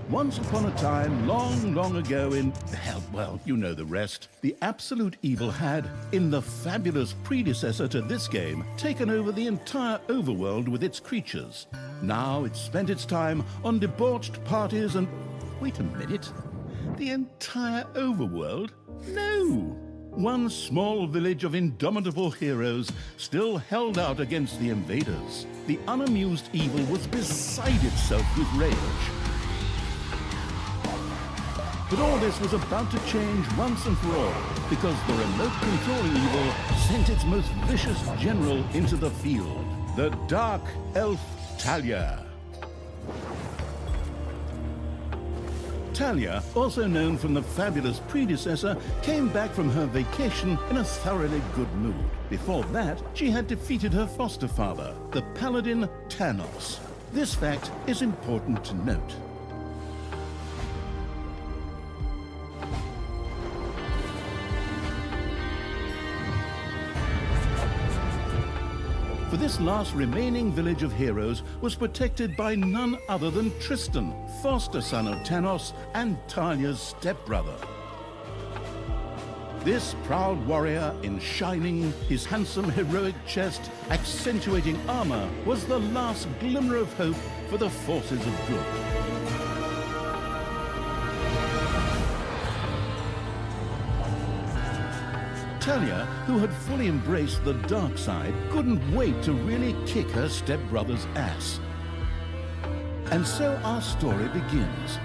Once upon a time, long, long ago in, hell, well, you know the rest, the absolute evil had, in the fabulous predecessor to this game, taken over the entire overworld with its creatures. Now it spent its time on debauched parties and... Wait a minute. The entire overworld? No! One small village of indomitable heroes still held out against the invaders. The unamused evil was beside itself with rage. But all this was about to change once and for all, because the remote controlling evil sent its most vicious general into the field, the dark elf Talia. Talia, also known from the fabulous predecessor, came back from her vacation in a thoroughly good mood. Before that, she had defeated her foster father, the paladin Thanos. This fact is important to note. For this last remaining village of heroes was protected by none other than Tristan, foster son of Thanos and Talia's stepbrother. This proud warrior in shining, his handsome heroic chest accentuating armor, was the last glimmer of hope for the forces of good. Talia, who had fully embraced the dark side, couldn't wait to really kick her stepbrother's ass. And so our story begins.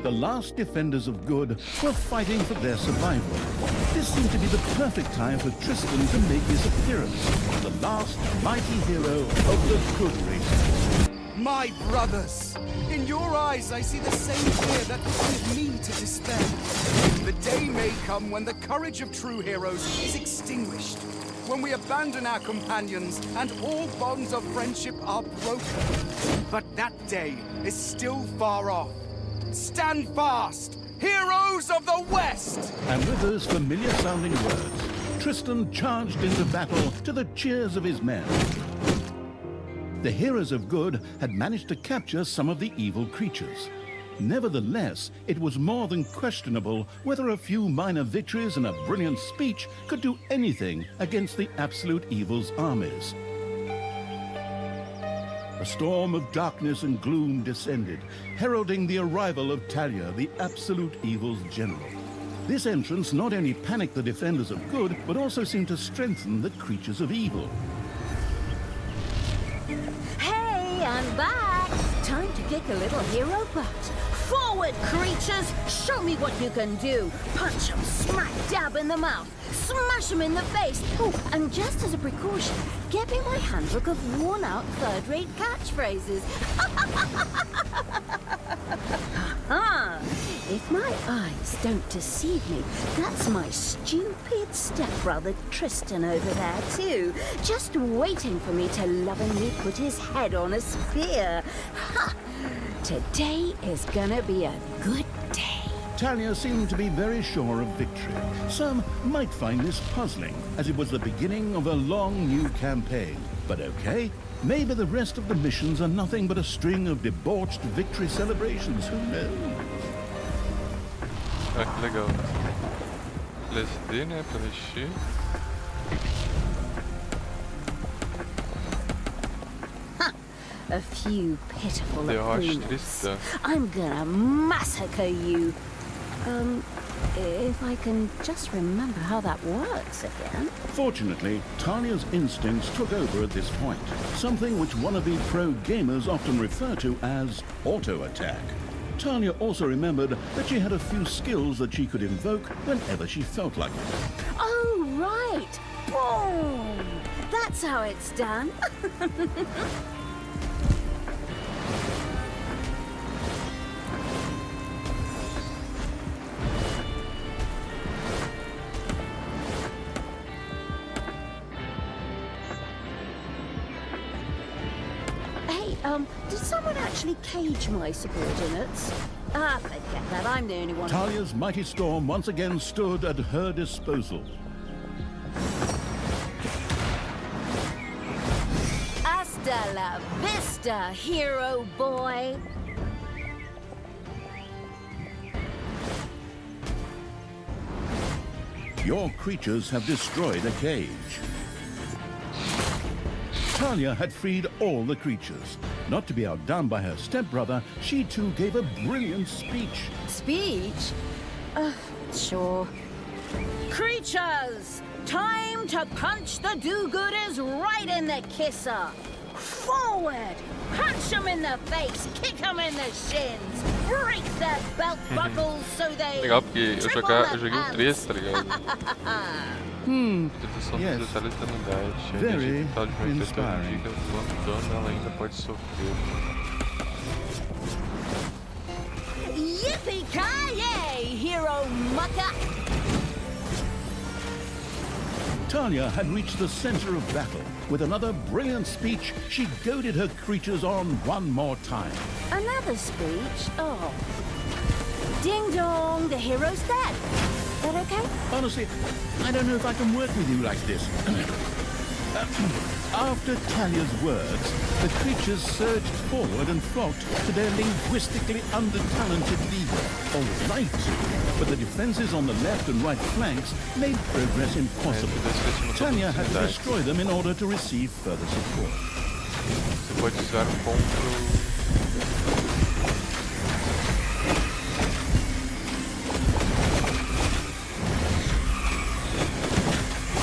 The last defenders of good were fighting for their survival. This seemed to be the perfect time for Tristan to make his appearance, the last mighty hero of the good race. My brothers! In your eyes I see the same fear that caused me to despair. The day may come when the courage of true heroes is extinguished, when we abandon our companions and all bonds of friendship are broken. But that day is still far off. Stand fast, heroes of the West! And with those familiar-sounding words, Tristan charged into battle to the cheers of his men. The heroes of good had managed to capture some of the evil creatures. Nevertheless, it was more than questionable whether a few minor victories and a brilliant speech could do anything against the absolute evil's armies. A storm of darkness and gloom descended, heralding the arrival of Talia, the absolute evil's general. This entrance not only panicked the defenders of good, but also seemed to strengthen the creatures of evil. Hey, I'm back! Time to kick a little hero butt. Forward, creatures! Show me what you can do! Punch 'em smack dab in the mouth! Smash 'em in the face! Oh, and just as a precaution, get me my handbook of worn-out third-rate catchphrases. Aha! If my eyes don't deceive me, that's my stupid stepbrother Tristan over there too, just waiting for me to lovingly put his head on a spear. Ha! Today is gonna be a good day. Talia seemed to be very sure of victory. Some might find this puzzling, as it was the beginning of a long new campaign. But okay, maybe the rest of the missions are nothing but a string of debauched victory celebrations, who knows? Ah, que legal. LSD, né, pra mexer. a few pitiful De rocha opponents. cristã. I'm gonna massacre you. If I can just remember how that works again. Fortunately, Talia's instincts took over at this point, something which wannabe pro gamers often refer to as auto-attack. Talia also remembered that she had a few skills that she could invoke whenever she felt like it. Oh, right. Boom! That's how it's done. Hey, did someone actually cage my subordinates? Ah, forget that. I'm the only one. Talia's mighty storm once again stood at her disposal. Hasta la vista, hero boy. Your creatures have destroyed a cage. Talia had freed all the creatures. Not to be outdone by her stepbrother, she too gave a brilliant speech. Speech? Sure. Creatures! Time to punch the do-gooders right in the kisser! Forward! Punch them in the face, kick them in the shins, break their belt buckles so they... Legal, porque eu joguei um 3, tá ligado? Redução Yes. dos detalhes da unidade. Very A total de 98 inspiring. indica quanto dano ela ainda pode sofrer. Yippee-ki-yay, hero mucker! Talia had reached the center of battle. With another brilliant speech, she goaded her creatures on one more time. Another speech? Oh. Ding dong, the hero's dead. That okay? Honestly, I don't know if I can work with you like this. After Talia's words, the creatures surged forward and flocked to their linguistically under-talented leader. All right, but the defenses on the left and right flanks made progress impossible. Talia had to destroy them in order to receive further support. Você pode usar contra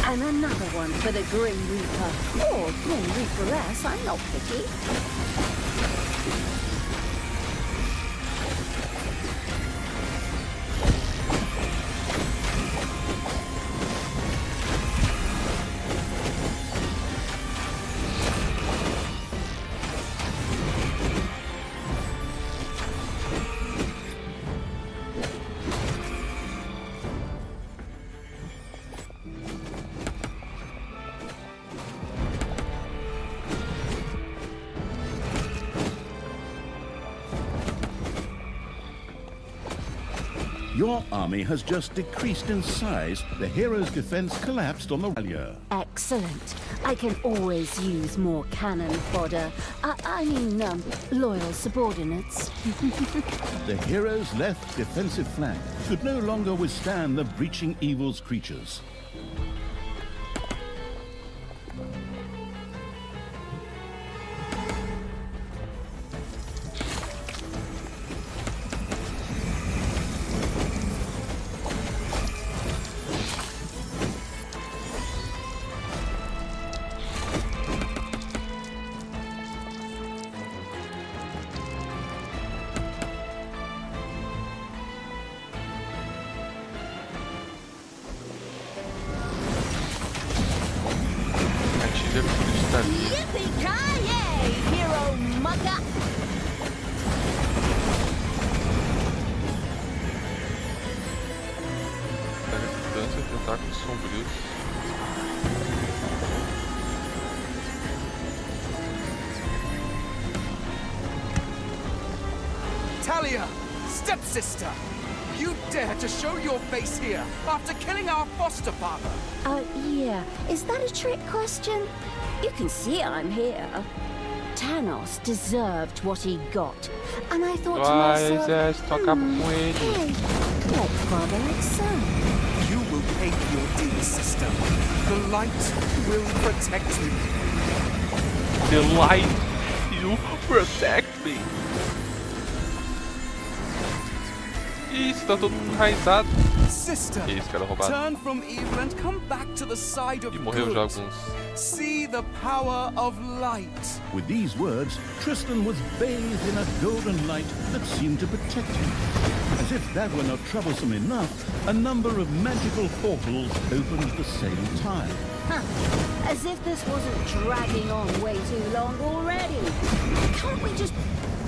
And another one for the Grim Reaper. Or Grim Reaperess, I'm not picky. Your army has just decreased in size. The hero's defense collapsed on the Talia. Excellent. I can always use more cannon fodder. I mean, loyal subordinates. The hero's left defensive flank could no longer withstand the breaching evil's creatures. Yippee-ki-yay, hero mucker! dança e tentáculos sombrios. Talia, stepsister! You dare to show your face here after killing our foster father! Yeah. Is that a trick question? You can see I'm here. Thanos deserved what he got. And I thought to Vai, myself, exército, acaba com ele. hey, like father and son. You will pay for your deeds, sister. The light will protect you. The light you Protect me. Ih, isso tá todo enraizado. Sister, Que isso, cara roubado. turn from evil and come back to the side of E morreu já good. alguns. See the power of light. With these words, Tristan was bathed in a golden light that seemed to protect him. As if that were not troublesome enough, a number of magical portals opened at the same time. Huh. As if this wasn't dragging on way too long already. Can't we just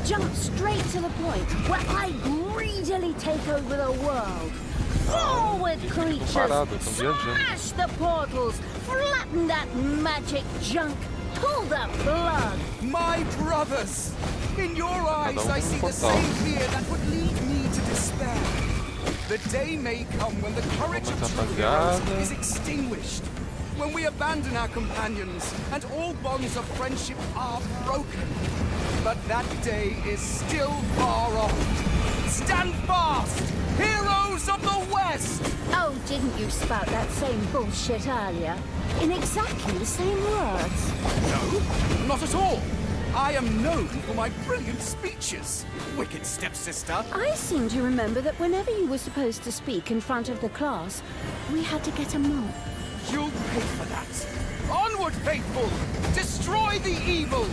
jump straight to the point where I greedily take over the world? Forward, creatures! parado, estão viajando. Smash the portals! Flatten that magic junk! Pull the plug! My brothers! In your eyes, I see the portal. same fear that would lead me to despair. The day may come when the courage of true heroes rapaziada. is extinguished. When we abandon our companions and all bonds of friendship are broken. But that day is still far off. Stand fast! Heroes of the West! Oh, didn't you spout that same bullshit earlier? In exactly the same words. No, not at all. I am known for my brilliant speeches, wicked stepsister. I seem to remember that whenever you were supposed to speak in front of the class, we had to get a mop. You'll pay for that. Onward, faithful! Destroy the evil!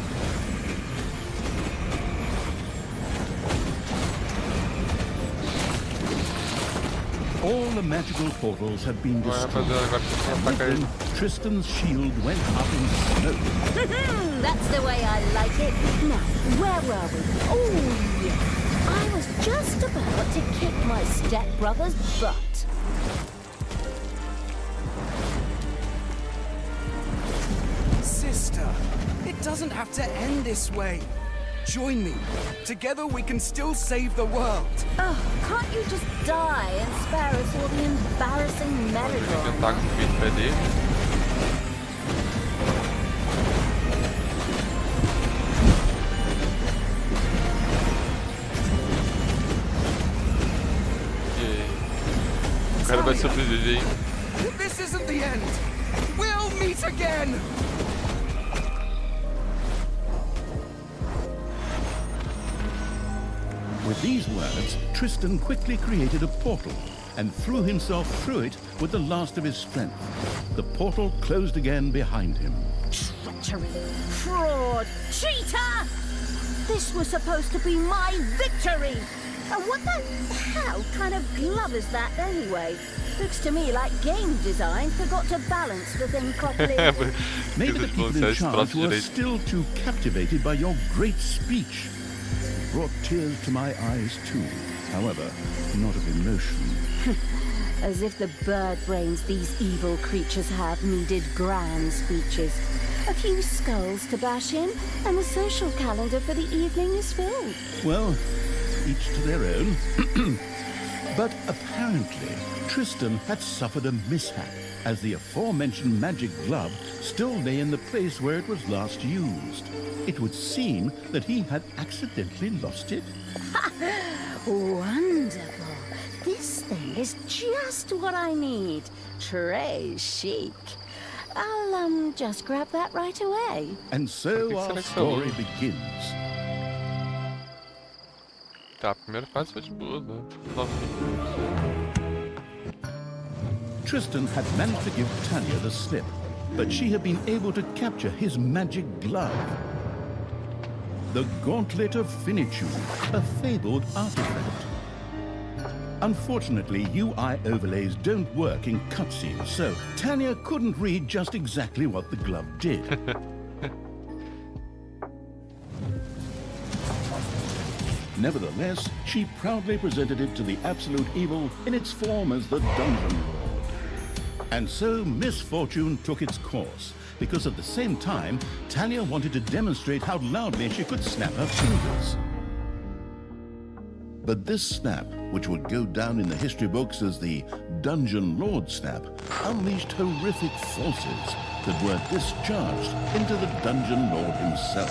All the magical portals had been Vai, destroyed. rapaziada, agora tem que And atacar with ele. them, Tristan's shield went up in smoke. That's the way I like it. Now, where were we? Oh, yeah. I was just about to kick my stepbrother's butt. Sister, it doesn't have to end this way. Join me. Together we can still save the world. Oh, can't you just die and spare us all the embarrassing Ele merry-go-round? ataca o peito pé dele. E aí? O cara vai sobreviver, hein? This isn't the end. We'll meet again. With these words, Tristan quickly created a portal and threw himself through it with the last of his strength. The portal closed again behind him. Treachery! Fraud! Cheater! This was supposed to be my victory! And what the hell kind of glove is that anyway? Looks to me like game design forgot to balance the thing properly. Maybe the people in charge were still too captivated by your great speech. It brought tears to my eyes too, however, not of emotion. As if the bird brains these evil creatures have needed grand speeches. A few skulls to bash in, and the social calendar for the evening is filled. Well, each to their own. But apparently, Tristan had suffered a mishap, as the aforementioned magic glove still lay in the place where it was last used. It would seem that he had accidentally lost it. Wonderful. This thing is just what I need. Très chic. I'll, just grab that right away. And so our story begins. Tá, a primeira fase foi de boa, né? 9 minutos. Tristan had managed to give Tanya the slip, but she had been able to capture his magic glove. The Gauntlet of Finitude, a fabled artifact. Unfortunately, UI overlays don't work in cutscenes, so Tanya couldn't read just exactly what the glove did. Nevertheless, she proudly presented it to the Absolute Evil in its form as the Dungeon Lord. And so misfortune took its course, because at the same time, Tanya wanted to demonstrate how loudly she could snap her fingers. But this snap, which would go down in the history books as the Dungeon Lord snap, unleashed horrific forces that were discharged into the Dungeon Lord himself.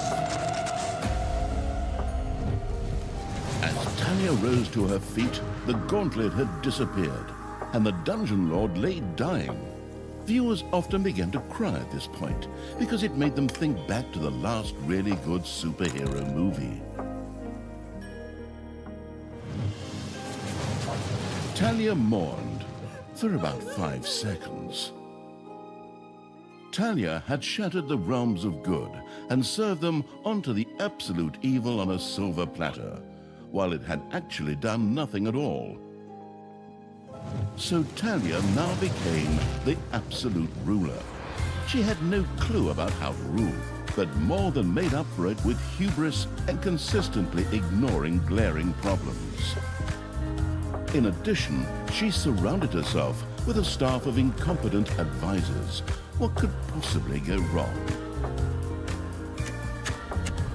As Tanya rose to her feet, the gauntlet had disappeared, and the Dungeon Lord lay dying. Viewers often began to cry at this point because it made them think back to the last really good superhero movie. Talia mourned for about 5 seconds. Talia had shattered the realms of good and served them onto the absolute evil on a silver platter, while it had actually done nothing at all. So Talia now became the absolute ruler. She had no clue about how to rule, but more than made up for it with hubris and consistently ignoring glaring problems. In addition, she surrounded herself with a staff of incompetent advisors. What could possibly go wrong?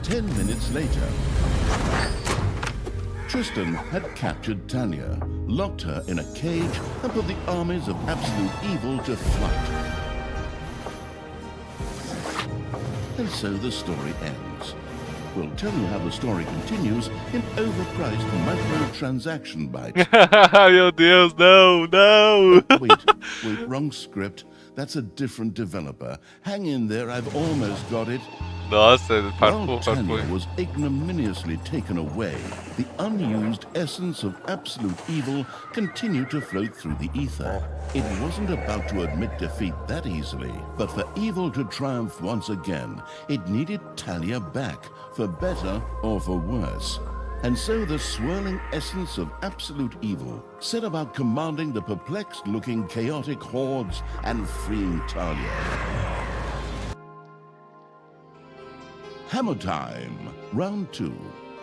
10 minutes later, Tristan had captured Talia, locked her in a cage, and put the armies of absolute evil to flight. And so the story ends. We'll tell you how the story continues in overpriced microtransaction bites. Meu Deus, não, não! Wait, wrong script. That's a different developer. Hang in there, I've almost got it. Nossa, While parkour, Talia parkour. was ignominiously taken away, the unused essence of absolute evil continued to float through the ether. It wasn't about to admit defeat that easily, but for evil to triumph once again, it needed Talia back, for better or for worse. And so the swirling essence of absolute evil set about commanding the perplexed-looking chaotic hordes and freeing Talia. Hammer time, round 2.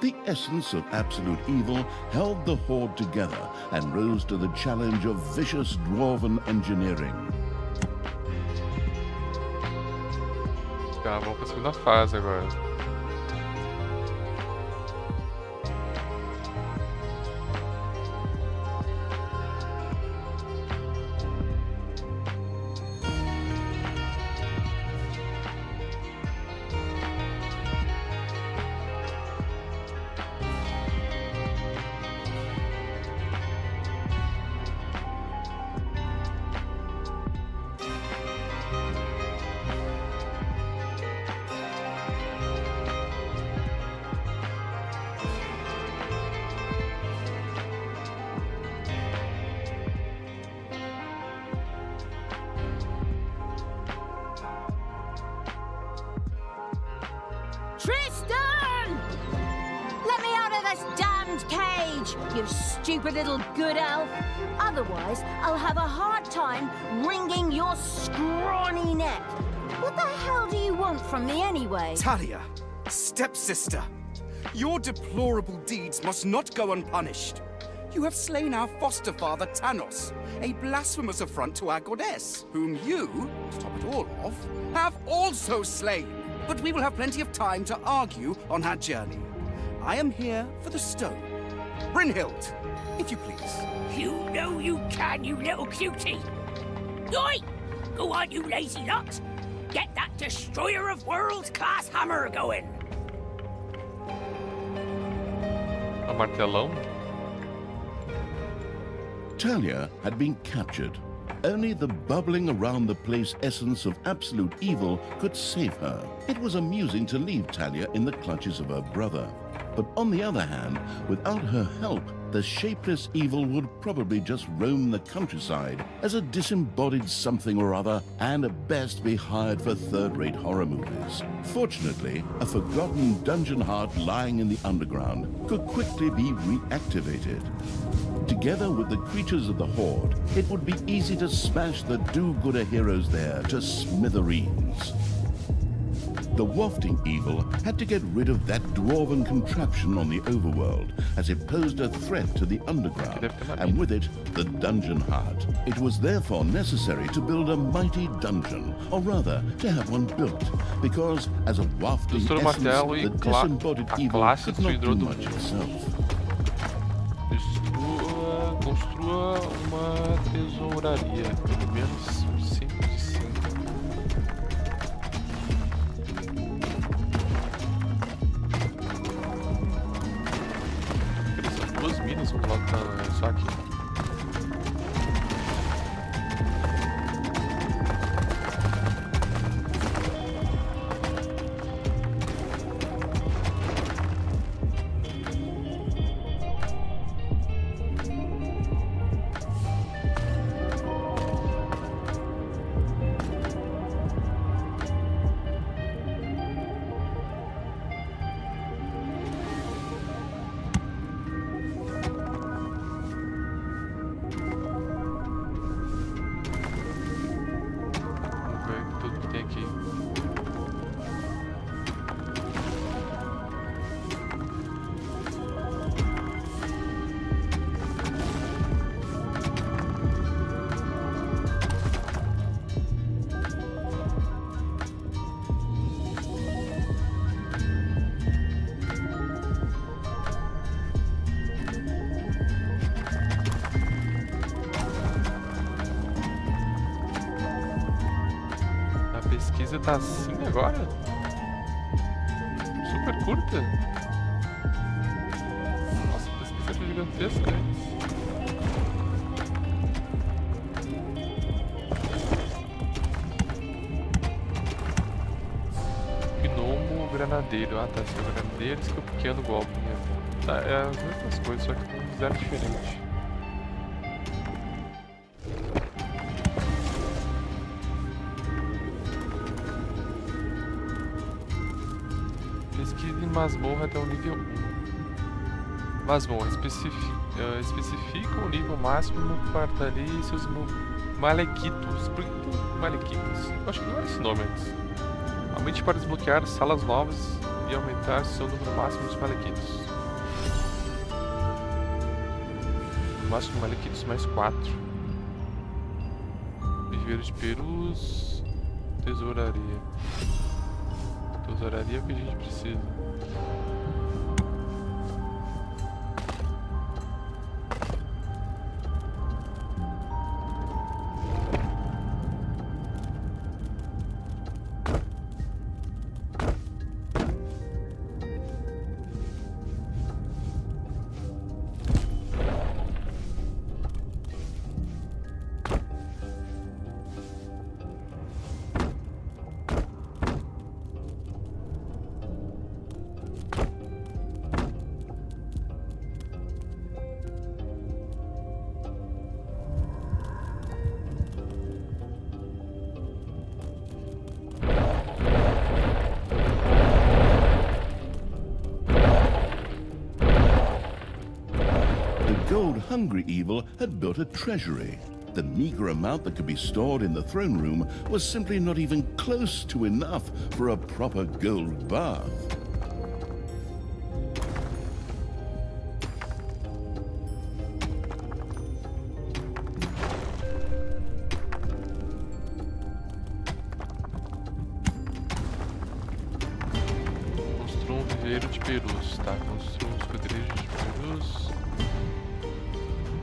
The essence of absolute evil held the horde together and rose to the challenge of vicious dwarven engineering. Tá, vamos pra segunda fase agora. Tristan! Let me out of this damned cage, you stupid little good elf. Otherwise, I'll have a hard time wringing your scrawny neck. What the hell do you want from me anyway? Talia, stepsister, your deplorable deeds must not go unpunished. You have slain our foster father Thanos, a blasphemous affront to our goddess, whom you, to top it all off, have also slain. But we will have plenty of time to argue on our journey. I am here for the stone. Brynhild, if you please. You know you can, you little cutie. Oi! Go on, you lazy lot. Get that destroyer of worlds class hammer going. A martelão? Talia had been captured. Only the bubbling around the place essence of absolute evil could save her. It was amusing to leave Talia in the clutches of her brother. But on the other hand, without her help, the shapeless evil would probably just roam the countryside as a disembodied something or other and at best be hired for third-rate horror movies. Fortunately, a forgotten dungeon heart lying in the underground could quickly be reactivated. Together with the creatures of the Horde, it would be easy to smash the do-gooder heroes there to smithereens. The wafting evil had to get rid of that dwarven contraption on the overworld, as it posed a threat to the underground, and with it, the dungeon heart. It was therefore necessary to build a mighty dungeon, or rather, to have one built, because as a wafting Destrua o essence, martelo e the disembodied a evil classe could not do destruidora do much mundo. itself. Construa uma tesouraria, pelo menos 5 de 5. São 2 minas, vamos lá, só aqui. tá assim agora? Super curta? Nossa, a pesquisa é gigantesca, hein? Gnomo granadeiro. Ah, tá. Esse é o granadeiro, esse que é o pequeno goblin. Tá, é as mesmas coisas, só que com um design diferente. Pesquise em masmorra até o nível 1. Masmorra especifica o nível máximo para ali seus malequitos. Por que malequitos? Eu acho que não era esse nome antes. Aumente para desbloquear salas novas e aumentar seu número máximo de malequitos. No máximo de malequitos mais 4. Viveiro de perus. Tesouraria. Tesouraria é o que a gente precisa. Gold-hungry evil had built a treasury. The meager amount that could be stored in the throne room was simply not even close to enough for a proper gold bath. Construa um viveiro de perus, tá? Construa um esconderijo de perus.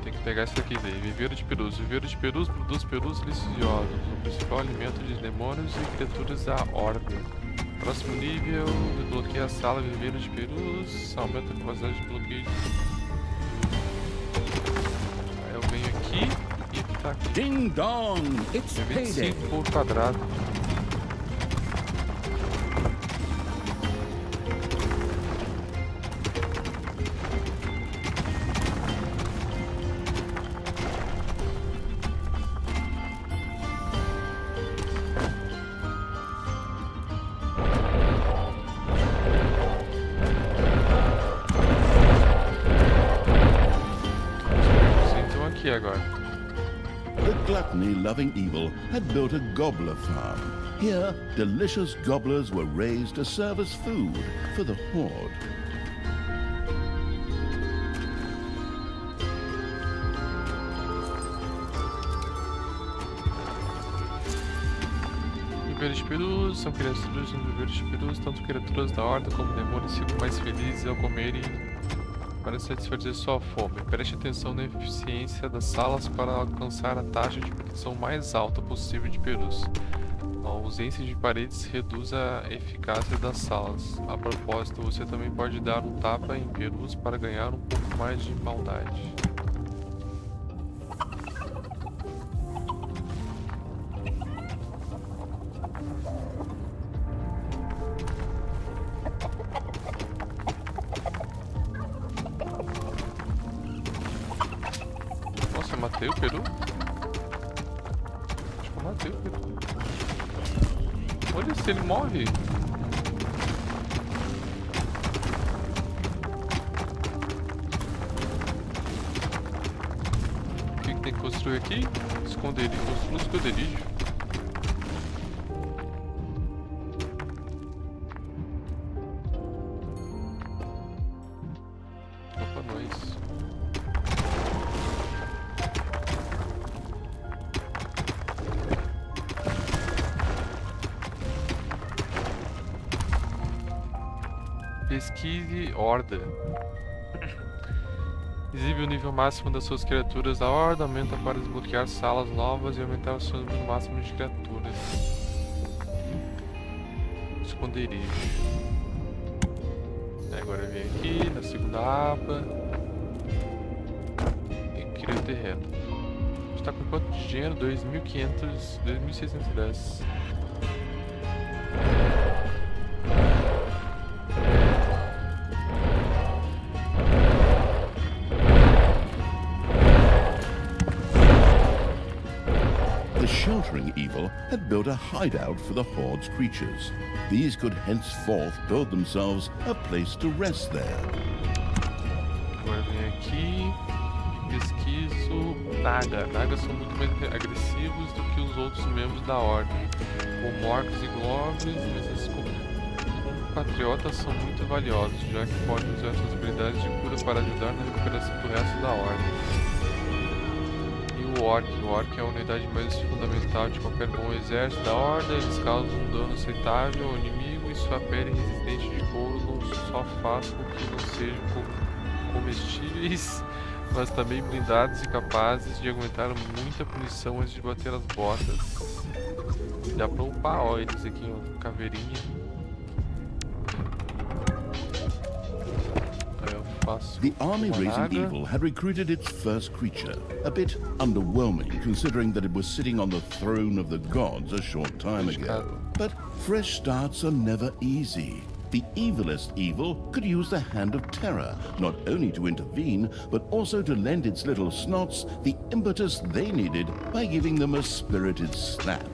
Tem que pegar isso aqui daí. Viveiro de perus. Viveiro de perus produz perus deliciosos. O principal alimento de demônios e criaturas da ordem. Próximo nível, desbloqueia a sala Viveiro de perus. Aumenta a capacidade de bloqueio. Aí eu venho aqui e tá aqui. Ding dong! It's É payday! 25 por quadrado. Então aqui agora. The gluttony-loving evil had built a gobbler farm. Here, delicious gobblers were raised to serve as food for the horde. Viveiros de perus são criaturas no viveiro de perus, tanto criaturas da horda como demônios ficam mais felizes ao comerem para satisfazer sua fome. Preste atenção na eficiência das salas para alcançar a taxa de proteção mais alta possível de perus. A ausência de paredes reduz a eficácia das salas. A propósito, você também pode dar um tapa em perus para ganhar um pouco mais de maldade. Nossa, eu matei o peru? Acho que eu matei o peru. Olha se ele morre. O que tem que construir aqui? Esconderijo. Construir um esconderijo. Opa, nós. Pesquise horda. Exibe o nível máximo das suas criaturas da horda, aumenta para desbloquear salas novas e aumentar o seu número máximo de criaturas. esconderijo. Agora vem aqui na segunda aba e cria o terreno. A gente tá com quanto de dinheiro? 2.500, 2.610. The sheltering evil had built a hideout for the horde's creatures. These could henceforth build themselves a place to rest there. Agora vem aqui e pesquiso Naga. Nagas são muito mais agressivos do que os outros membros da ordem, como orcs e goblins, mas as compatriotas são muito valiosos, já que podem usar suas habilidades de cura para ajudar na recuperação do resto da ordem. O Orc é a unidade mais fundamental de qualquer bom exército da Horda. Eles causam um dano aceitável ao inimigo e sua pele resistente de couro não só faz com que não sejam comestíveis, mas também blindados e capazes de aguentar muita punição antes de bater as botas. Dá pra upar, ó, eles aqui, ó, caveirinha. The army raising evil had recruited its first creature, a bit underwhelming considering that it was sitting on the throne of the gods a short time ago. But fresh starts are never easy. The evilest evil could use the hand of terror, not only to intervene, but also to lend its little snots the impetus they needed by giving them a spirited slap.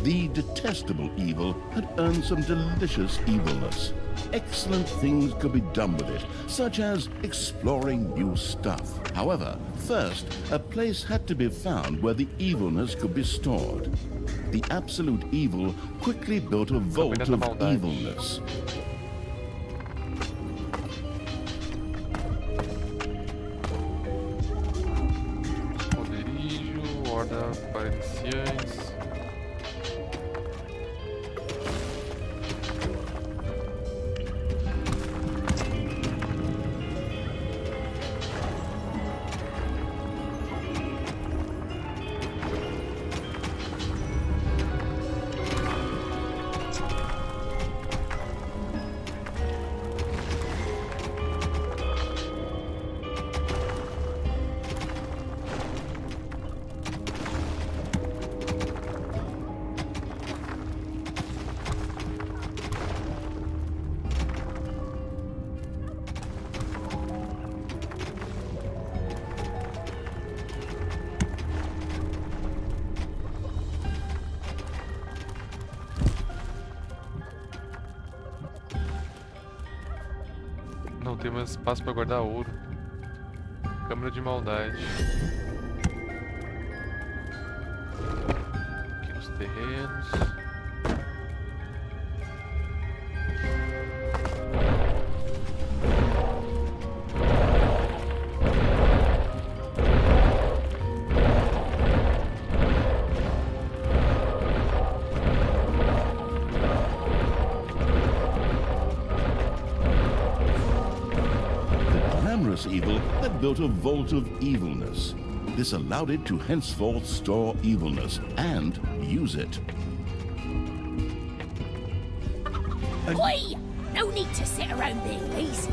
The detestable evil had earned some delicious evilness. Excellent things could be done with it, such as exploring new stuff. However, first, a place had to be found where the evilness could be stored. The absolute evil quickly built a vault of evilness. Esconderijo, horda para iniciantes. Não tem mais espaço para guardar ouro. Câmara de maldade. Aqui nos terrenos. Evil had built a vault of evilness. This allowed it to henceforth store evilness and use it. Oi! No need to sit around being lazy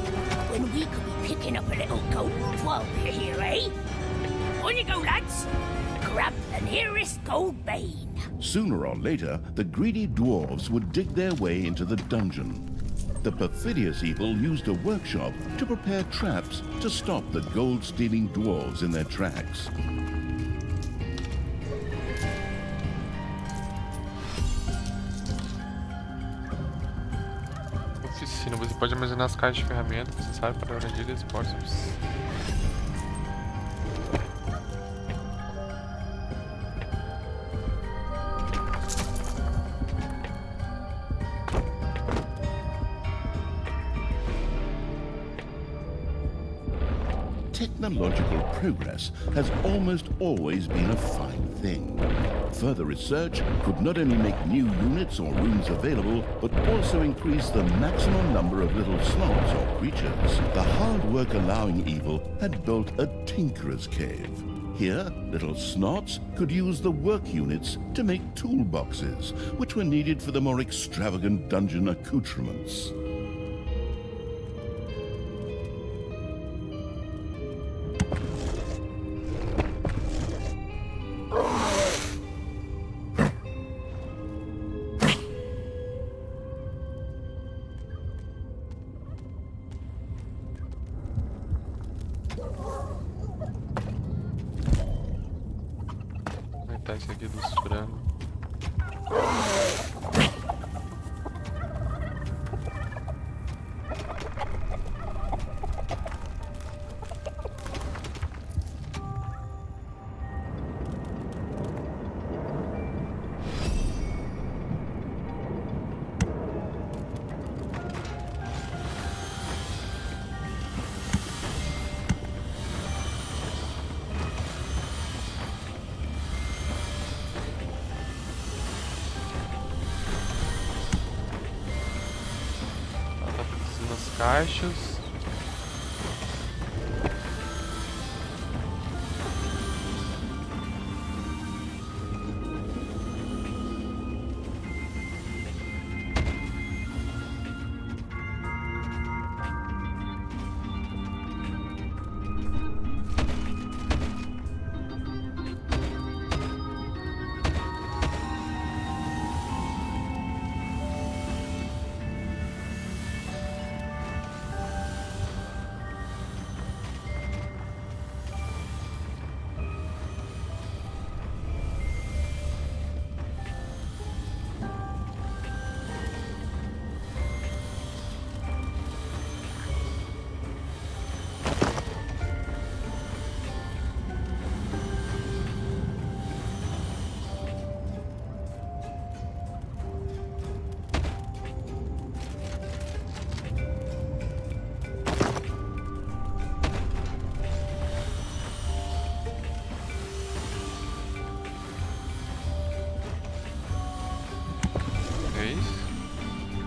when we could be picking up a little gold while we're here, eh? On you go, lads! Grab the nearest gold vein. Sooner or later, the greedy dwarves would dig their way into the dungeon. The perfidious evil used a workshop to prepare traps to stop the gold-stealing dwarves in their tracks. Oficina. Você pode armazenar as caixas de ferramentas necessárias para agredir esforços. Technological progress has almost always been a fine thing. Further research could not only make new units or rooms available, but also increase the maximum number of little snots or creatures. The hard work allowing evil had built a tinkerer's cave. Here, little snots could use the work units to make toolboxes, which were needed for the more extravagant dungeon accoutrements. Esse aqui dos frangos. Caixas.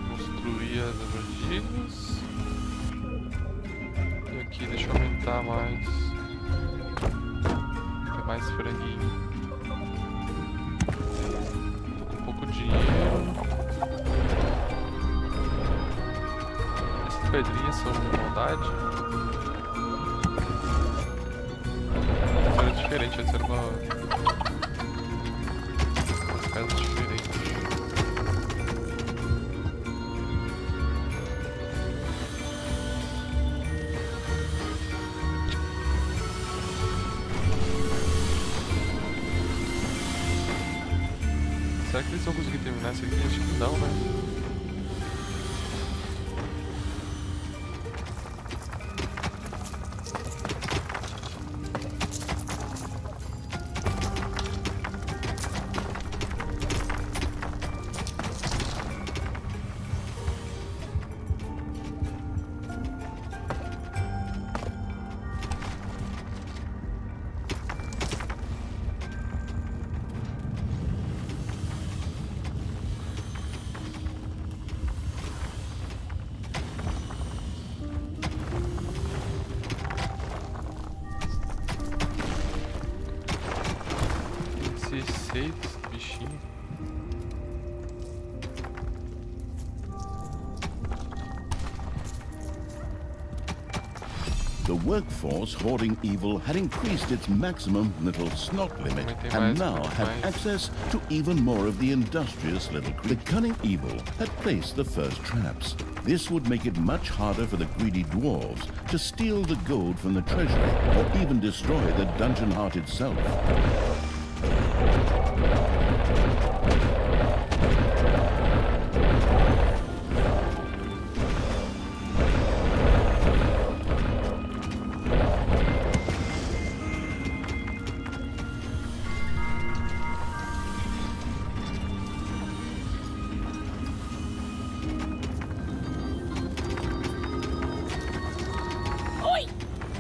Construir as armadilhas. E aqui deixa eu aumentar mais. Tem mais franguinho. Tô com pouco dinheiro. Essas pedrinhas são maldade. Essa era diferente, essa era uma casa diferente. Será que eles vão conseguir terminar isso aqui? Acho que não, né? Bichinho. The workforce hoarding evil had increased its maximum little snot limit and now had access to even more of the industrious little creatures. The cunning evil had placed the first traps. This would make it much harder for the greedy dwarves to steal the gold from the treasury or even destroy the dungeon heart itself. Oi!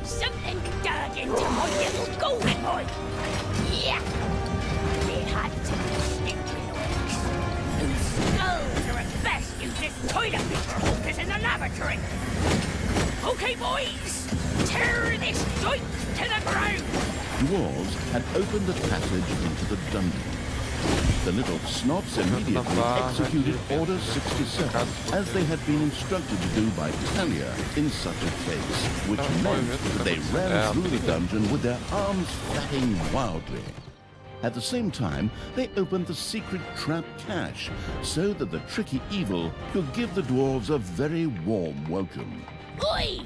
Something dug into my little gold mine. Yeah! They had some stinking orcs whose skulls are at best used as toilet paper holders in the lavatory. Okay, boys, tear this joint to the ground. dwarves had opened the passage into the dungeon. The little snots immediately executed Order 67, as they had been instructed to do by Talia in such a case, which meant that they ran through the dungeon with their arms flapping wildly. At the same time, they opened the secret trap cache, so that the tricky evil could give the dwarves a very warm welcome. Oi!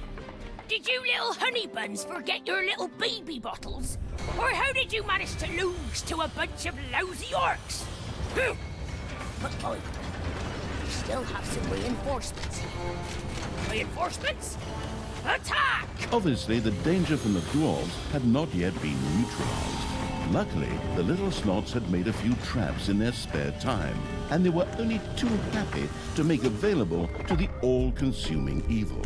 Did you little honey buns forget your little baby bottles? Or how did you manage to lose to a bunch of lousy orcs? But boy, we still have some reinforcements. Reinforcements? Attack! Obviously, the danger from the dwarves had not yet been neutralized. Luckily, the little snots had made a few traps in their spare time, and they were only too happy to make available to the all-consuming evil.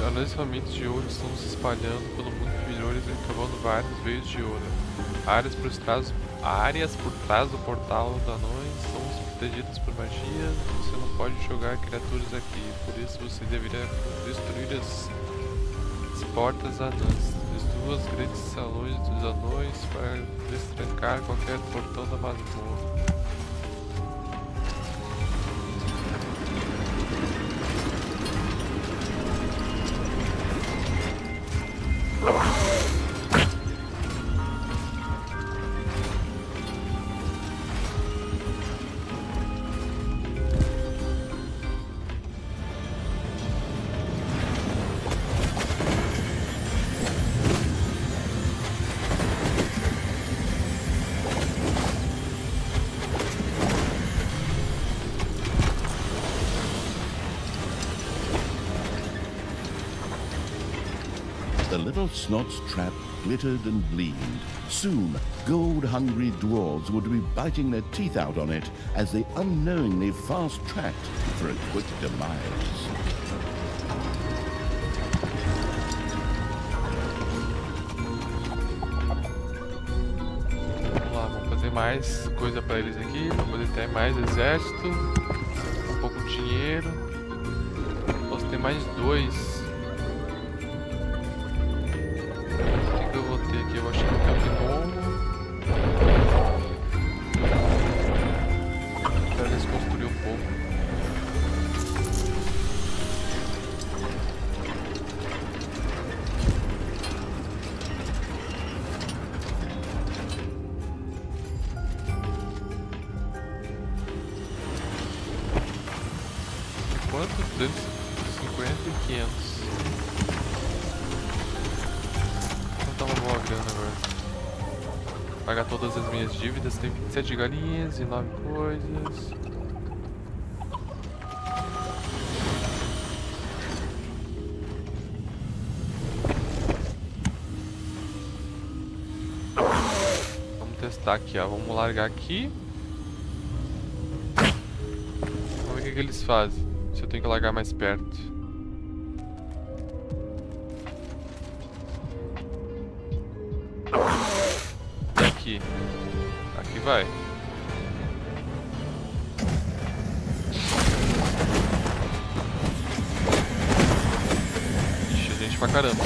Anões famintos de ouro estão se espalhando pelo mundo inferior e cavando vários veios de ouro. Áreas por trás do portal dos anões são protegidas por magia. Você não pode jogar criaturas aqui, por isso você deveria destruir as portas anãs. Destrua os grandes salões dos anões para destrancar qualquer portão da masmorra. The little snot's trap glittered and gleamed. Soon, gold-hungry dwarves would be biting their teeth out on it as they unknowingly fast-tracked for a quick demise. Vamos lá, vamos fazer mais coisa pra eles aqui, pra poder ter mais exército, um pouco de dinheiro. Posso ter mais 2. Eu acho que é um gnomo. Para eles construir um pouco. Quanto? 250 e 500. Uma boa grana agora. Pagar todas as minhas dívidas. Tem 27 galinhas e 9 coisas. Vamos testar aqui, ó. Vamos largar aqui. Vamos ver o que eles fazem. Se eu tenho que largar mais perto. Aqui vai. Ixi, gente pra caramba.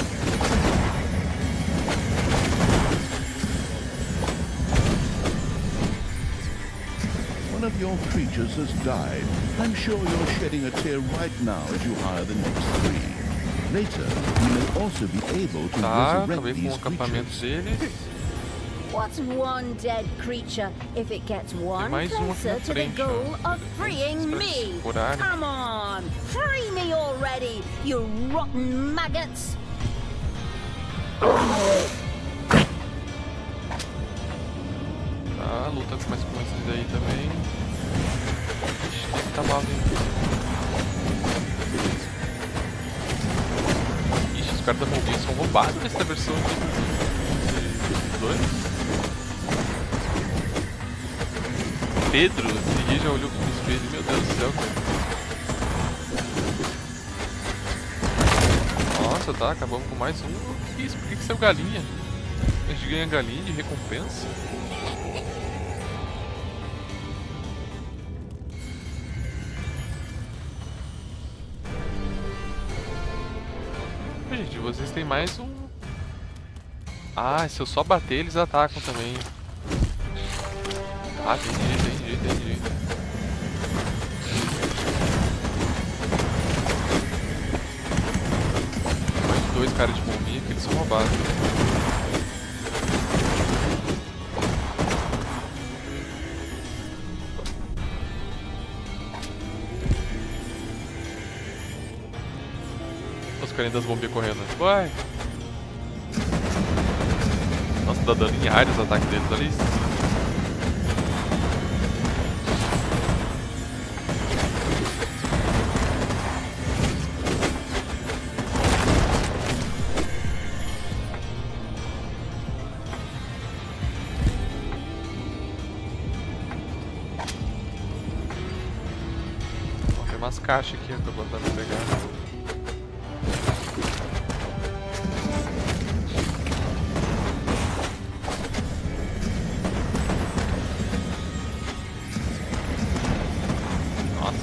One of your creatures has died. I'm sure you're shedding a tear right now as you hire the next 3. Later, you may also be able to resurrect these creatures. What's one dead creature if it gets one closer to the goal of freeing me? Come on, free me already, you rotten maggots! Tá, luta mais com esses aí também. Ixi, esse tá mal, hein? Ixi, os caras da Moguinha são roubados nessa versão aqui dos dois. Pedro, ninguém já olhou pro espelho, meu Deus do céu, cara. Nossa, tá, acabamos com mais um. Que isso? Por que saiu galinha? A gente ganha galinha de recompensa? vocês têm mais um... Ah, se eu só bater, eles atacam também. Ah, entendi. Mais dois caras de bombinha que eles são roubados. Os caras das bombinhas correndo. Vai! Nossa, tá dando em área os ataques deles ali. Tem umas caixas aqui pra botar pra pegar.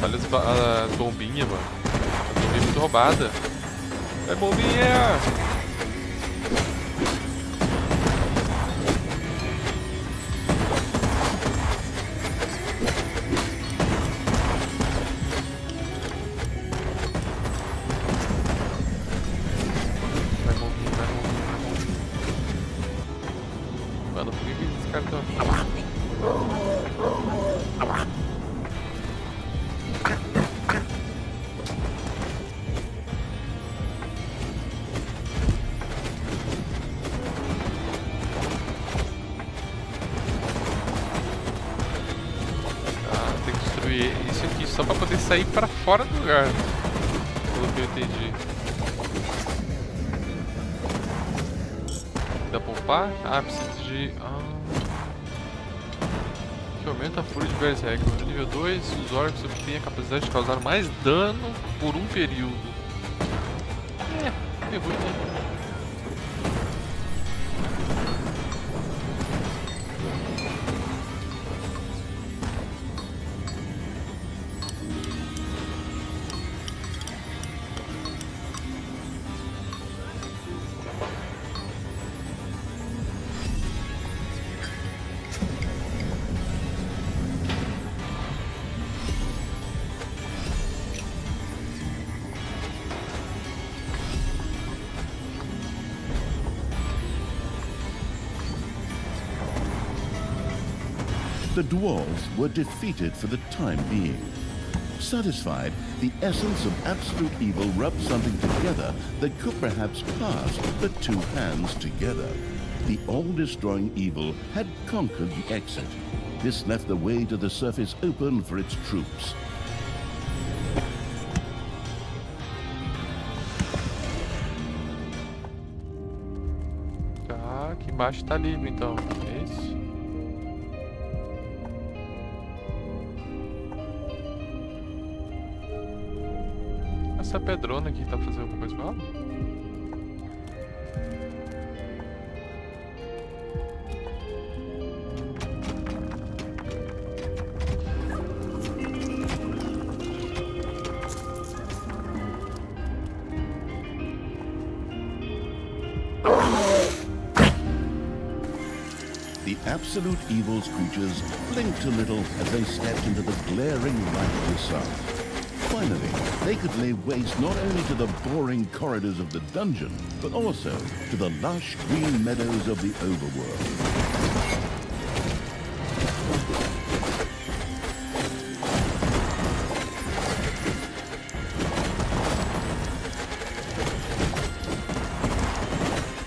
Olha as bombinhas, mano. As bombinhas muito roubadas. É bombinha! Vai bombinha. Mano, por que esses caras estão aqui? Isso aqui só pra poder sair pra fora do lugar, pelo que eu entendi. Dá pra upar? Ah, precisa de... Que aumenta a fúria de Berserk. No nível 2, os orcs obtêm a capacidade de causar mais dano por um período. É ruim, né? The dwarves were defeated for the time being. Satisfied, the essence of absolute evil rubbed something together that could perhaps pass the two hands together. The all-destroying evil had conquered the exit. This left the way to the surface open for its troops. Tá, aqui embaixo tá livre então, é isso? Essa pedrona aqui tá fazendo alguma coisa mal? The absolute evil's creatures blinked a little as they stepped into the glaring light of the sun. Finally, they could lay waste not only to the boring corridors of the dungeon, but also to the lush green meadows of the overworld.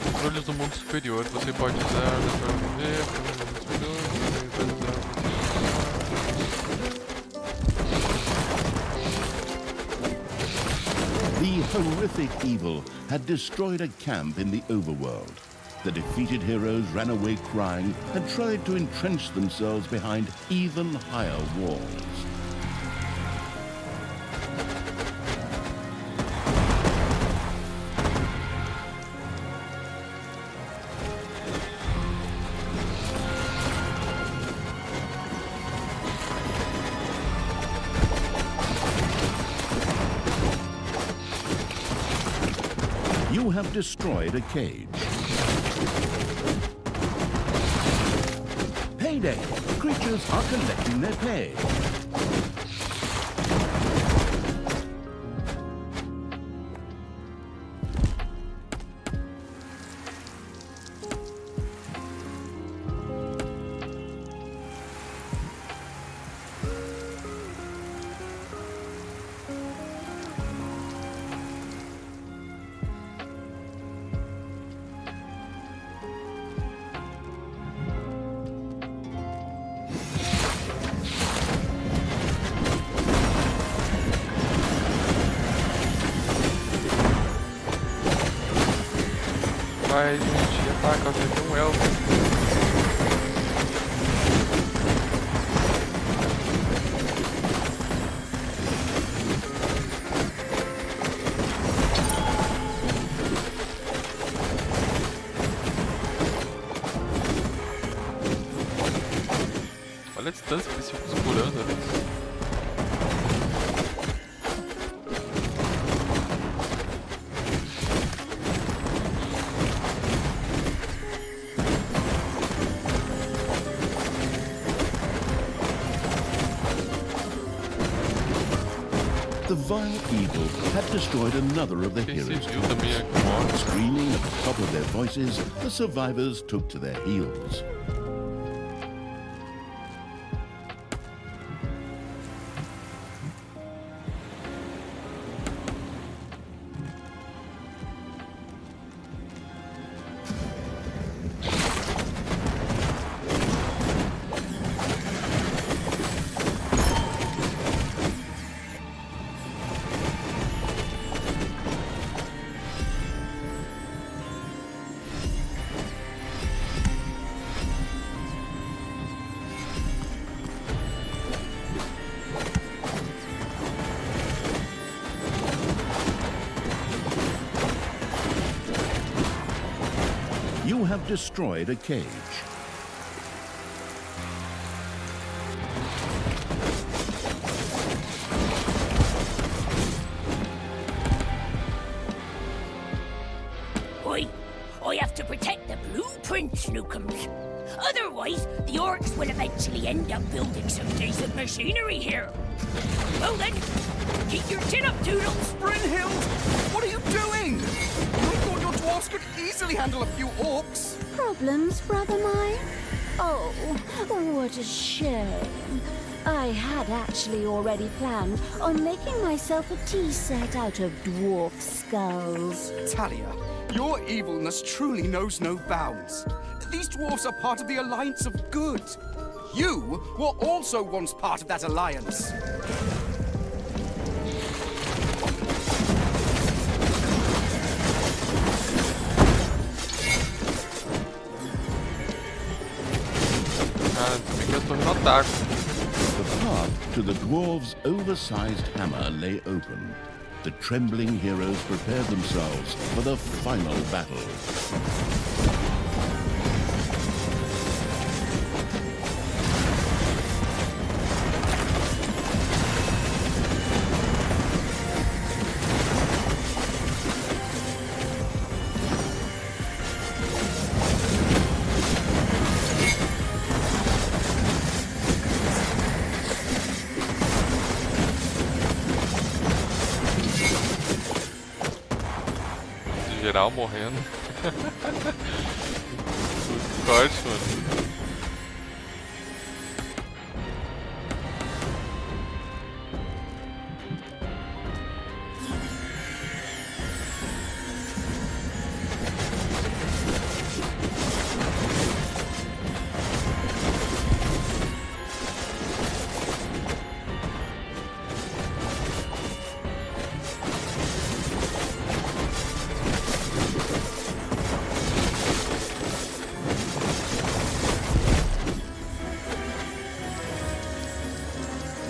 Controles do mundo superior, você pode usar para mover, no mundo superior, você pode usar. The horrific evil had destroyed a camp in the overworld. The defeated heroes ran away crying and tried to entrench themselves behind even higher walls. You You have destroyed a cage. Payday! Creatures are collecting their pay. Vai, gente, ataca, tem um elfo. Olha a distância que eles ficam segurando ali. The vile evil had destroyed another of the heroes' Viu também clothes. aqui morto. Screaming at the top of their voices, the survivors took to their heels. You have destroyed a cage. I have to protect the blueprints, Newcombs. Otherwise, the orcs will eventually end up building some decent machinery here. Well then, keep your chin up, Toodles. Brynhild, what are you doing? I thought your dwarves could easily handle a few orcs. Problems, brother mine? Oh, what a shame. I had actually already planned on making myself a tea set out of dwarf skulls. Talia, your evilness truly knows no bounds. These dwarves are part of the Alliance of Good. You were also once part of that alliance. Cara, também que eu tô no ataque. The path to the dwarves' oversized hammer lay open. The trembling heroes prepared themselves for the final battle. Geral morrendo. Corte, mano.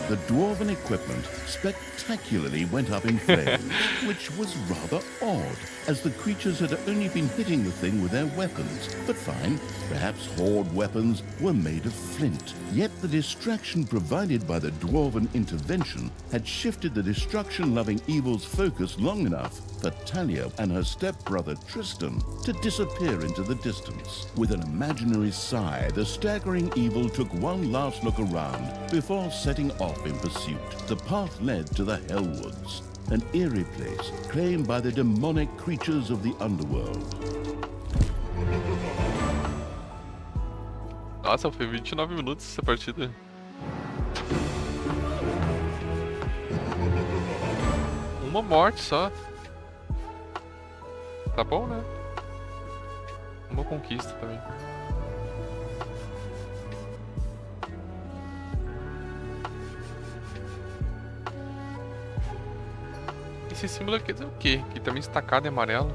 The dwarven equipment spectacularly went up in flames, which was rather odd, as the creatures had only been hitting the thing with their weapons. But fine, perhaps horde weapons were made of flint. Yet the distraction provided by the dwarven intervention had shifted the destruction-loving evil's focus long enough for Talia and her stepbrother Tristan to disappear into the distance. With an imaginary sigh, the staggering evil took one last look around before setting off in pursuit. The path led to the Hellwoods, an eerie place claimed by the demonic creatures of the underworld. Nossa, foi 29 minutos essa partida. Uma morte só. Tá bom, né? Uma conquista também. Esse símbolo quer dizer o quê? Que também estacado em amarelo.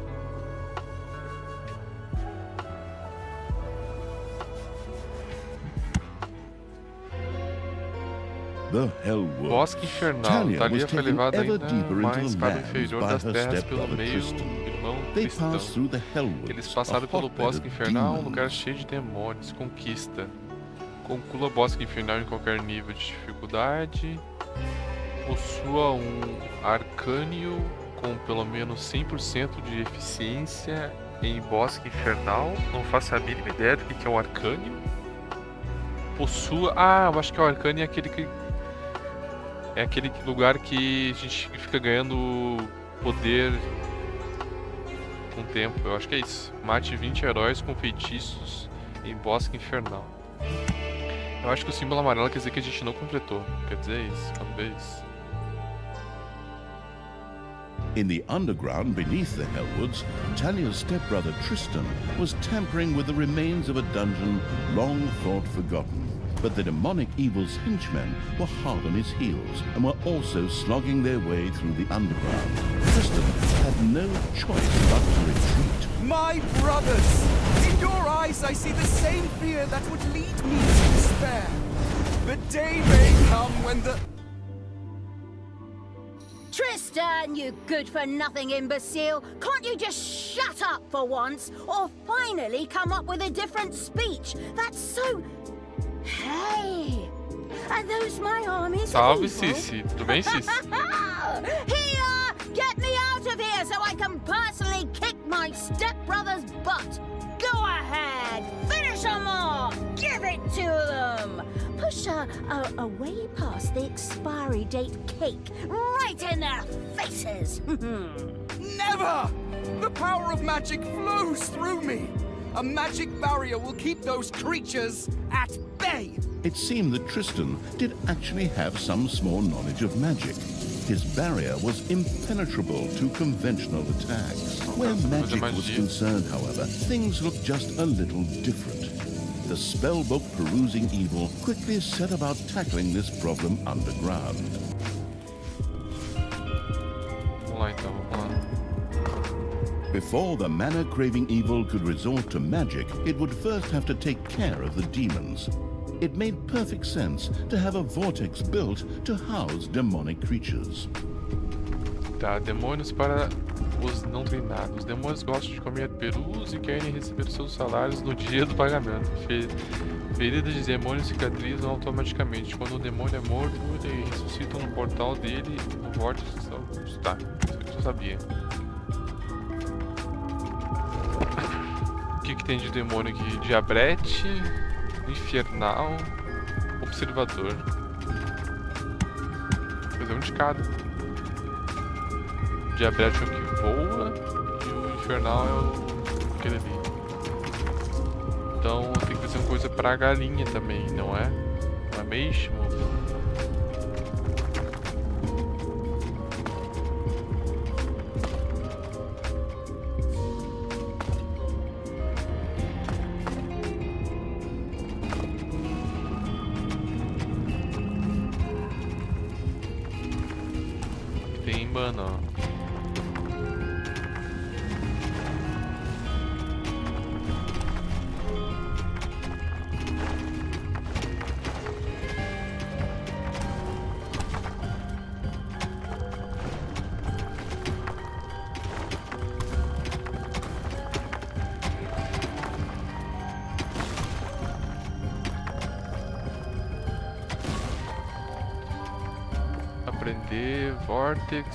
The Hellwoods. Bosque infernal. Talia foi levada ainda mais para o inferior das terras pelo meio irmão cristão. Eles passaram pelo Bosque Infernal, um lugar cheio de demônios. Conquista. Conclua o Bosque Infernal em qualquer nível de dificuldade. Possua um arcânio com pelo menos 100% de eficiência em Bosque Infernal. Não faço a mínima ideia do que é o arcânio. Possua... Ah, eu acho que o arcânio é aquele que... É aquele lugar que a gente fica ganhando poder com o tempo. Eu acho que é isso. Mate 20 heróis com feitiços em Bosque Infernal. Eu acho que o símbolo amarelo quer dizer que a gente não completou. Quer dizer isso, talvez. In the underground beneath the Hellwoods, Talia's stepbrother Tristan was tampering with the remains of a dungeon long thought forgotten. But the demonic evil's henchmen were hard on his heels and were also slogging their way through the underground. Tristan had no choice but to retreat. My brothers! In your eyes I see the same fear that would lead me to despair. The day may come when the... Tristan, you good-for-nothing imbecile! Can't you just shut up for once? Or finally come up with a different speech? That's so... Hey! Are those my armies Salve, of evil? Cici. Tudo bem, Cici? Here! Get me out of here so I can personally kick my stepbrother's butt! Go ahead! Finish them off! Give it to them! Push away past the expiry date cake, right in their faces! Never! The power of magic flows through me! A magic barrier will keep those creatures at bay! It seemed that Tristan did actually have some small knowledge of magic. His barrier was impenetrable to conventional attacks. Where magic was concerned, however, things looked just a little different. The spellbook perusing evil quickly set about tackling this problem underground. Vamos lá então, vamos lá. Before the mana-craving evil could resort to magic, it would first have to take care of the demons. It made perfect sense to have a vortex built to house demonic creatures. Tá, demônios para os não treinados. Os demônios gostam de comer perus e querem receber seus salários no dia do pagamento. Feridas de demônios cicatrizam automaticamente. Quando o demônio é morto, ele ressuscita no portal dele. O vórtice... Tá, isso eu sabia. O que tem de demônio aqui? Diabrete, infernal, observador. Vou fazer um de cada. O diabrete é o que voa e o infernal é o aquele ali. Então tem que fazer uma coisa pra galinha também, não é? Não é mesmo? Tem mana, ó. Aprender Vortex.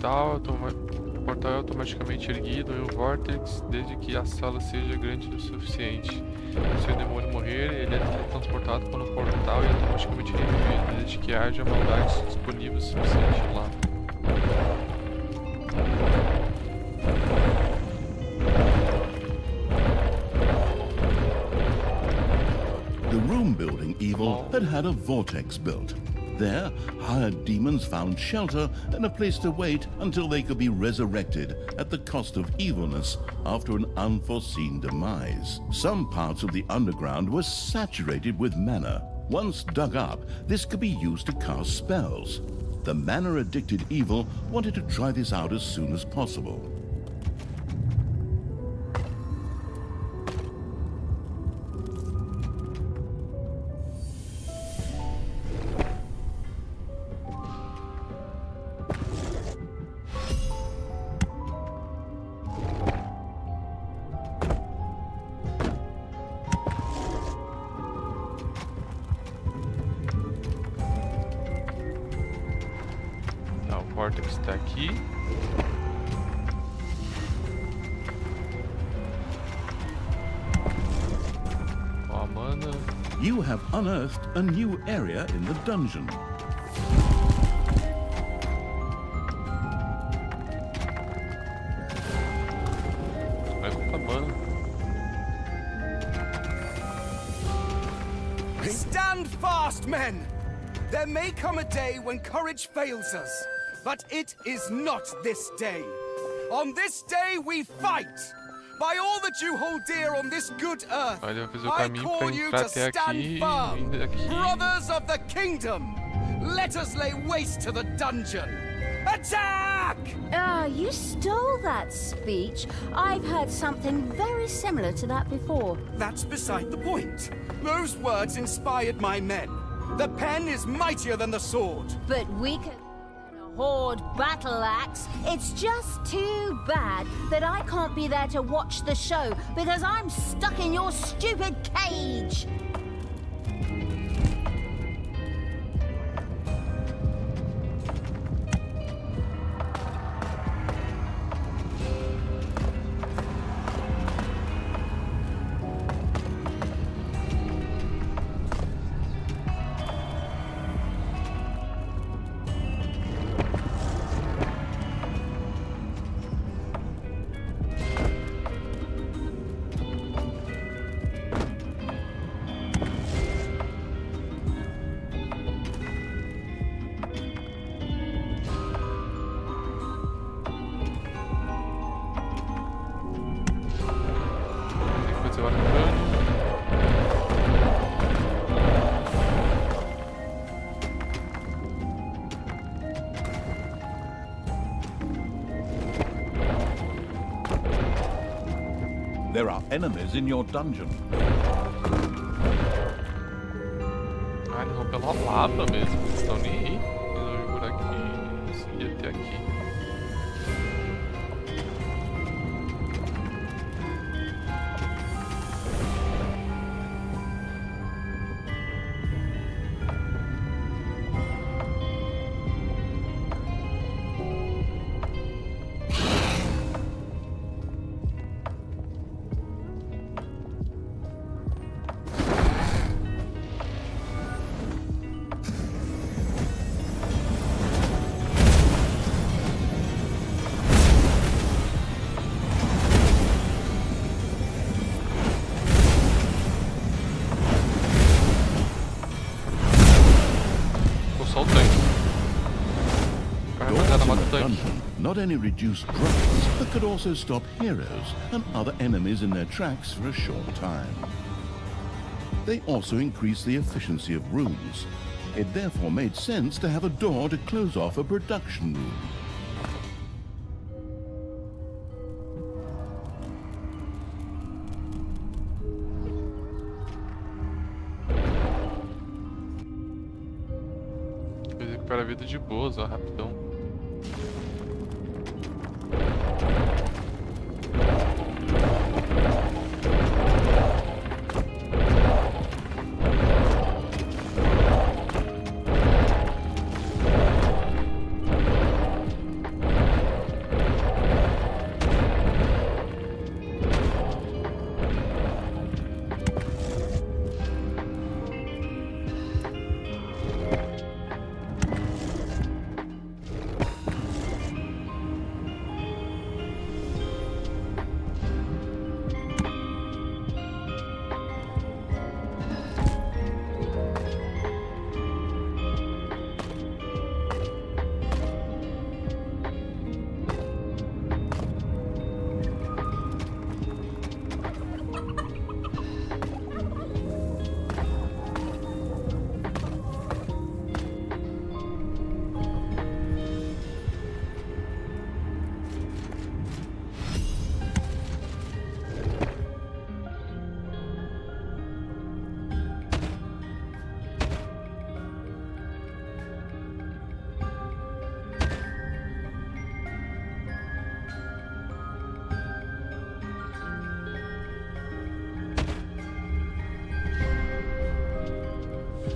portal é automaticamente erguido em um vórtex desde que a sala seja grande o suficiente. Se o demônio morrer, ele é teletransportado para o portal e automaticamente revivido, desde que haja maldades disponíveis o suficiente lá. The room-building evil had a vortex built. There, hired demons found shelter and a place to wait until they could be resurrected at the cost of evilness after an unforeseen demise. Some parts of the underground were saturated with mana. Once dug up, this could be used to cast spells. The mana-addicted evil wanted to try this out as soon as possible. O Vortex está aqui. Ó, a mana. You have unearthed a new area in the dungeon. Vai com a mana. Stand fast, men! There may come a day when courage fails us, but it is not this day. On this day we fight! By all that you hold dear on this good earth, Olha, eu fiz o I caminho call pra you entrar to até stand aqui, firm! vindo aqui. Brothers of the kingdom, let us lay waste to the dungeon! Attack! Ah, you stole that speech. I've heard something very similar to that before. That's beside the point. Those words inspired my men. The pen is mightier than the sword. But we can horde battle axe. It's just too bad that I can't be there to watch the show because I'm stuck in your stupid cage. There are enemies in your dungeon. Ah, eles vão pela lava mesmo, eles estão nem aí. Eles vão por aqui, seguir até aqui. Dungeon not only reduced drops, but could also stop heroes and other enemies in their tracks for a short time. They also increased the efficiency of rooms. It therefore made sense to have a door to close off a production room. Recupera a vida de boas, ó, rapidão.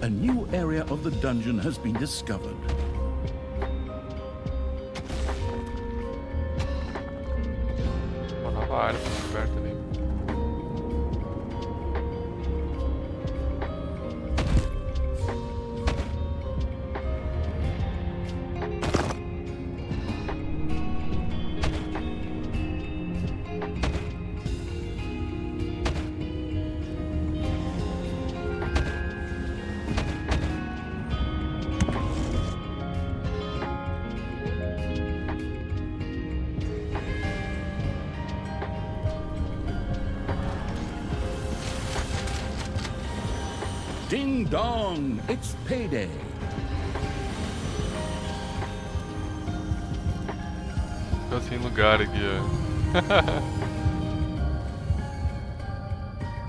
a new area of the dungeon has been discovered. Uma nova área foi descoberta ali. Ding dong, it's payday. Ficou sem lugar aqui, ó.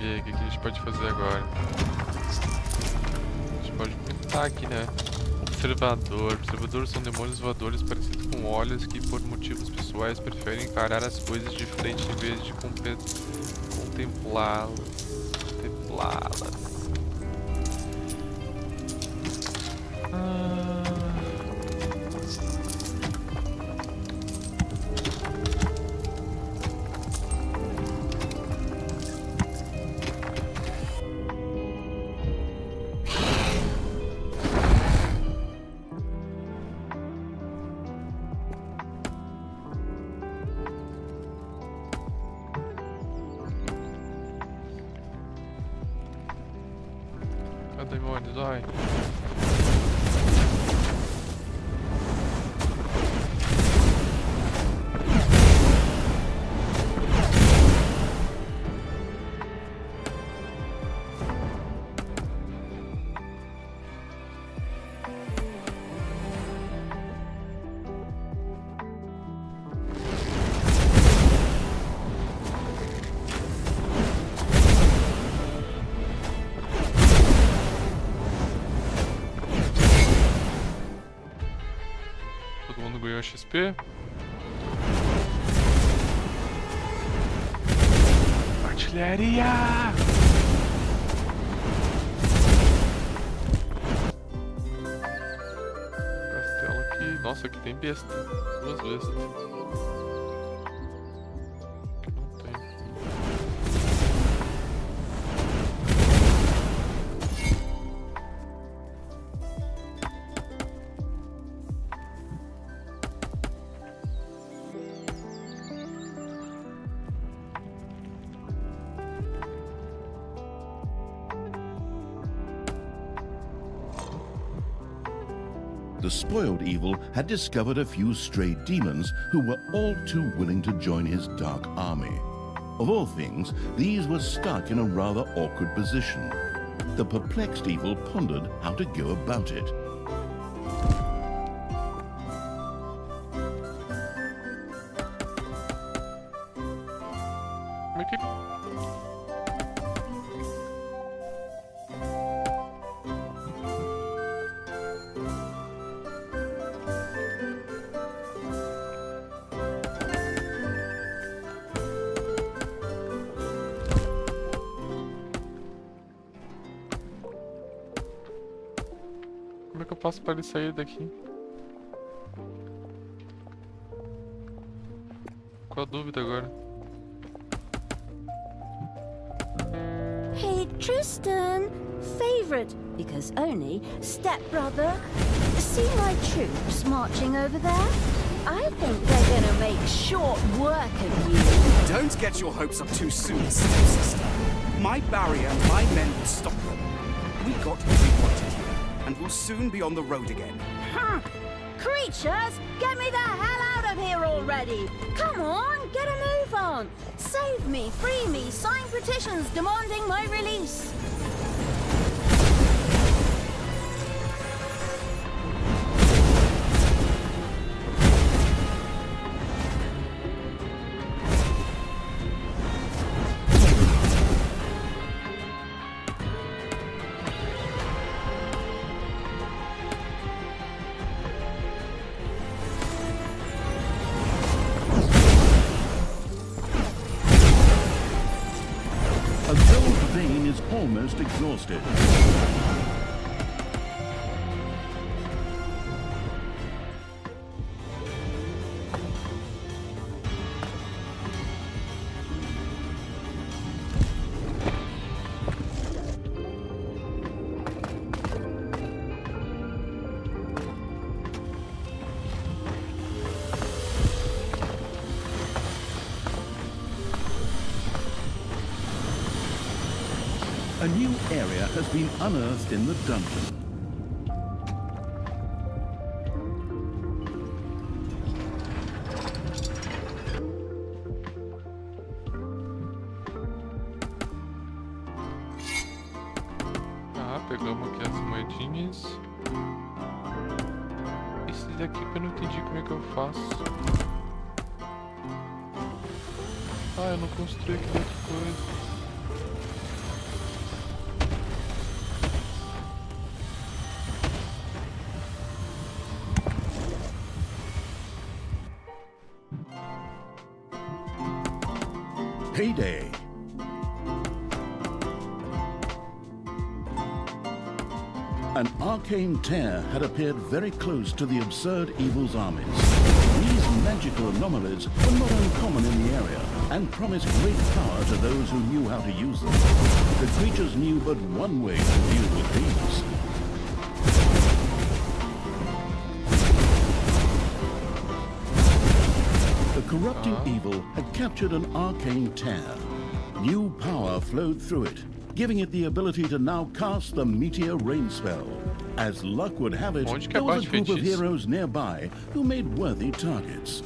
E aí, o que a gente pode fazer agora? A gente pode pintar aqui, né? Observador. Observadores são demônios voadores parecidos com olhos que, por motivos pessoais, preferem encarar as coisas de frente em vez de contemplá-las. Demônios, vai. Todo mundo ganhou XP. Artilharia! Castelo aqui. Nossa, aqui tem besta. 2 bestas. Aqui não tem. The spoiled evil had discovered a few stray demons who were all too willing to join his dark army. Of all things, these were stuck in a rather awkward position. The perplexed evil pondered how to go about it. Mickey. Como é que eu faço para ele sair daqui? Qual a dúvida agora? Hey, Tristan, favorite, because only stepbrother. See my troops marching over there? I think they're gonna make short work of you. Don't get your hopes up too soon, stepsister. My barrier and my men will stop them. We got what we wanted here, and we'll soon be on the road again. Creatures, get me the hell out of here already! Come on, get a move on! Save me, free me, sign petitions demanding my release! A gold vein is almost exhausted. A new area has been unearthed in the dungeon. Pegamos aqui as moedinhas. Esse daqui que eu não entendi como é que eu faço. Ah, eu não construí aqui outra coisa. Payday. An arcane tear had appeared very close to the absurd evil's armies. These magical anomalies were not uncommon in the area and promised great power to those who knew how to use them. The creatures knew but one way to deal with these. The corrupting evil had captured an arcane tear. New power flowed through it, giving it the ability to now cast the meteor rain spell. As luck would have it, there was a group of heroes nearby who made worthy targets.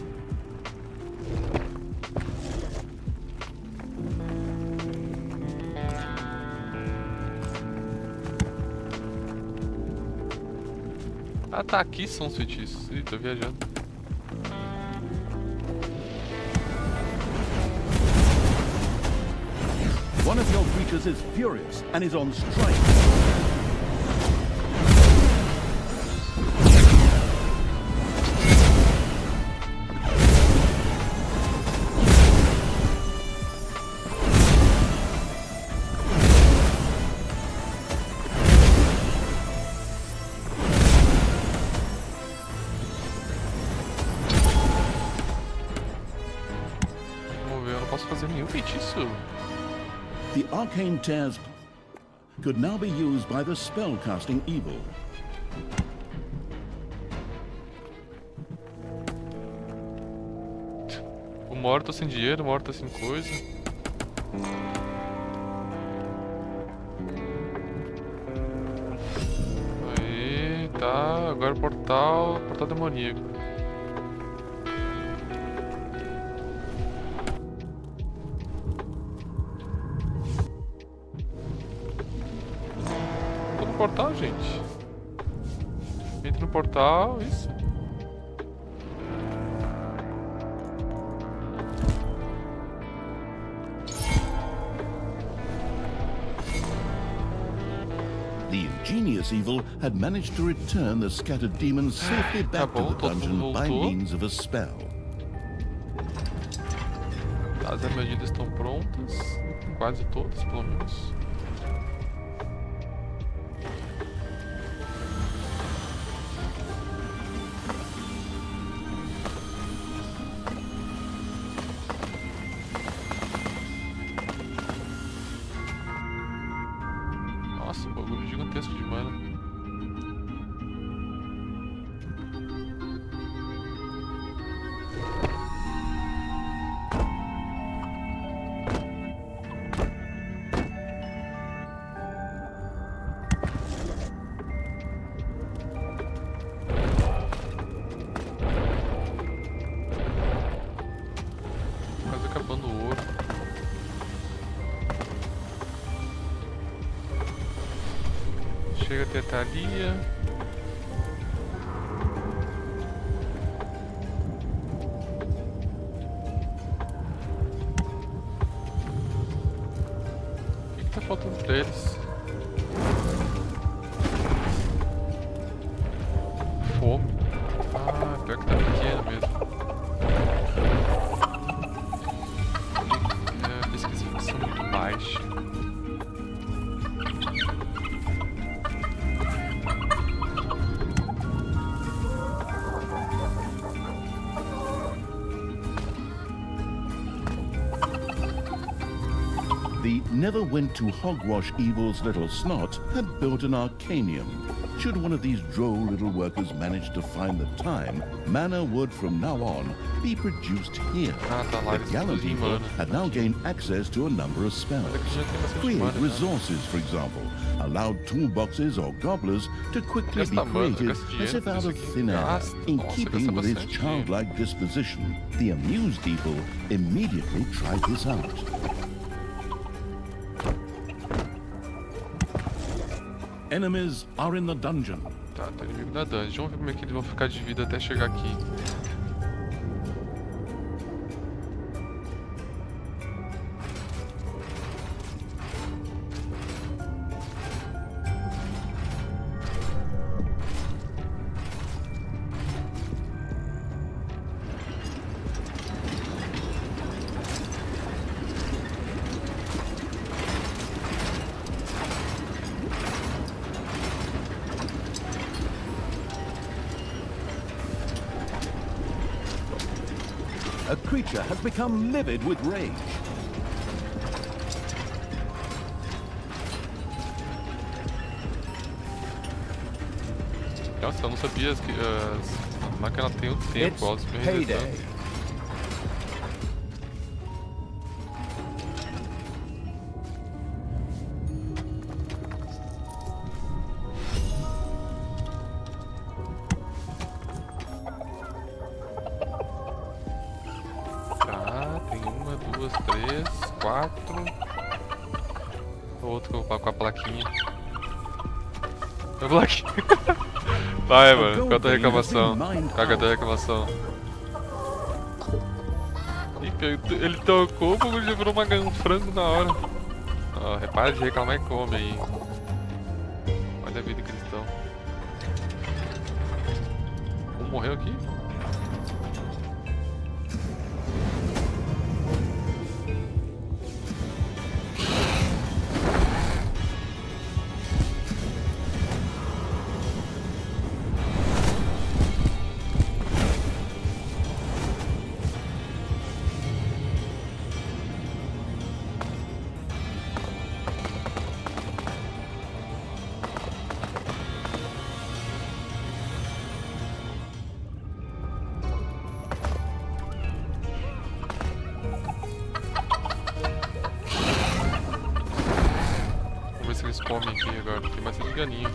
Ah, tá, aqui são os feitiços. Ih, tô viajando. One of your creatures is furious and is on strike. Vamos ver, eu não posso fazer nenhum feitiço. The arcane tears could now be used by the spell-casting evil. Uma hora eu tô sem dinheiro, uma hora eu tô sem coisa. Aí, tá. Agora o portal demoníaco. Tô no portal, gente. Entra no portal, isso. The ingenious evil had managed to return the scattered demons safely back to the dungeon by means of a spell. As armadilhas estão prontas, quase todas, pelo menos. Nossa, um bagulho gigantesco de mana. Quase acabando o ouro. Chega até a Thalia. O que tá faltando pra eles? Fome. Ah, pior que tá pequeno mesmo. A pesquisa de ficção muito baixa. The never-went-to-hogwash evil's little snot had built an arcanium. Should one of these droll little workers manage to find the time, mana would from now on be produced here. Ah, tá lá, The eles gallant produzem people mana. had now gained access to a number of spells. Olha que já tem bastante Create mana, tá? resources, for example, allowed toolboxes or gobblers to quickly be Gasta mana, created gasta dinheiro as if com out isso of aqui. thin air. Gasta, In nossa, keeping gasta with its bastante childlike disposition, the amused people immediately tried this out. Enemies are in the dungeon. Tá, tem inimigo da dungeon. Vamos ver como é que eles vão ficar de vida até chegar aqui. A creature has become livid with rage. Nossa, eu não sabia que as máquinas têm um tempo, elas vêm resetando. Tá, tem uma, duas, três, quatro. O outro com a plaquinha. A plaquinha. Vai, mano, cadê a reclamação? Cadê a reclamação? Ele tocou, o bagulho já virou um frango na hora. Ó, repara de reclamar e come aí. Olha a vida que eles estão. Um morreu aqui? Eles comem aqui agora, tem bastante galinha.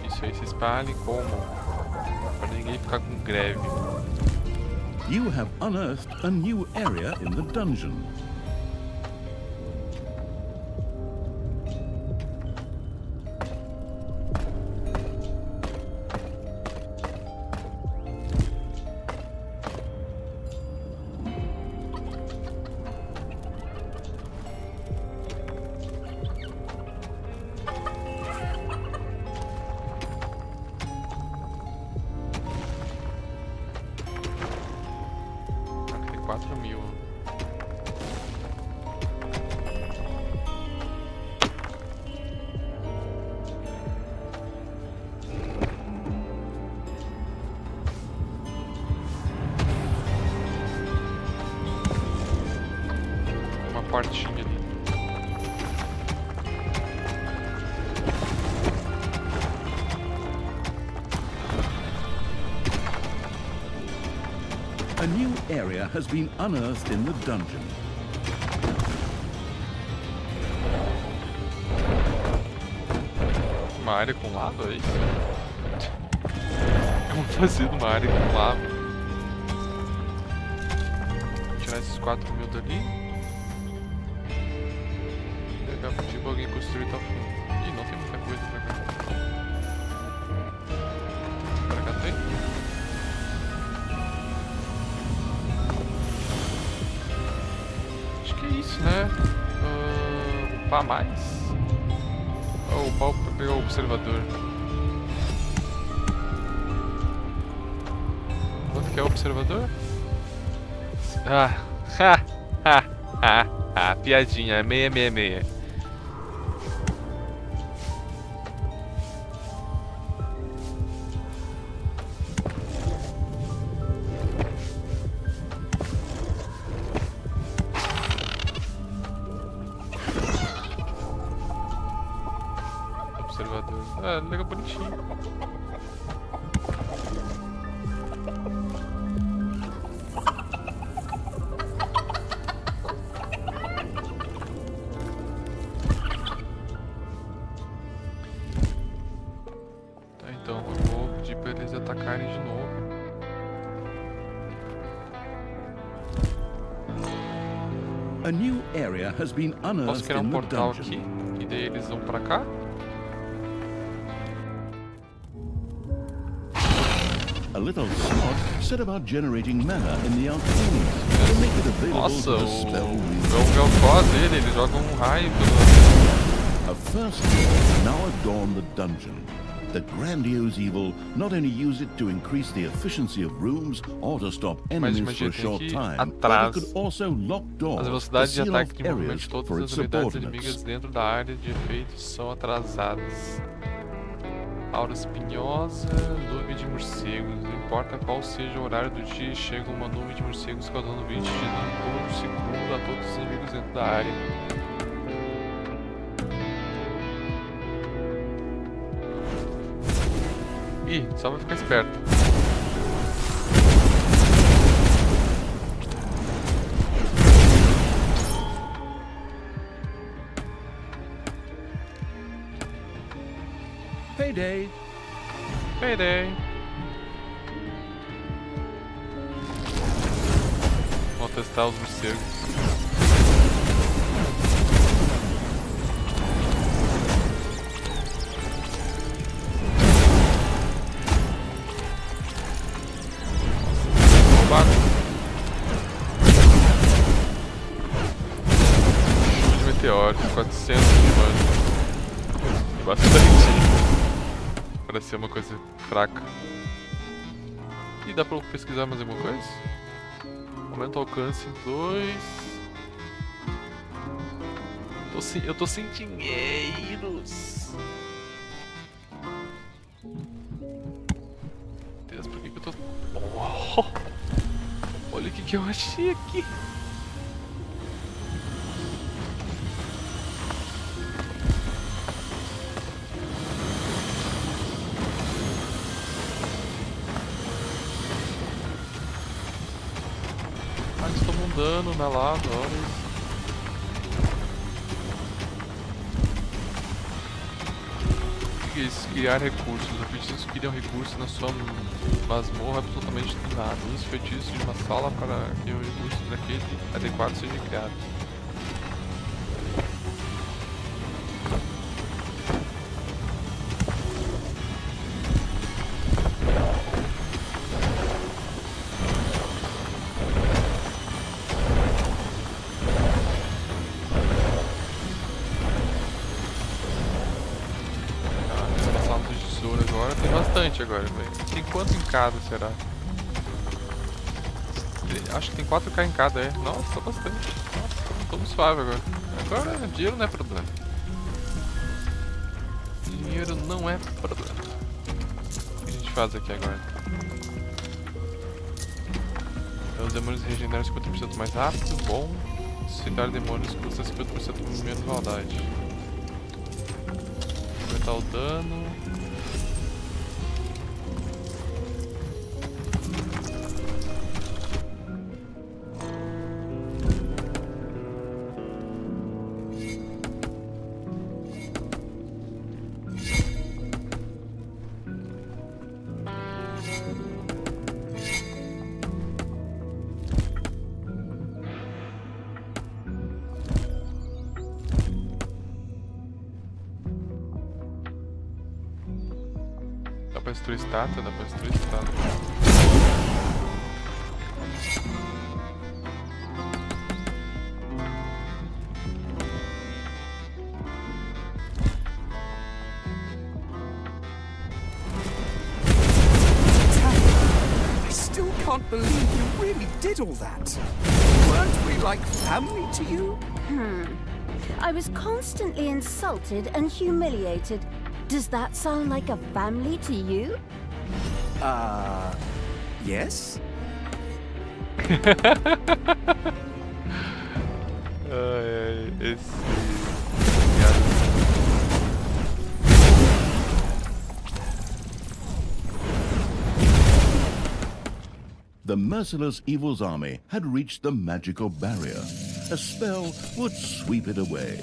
Isso aí, se espalhem e comam, pra ninguém ficar com greve. You have unearthed a new area in the dungeon. Aqui tem 4.000. Uma portinha ali. A new area has been unearthed in the dungeon. Uma área com lava, é isso? Como fazer numa área com lava? Vou tirar esses 4.000 dali. Pegar tipo alguém construir tal fundo. Ih, não tem muita coisa pra cá. Pra cá tem? Acho que é isso, né? Upar mais? Ou upar pra pegar o observador? Quanto que é o observador? Piadinha, é 666. observador. É, legal, bonitinho. Tá, então eu vou pedir pra eles atacarem de novo. A new area has been Posso unearthed criar in the portal dungeon. aqui, e daí eles vão pra cá. A little slot set about generating mana in the Arcane to make it available Nossa, to the o spell-weaving. Velcó dele, ele joga um raio pelo... A first war now adorned the dungeon. The grandiose evil not only used it to increase the efficiency of rooms or to stop enemies for imagina, a tem short aqui time, atrás but it could also lock As doors to velocidades de seal off ataque de movimento areas de todas for as its unidades subordinates. inimigas dentro da área de efeitos são atrasadas. Aura espinhosa, nuvem de morcegos. Não importa qual seja o horário do dia, chega uma nuvem de morcegos causando 20 de dano por segundo a todos os inimigos dentro da área. Ih, só vai ficar esperto. Payday! Payday. Vou testar os morcegos. Roubado. Chuva de meteoros, 400 de mana. Bastante. Parece ser uma coisa fraca. E dá pra eu pesquisar mais alguma coisa? Aumenta o alcance 2. Eu tô sem dinheiros. Deus, por que eu tô... Oh, olha o que eu achei aqui. Eles tomam dano na lava, olha isso. O que é isso? Criar recursos. Os feitiços criam recursos na sua masmorra absolutamente do nada. Use feitiços de uma sala para que o recurso daquele adequado seja criado. Tem bastante agora, velho. Tem quanto em cada, será? Acho que tem 4k em cada, é. Nossa, bastante. Nossa, tô suave agora. Agora, dinheiro não é problema. Dinheiro não é problema. O que a gente faz aqui agora? Os demônios regeneram 50% mais rápido, bom. Citar demônios custa 50% menos maldade. Aumentar o dano. Dá pra destruir estátua? Dá pra destruir estátua. I still can't believe you really did all that. Weren't we like family to you? I was constantly insulted and humiliated. Does that sound like a family to you? Yes? Esse... the merciless evil's army had reached the magical barrier. A spell would sweep it away.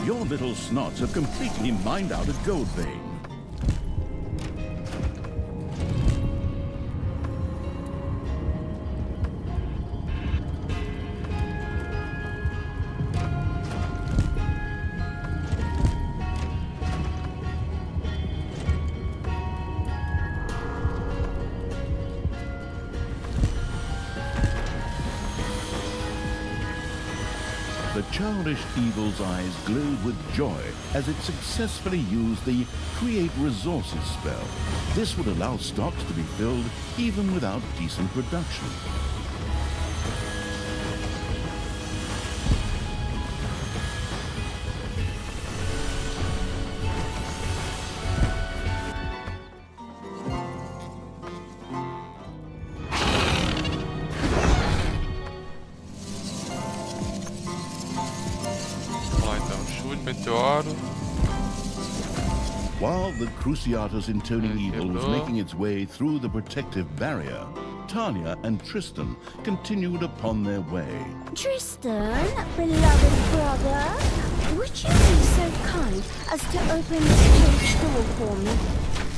Your little snots have completely mined out a gold vein. The childish evil's eyes glowed with joy as it successfully used the Create Resources spell. This would allow stocks to be filled even without decent production. Meteoro. While the Cruciatus intoning evil was making its way through the protective barrier, Talia and Tristan continued upon their way. Tristan, beloved brother, would you be so kind as to open this cage door for me?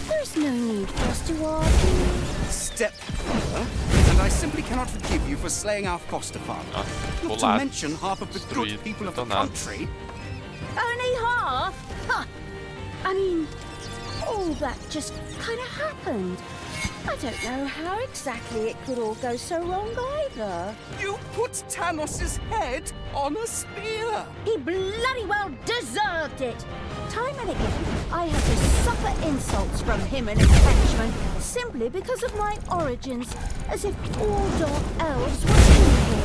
There's no need for us to argue. Stepbrother, and I simply cannot forgive you for slaying our foster father. Not to mention half of the good people of the country. Only half? Huh. I mean, all that just kind of happened. I don't know how exactly it could all go so wrong either. You put Tanos's head on a spear! He bloody well deserved it! Time and again, I had to suffer insults from him and his henchmen simply because of my origins, as if all dark elves were evil.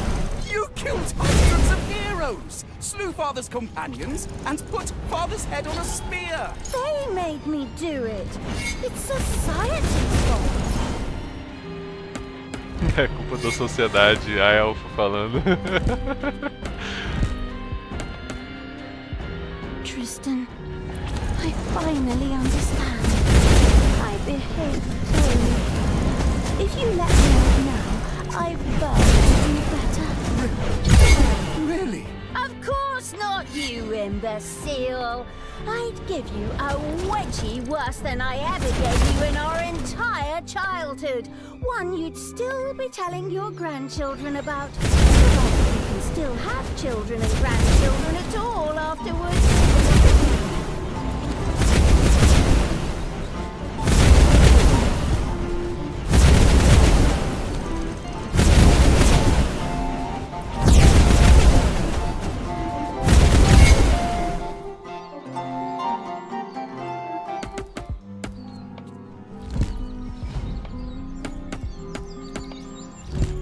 You killed hundreds of heroes, slew Father's companions, and put Father's head on a spear! They made me do it. It's society's fault. É culpa da sociedade, a elfa falando. Tristan, I finally understand. I behaved poorly. If you let me out now, I vow to do better. Really? Of course not, you imbecile. I'd give you a wedgie worse than I ever gave you in our entire childhood. One you'd still be telling your grandchildren about. Provided you can still have children and grandchildren at all afterwards.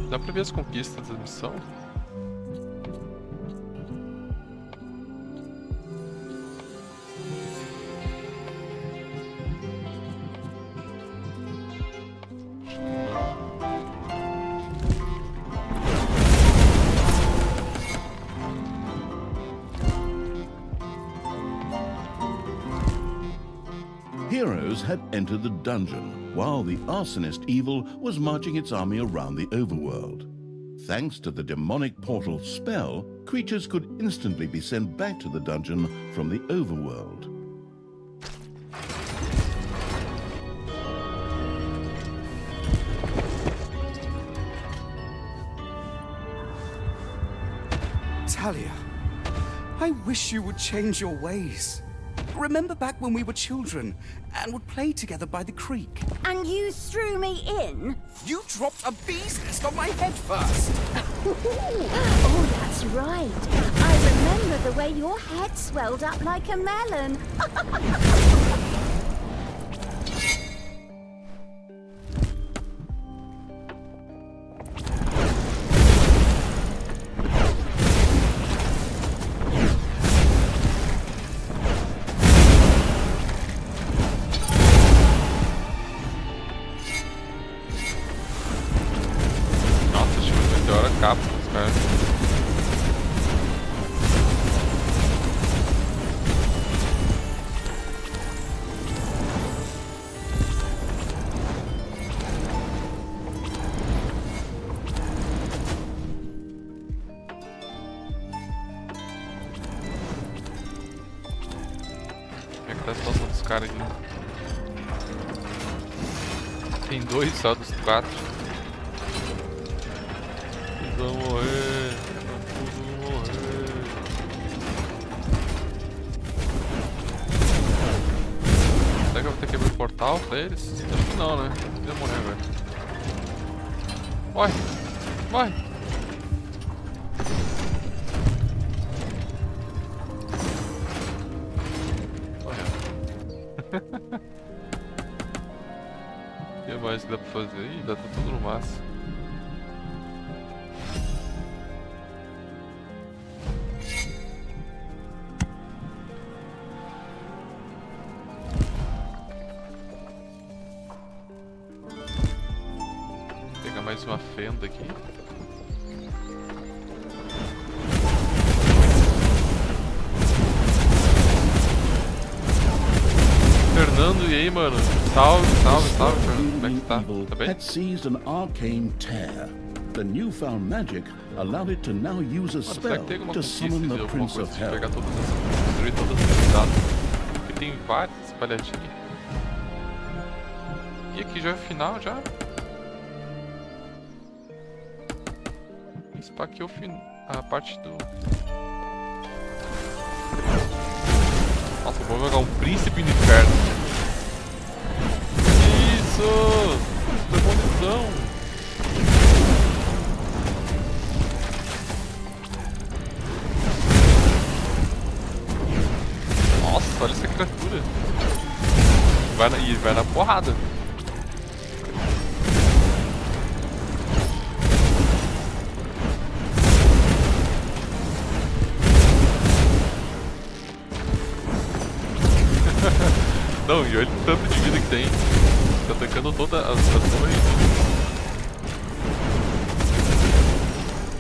Dá pra ver as conquistas da missão? Heroes had entered the dungeon, while the arsonist evil was marching its army around the overworld. Thanks to the demonic portal spell, creatures could instantly be sent back to the dungeon from the overworld. Talia, I wish you would change your ways. Remember back when we were children and would play together by the creek? And you threw me in? You dropped a bee's nest on my head first! Oh, that's right. I remember the way your head swelled up like a melon. caras aqui. Tem 2 só dos 4. Eles vão morrer. Vão tudo morrer. Será que eu vou ter que abrir o portal pra eles? Acho que não, né? Eles vão morrer, velho. Morre! Morre! O que mais que dá pra fazer? Ih, dá tudo no massa. Vou pegar mais uma fenda aqui. Fernando, e aí, mano? Salve, salve, salve, Fernando. Como é que tá? Evil Tá bem? had seized an arcane tear. The newfound magic allowed it to now use a Mano, será spell que tem alguma to conquista summon de the alguma Prince coisa of de pegar Hell. todas as... destruir todas as cidades? Porque tem várias espalhadinhas. E aqui já é o final, já? Isso aqui é o fim... a parte do... Nossa, vou jogar um príncipe no inferno. Isso! Demolição! Nossa, olha essa criatura. Vai na porrada. Não, e olha o tanto de vida que tem. Tá atacando todas as torres.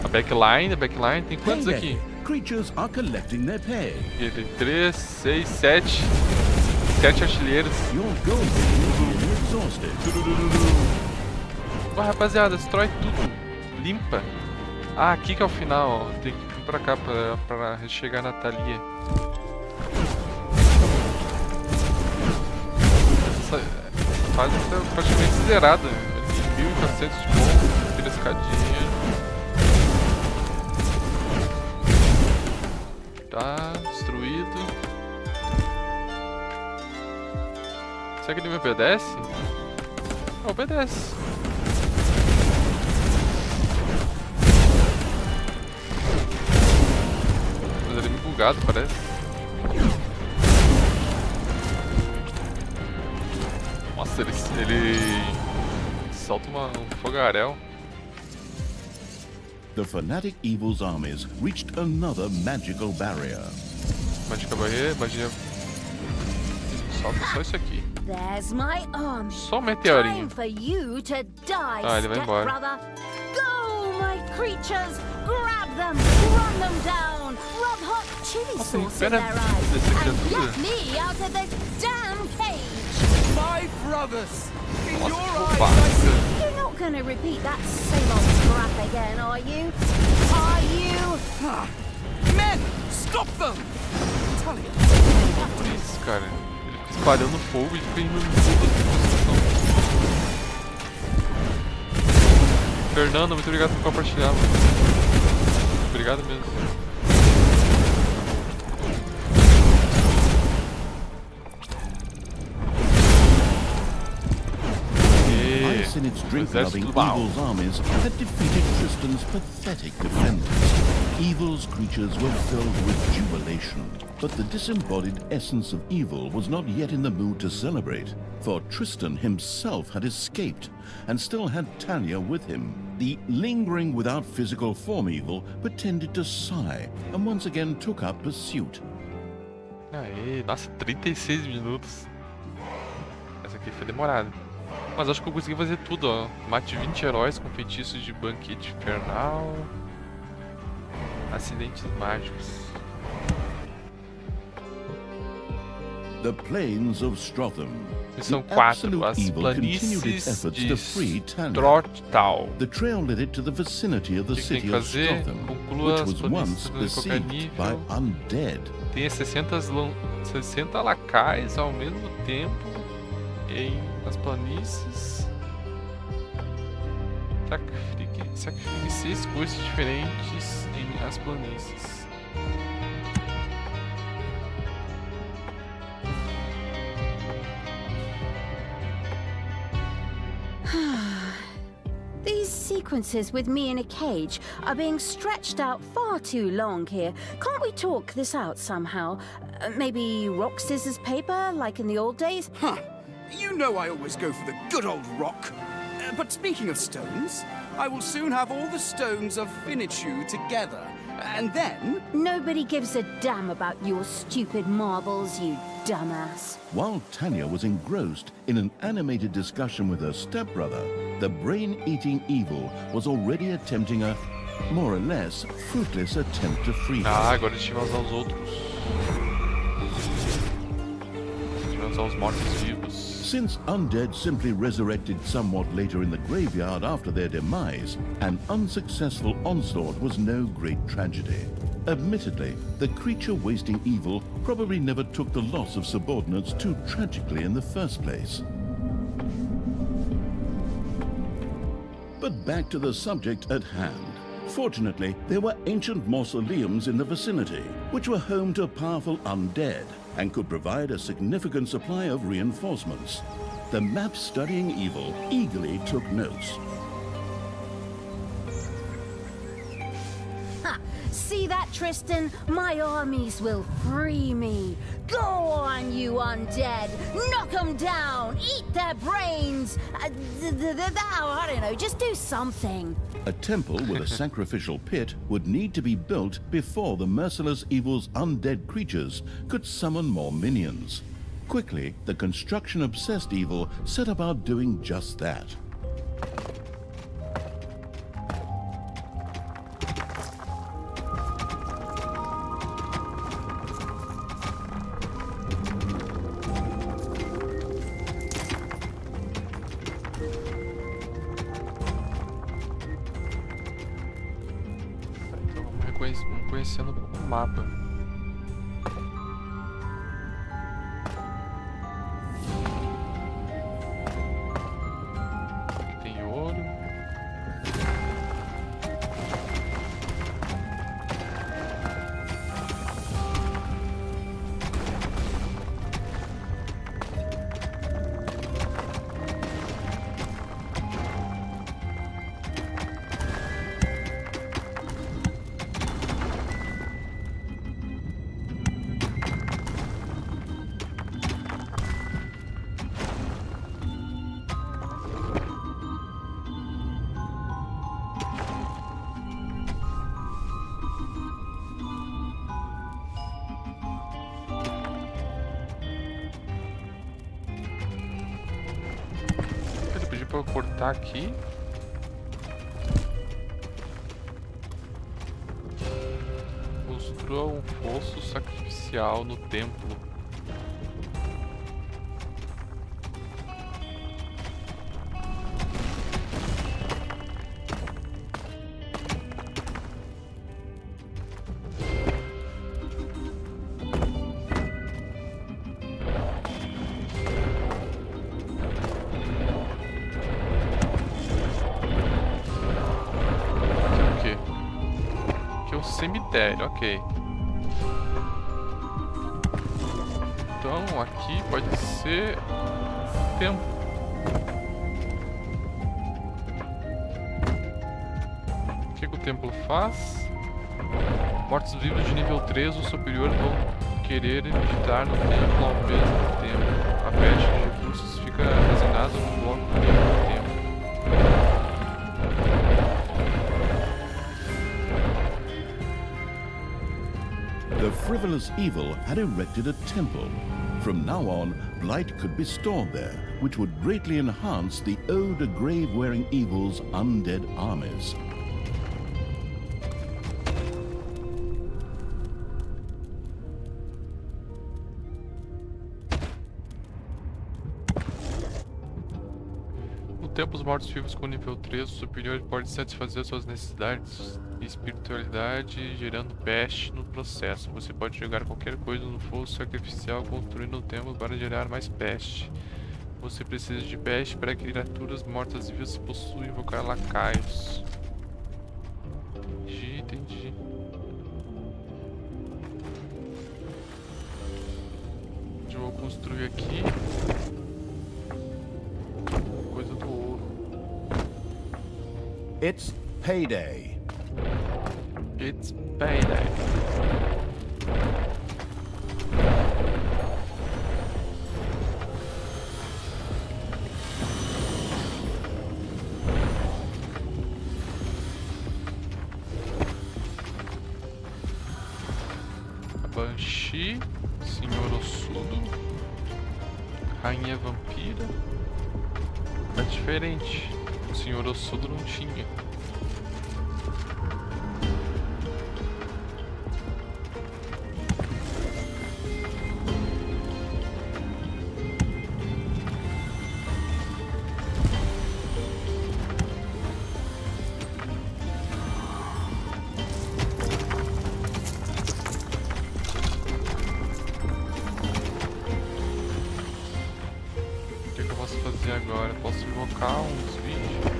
A backline tem quantos Hey, aqui? hey, creatures are collecting their pay. Aqui tem 3, 6, 7. 7 artilheiros. Your gold is nearly exhausted. Ué, rapaziada, destrói tudo. Limpa. Ah, aqui que é o final, ó. Tem que vir pra cá pra chegar na Thalia. Essa fase tá praticamente zerada. 1400 de bom, tira escadinha. Tá destruído. Será que ele me obedece? Ah, obedece. Mas ele é meio bugado, parece. Nossa, ele solta um fogaréu. The fanatic evil's armies reached another magical barrier. Mágica barreira, magia. Solta só isso aqui. There's my army. Só um meteorinho. Time for you to die, Ah, ele vai embora. stepbrother. Go, my creatures! Grab them, run them down, rub hot chili Nossa, sauce in espera their eyes, dessa and criatura. let me out of this damn cage! My brothers! In Nossa, your que eyes, I bobagem. see... You're not gonna repeat that same old crap again, are you? Are you? Ah. Men! Stop them! Talia, Olha isso, cara. Ele fica espalhando fogo e fica indo em todas as posições. Fernando, muito obrigado por compartilhar, mano. Obrigado mesmo. Ice in its O drink-loving exército do mal. evil's armies had defeated Tristan's pathetic defenders. Evil's creatures were filled with jubilation, but the disembodied essence of evil was not yet in the mood to celebrate, for Tristan himself had escaped and still had Talia with him. The lingering without physical form evil pretended to sigh and once again took up pursuit. Aê, nossa, 36 minutos. Essa aqui foi demorada. Mas acho que eu consegui fazer tudo, ó. Mate 20 heróis com feitiços de banquete infernal. Acidentes mágicos. The plains of Strotham. São The 4. absolute As evil continued its planícies efforts de to free Talia. Strottal. The trail led it to the vicinity of the O que tem city que of fazer? Strotham, Conclua which as was once planícies de qualquer besieged by nível. undead. tenha 60 lacais ao mesmo tempo nas planícies. Sacrifique 6 coisas diferentes as planícies. These sequences with me in a cage are being stretched out far too long here. Can't we talk this out somehow? Maybe rock, scissors, paper, like in the old days? Huh. You know I always go for the good old rock. But speaking of stones, I will soon have all the stones of Finichu together. And then... Nobody gives a damn about your stupid marbles, you dumbass. While Tanya was engrossed in an animated discussion with her stepbrother, the brain-eating evil was already attempting a, more or less, fruitless attempt to free her. Agora deixa eu vazar os outros. Deixa eu vazar os mortos-vivos. Since undead simply resurrected somewhat later in the graveyard after their demise, an unsuccessful onslaught was no great tragedy. Admittedly, the creature-wasting evil probably never took the loss of subordinates too tragically in the first place. But back to the subject at hand. Fortunately, there were ancient mausoleums in the vicinity, which were home to powerful undead and could provide a significant supply of reinforcements. The map-studying evil eagerly took notes. Ha! See that, Tristan? My armies will free me. Go on, you undead! Knock them down! Eat their brains! I don't know, just do something. A temple with a sacrificial pit would need to be built before the merciless evil's undead creatures could summon more minions. Quickly, the construction-obsessed evil set about doing just that. Vamos conhecendo um pouco o mapa. Aqui tem ouro. Pra eu cortar aqui. Construa um fosso sacrificial no templo. Cemitério, ok. Então aqui pode ser templo. O que o templo faz? Mortos-vivos de nível 3 ou superior vão querer meditar no templo ao mesmo tempo. A peste de recursos fica armazenada no bloco do templo. The frivolous evil had erected a temple. From now on, blight could be stored there, which would greatly enhance the ode to grave-wearing evil's undead armies. tempos mortos-vivos com nível 3, o superior pode satisfazer suas necessidades de espiritualidade, gerando peste no processo. Você pode jogar qualquer coisa no fogo sacrificial, construindo um templo para gerar mais peste. Você precisa de peste para criaturas mortas-vivas se possui invocar lacaios. Entendi. Eu vou construir aqui. Coisa do ouro. It's payday. It's payday. Banshee, Senhor Ossudo, Rainha Vampira. É diferente. O Senhor Ossudo não tinha. Agora posso invocar uns bichos.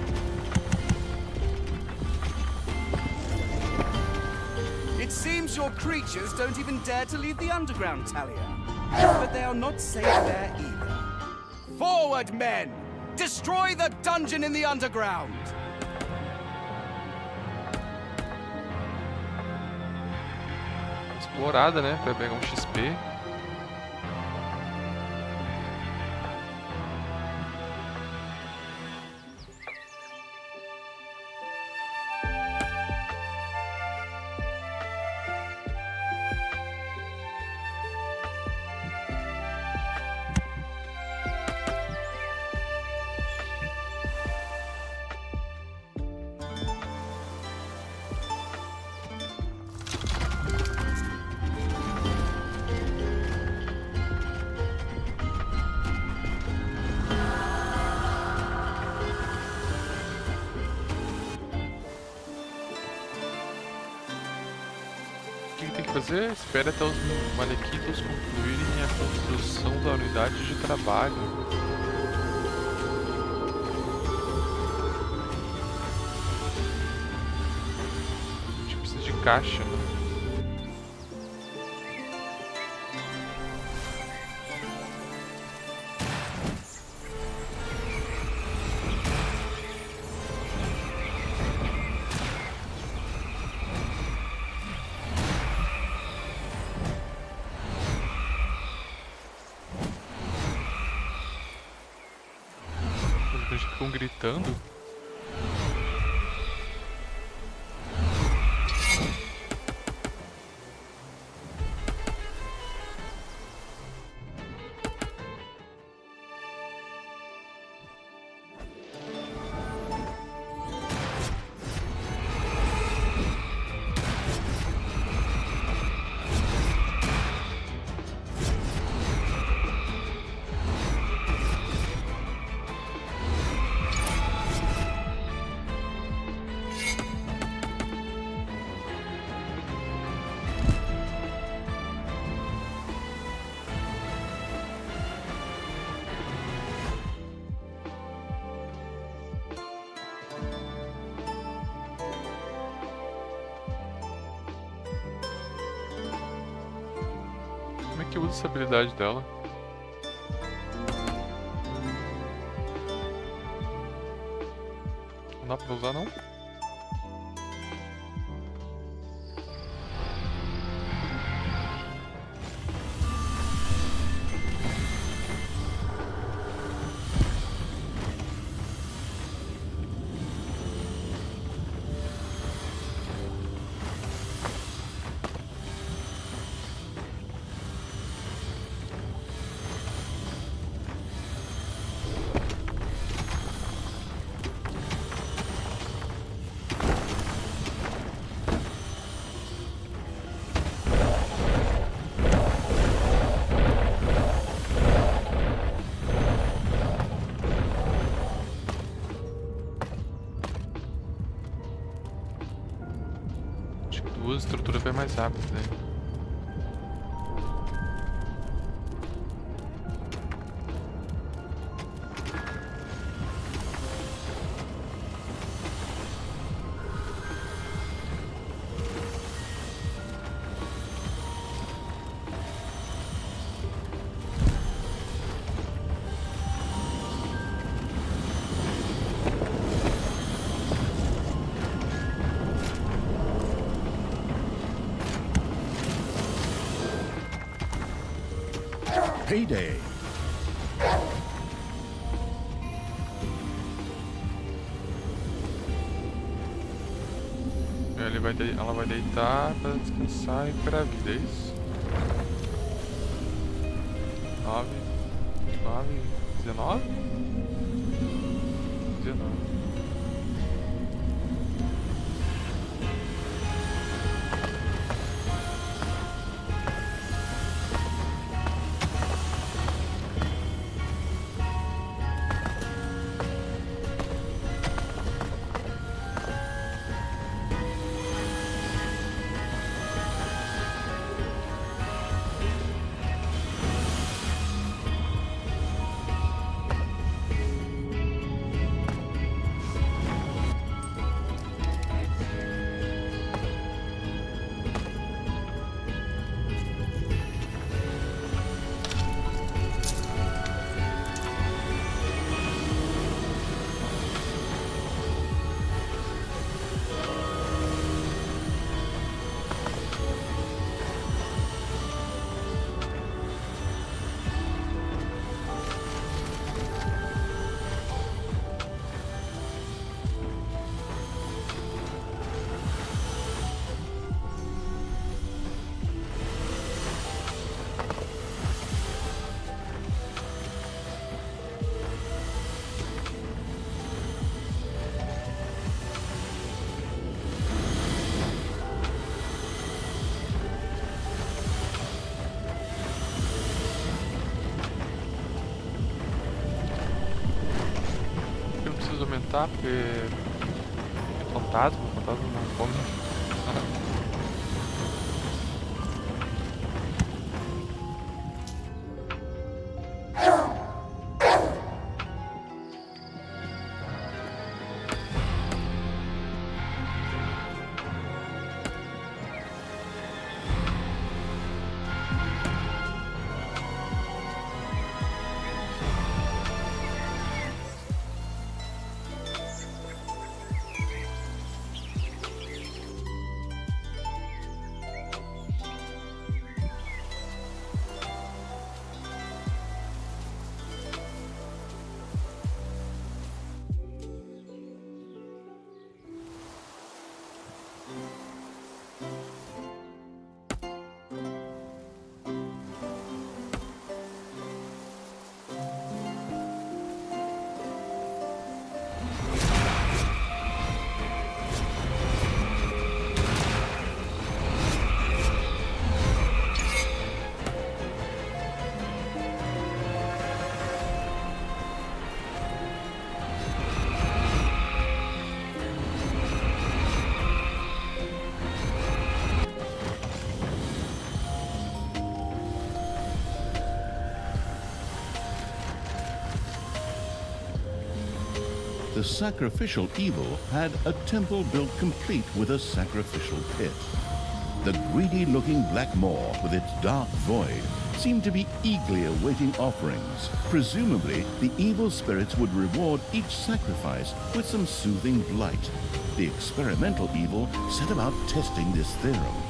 It seems your creatures don't even dare to leave the underground, Talia. But they are not safe there either. Forward, men! Destroy the dungeon in the underground! Explorada, né? Pra pegar um XP. O que tem que fazer? Espera até os malequitos concluírem a construção da unidade de trabalho. A gente precisa de caixa, né? Eles ficam gritando. Como é que usa essa habilidade dela? Não dá pra usar, não? Duas estruturas bem mais rápidas, né? Payday. Ela vai deitar pra descansar e recuperar a vida, é isso? 9, 19? 19. Aumentar porque é fantasma não come. The sacrificial evil had a temple built complete with a sacrificial pit. The greedy-looking black maw with its dark void seemed to be eagerly awaiting offerings. Presumably, the evil spirits would reward each sacrifice with some soothing blight. The experimental evil set about testing this theorem.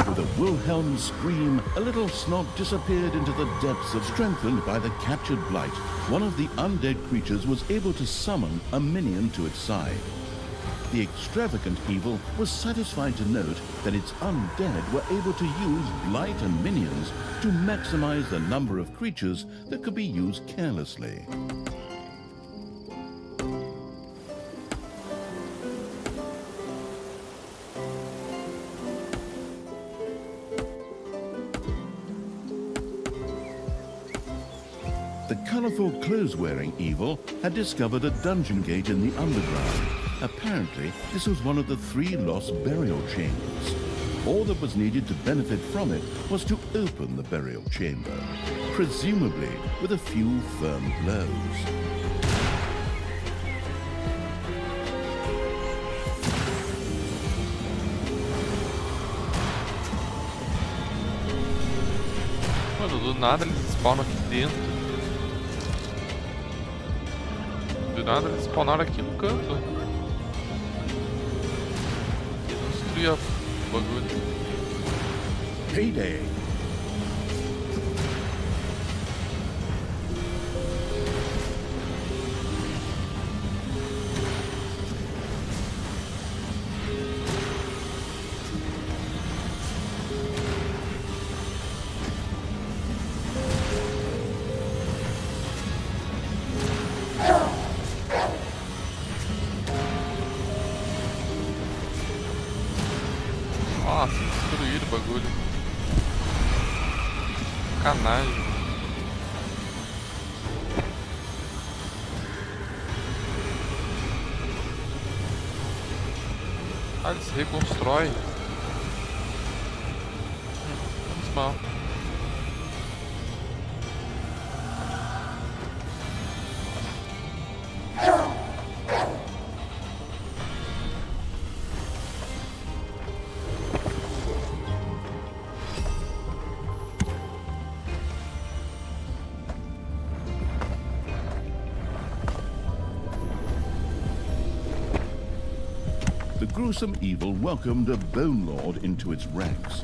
With a Wilhelm scream, a little snob disappeared into the depths of strengthened by the captured blight. One of the undead creatures was able to summon a minion to its side. The extravagant evil was satisfied to note that its undead were able to use blight and minions to maximize the number of creatures that could be used carelessly. colourful clothes-wearing evil had discovered a dungeon gate in the underground. Apparently, this was one of the 3 lost burial chambers. All that was needed to benefit from it was to open the burial chamber, presumably with a few firm blows. Mano, do nada eles spawnam aqui dentro. Do nada eles spawnaram aqui no canto. E não destruir o bagulho. Payday! Nossa, destruíram o bagulho. Sacanagem. Ah, ele se reconstrói. Menos mal. The gruesome evil welcomed a Bone Lord into its ranks.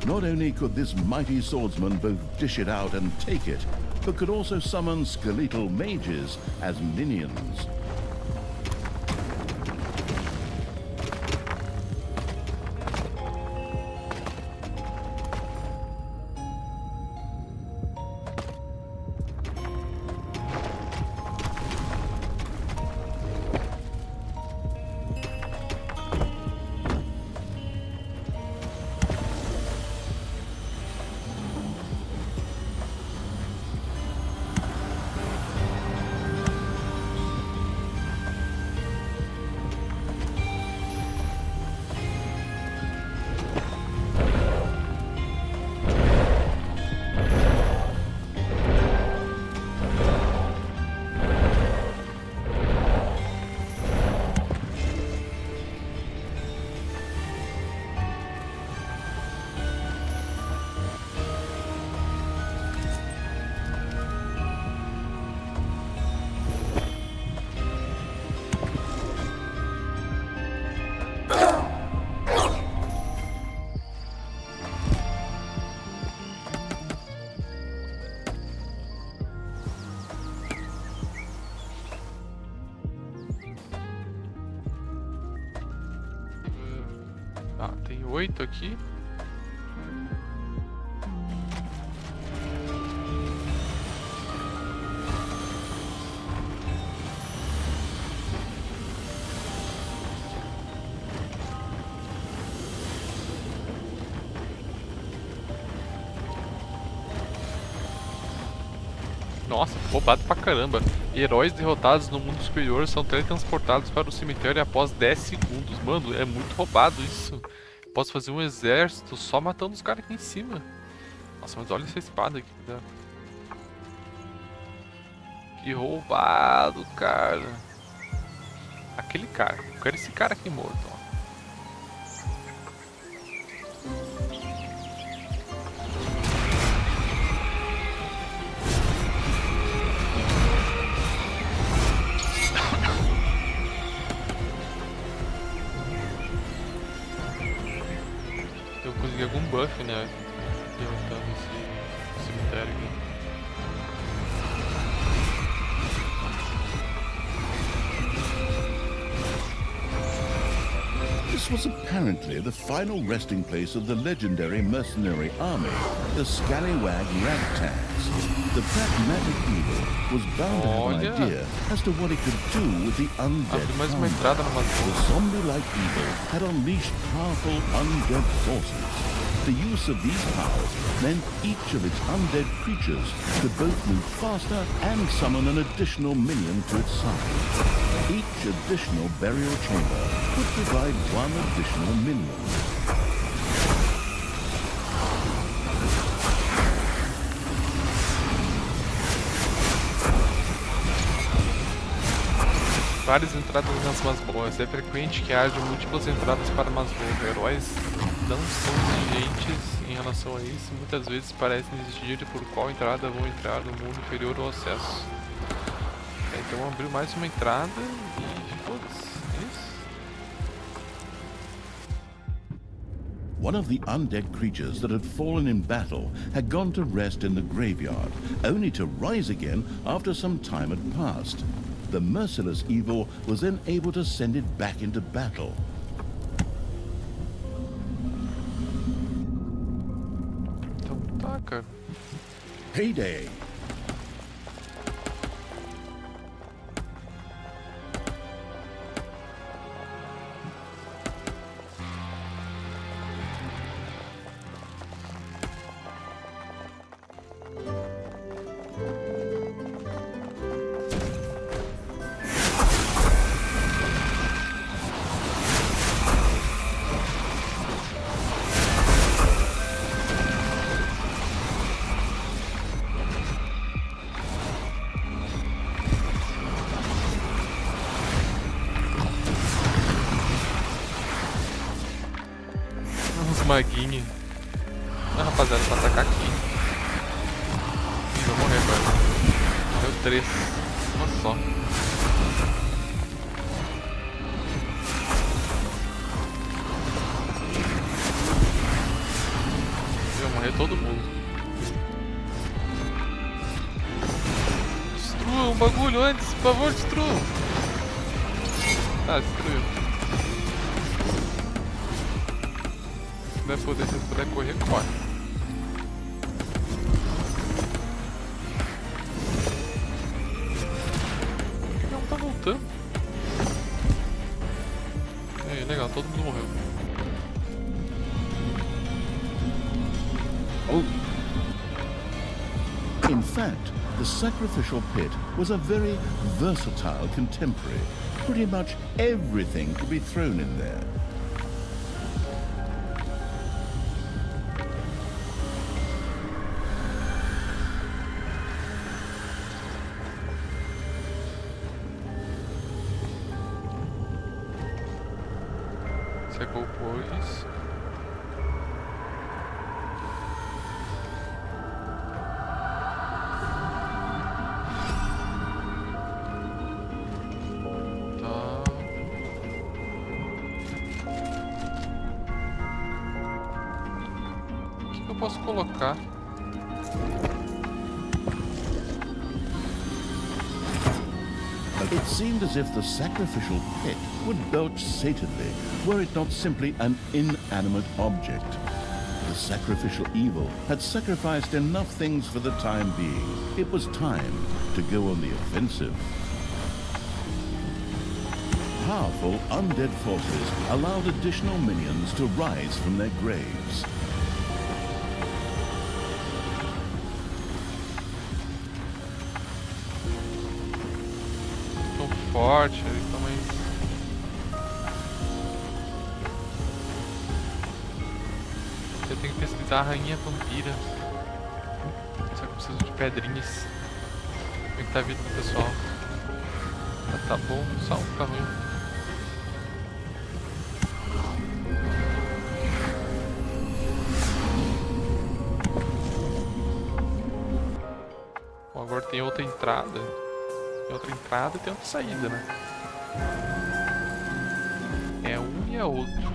Not only could this mighty swordsman both dish it out and take it, but could also summon skeletal mages as minions. Ah, tem 8 aqui. Nossa, roubado pra caramba. Heróis derrotados no mundo superior são teletransportados para o cemitério após 10 segundos. Mano, é muito roubado isso. Posso fazer um exército só matando os caras aqui em cima. Nossa, mas olha essa espada aqui. Tá? Que roubado, cara. Aquele cara. Eu quero esse cara aqui morto, ó. Eu consegui algum buff, né? Derrotando esse cemitério aqui. This was apparently the final resting place of the legendary mercenary army, the Scallywag Ragtags. The pragmatic evil was bound to have an Olha. idea as to what it could do with the undead Abre mais uma farmer. entrada no The masmorra. zombie-like evil had unleashed powerful undead forces. The use of these powers meant each of its undead creatures could both move faster and summon an additional minion to its side. Each additional burial chamber would provide one additional minion. Várias entradas nas masmorras. É frequente que haja múltiplas entradas para masmorra. Heróis não são exigentes em relação a isso. Muitas vezes parecem decidir por qual entrada vão entrar no mundo inferior ou acesso. Então abriu mais uma entrada e foda-se. Isso. One of the undead creatures that had fallen in battle had gone to rest in the graveyard, only to rise again after some time had passed. The merciless evil was then able to send it back into battle. Então tá, cara. Payday! Maguinho. Ah, rapaziada, pra atacar aqui. Ih, vou morrer agora. Morreu 3. Uma só. Vai morrer todo mundo. Destrua um bagulho antes, por favor, destrua. Ah, destruiu. Se puder correr, corre. Por que não tá voltando? É, legal, todo mundo morreu. In fact, the sacrificial pit was a very versatile contemporary. Pretty much everything could be thrown in there. Secou pois. Tá. O que eu posso colocar? It seemed as if the sacrificial pit would belch sated,ly were it not simply an inanimate object. The sacrificial evil had sacrificed enough things for the time being. It was time to go on the offensive. Powerful undead forces allowed additional minions to rise from their graves. Forte, eles estão mais. Eu tenho que pesquisar a rainha vampira. Só que eu preciso de pedrinhas. Como é que tá a vida do pessoal? Ah, tá bom, só um tá ruim. Bom, agora tem outra entrada. Tem outra entrada e tem outra saída, né? É um e é outro.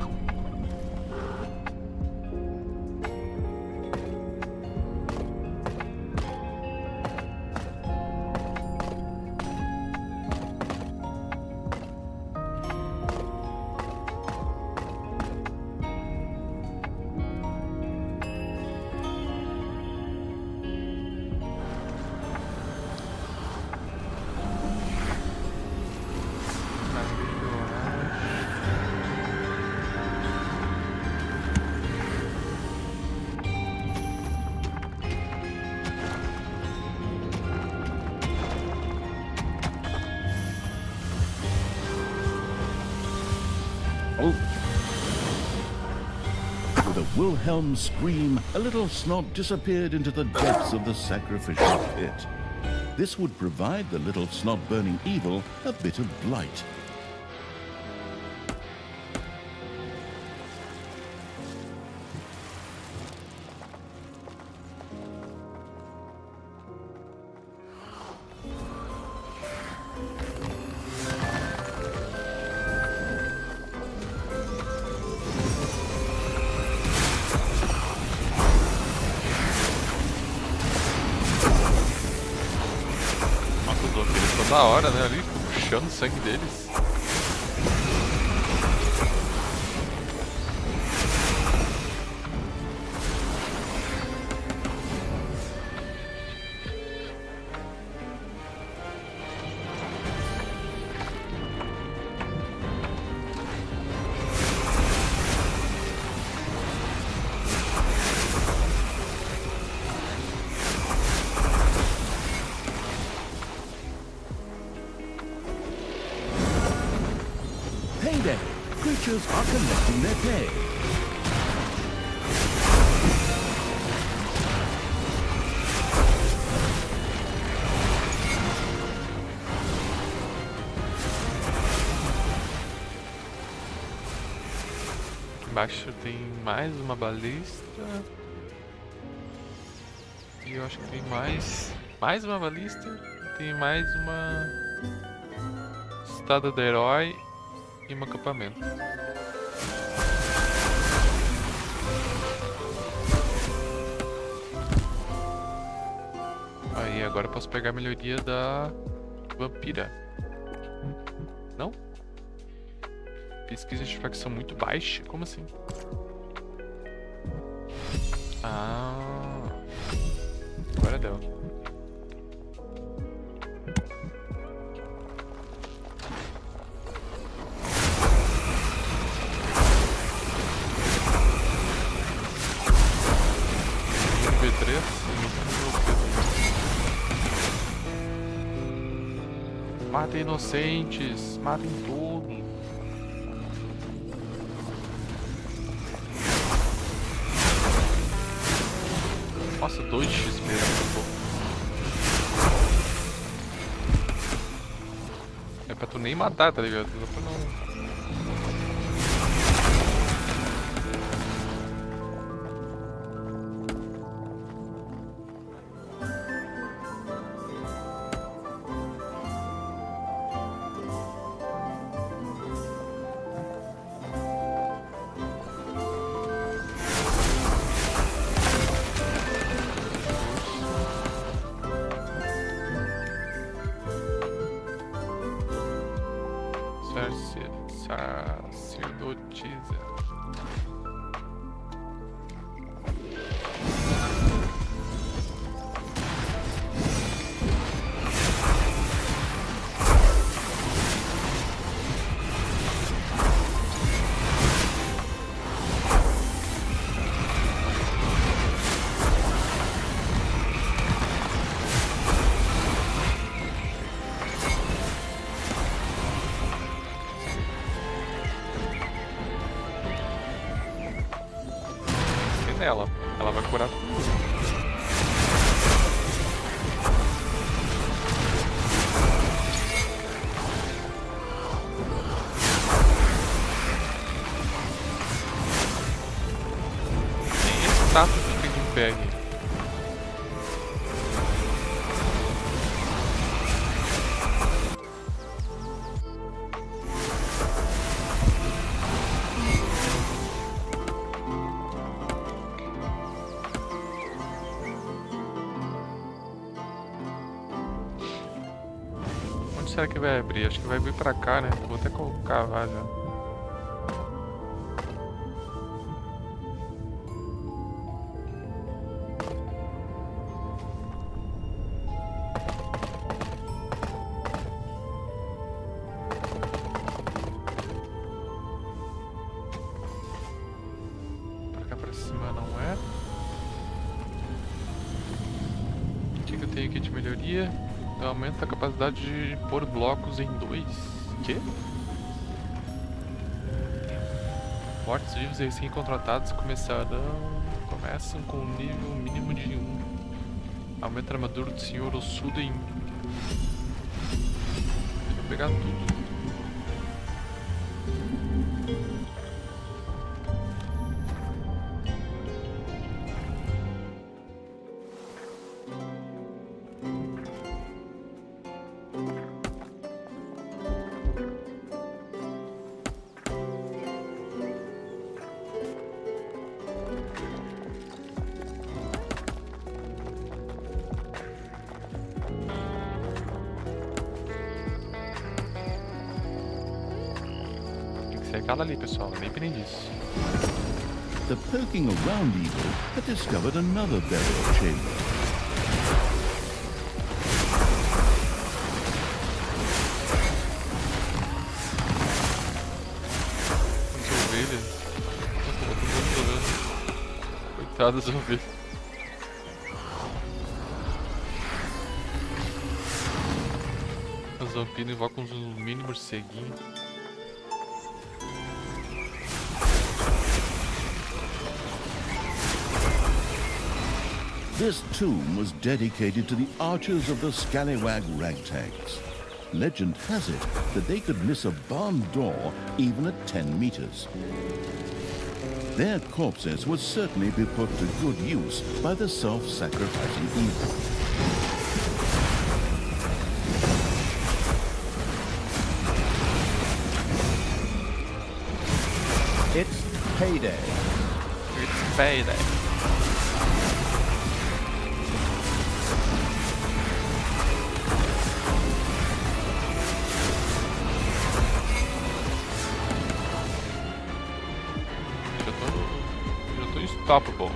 With a Wilhelm scream, a little snot disappeared into the depths of the sacrificial pit. This would provide the little snot-burning evil a bit of blight. Da hora, né? Ali puxando o sangue deles. Payday! Creatures are collecting their pay. Aqui embaixo tem mais uma balista. E eu acho que tem mais uma balista. Tem mais uma estada do herói. E um acampamento. Aí agora eu posso pegar a melhoria da vampira. Não? Pesquisa de facção muito baixa? Como assim? Ah, agora deu. Matem inocentes, matem tudo. Nossa, 2 de XP, é pra tu nem matar, tá ligado? Só pra não... Sacerdotisa. Nela, ela vai curar tudo. Nem esse status fica de pé aqui. Será que vai abrir? Acho que vai vir pra cá, né? Vou até colocar lá já. Pra cá pra cima não é. O que eu tenho aqui de melhoria? Aumenta a capacidade de pôr blocos em 2. Quê? Mortos-vivos e recém-contratados começam com um nível mínimo de 1. Aumenta a armadura do senhor ossudo em... Vou pegar tudo. Cercado ali, pessoal, nem nem disso. The poking around evil had discovered another burial chamber. As ovelhas. Coitadas das ovelhas. As vampiras invocam uns mini morceguinhos. This tomb was dedicated to the archers of the Scallywag Ragtags. Legend has it that they could miss a barn door even at 10 meters. Their corpses would certainly be put to good use by the self-sacrificing evil. It's payday. It's payday. Já tô unstoppable.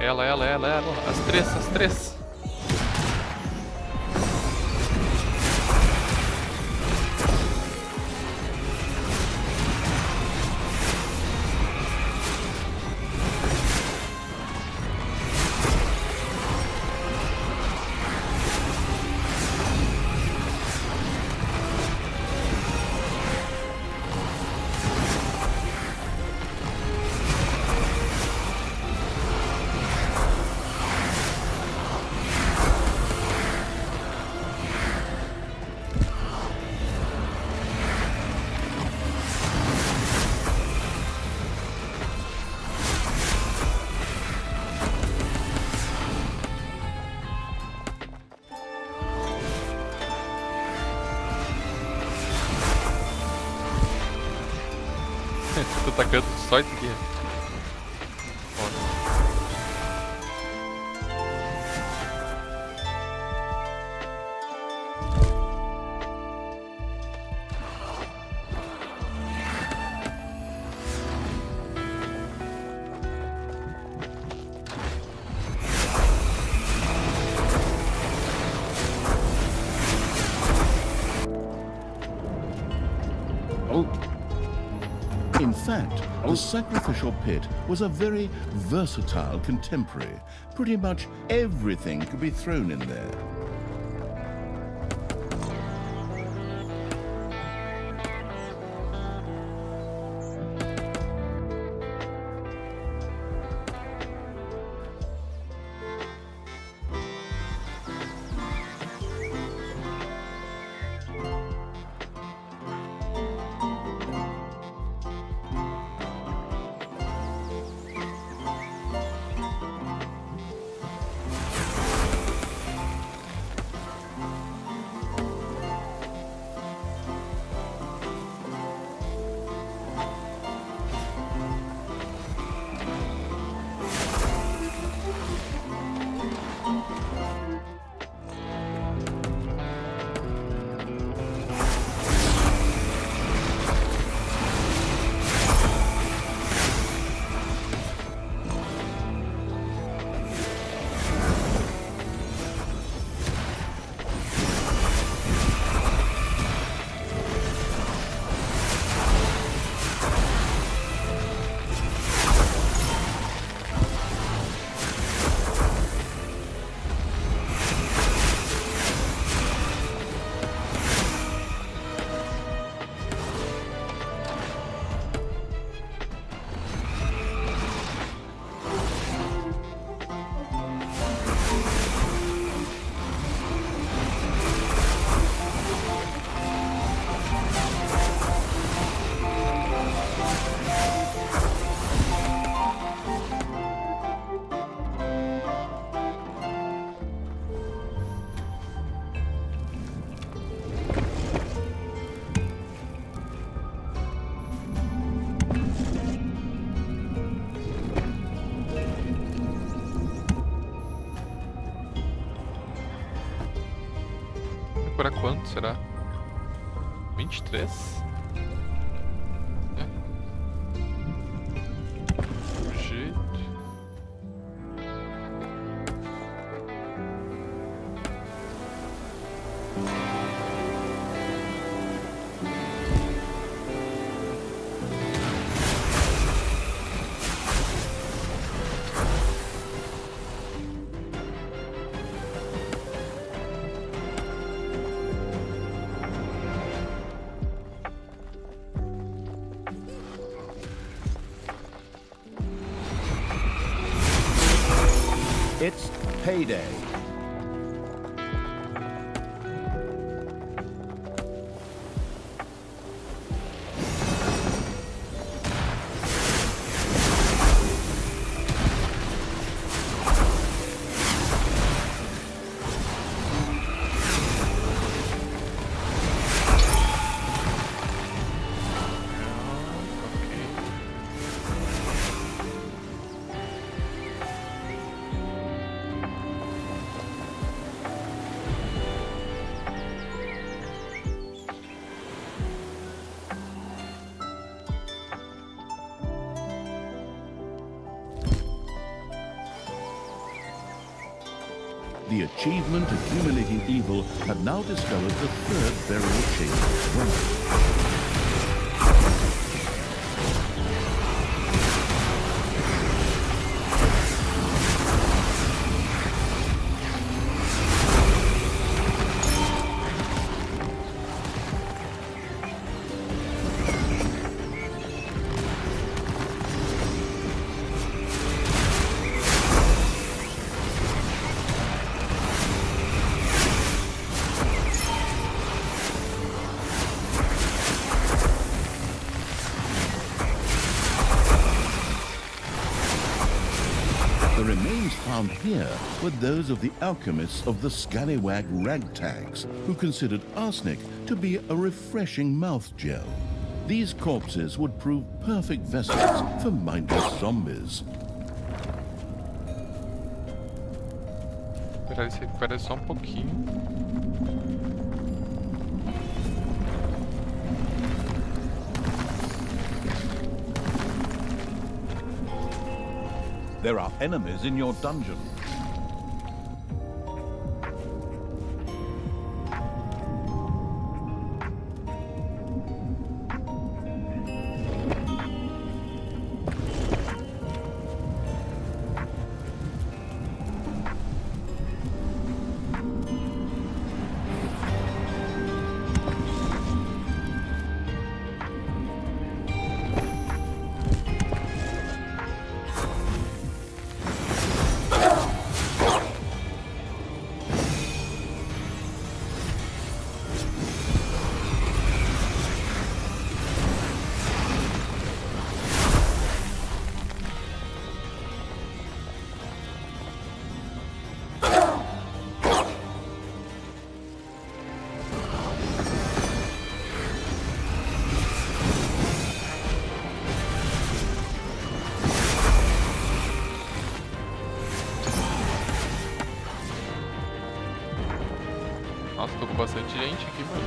Ela. As três. Tô tacando só isso aqui. In fact, the sacrificial pit was a very versatile contemporary. Pretty much everything could be thrown in there. pra quanto será? 23? É. Do jeito. It's payday. The achievement accumulating evil had now discovered the third burial chamber as well. The remains found here were those of the alchemists of the scallywag ragtags, who considered arsenic to be a refreshing mouth gel. These corpses would prove perfect vessels for mindless zombies. Peraí, se recupera só pouquinho. There are enemies in your dungeon. Nossa, tô com bastante gente aqui, mano.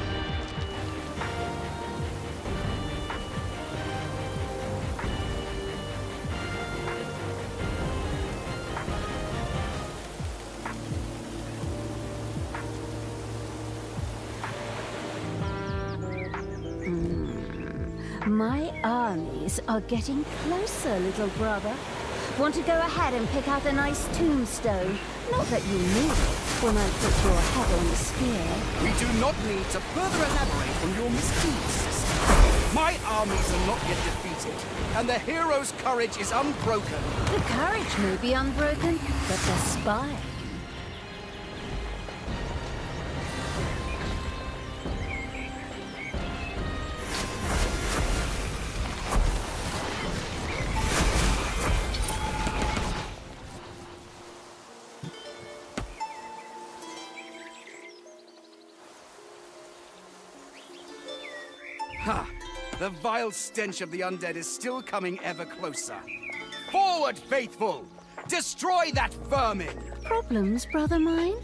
My armies are getting closer, little brother. Want to go ahead and pick out a nice tombstone? Not that you need it when I put your head on the spear. We do not need to further elaborate on your misdeeds, sister. My armies are not yet defeated, and the hero's courage is unbroken. The courage may be unbroken, but the spine. Ha! The vile stench of the undead is still coming ever closer. Forward, faithful! Destroy that vermin! Problems, brother mine?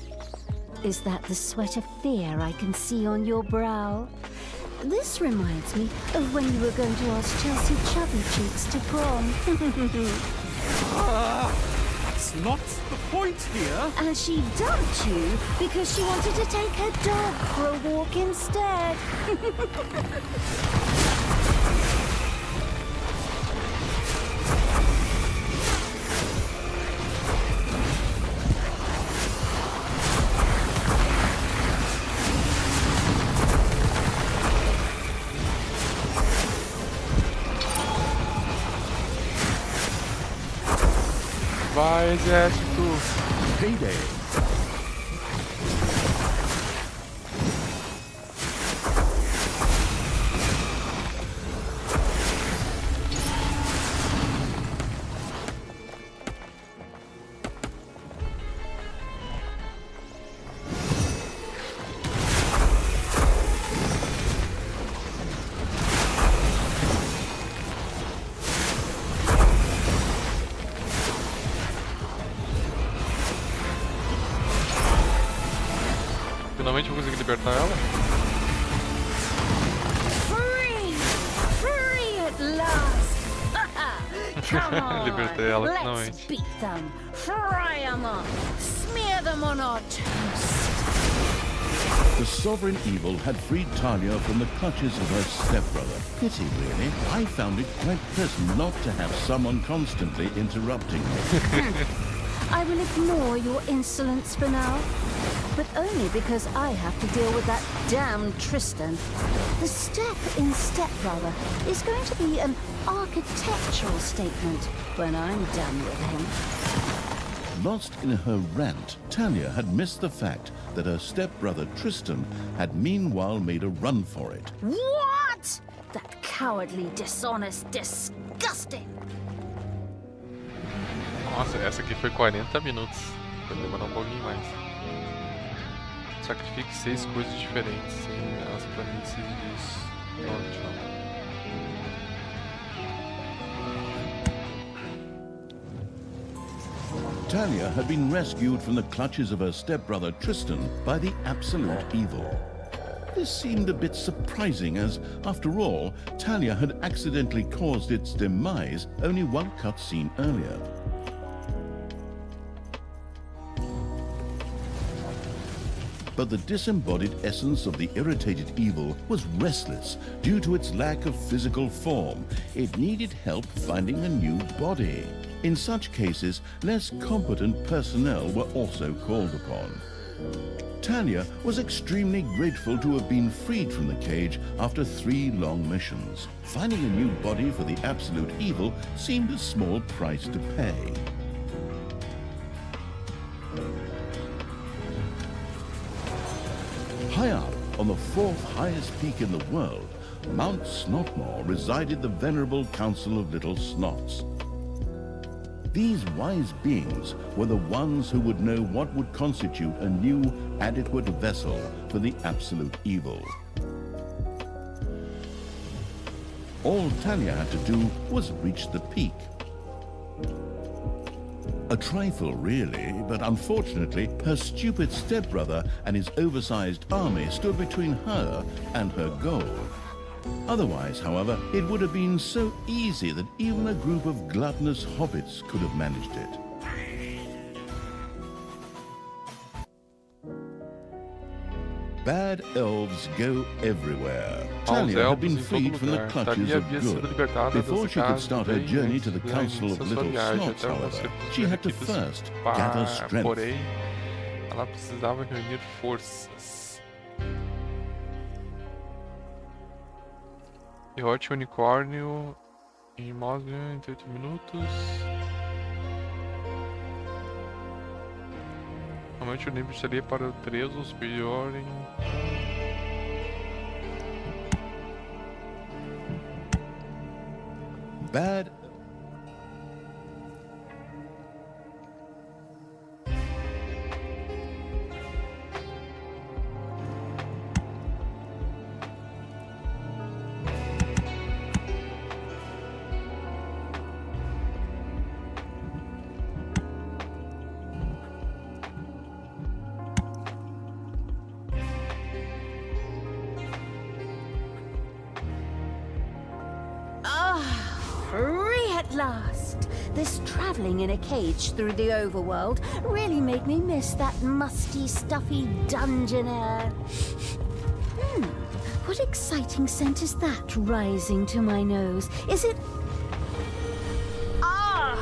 Is that the sweat of fear I can see on your brow? This reminds me of when you were going to ask Chelsea Chubby Cheeks to prom. That's not the point here. And she dumped you because she wanted to take her dog for a walk instead. Vai, exército! Payday. Finalmente vou conseguir libertar ela. Free! Free at last! Come on! Libertei ela Let's finalmente. beat them! Fry them up! Smear them on our toast! The sovereign evil had freed Talia from the clutches of her stepbrother. Pity, really. I found it quite pleasant not to have someone constantly interrupting me. I will ignore your insolence for now, but only because I have to deal with that damn Tristan. The step in stepbrother is going to be an architectural statement when I'm done with him. Lost in her rant, Talia had missed the fact that her stepbrother Tristan had meanwhile made a run for it. What? That cowardly, dishonest, disgusting! Nossa, essa aqui foi 40 minutos. Vai demorar um pouquinho mais. Sacrifique 6 coisas diferentes em as planícies de norte, não. Talia had been rescued from the clutches of her stepbrother Tristan by the absolute evil. This seemed a bit surprising as, after all, Talia had accidentally caused its demise only one cutscene earlier. But the disembodied essence of the irritated evil was restless due to its lack of physical form. It needed help finding a new body. In such cases, less competent personnel were also called upon. Talia was extremely grateful to have been freed from the cage after 3 long missions. Finding a new body for the absolute evil seemed a small price to pay. High up, on the 4th highest peak in the world, Mount Snotmore, resided the venerable Council of Little Snots. These wise beings were the ones who would know what would constitute a new, adequate vessel for the absolute evil. All Talia had to do was reach the peak. A trifle, really, but unfortunately, her stupid stepbrother and his oversized army stood between her and her goal. Otherwise, however, it would have been so easy that even a group of gluttonous hobbits could have managed it. Bad elves go everywhere. Talia had been freed from the clutches of good. Before she could start her journey to the Council of Little Snots, however, she had to first gather strength. Porém, ela precisava reunir forças. Derrote o unicórnio em mais de 28 minutos. Normalmente o nível seria para o 3 ou superior em... Bad last. This traveling in a cage through the overworld really made me miss that musty, stuffy dungeon air. What exciting scent is that rising to my nose? Is it... Ah!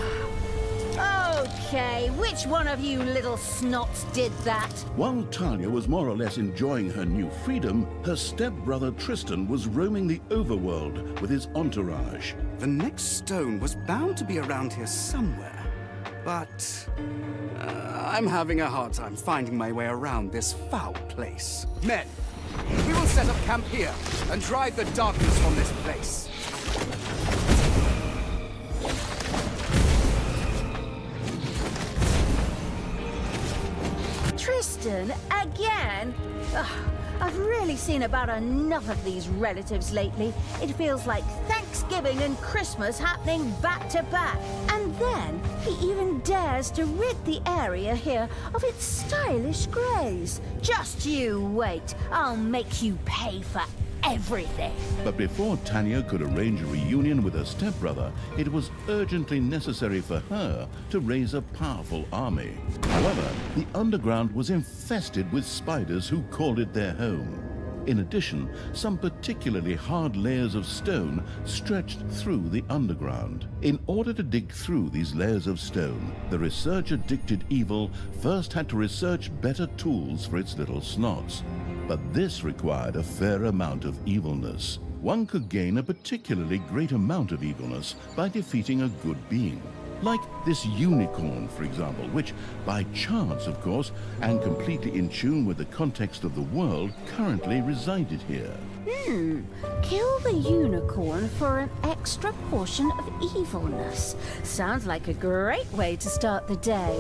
Okay, which one of you little snots did that? While Talia was more or less enjoying her new freedom, her stepbrother Tristan was roaming the overworld with his entourage. The next stone was bound to be around here somewhere, but I'm having a hard time finding my way around this foul place. Men, we will set up camp here and drive the darkness from this place. Tristan, again? Ugh, I've really seen about enough of these relatives lately. It feels like Thanksgiving and Christmas happening back to back. And then he even dares to rid the area here of its stylish greys. Just you wait. I'll make you pay for everything. But before Tanya could arrange a reunion with her stepbrother, it was urgently necessary for her to raise a powerful army. However, the underground was infested with spiders who called it their home. In addition, some particularly hard layers of stone stretched through the underground. In order to dig through these layers of stone, the research-addicted evil first had to research better tools for its little snots. But this required a fair amount of evilness. One could gain a particularly great amount of evilness by defeating a good being. Like this unicorn, for example, which, by chance, of course, and completely in tune with the context of the world, currently resided here. Kill the unicorn for an extra portion of evilness. Sounds like a great way to start the day.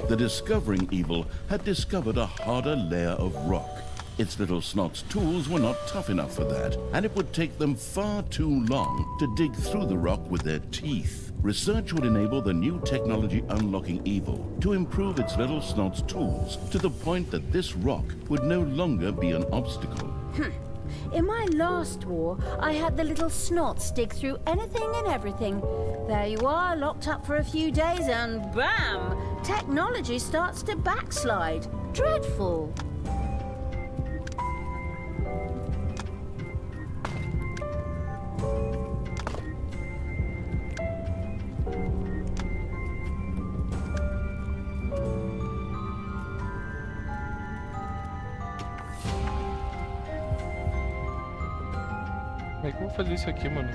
The discovering evil had discovered a harder layer of rock. Its little snot's tools were not tough enough for that, and it would take them far too long to dig through the rock with their teeth. Research would enable the new technology unlocking evil to improve its little snot's tools to the point that this rock would no longer be an obstacle. In my last war, I had the little snots dig through anything and everything. There you are, locked up for a few days, and bam! Technology starts to backslide. Dreadful. Como é que eu vou fazer isso aqui, mano?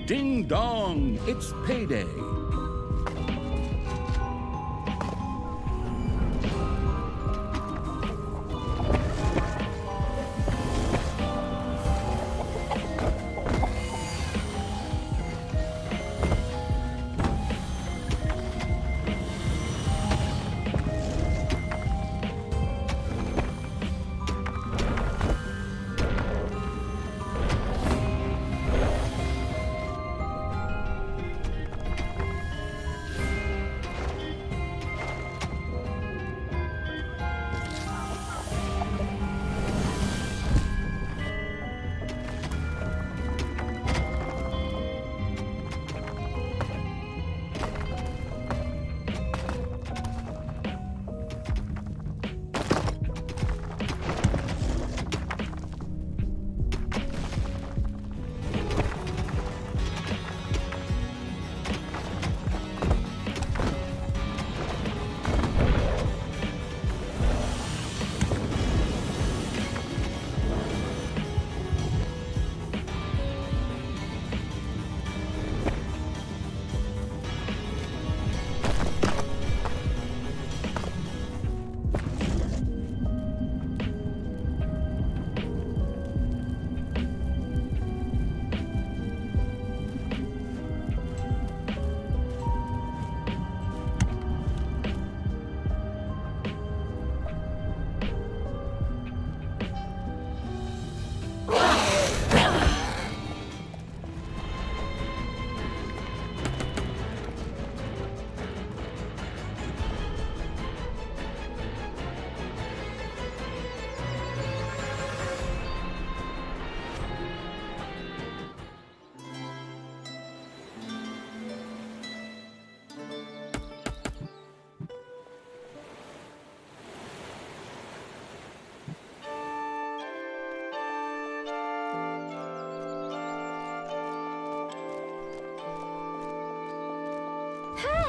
Ding dong, it's payday.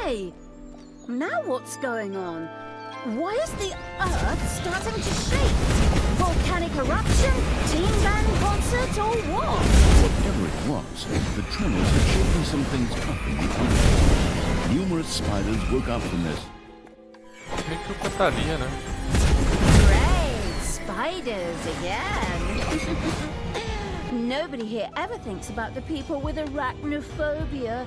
Hey, now what's going on? Why is the Earth starting to shake? Volcanic eruption, teen band concert, or what? Whatever it was, the tremors had shaken some things up in the underworld. Numerous spiders woke up from this. Meio que cantaria, né? Great, spiders again. Nobody here ever thinks about the people with arachnophobia.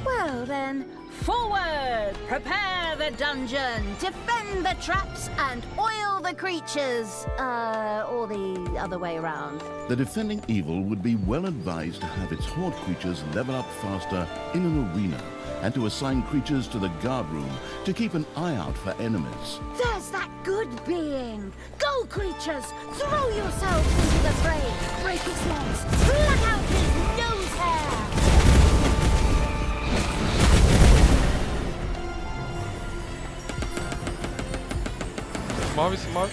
Well then, forward! Prepare the dungeon, defend the traps, and oil the creatures. Or the other way around. The defending evil would be well advised to have its horde creatures level up faster in an arena, and to assign creatures to the guard room to keep an eye out for enemies. There's that good being! Go, creatures! Throw yourselves into the fray! Break his legs! Pluck out his nose hair! Se move.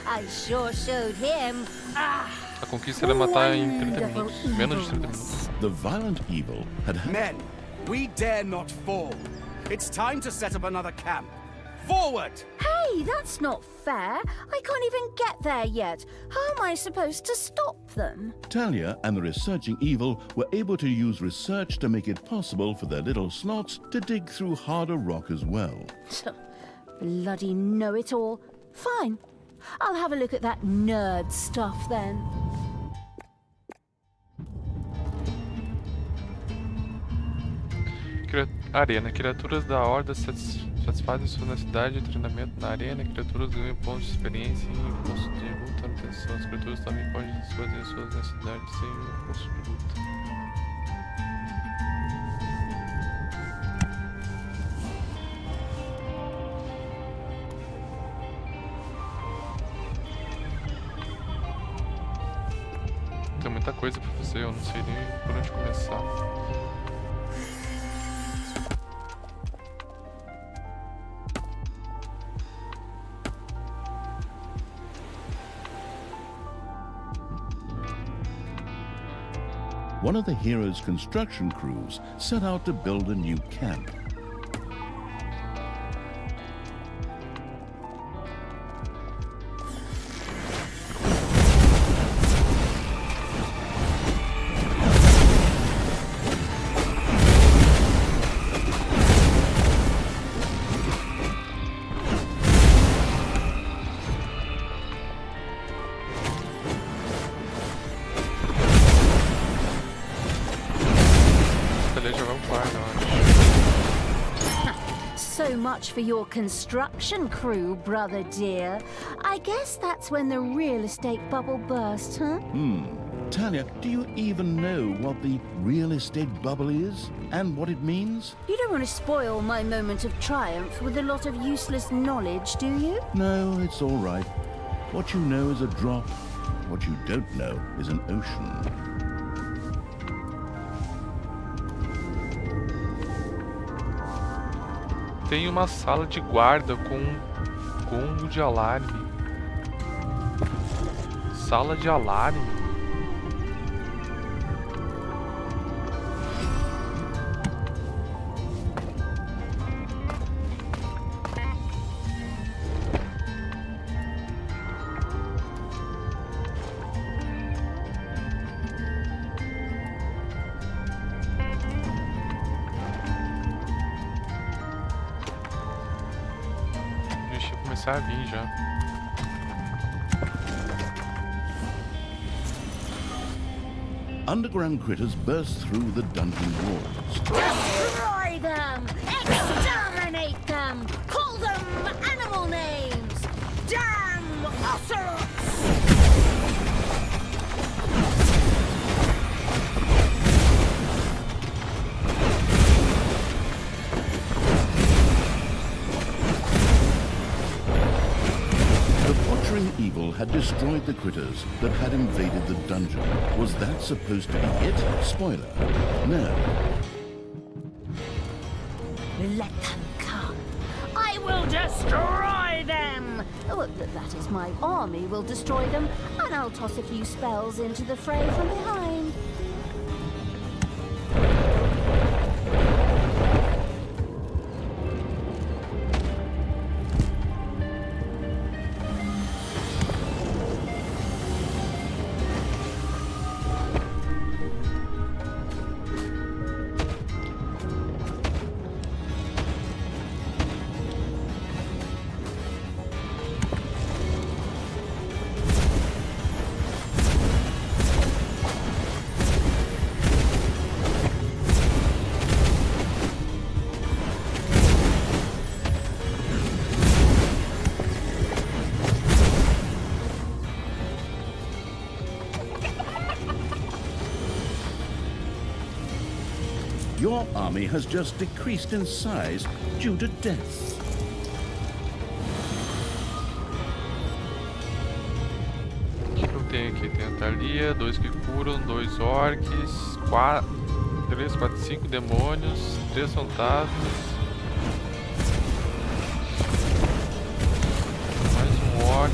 I sure showed him. A conquista era matar em 30 minutos. Menos de 30 minutos. The violent evil had Men, we dare not fall. It's time to set up another camp. Forward! Hey, that's not fair. I can't even get there yet. How am I supposed to stop them? Talia and the researching evil were able to use research to make it possible for their little slots to dig through harder rock as well. Bloody know-it-all. Fine. I'll have a look at that nerd stuff then. Arena. Criaturas da Horda satisfazem sua necessidade de treinamento na arena. Criaturas ganham pontos de experiência e pontos de luta atenção. As criaturas também podem desfazer suas necessidades sem um custo de luta. Tem muita coisa pra fazer, eu não sei nem por onde começar. One of the hero's construction crews set out to build a new camp. So much for your construction crew, brother dear. I guess that's when the real estate bubble burst, huh? Talia, do you even know what the real estate bubble is and what it means? You don't want to spoil my moment of triumph with a lot of useless knowledge, do you? No, it's all right. What you know is a drop. What you don't know is an ocean. Tem uma sala de guarda com um gongo de alarme. Sala de alarme? Começar a vir já. Underground critters burst through the dungeon walls. Destroy them! Exterminate them! Call them animal names! Damn ocelots! Evil had destroyed the critters that had invaded the dungeon. Was that supposed to be it? Spoiler. No. Let them come. I will destroy them! Oh, that is, my army will destroy them, and I'll toss a few spells into the fray from behind. Your army has just decreased in size due to death. O que eu tenho aqui? Tem a Thalia, 2 que curam, 2 orcs, 3, 4, 5 demônios, 3 fantasmas. Mais um orc,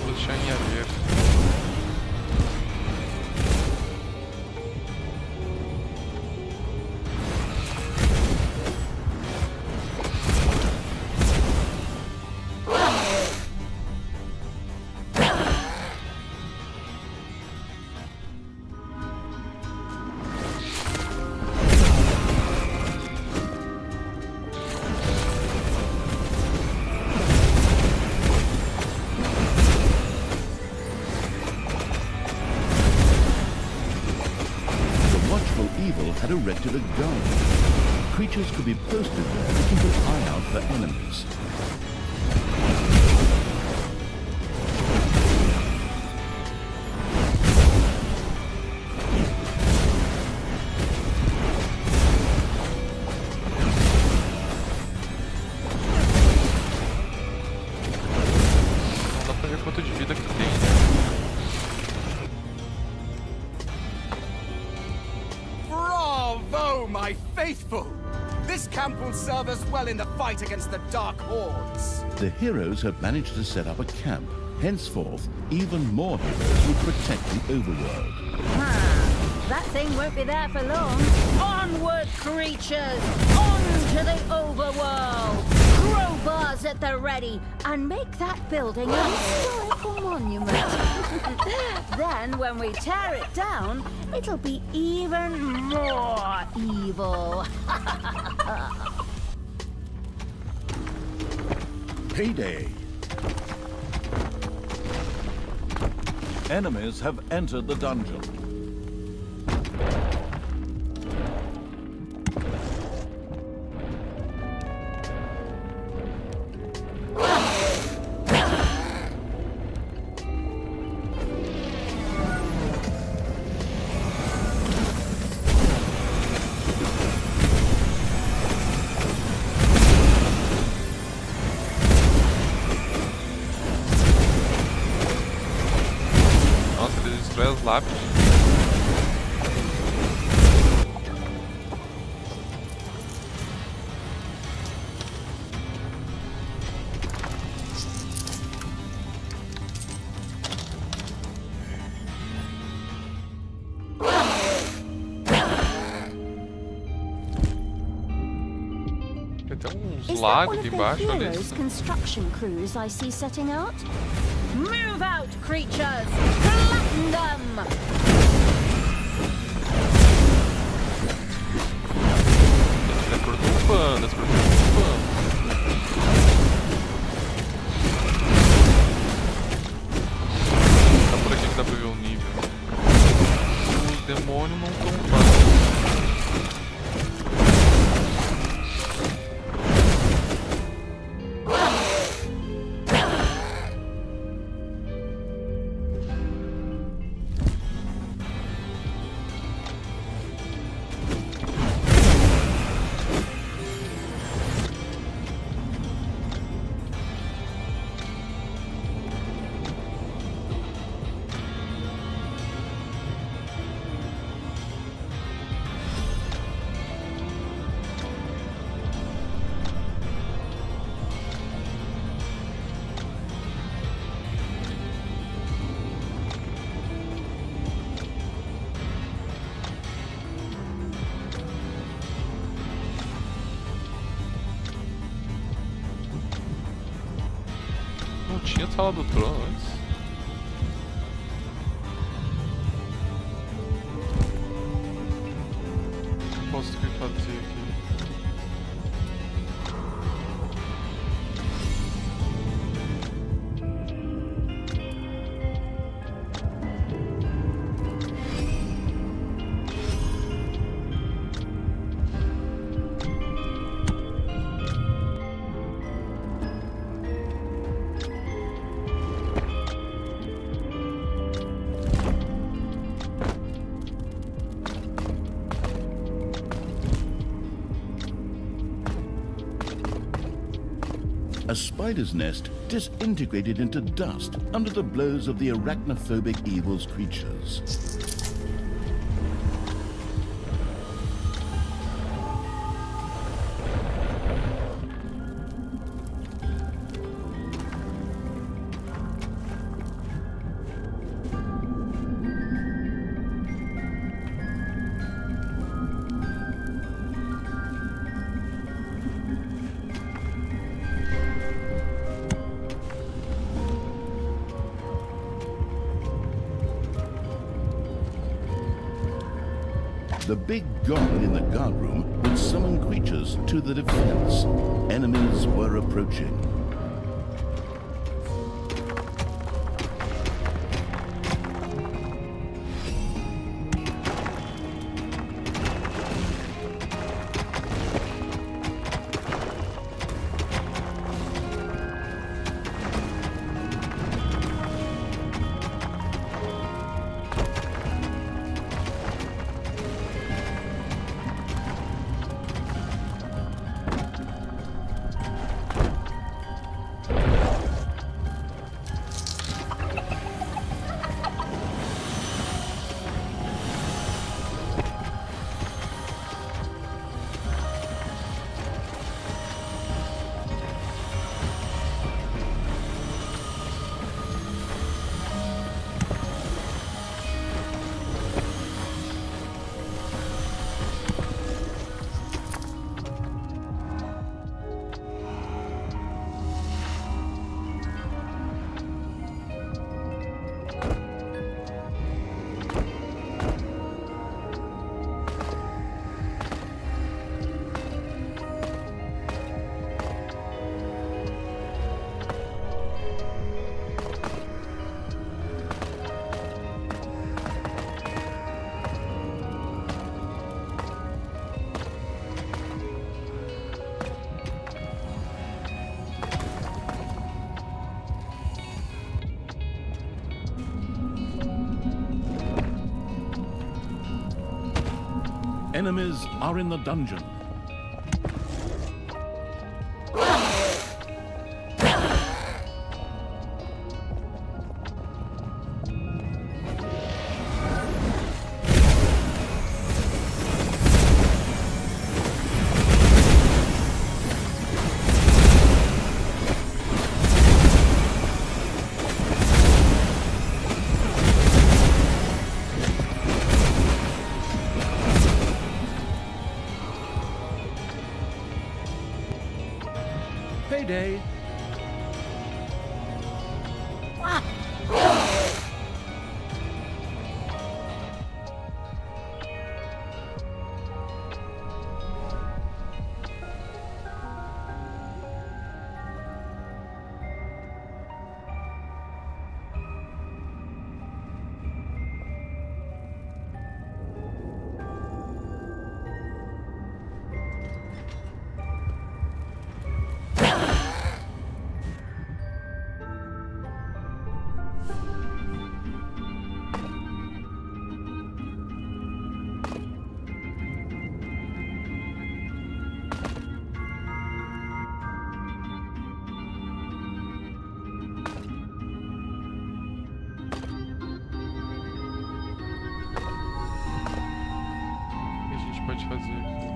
2 chainha verde. Had erected a guard. Creatures could be posted there to keep an eye out for enemies. vida que tem, né? Bravo, my faithful! This camp will serve us well in the fight against the Dark Hordes. The heroes have managed to set up a camp. Henceforth, even more heroes will protect the overworld. That thing won't be there for long. Onward, creatures! On to the overworld! Crowbars at the ready, and make that building a historical monument. Then, when we tear it down, it'll be even more evil. Payday! Enemies have entered the dungeon. Nossa, ele destrói as lápides. Tem até uns Is that lagos one aqui of the embaixo, olha heroes' isso. construction crews I see setting out? Move out, creatures! Flatten them! Tá perturbando, tá perturbando. Tá por aqui que dá pra ver o nível. Os demônios não tão fáceis. Não tinha sala do trono antes. O que eu posso fazer aqui? A spider's nest disintegrated into dust under the blows of the arachnophobic evil's creatures. The big goblin in the guard room would summon creatures to the defense. Enemies were approaching. Enemies are in the dungeon. Payday. O que a gente pode fazer aqui?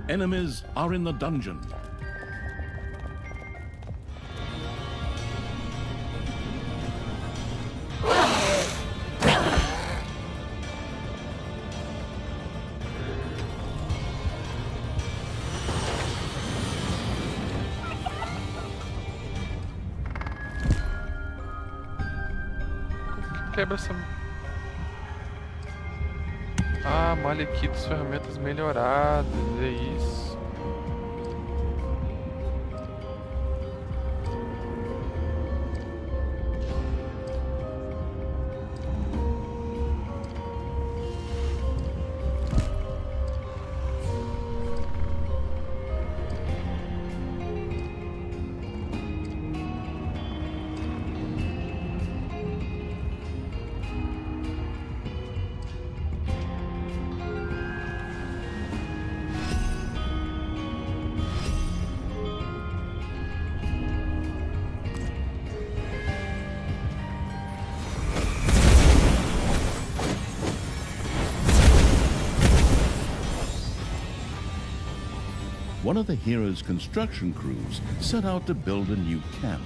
Enemies are in the dungeon. Quebra essa... Ah, malha aqui das ferramentas melhoradas, é isso. One of the hero's construction crews set out to build a new camp.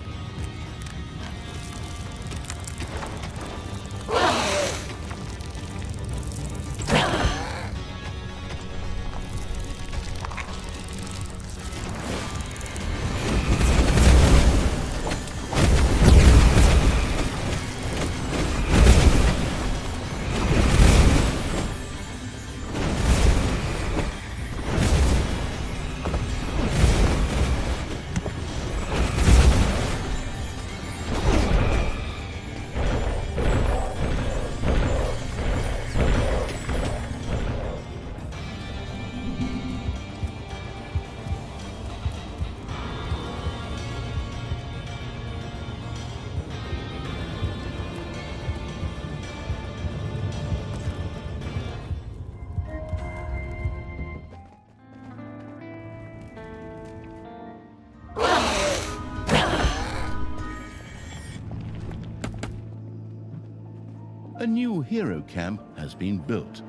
A new hero camp has been built.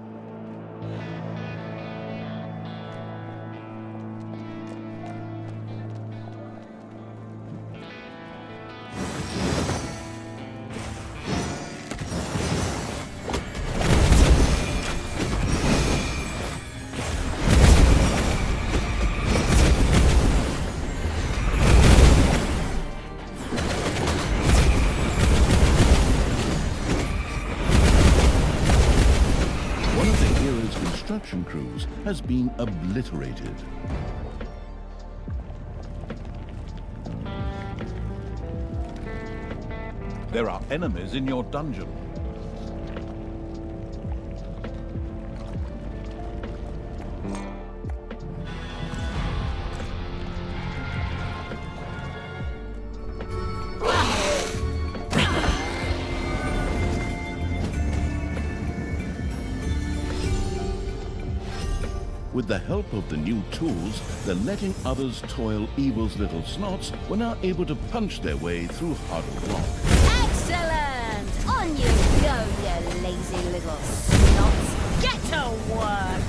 Construction crews has been obliterated. There are enemies in your dungeon. With the help of the new tools, the letting others toil evil's little snots were now able to punch their way through hardened rock. Excellent! On you go, you lazy little snots. Get to work!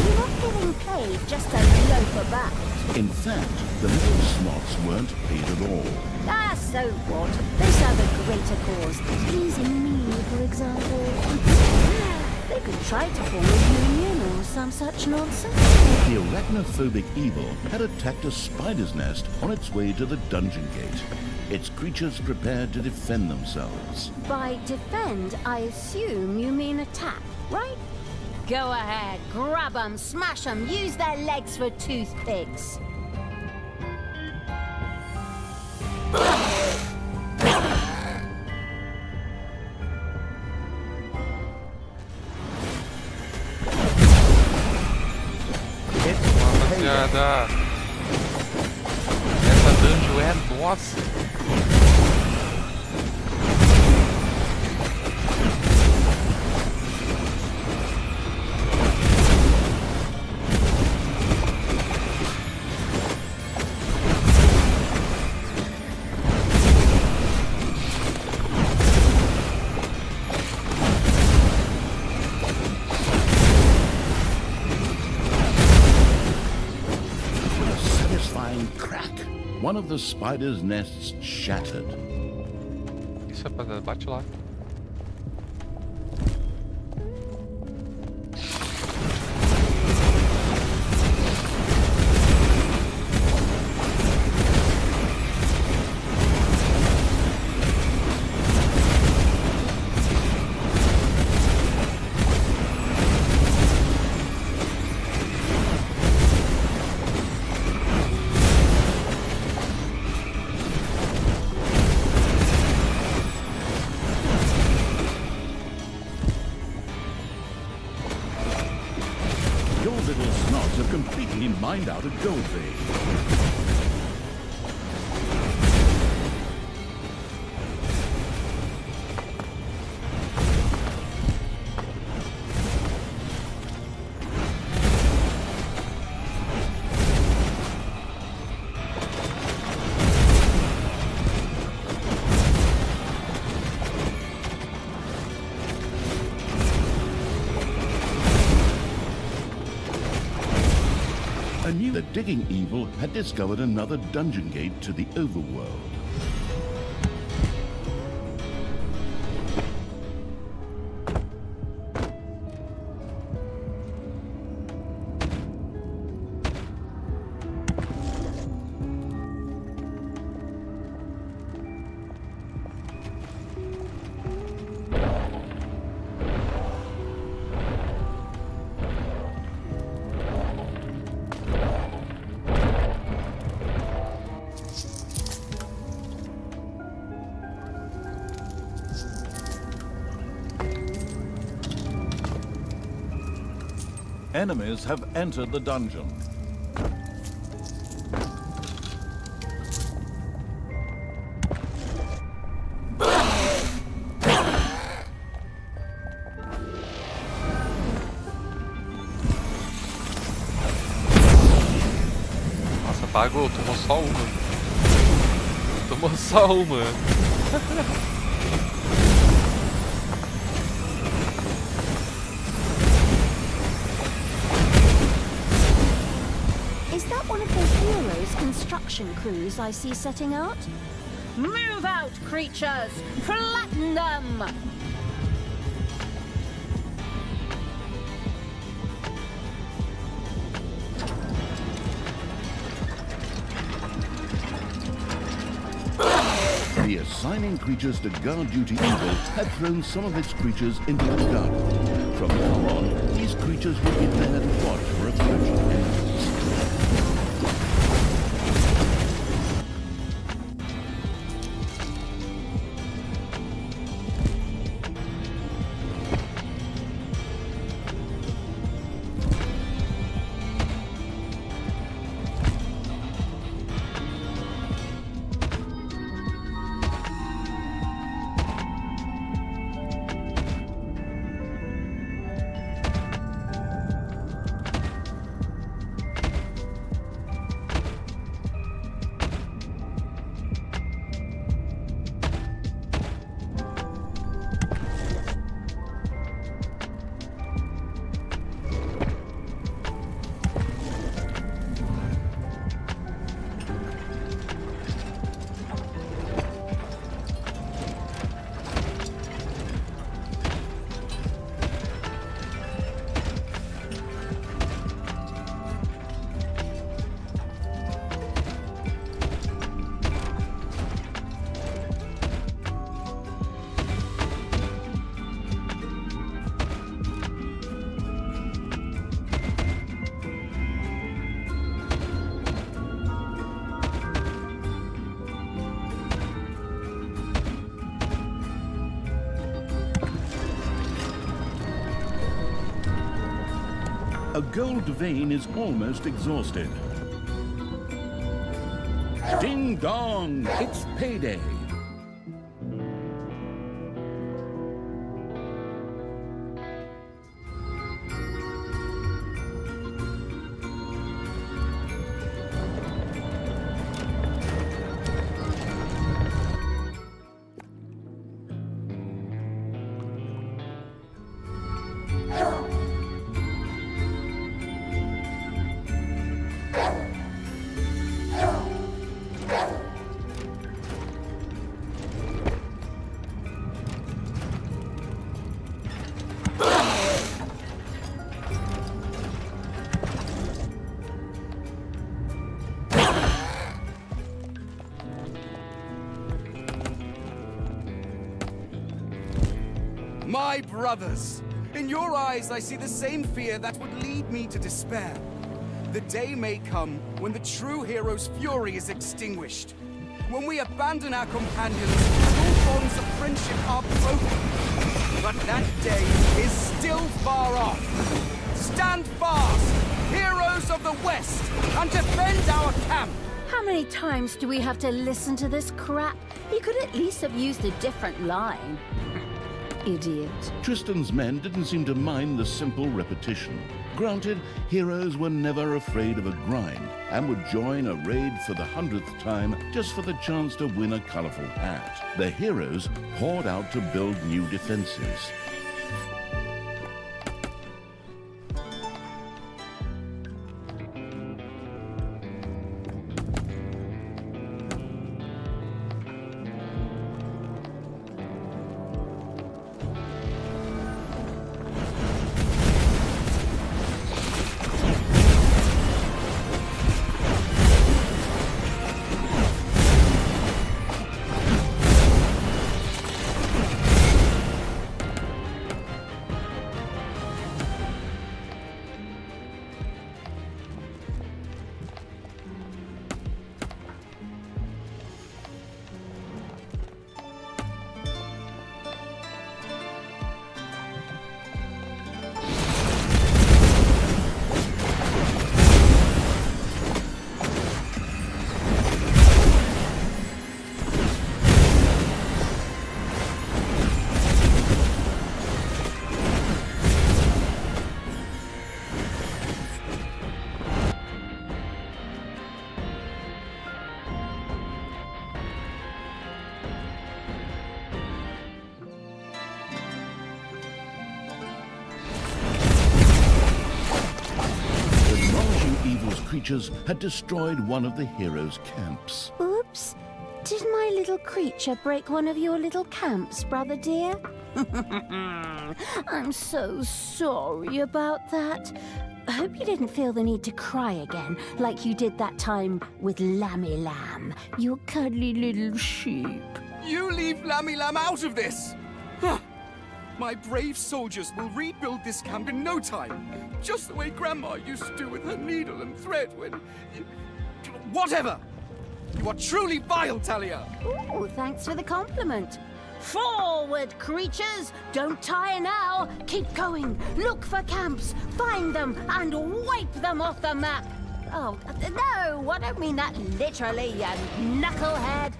You're not getting paid just to loaf about. In fact, the little snots weren't paid at all. Ah, so what? They serve a greater cause. Pleasing me, for example. They could try to form a union or some such nonsense. The arachnophobic evil had attacked a spider's nest on its way to the dungeon gate. Its creatures prepared to defend themselves. By defend, I assume you mean attack, right? Go ahead, grab 'em, smash 'em, use their legs for toothpicks. Rapaziada, essa dungeon é nossa. One of the spider's nests shattered. Isso, rapaziada, bate lá. Your little snots have completely mined out a gold vein. I knew the digging evil had discovered another dungeon gate to the overworld. Enemies have entered the dungeon. Nossa, apagou, tomou só uma. Tomou só uma. Is that one of the heroes' construction crews I see setting out? Move out, creatures! Flatten them! The assigning creatures to guard duty evil had thrown some of its creatures into the garden. From now on, these creatures would be there to watch for approaching enemies. A gold vein is almost exhausted. Ding dong! It's payday! My brothers, in your eyes I see the same fear that would lead me to despair. The day may come when the true hero's fury is extinguished. When we abandon our companions, all bonds of friendship are broken. But that day is still far off. Stand fast, heroes of the West, and defend our camp! How many times do we have to listen to this crap? You could at least have used a different line. Idiot. Tristan's men didn't seem to mind the simple repetition. Granted, heroes were never afraid of a grind and would join a raid for the 100th time just for the chance to win a colorful hat. The heroes poured out to build new defenses. Creatures had destroyed one of the heroes' camps. Oops. Did my little creature break one of your little camps, brother dear? I'm so sorry about that. I hope you didn't feel the need to cry again, like you did that time with Lammy Lamb, your cuddly little sheep. You leave Lammy Lamb out of this! Huh. My brave soldiers will rebuild this camp in no time, just the way Grandma used to do with her needle and thread when... Whatever! You are truly vile, Talia! Ooh, thanks for the compliment. Forward, creatures! Don't tire now! Keep going! Look for camps! Find them and wipe them off the map! Oh, no, I don't mean that literally, you knucklehead!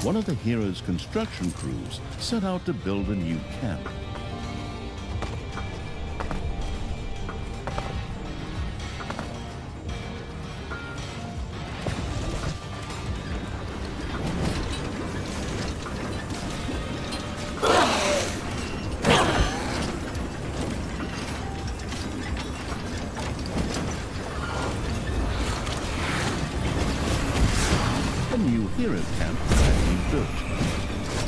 One of the heroes' construction crews set out to build a new camp. A new hero camp had been built.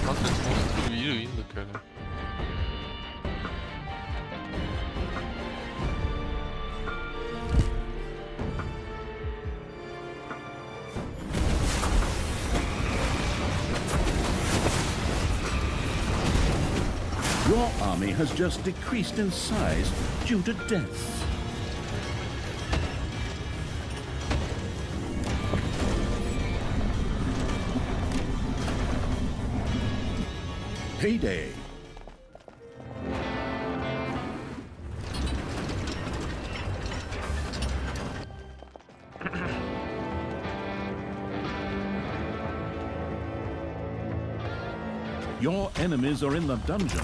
Nossa, eles construíram ainda, cara. Your army has just decreased in size due to death. Payday. Your enemies are in the dungeon.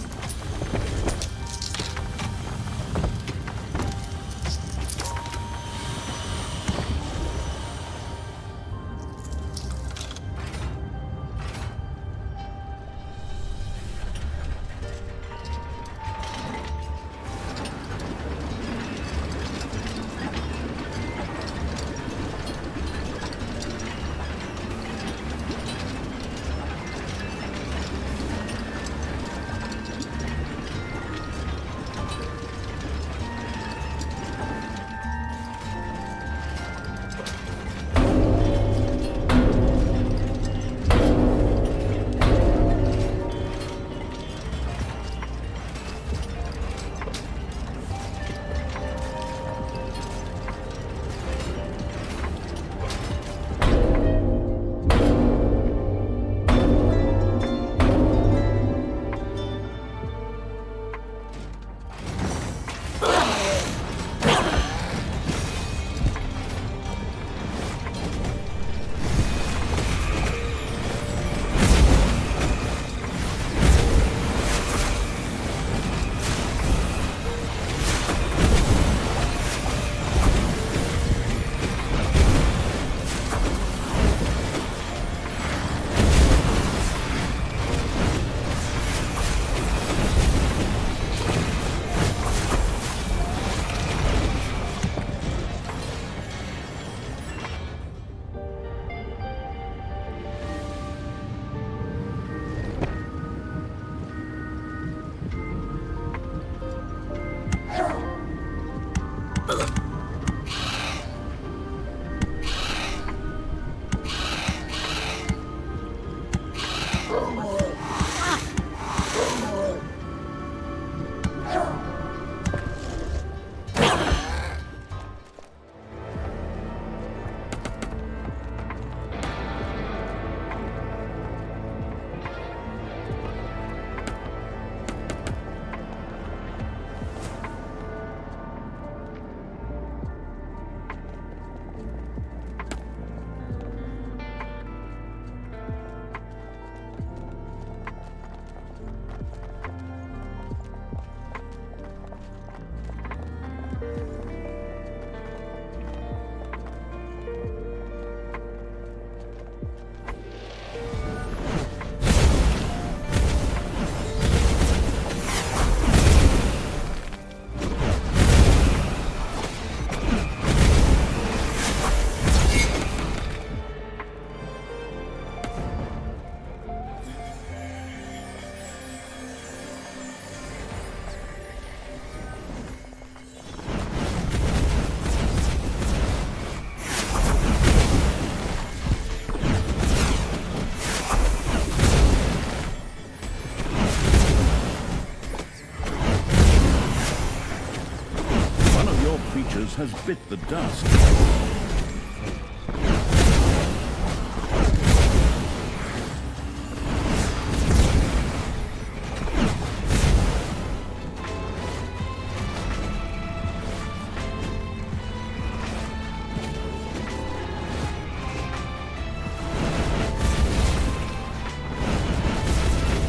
Has bit the dust.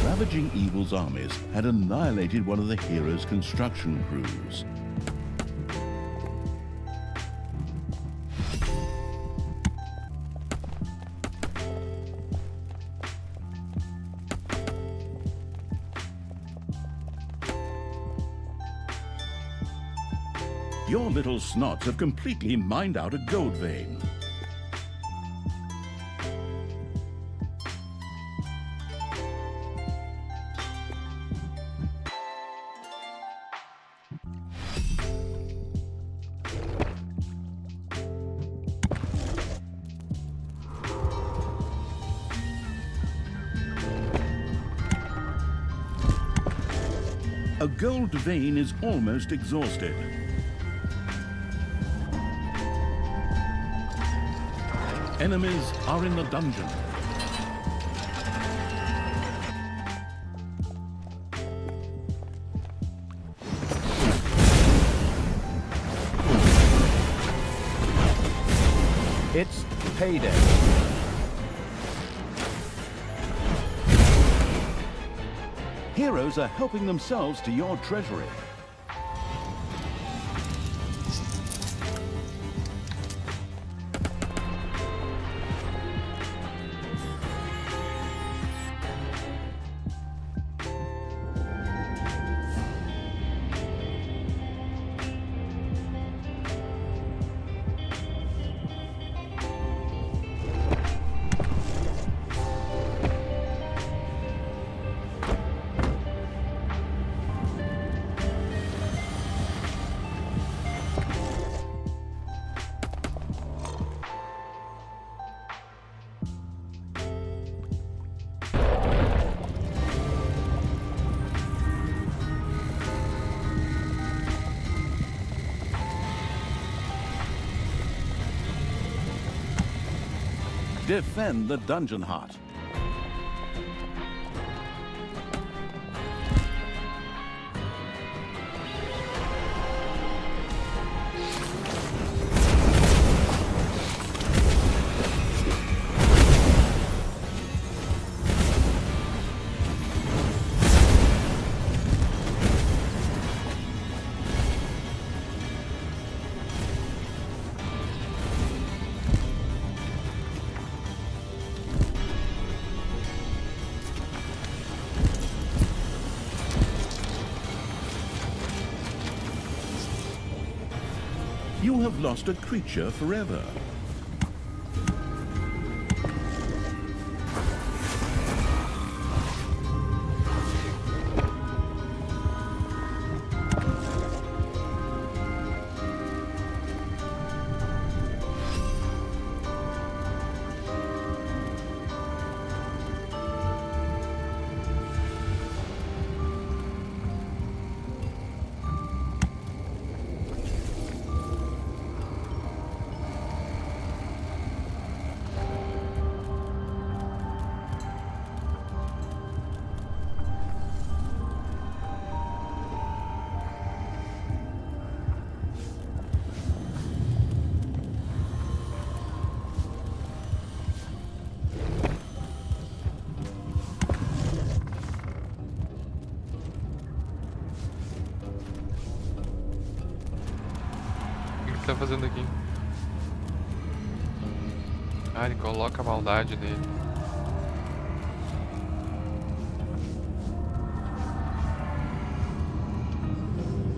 Ravaging Evil's armies had annihilated one of the hero's construction crews. Your little snots have completely mined out a gold vein. A gold vein is almost exhausted. Enemies are in the dungeon. It's payday. Heroes are helping themselves to your treasury. Defend the dungeon heart. You have lost a creature forever. O que ele tá fazendo aqui? Ah, ele coloca a maldade nele.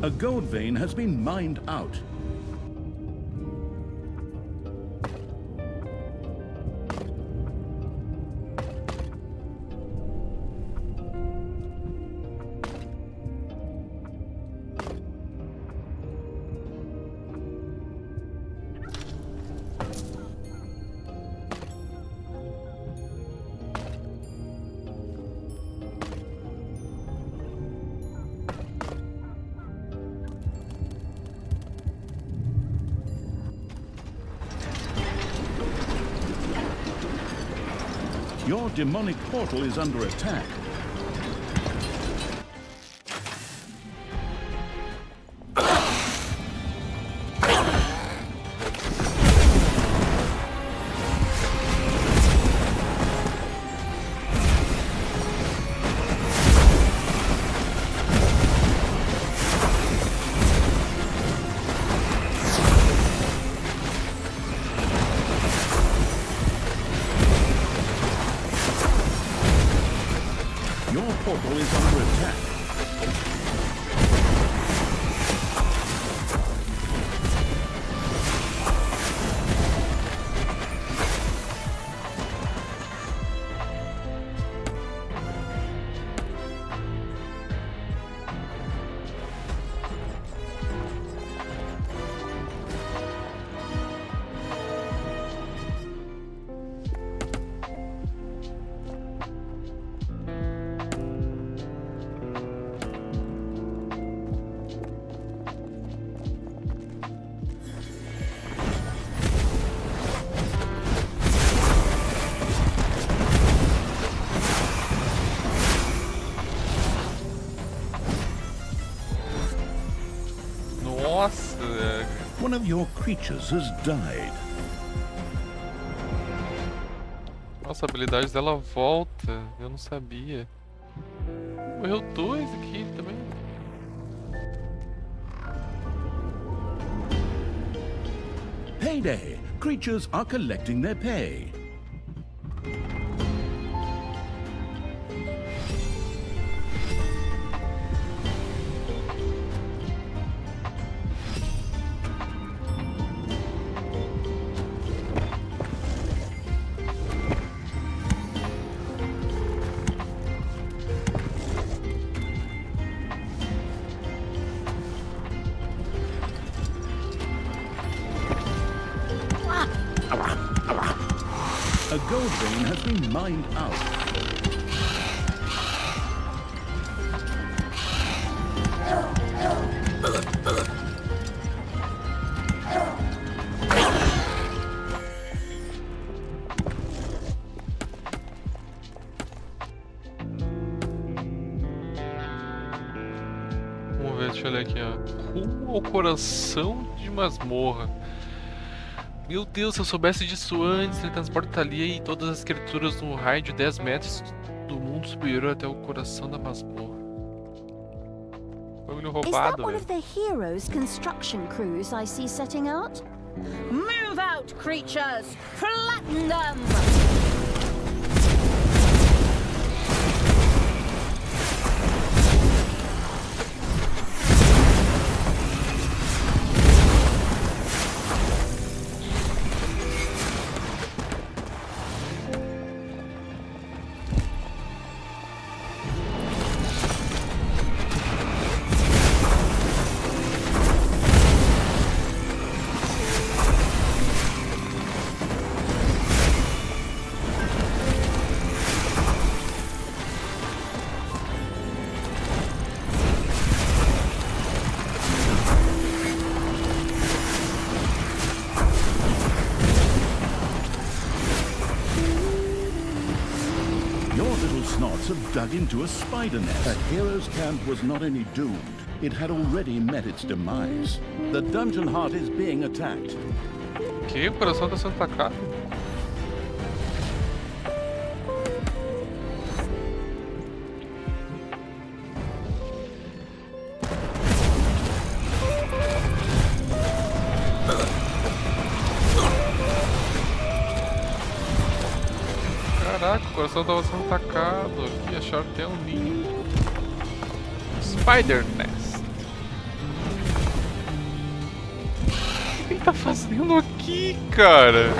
A gold vein has been mined out. Your demonic portal is under attack. Your portal is under attack. one of your creatures has died. Nossa, a habilidade dela volta. Eu não sabia. Morreu 2 aqui também. Payday! Creatures are collecting their pay. A gold vein has been mined out. Vamos ver, deixa eu olhar aqui, ó. Rumo ao coração de masmorra. Meu Deus, se eu soubesse disso antes, ele transportaria todas as criaturas no raio de 10 metros do mundo superior até o coração da masmorra. Bagulho Is that roubado, one velho. of the heroes' construction crews I see setting out? Move out, creatures! Flatten them! Snots have dug into a spider nest. The hero's camp was not only doomed, it had already met its demise. The dungeon heart is being attacked. Que? O coração tá sendo atacado? Caraca, o coração tava sendo atacado. Aqui acharam até um ninho. Spider Nest. O que ele tá fazendo aqui, cara?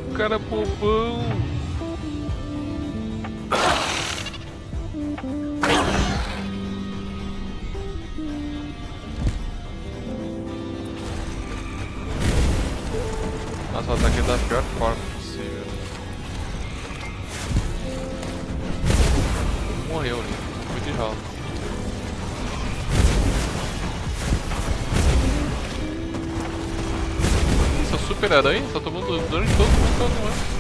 O cara é bobão. Nossa, o ataque é da pior forma possível. Morreu, né? Foi de ralo. Esse é o super aranha? Tá tomando dano de todo mundo, não é?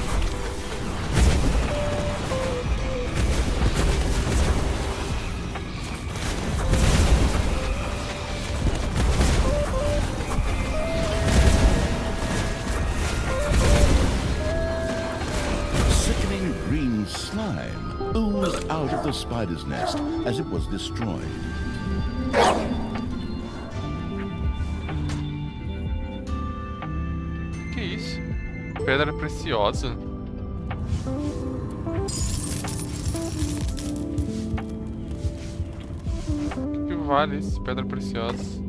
Sickening green slime oozed out of the spider's nest as it was destroyed. Que isso? Pedra preciosa? O que vale isso? Pedra preciosa?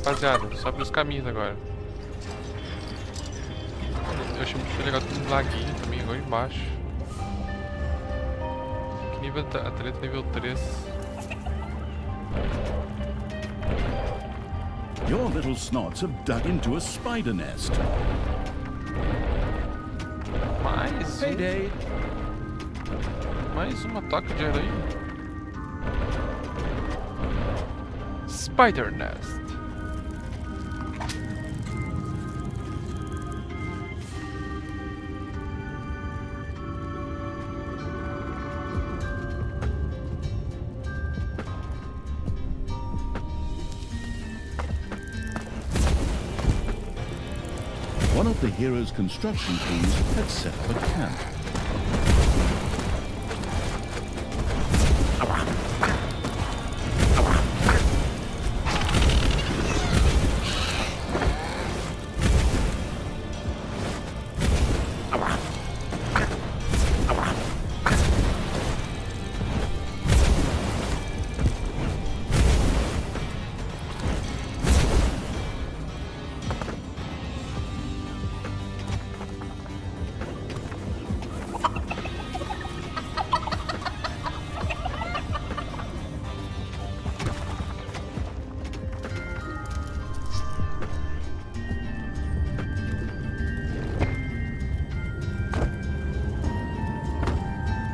Rapaziada, sobe os caminhos agora. Eu achei muito legal, tem um laguinho também, igual embaixo. Que nível tá? A treta nível 3. Your little snots have dug into a spider nest. Mais Payday. Mais um ataque de aranha. Spider Nest. One of the hero's construction crews had set up a camp.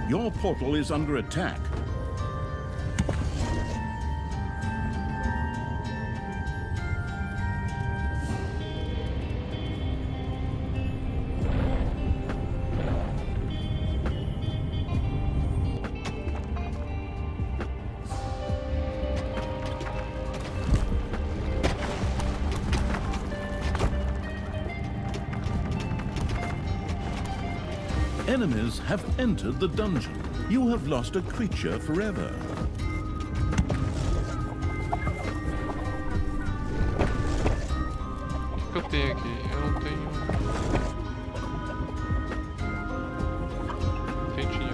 Your portal is under attack. Enemies have entered the dungeon. You have lost a creature forever. O que eu tenho aqui? Eu não tenho. Entendi.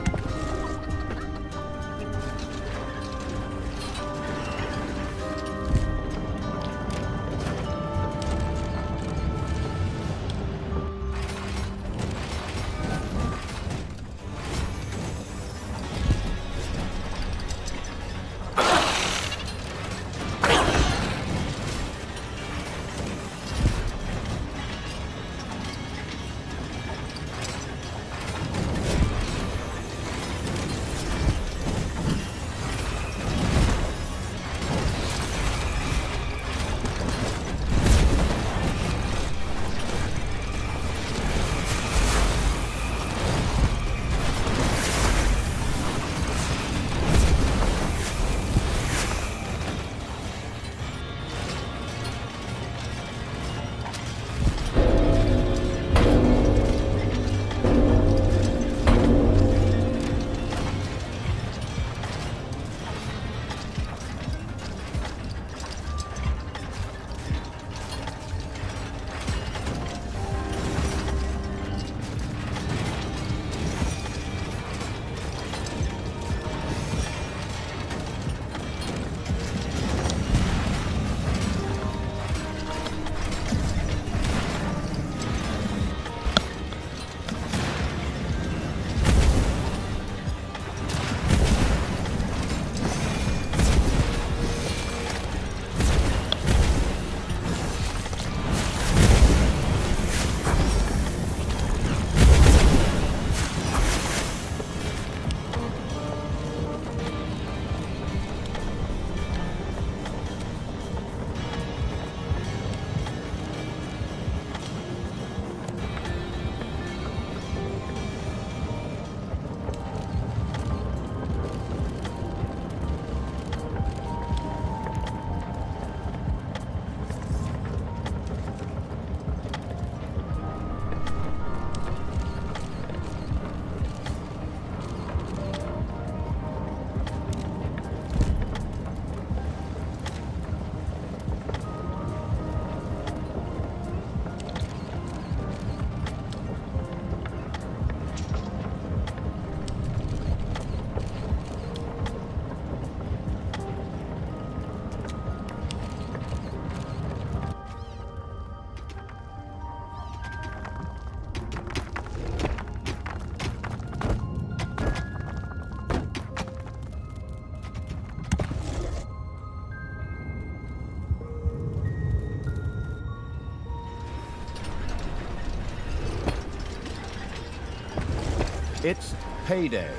It's payday.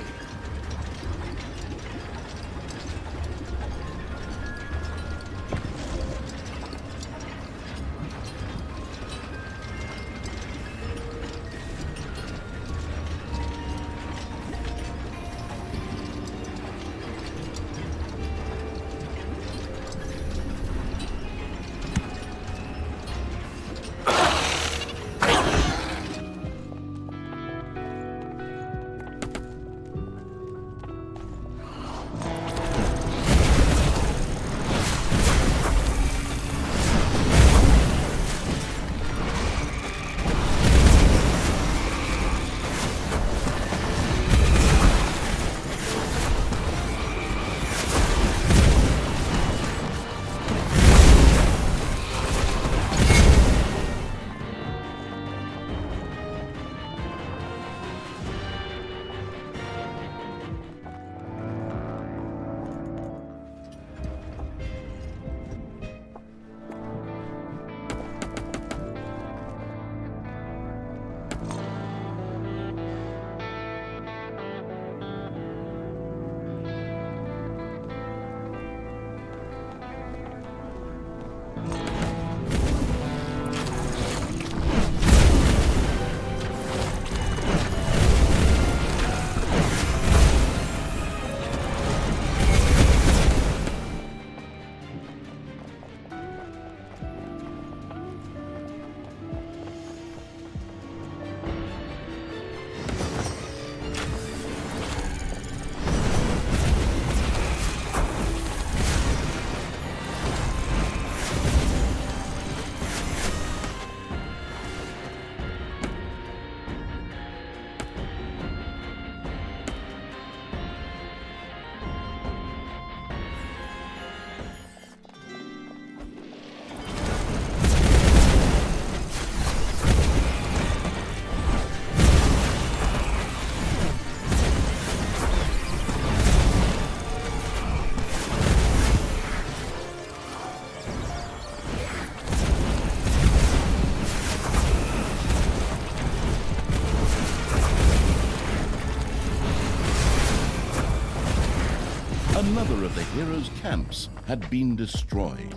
Another of the heroes' camps had been destroyed.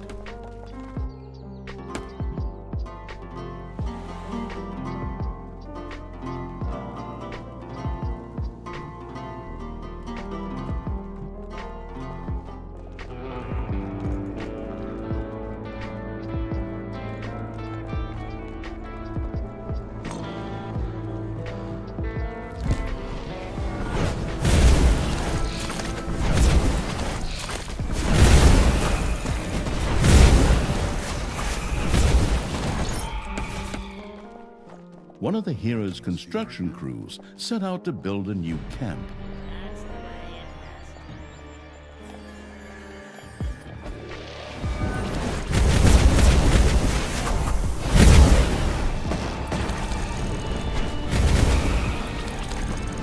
One of the heroes' construction crews set out to build a new camp.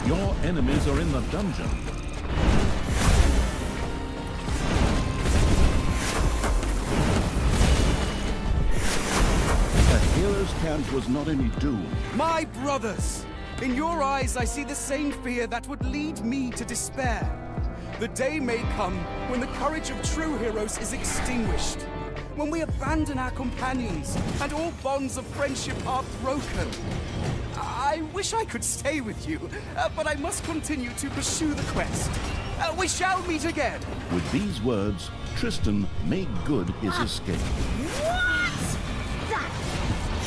Your enemies are in the dungeon. Camp was not any doom. My brothers! In your eyes, I see the same fear that would lead me to despair. The day may come when the courage of true heroes is extinguished, when we abandon our companions and all bonds of friendship are broken. I wish I could stay with you, but I must continue to pursue the quest. We shall meet again. With these words, Tristan made good his escape. What? That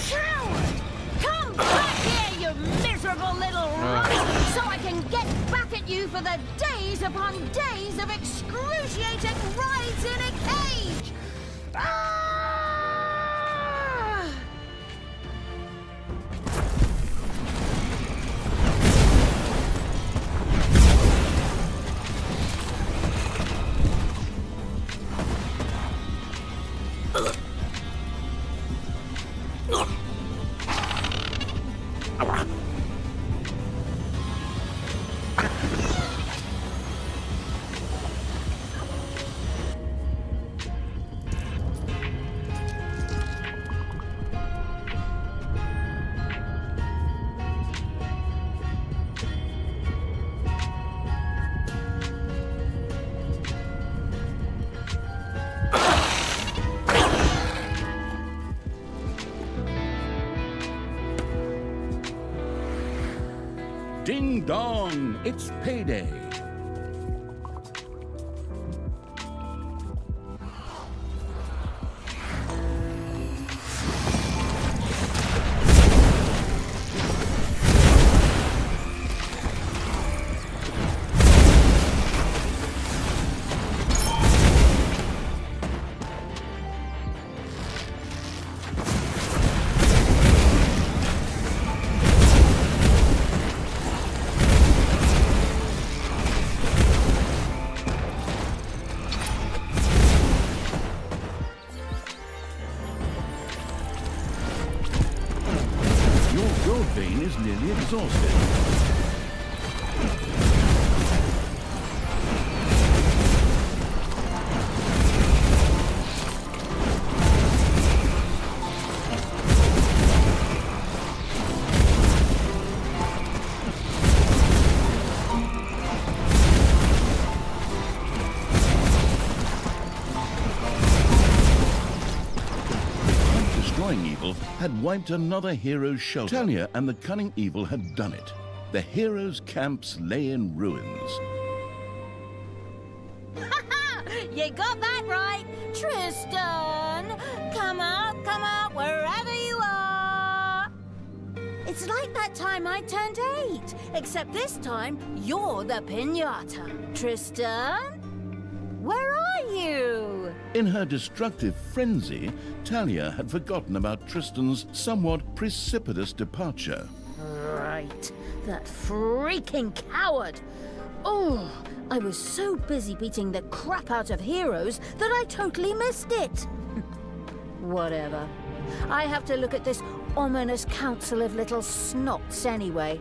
coward! Come back here, you miserable little rat, so I can get back at you for the days upon days of excruciating rides in a cage! Ah! dong! It's payday! Your vein is nearly exhausted. Destroying evil had wiped another hero's shoulder. Talia and the cunning evil had done it. The heroes' camps lay in ruins. You got that right, Tristan! Come out, wherever you are! It's like that time I turned 8, except this time you're the piñata. Tristan? Where are you? In her destructive frenzy, Talia had forgotten about Tristan's somewhat precipitous departure. Right, that freaking coward! Oh, I was so busy beating the crap out of heroes that I totally missed it. Whatever. I have to look at this ominous council of little snots anyway.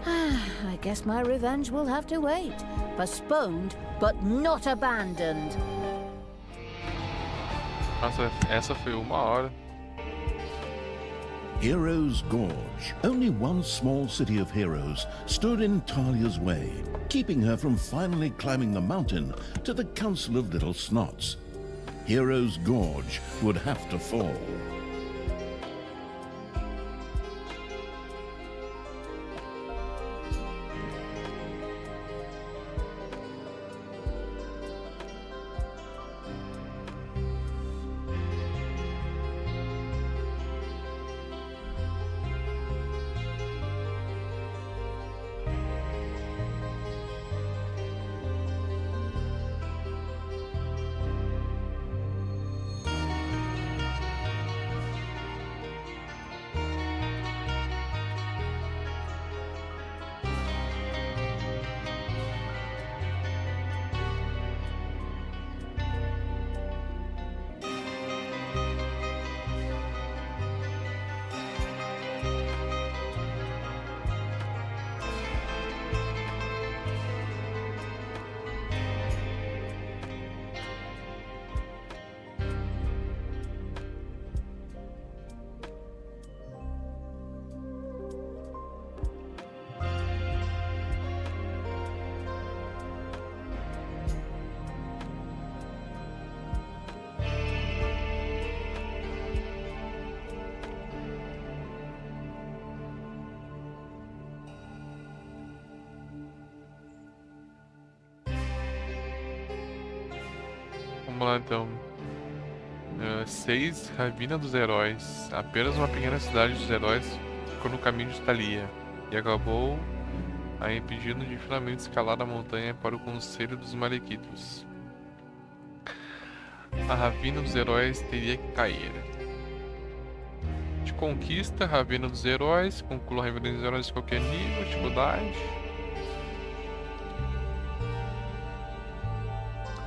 I guess my revenge will have to wait. Postponed, but not abandoned. Nossa, essa foi 1 hora. Heroes' Gorge. Only one small city of heroes stood in Talia's way, keeping her from finally climbing the mountain to the Council of Little Snots. Heroes' Gorge would have to fall. Vamos lá então. 6. Ravina dos Heróis. Apenas uma pequena cidade dos heróis ficou no caminho de Thalia e acabou a impedindo de finalmente escalar a montanha para o Conselho dos Malequitos. A Ravina dos Heróis teria que cair. De conquista, Ravina dos Heróis. Conclua a Ravina dos Heróis de qualquer nível, dificuldade.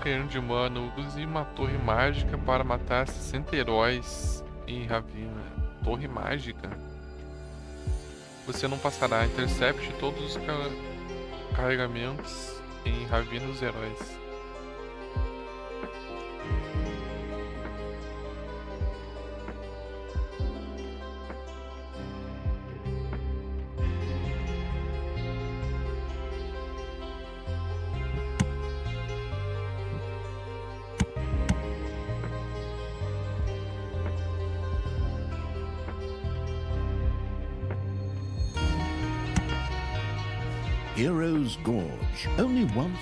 Reino de Mano, use uma torre mágica para matar 60 heróis em Ravina. Torre mágica? Você não passará. Intercepte todos os carregamentos em Ravina dos Heróis. Heroes' Gorge. Only once.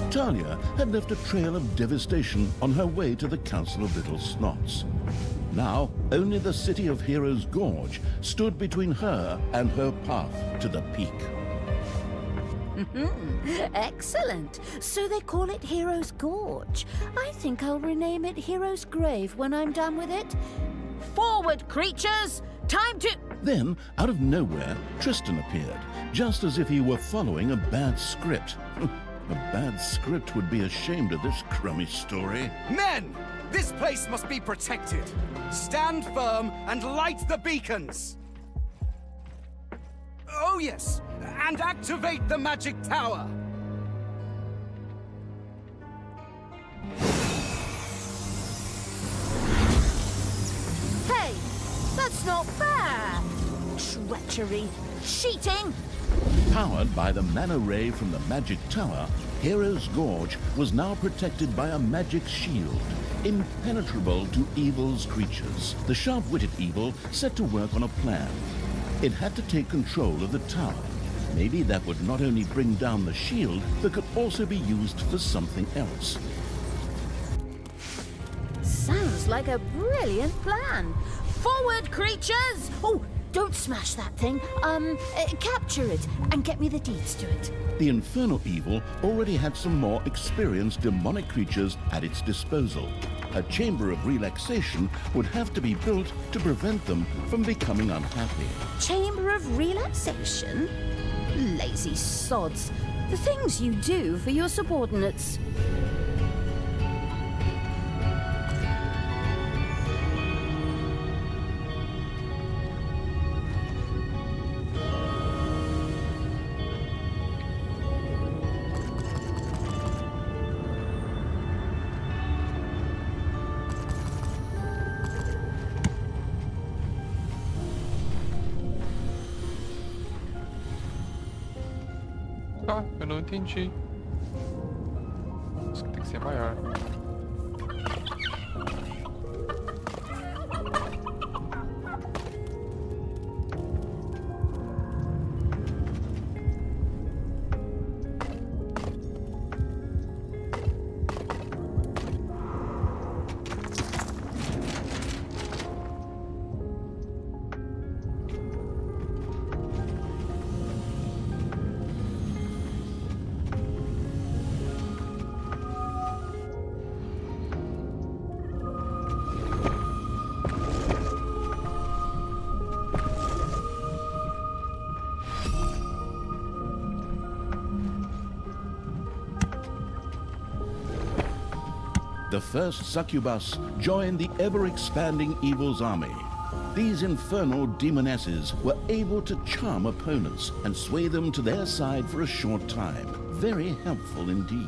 Talia had left a trail of devastation on her way to the Council of Little Snots. Now, only the city of Heroes' Gorge stood between her and her path to the peak. Excellent. So they call it Heroes' Gorge. I think I'll rename it Heroes' Grave when I'm done with it. Forward, creatures! Time to... Then, out of nowhere, Tristan appeared, just as if he were following a bad script. A bad script would be ashamed of this crummy story. Men! This place must be protected. Stand firm and light the beacons. Oh yes, and activate the magic tower. Hey! That's not fair! Treachery! Cheating! Powered by the mana ray from the magic tower, Heroes' Gorge was now protected by a magic shield, impenetrable to evil's creatures. The sharp-witted evil set to work on a plan. It had to take control of the tower. Maybe that would not only bring down the shield, but could also be used for something else. Sounds like a brilliant plan. Forward, creatures! Oh, don't smash that thing. Capture it and get me the deeds to it. The infernal evil already had some more experienced demonic creatures at its disposal. A chamber of relaxation would have to be built to prevent them from becoming unhappy. Chamber of relaxation? Lazy sods. The things you do for your subordinates. Ah, eu não entendi. Isso tem que ser maior. The first succubus joined the ever-expanding evil's army. These infernal demonesses were able to charm opponents and sway them to their side for a short time. Very helpful indeed.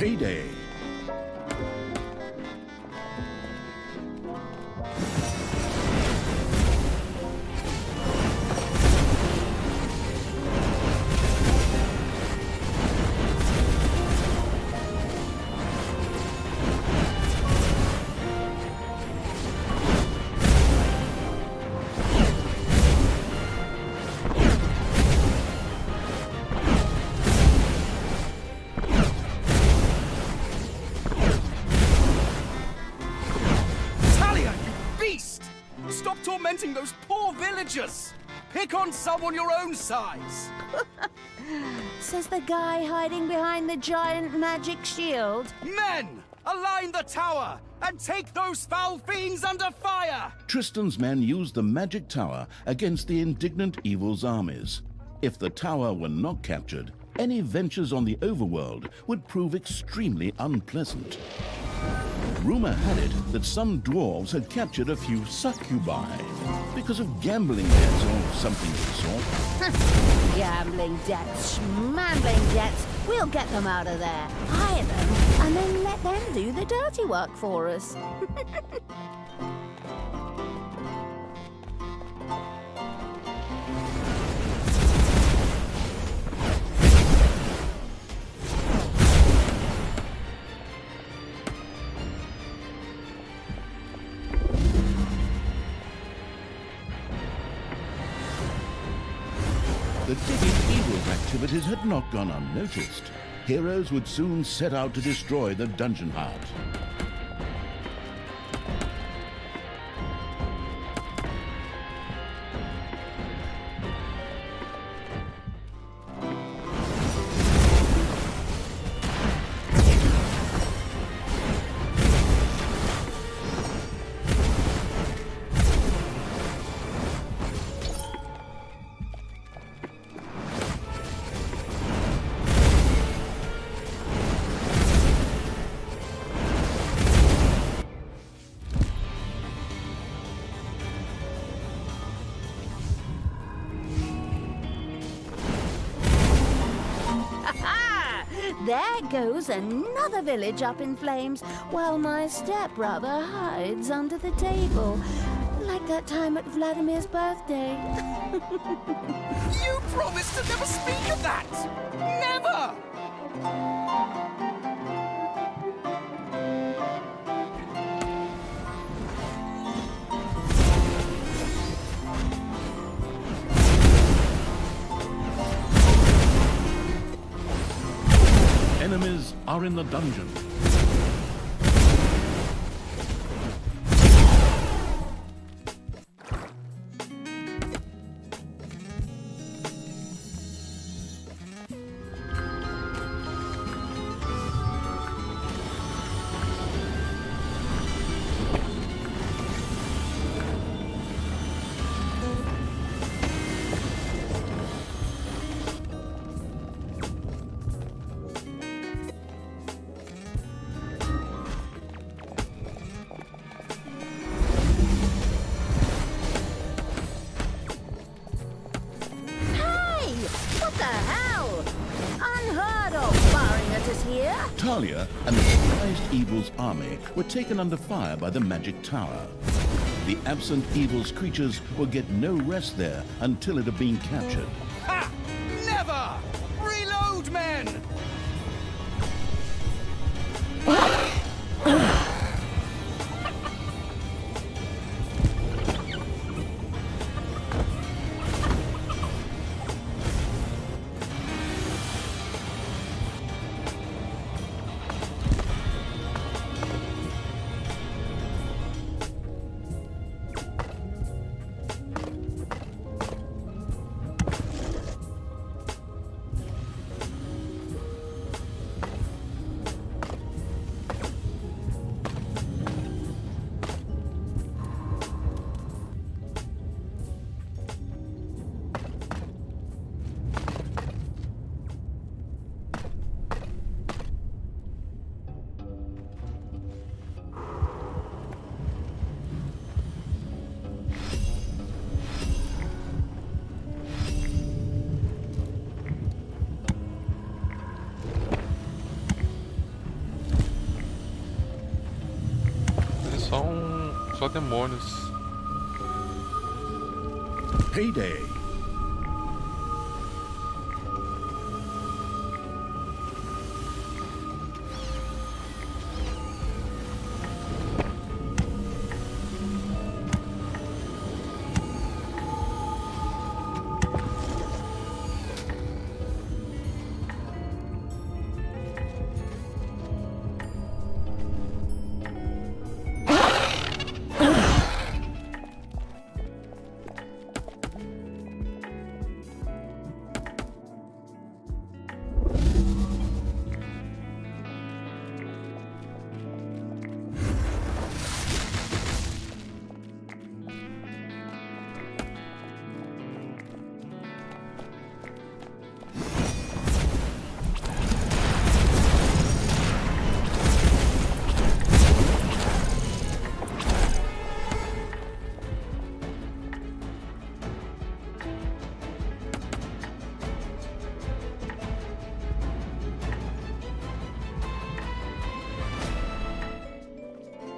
payday. Talia, you beast! Stop tormenting those poor villagers! Pick on someone your own size! Says the guy hiding behind the giant magic shield. Men! Align the tower and take those foul fiends under fire! Tristan's men used the magic tower against the indignant evil's armies. If the tower were not captured, any ventures on the overworld would prove extremely unpleasant. Rumor had it that some dwarves had captured a few succubi because of gambling debts or something of the sort. Gambling debts, schmambling debts. We'll get them out of there, hire them, and then let them do the dirty work for us. The digging evil's activities had not gone unnoticed. Heroes would soon set out to destroy the dungeon heart. There goes another village up in flames, while my stepbrother hides under the table. Like that time at Vladimir's birthday. You promised to never speak of that! Never! Enemies are in the dungeon. Talia and the surprised evil's army were taken under fire by the magic tower. The absent evil's creatures would get no rest there until it had been captured. Ha! Never! Reload, men! só demônios. Payday.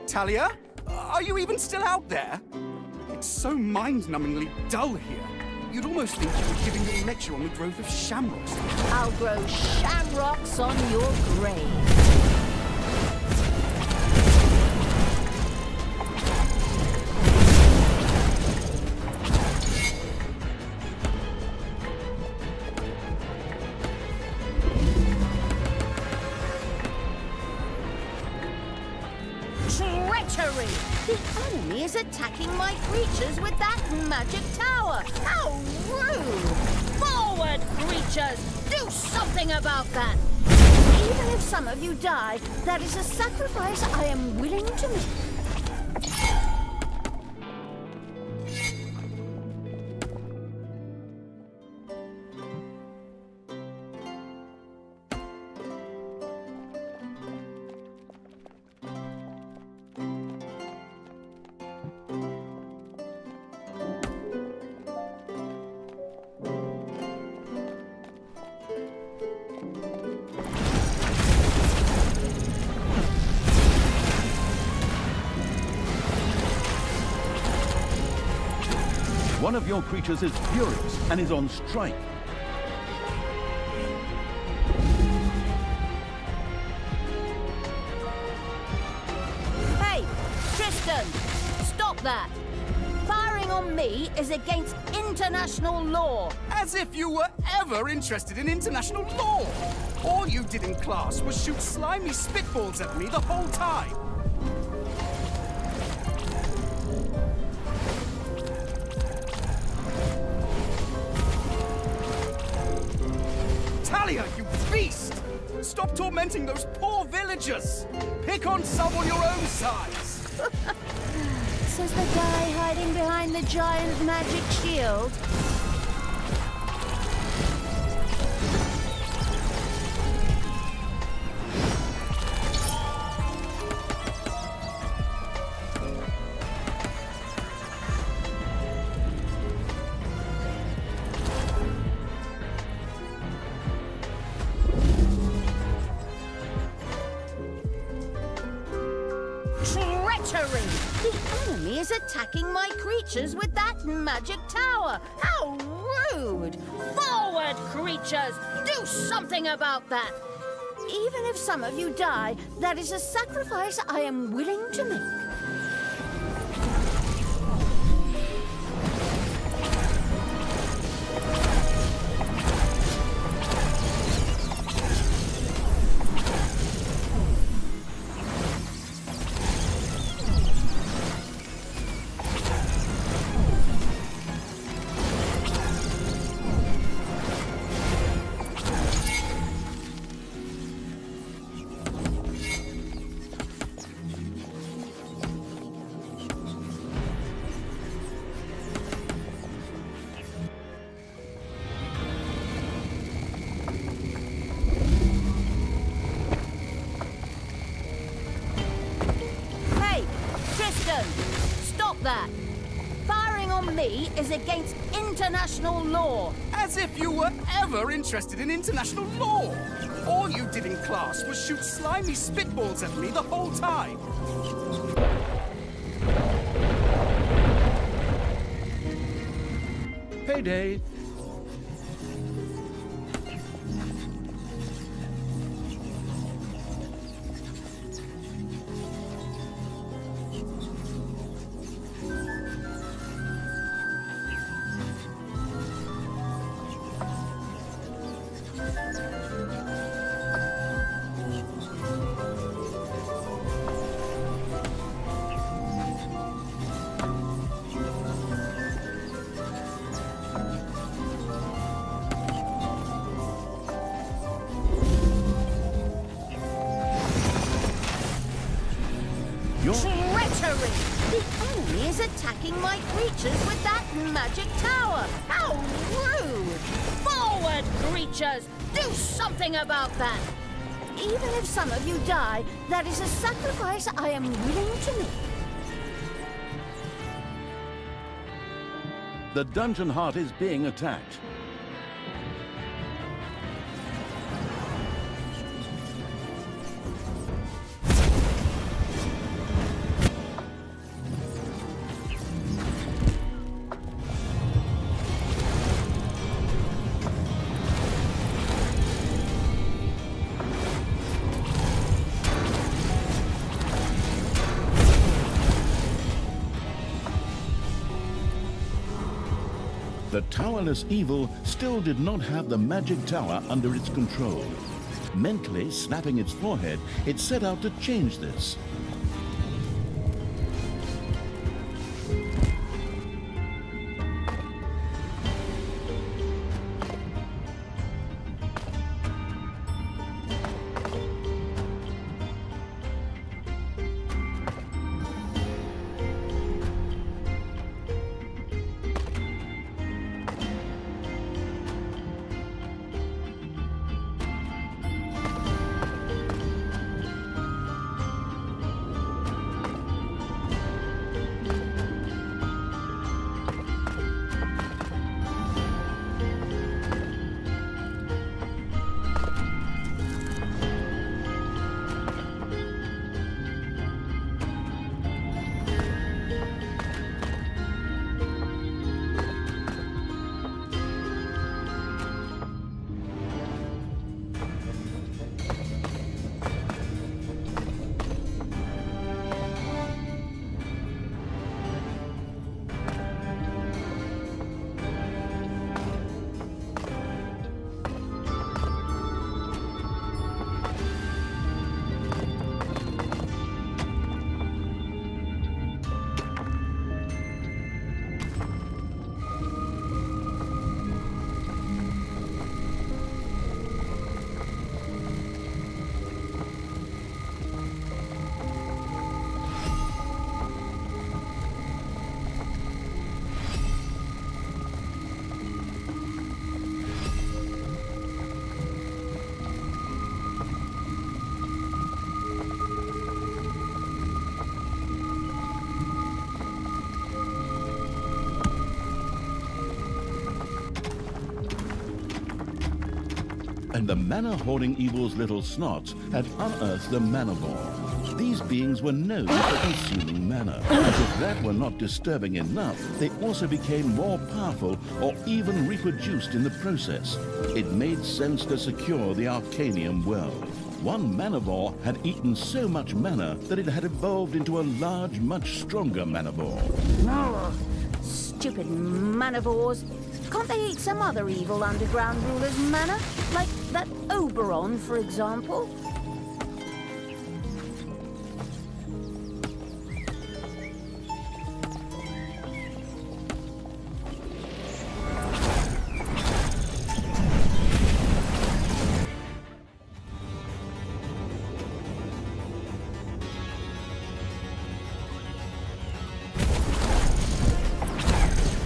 Talia? Are you even still out there? It's so mind-numbingly dull here. You'd almost think you were giving your lecture on the growth of shamrocks. I'll grow shamrocks on your grave. Treachery! The enemy is attacking my creatures with that magic tower! How rude! Forward, creatures! Do something about that! Even if some of you die, that is a sacrifice I am willing to make. One of your creatures is furious and is on strike. Hey, Tristan! Stop that! Firing on me is against international law. As if you were ever interested in international law! All you did in class was shoot slimy spitballs at me the whole time! Talia, you beast! Stop tormenting those poor villagers! Pick on someone your own size! Says the guy hiding behind the giant magic shield. Treachery! The enemy is attacking my creatures with that magic tower! How rude! Forward, creatures! Do something about that! Even if some of you die, that is a sacrifice I am willing to make. Stop that! Firing on me is against international law. As if you were ever interested in international law! All you did in class was shoot slimy spitballs at me the whole time! Payday. Treachery! The enemy is attacking my creatures with that magic tower! How rude! Forward, creatures! Do something about that! Even if some of you die, that is a sacrifice I am willing to make. The dungeon heart is being attacked. The towerless evil still did not have the magic tower under its control. Mentally snapping its forehead, it set out to change this. And the mana-hoarding evil's little snots had unearthed the mana ball. These beings were known for consuming mana. As if that were not disturbing enough, they also became more powerful or even reproduced in the process. It made sense to secure the Arcanium world. One manivore had eaten so much mana that it had evolved into a large, much stronger manivore. Ugh, stupid manivores. Can't they eat some other evil underground ruler's mana? Like that Oberon, for example?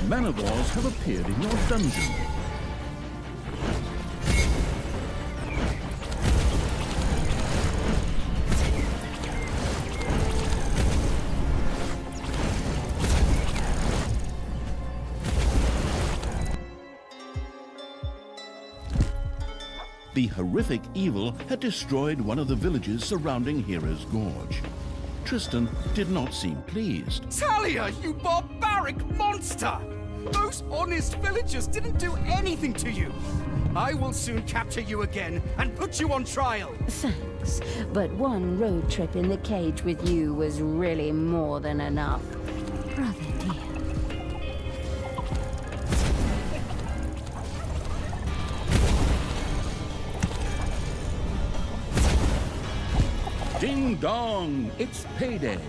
Manivores have appeared in your dungeon. The horrific evil had destroyed one of the villages surrounding Hero's Gorge. Tristan did not seem pleased. Talia, you barbaric monster! Those honest villagers didn't do anything to you. I will soon capture you again and put you on trial. Thanks, but one road trip in the cage with you was really more than enough. Brother dear. Ding dong, it's payday.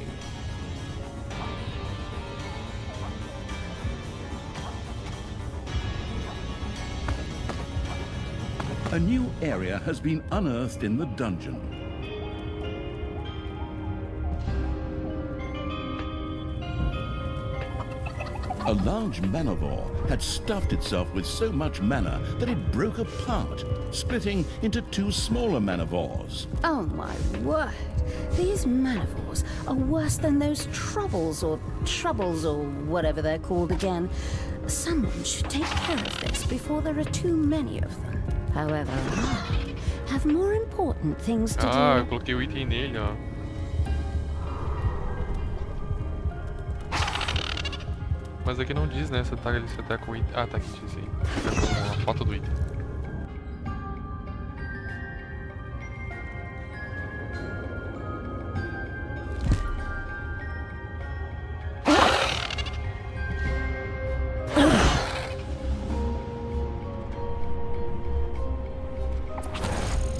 A new area has been unearthed in the dungeon. A large manivore had stuffed itself with so much mana that it broke apart, splitting into 2 smaller manivores. Oh my word. These manivores are worse than those troubles or whatever they're called again. Someone should take care of this before there are too many of them. However, I have more important things to Ah, eu do. coloquei o item nele, ó. Mas aqui não diz, né? Você tá com o item. Ah, tá aqui, diz aí. Tá com a foto do item.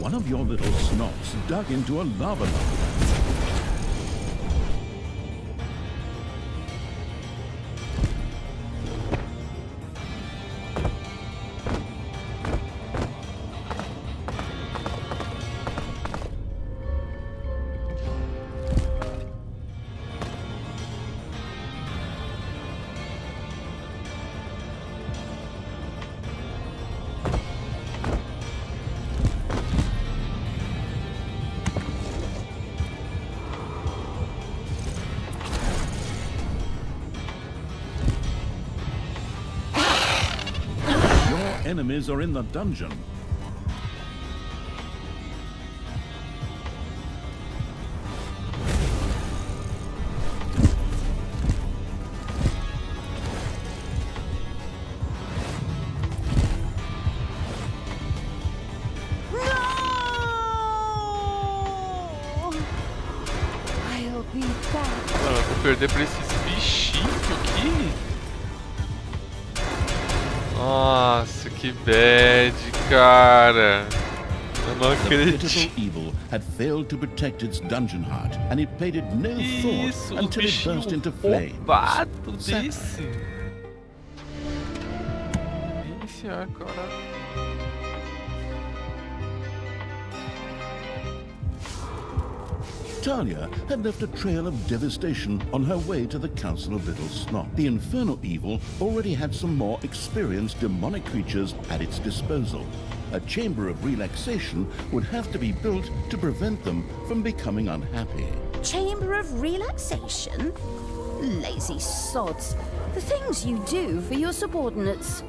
One of your little snots dug into a lava lamp. Enemies are in the dungeon. I'll be back. Mano, eu vou perder pra esses bichinhos aqui. Nossa, que bad, cara. Eu não The acredito. pitiful evil had failed to protect its dungeon heart, and it paid it no Isso, thought o until it burst bichinho into flames. roubado Sad. desse. Iniciar, cara. Talia had left a trail of devastation on her way to the Council of Little Snot. The infernal evil already had some more experienced demonic creatures at its disposal. A chamber of relaxation would have to be built to prevent them from becoming unhappy. Chamber of relaxation? Lazy sods. The things you do for your subordinates.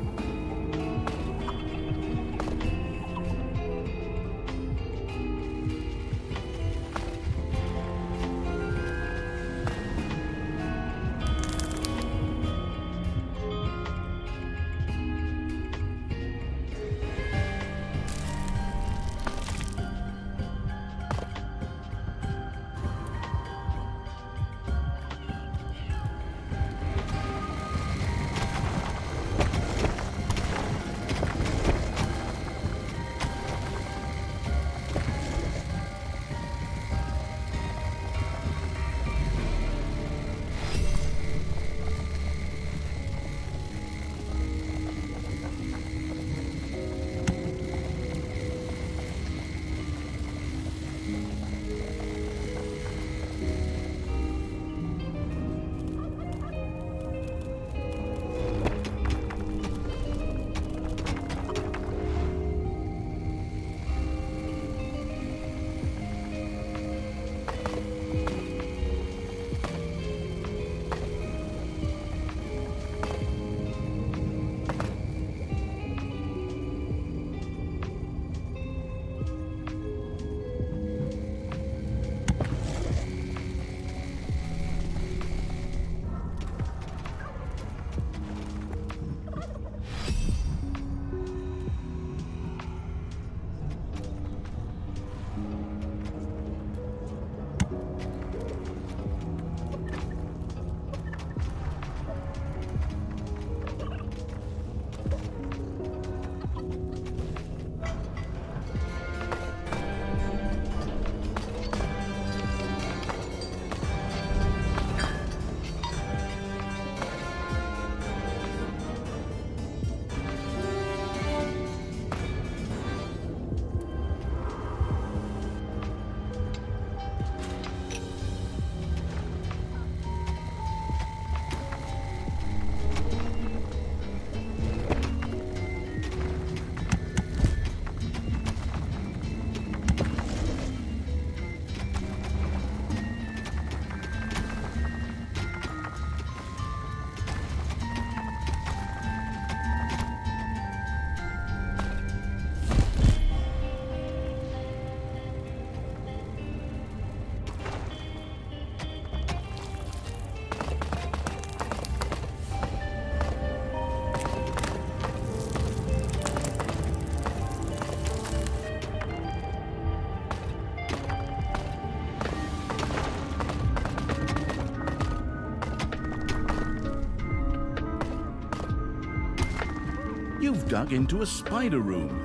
You've dug into a spider room.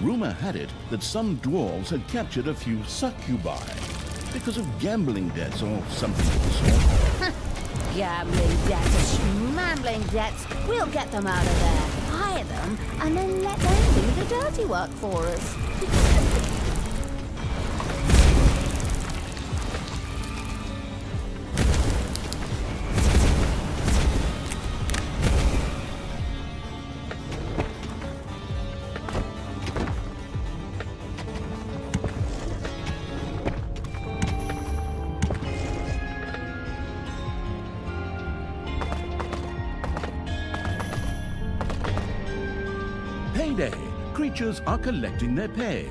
Rumour had it that some dwarves had captured a few succubi because of gambling debts or something of the sort. Gambling debts, schmambling debts. We'll get them out of there, hire them, and then let them do the dirty work for us. Payday! Creatures are collecting their pay.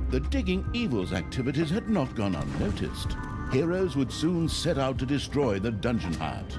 The Digging Evils activities had not gone unnoticed. Heroes would soon set out to destroy the dungeon heart.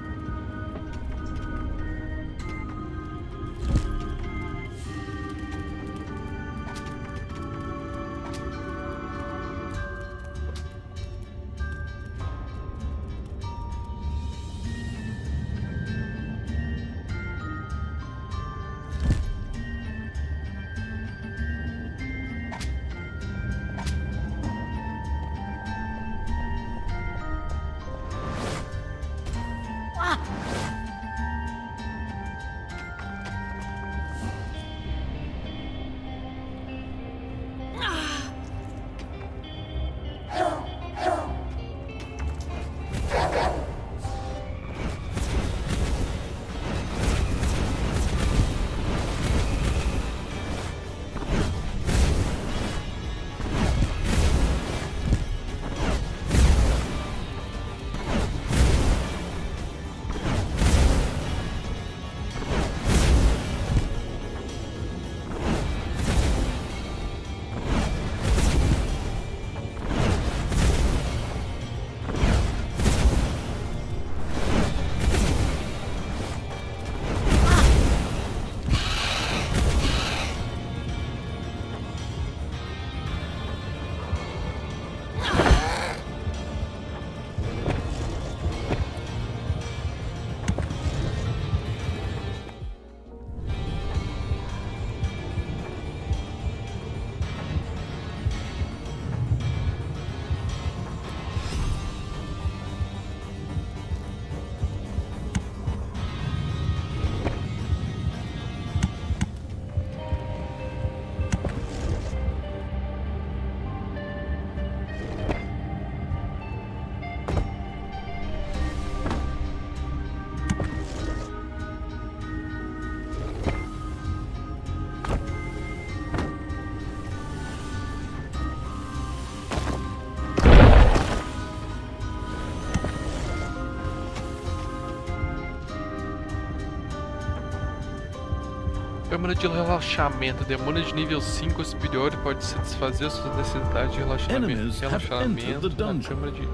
Câmara de relaxamento. Demônio de nível 5 ou superior pode satisfazer suas necessidades de relaxamento. Enemies have entered the Na dungeon. câmara de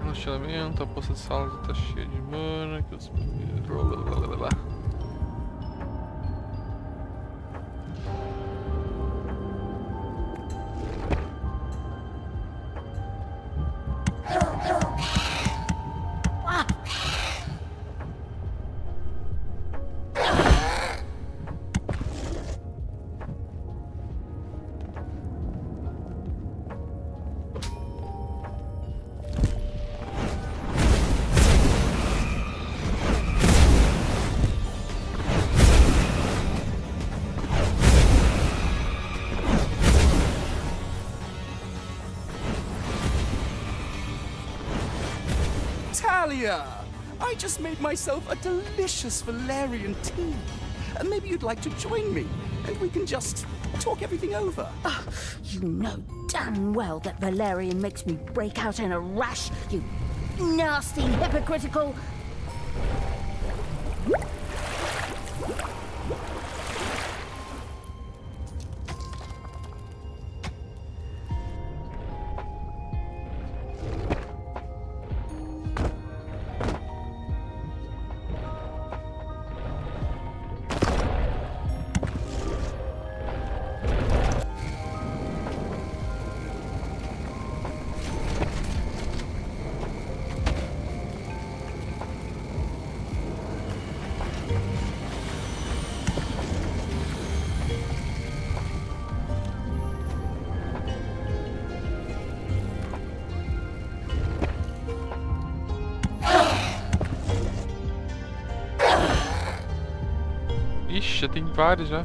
relaxamento. A poça de sala tá cheia de mana. Que os... Talia! I just made myself a delicious Valerian tea. Maybe you'd like to join me, and we can just talk everything over. You know damn well that Valerian makes me break out in a rash, you nasty, hypocritical... Ixi, já tem vários já.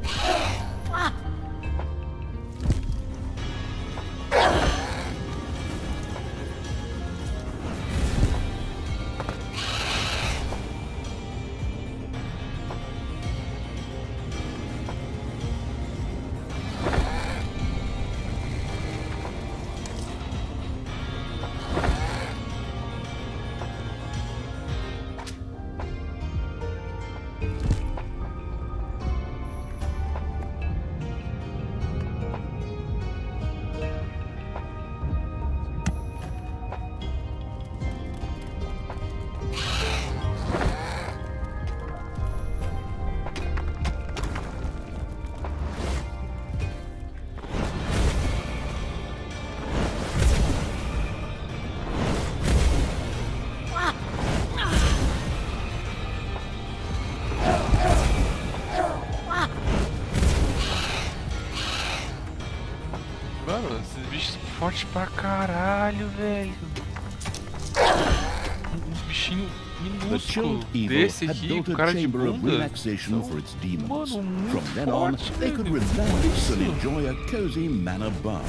Mano, esses bichos são fortes pra caralho, velho. Uns bichinhos The chilled minúsculos evil desse had aqui, built com a cara de chamber of bunda. relaxation for its demons. Mano, muito From then on, forte, they could velho. relax and Isso. enjoy a cozy manor bath.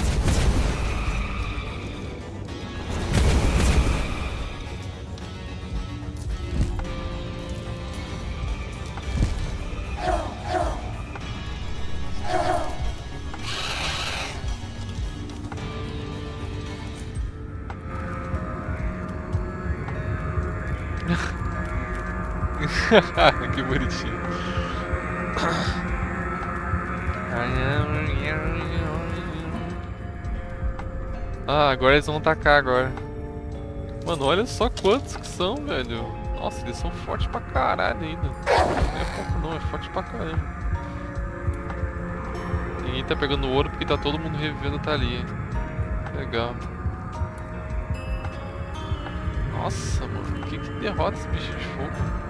Que bonitinho. Ah, agora eles vão atacar agora. Mano, olha só quantos que são, velho. Nossa, eles são fortes pra caralho ainda. Não é pouco não, é forte pra caralho. Ninguém tá pegando ouro porque tá todo mundo revivendo a Thalia. Legal. Nossa, mano, que derrota esse bicho de fogo?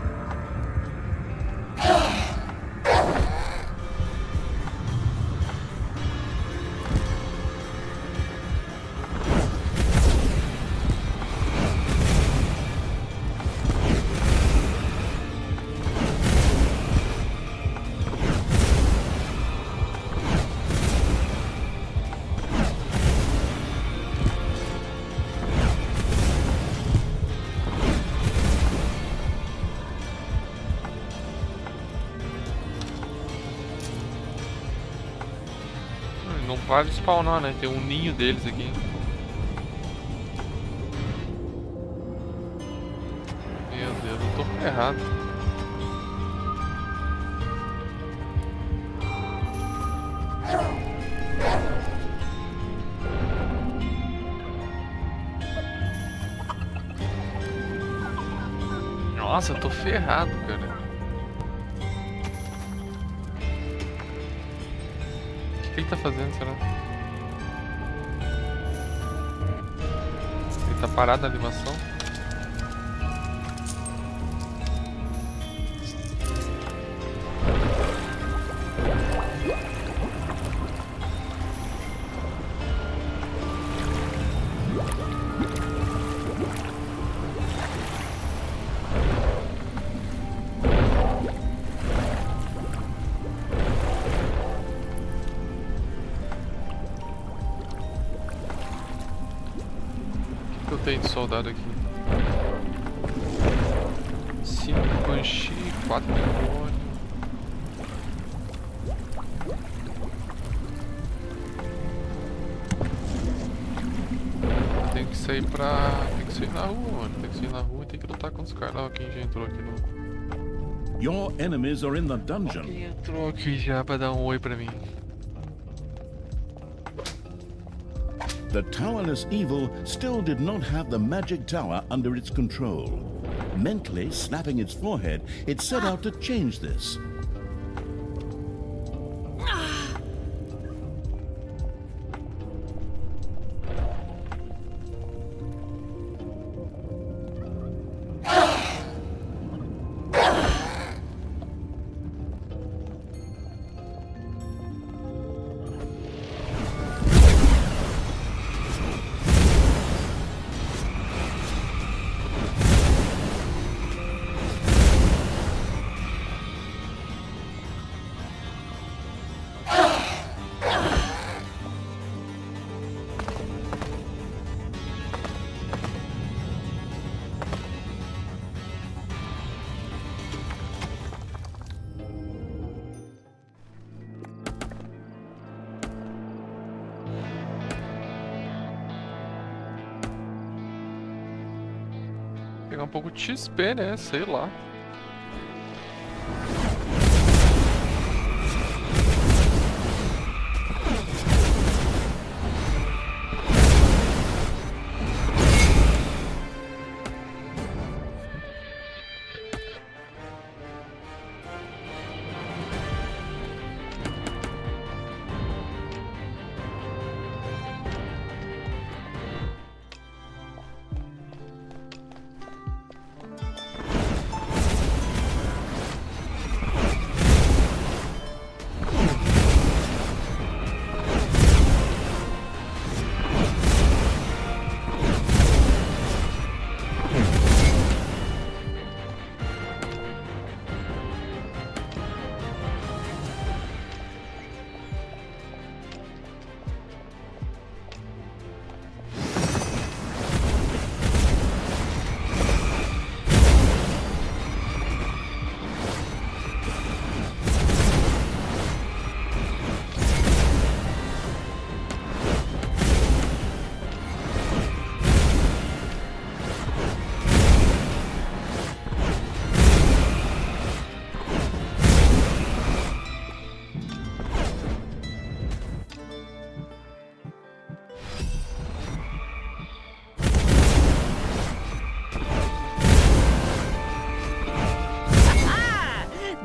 Não para de spawnar, né? Tem um ninho deles aqui. Meu Deus, eu tô ferrado. Nossa, eu tô ferrado, cara. O que ele tá fazendo, será? Ele tá parado na animação? Tem de soldado aqui. 5 Banshee, 4 demônio. Tem que sair tem que sair na rua, mano. Tem que sair na rua e tem que lutar com os caras. Ó, quem já entrou aqui no... Your enemies are in the dungeon. Quem entrou aqui já pra dar um oi pra mim? The towerless evil still did not have the magic tower under its control. Mentally slapping its forehead, it set out to change this. Pegar um pouco de XP, né? Sei lá.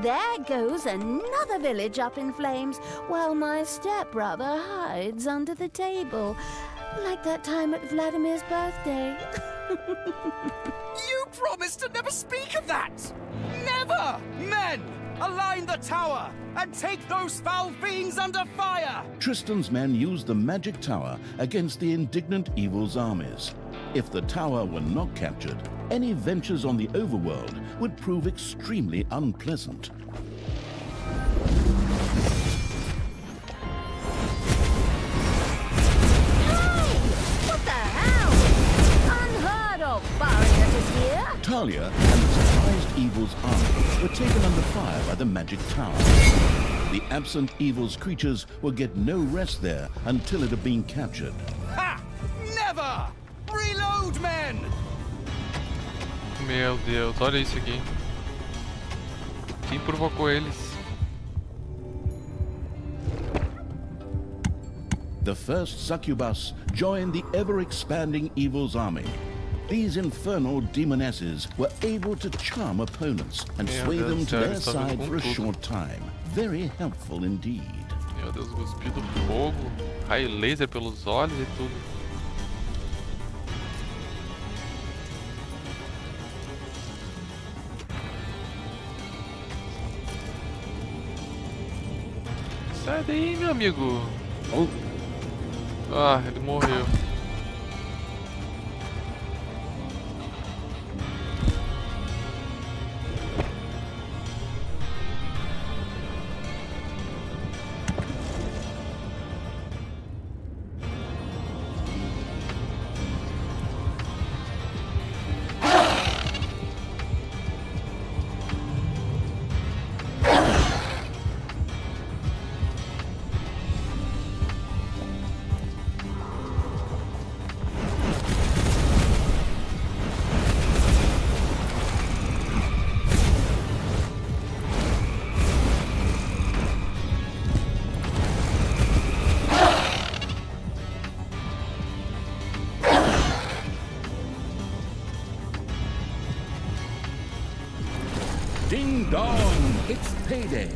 There goes another village up in flames, while my stepbrother hides under the table. Like that time at Vladimir's birthday. You promised to never speak of that! Never! Men, align the tower and take those foul fiends under fire! Tristan's men used the magic tower against the indignant evil's armies. If the tower were not captured, any ventures on the overworld would prove extremely unpleasant. What the hell? Unheard of, barring that is here. Talia and the surprised evil's army were taken under fire by the magic tower. The absent evil's creatures would get no rest there until it had been captured. Ha! Never! Reload, men! Meu Deus, olha isso aqui. Quem provocou eles? The first succubus joined the ever-expanding evil's army. These infernal demonesses were able to charm opponents and Meu sway Deus them do to céu, their eles estão vindo side com for a tudo. short time. Very helpful indeed. Meu Deus, cuspido fogo, raio laser pelos olhos e tudo. Sai daí, meu amigo. Oh, Ah, ele morreu. ding dong, it's payday.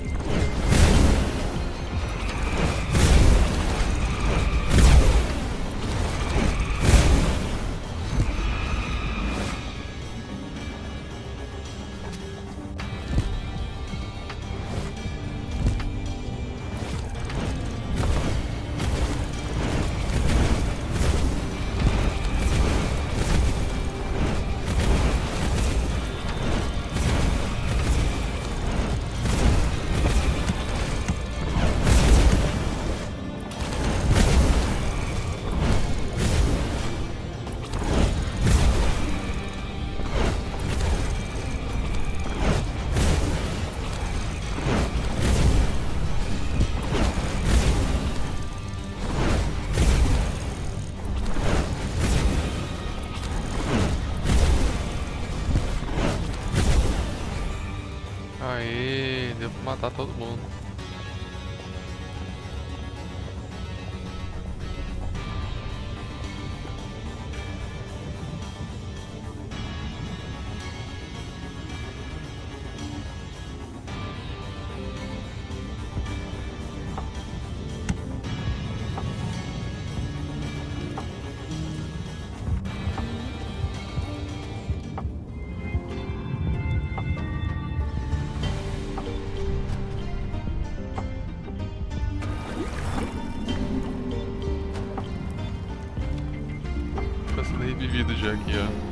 Aê, deu pra matar todo mundo. Tá sendo revivido já aqui, ó.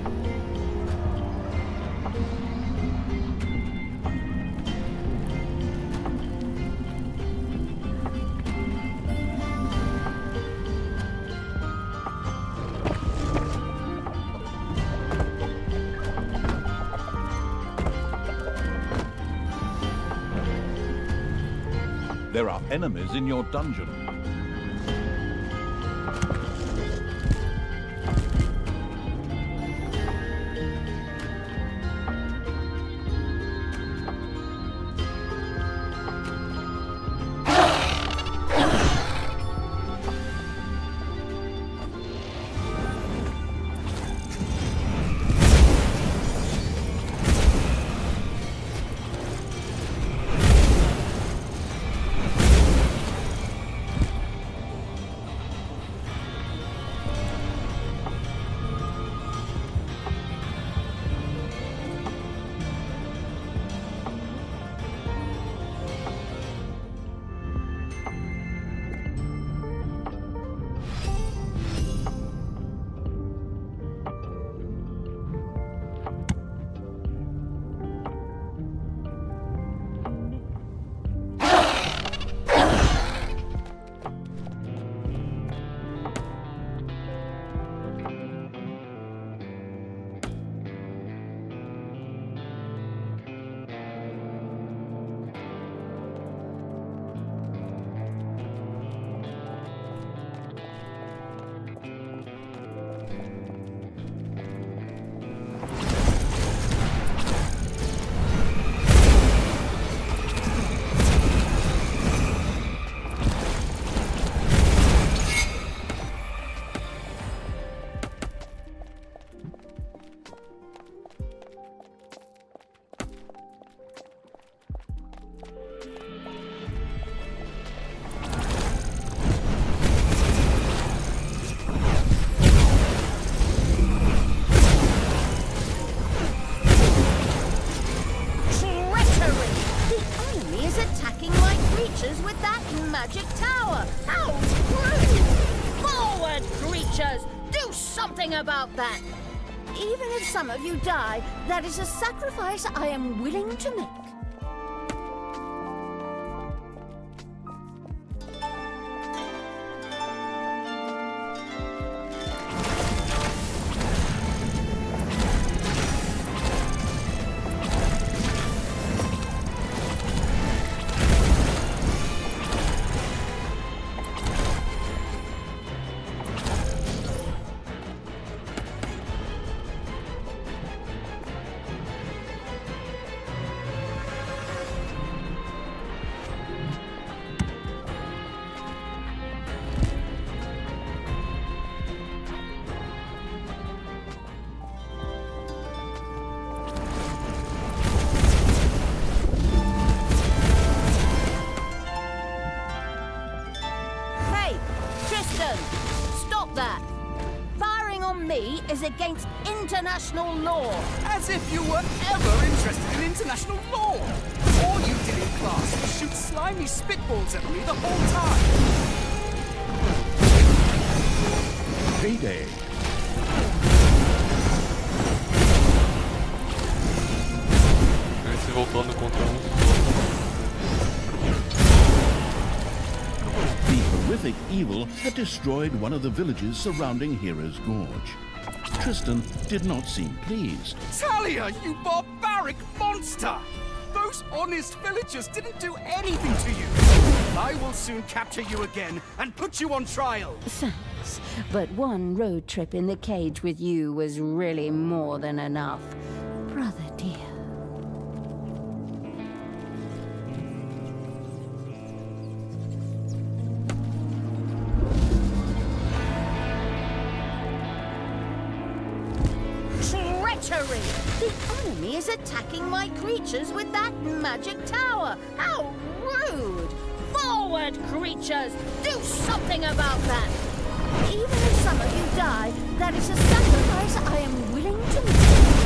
There are enemies in your dungeon. something about that. Even if some of you die, that is a sacrifice I am willing to make. Stop that! Firing on me is against international law. As if you were ever interested in international law! All you did in class was shoot slimy spitballs at me the whole time! Payday. Ele se voltando contra The horrific evil had destroyed one of the villages surrounding Hero's Gorge. Tristan did not seem pleased. Talia, you barbaric monster! Those honest villagers didn't do anything to you! I will soon capture you again and put you on trial! Thanks, but one road trip in the cage with you was really more than enough. Brother dear. Treachery! The enemy is attacking my creatures with that magic tower! How rude! Forward, creatures! Do something about that! Even if some of you die, that is a sacrifice I am willing to make.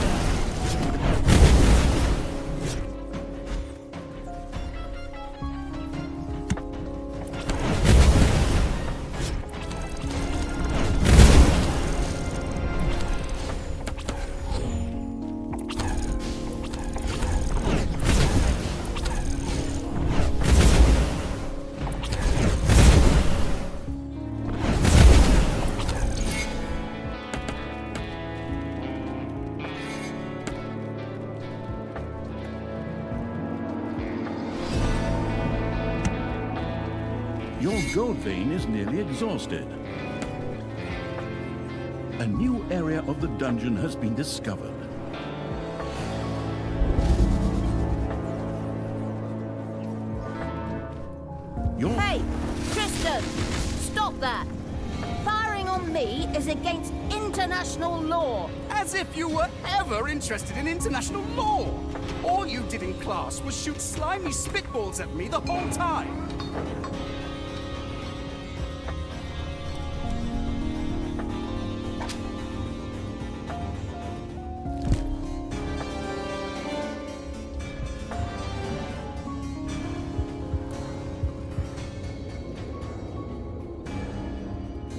Your gold vein is nearly exhausted. A new area of the dungeon has been discovered. Hey, Tristan! Stop that! Firing on me is against international law. As if you were ever interested in international law! All you did in class was shoot slimy spitballs at me the whole time!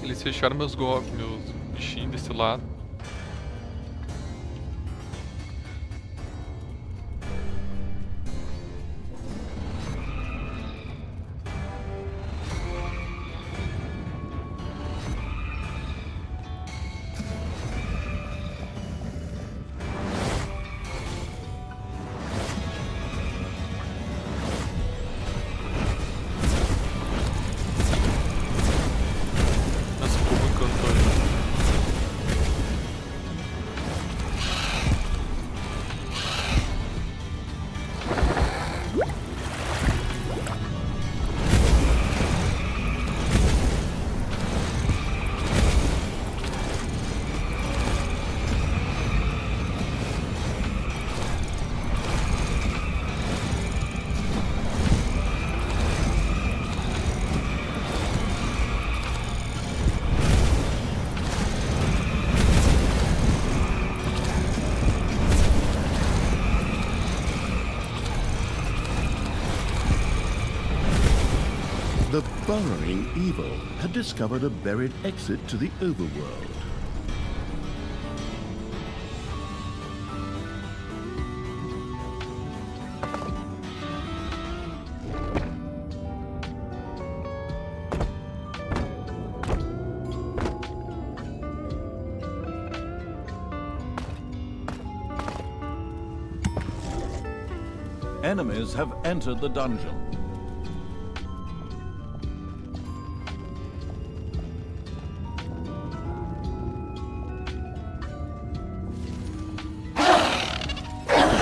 Eles fecharam meus bichinhos desse lado. The burrowing evil had discovered a buried exit to the overworld. Enemies have entered the dungeon.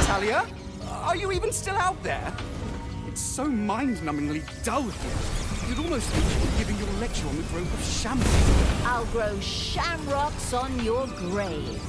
Talia, are you even still out there? It's so mind-numbingly dull here. You'd almost think you were giving your lecture on the growth of shamrocks. I'll grow shamrocks on your grave.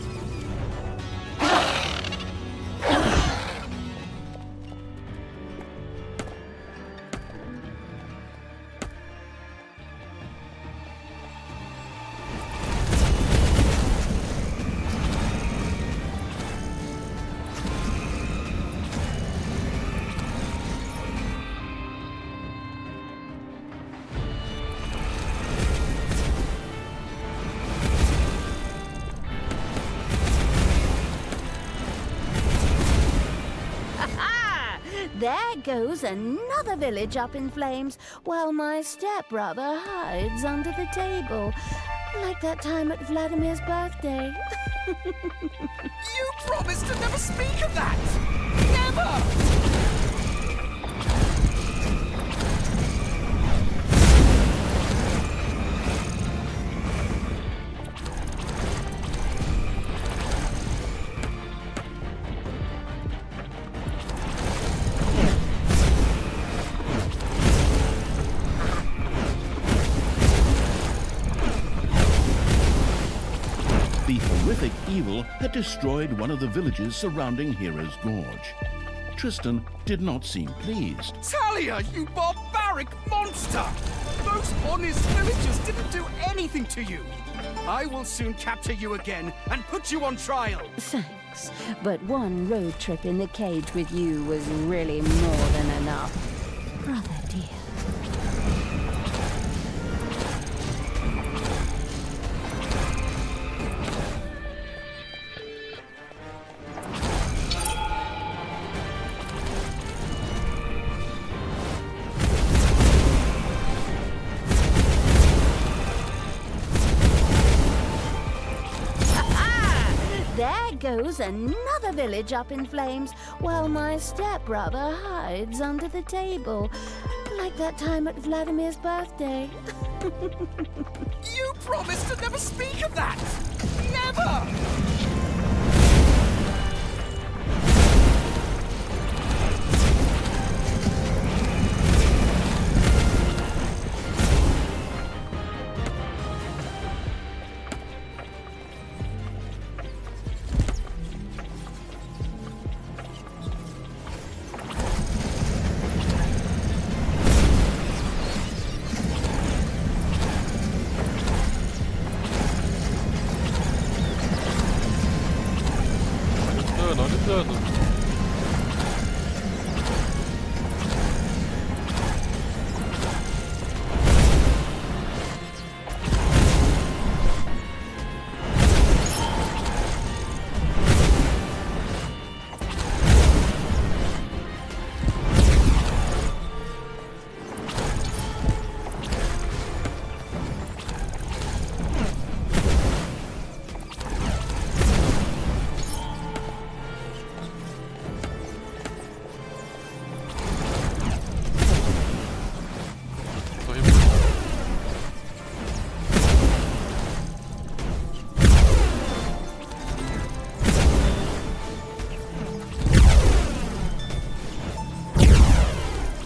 There goes another village up in flames, while my stepbrother hides under the table. Like that time at Vladimir's birthday. You promised to never speak of that! Never! The horrific evil had destroyed one of the villages surrounding Hero's Gorge. Tristan did not seem pleased. Talia, you barbaric monster! Those honest villagers didn't do anything to you! I will soon capture you again and put you on trial! Thanks, but one road trip in the cage with you was really more than enough. Brother dear. There goes another village up in flames, while my stepbrother hides under the table. Like that time at Vladimir's birthday. You promised to never speak of that! Never! Olha o dano.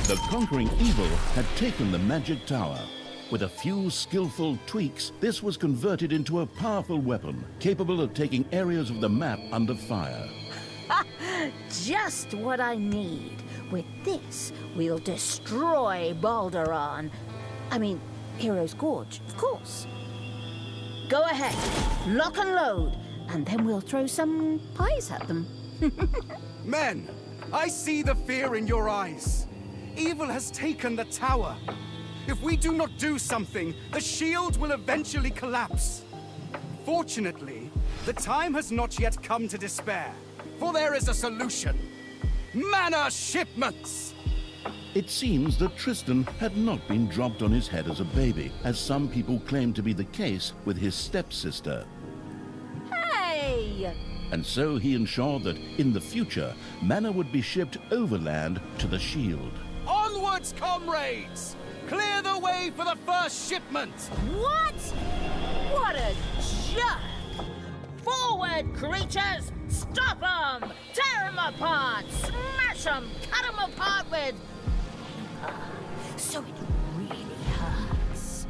The conquering evil had taken the magic tower. With a few skillful tweaks, this was converted into a powerful weapon, capable of taking areas of the map under fire. Just what I need. With this, we'll destroy Balderon. I mean, Hero's Gorge, of course. Go ahead, lock and load, and then we'll throw some pies at them. Men, I see the fear in your eyes. Evil has taken the tower. If we do not do something, the shield will eventually collapse. Fortunately, the time has not yet come to despair, for there is a solution. Mana shipments! It seems that Tristan had not been dropped on his head as a baby, as some people claim to be the case with his stepsister. Hey! And so he ensured that in the future, mana would be shipped overland to the shield. Onwards, comrades! Clear the way for the first shipment! What? What a jerk! Forward, creatures! Stop 'em! Tear 'em apart! Smash 'em! Cut 'em apart with... so it really hurts.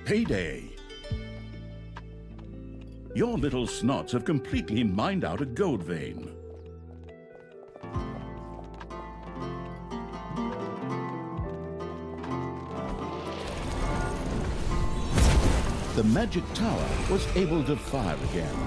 Payday! Your little snots have completely mined out a gold vein. The magic tower was able to fire again.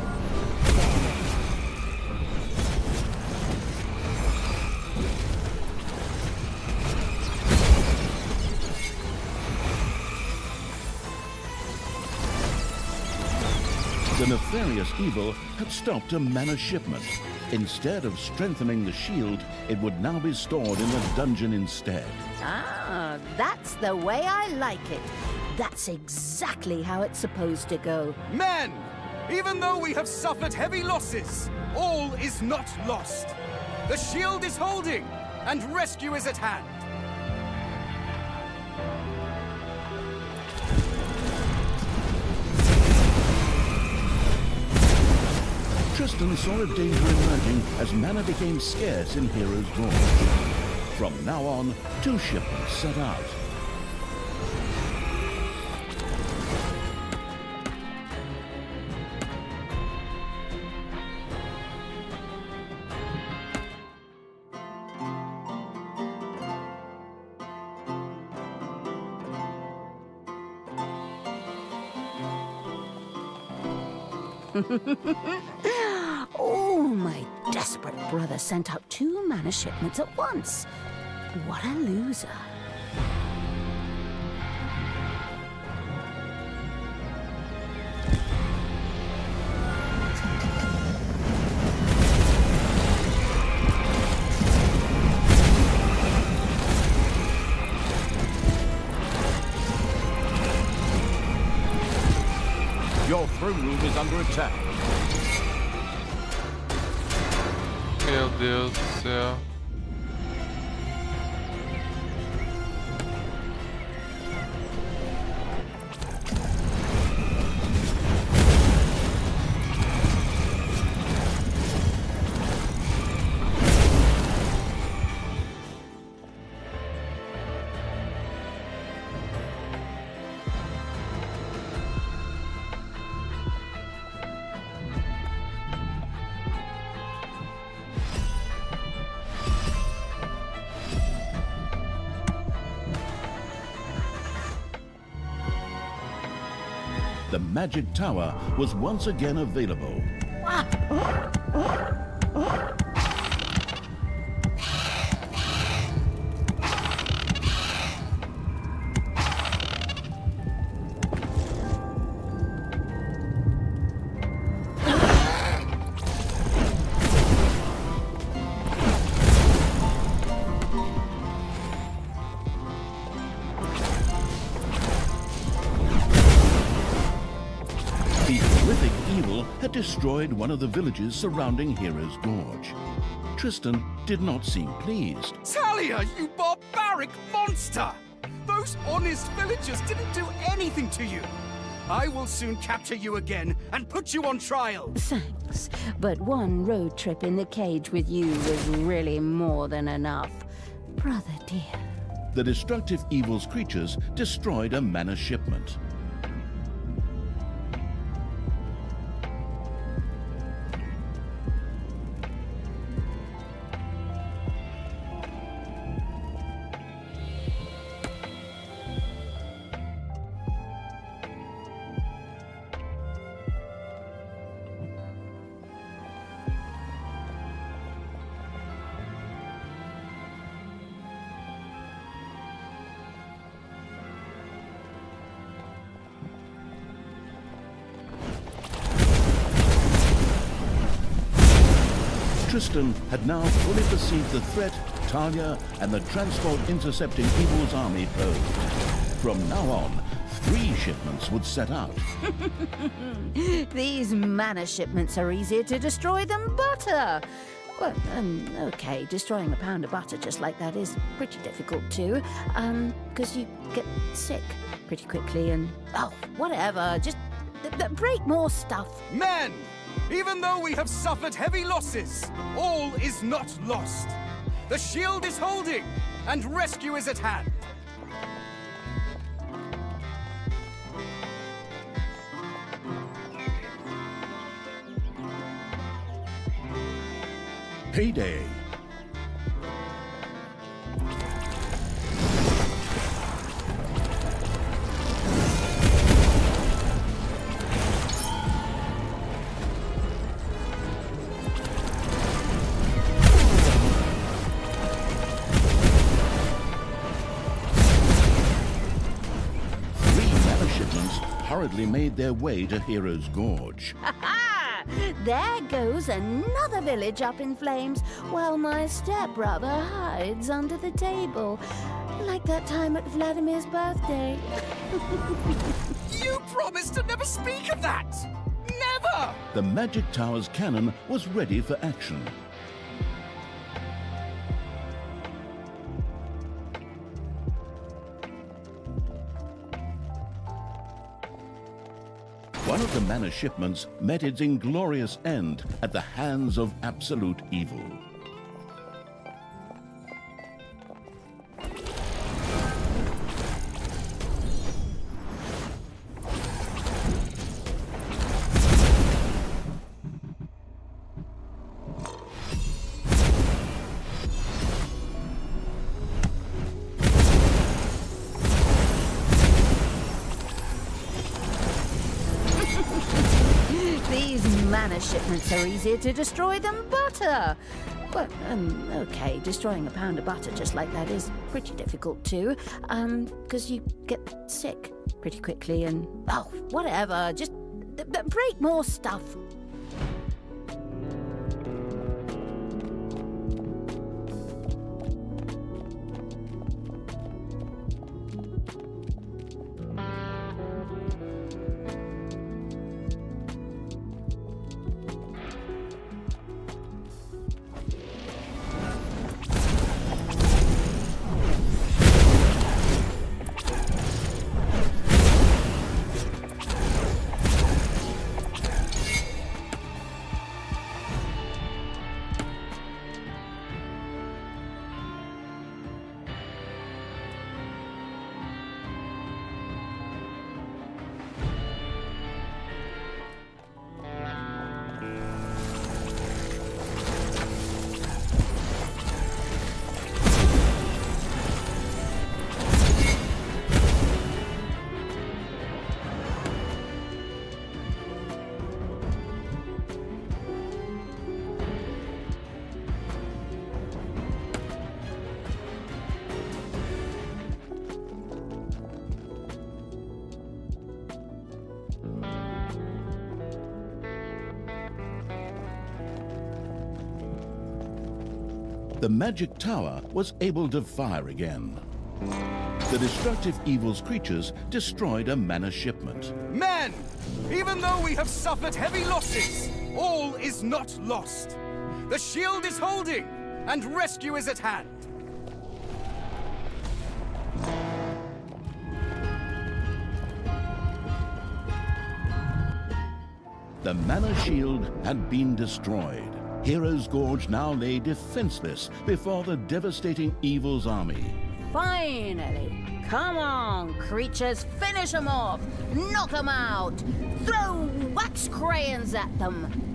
The nefarious evil had stopped a mana shipment. Instead of strengthening the shield, it would now be stored in the dungeon instead. Ah, that's the way I like it. That's exactly how it's supposed to go. Men! Even though we have suffered heavy losses, all is not lost. The shield is holding, and rescue is at hand. Tristan saw a danger emerging as mana became scarce in Hero's Gorge. From now on, 2 shipments set out. Oh, my desperate brother sent out 2 mana shipments at once. What a loser. Your throne room is under attack. Meu Deus do céu. The magic tower was once again available. The horrific evil had destroyed one of the villages surrounding Hero's Gorge. Tristan did not seem pleased. Talia, you barbaric monster! Those honest villagers didn't do anything to you. I will soon capture you again and put you on trial. Thanks, but one road trip in the cage with you was really more than enough. Brother dear. The destructive evil's creatures destroyed a manor shipment. Tristan had now fully perceived the threat Talia and the transport intercepting evil's army posed. From now on, 3 shipments would set out. These manor shipments are easier to destroy than butter. Well, okay, destroying a pound of butter just like that is pretty difficult too, because you get sick pretty quickly and, oh, whatever, just break more stuff. Men! Even though we have suffered heavy losses, all is not lost. The shield is holding, and rescue is at hand. Payday. Hurriedly made their way to Hero's Gorge. Ha-ha! There goes another village up in flames, while my stepbrother hides under the table. Like that time at Vladimir's birthday. You promised to never speak of that! Never! The Magic Tower's cannon was ready for action. One of the manor shipments met its inglorious end at the hands of absolute evil. Manor shipments are easier to destroy than butter. Well, okay, destroying a pound of butter just like that is pretty difficult too, because you get sick pretty quickly and, oh, whatever, just break more stuff. The Magic Tower was able to fire again. The destructive evil's creatures destroyed a manor shipment. Men! Even though we have suffered heavy losses, all is not lost. The shield is holding, and rescue is at hand. The Manor Shield had been destroyed. Heroes' Gorge now lay defenseless before the devastating evil's army. Finally! Come on, creatures, finish them off! Knock them out! Throw wax crayons at them!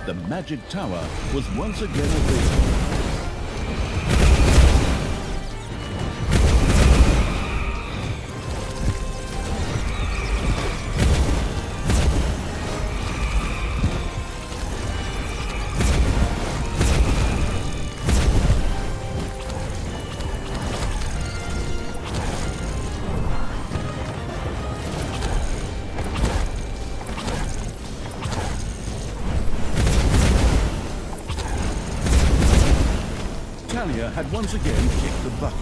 The magic tower was once again available. Talia had once again kicked the bucket.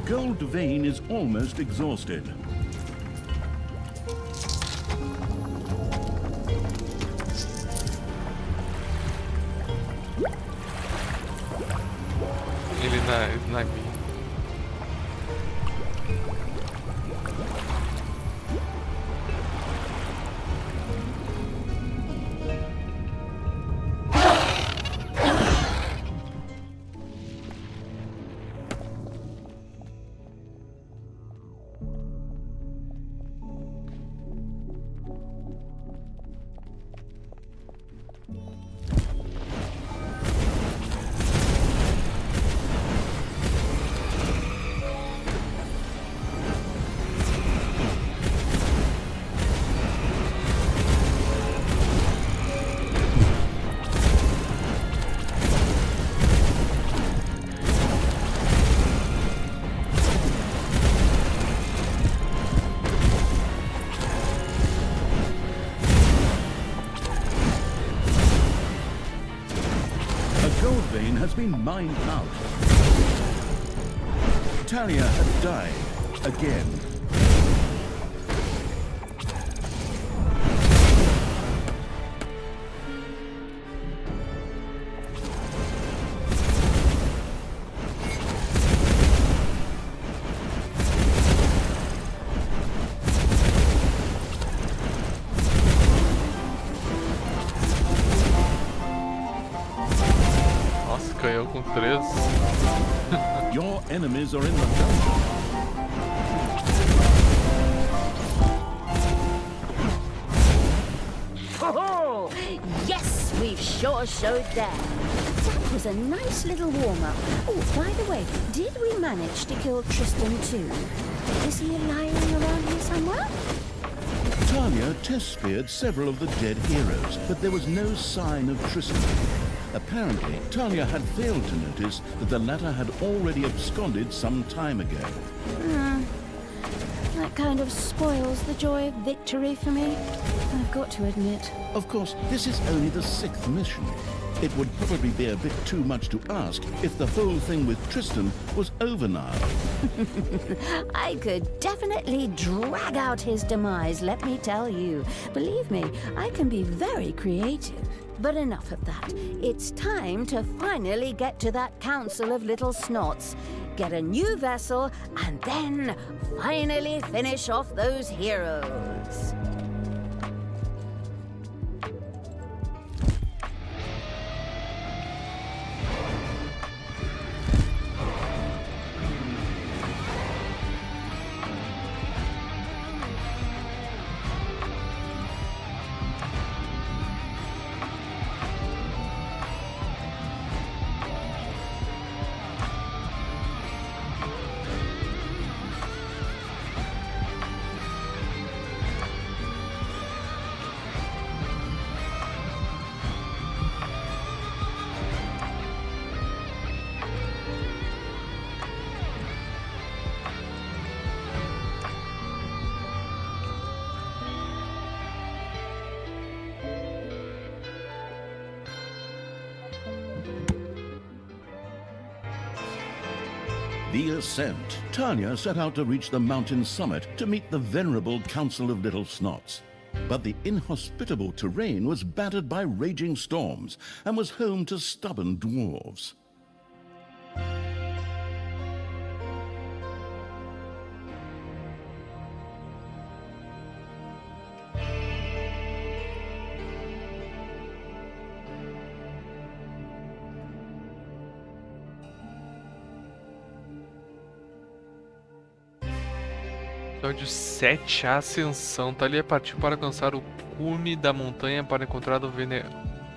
gold vein is almost exhausted. Ele na mina. Gold vein has been mined out. Talia had died again. Nossa, ganhou com 3. Your enemies are in the dungeon. Oh, yes, we've sure showed there. That was a nice little warm-up. Oh, by the way, did we manage to kill Tristan too? Is he lying around here somewhere? Talia test-speared several of the dead heroes, but there was no sign of Tristan. Apparently, Talia had failed to notice that the latter had already absconded some time ago. That kind of spoils the joy of victory for me, I've got to admit. Of course, this is only the 6th mission. It would probably be a bit too much to ask if the whole thing with Tristan was over now. I could definitely drag out his demise, let me tell you. Believe me, I can be very creative. But enough of that. It's time to finally get to that Council of Little Snots, get a new vessel, and then finally finish off those heroes. The ascent. Talia set out to reach the mountain summit to meet the venerable Council of Little Snots. But the inhospitable terrain was battered by raging storms and was home to stubborn dwarves. Episódio 7, a Ascensão. Talia partiu para alcançar o cume da montanha para encontrar o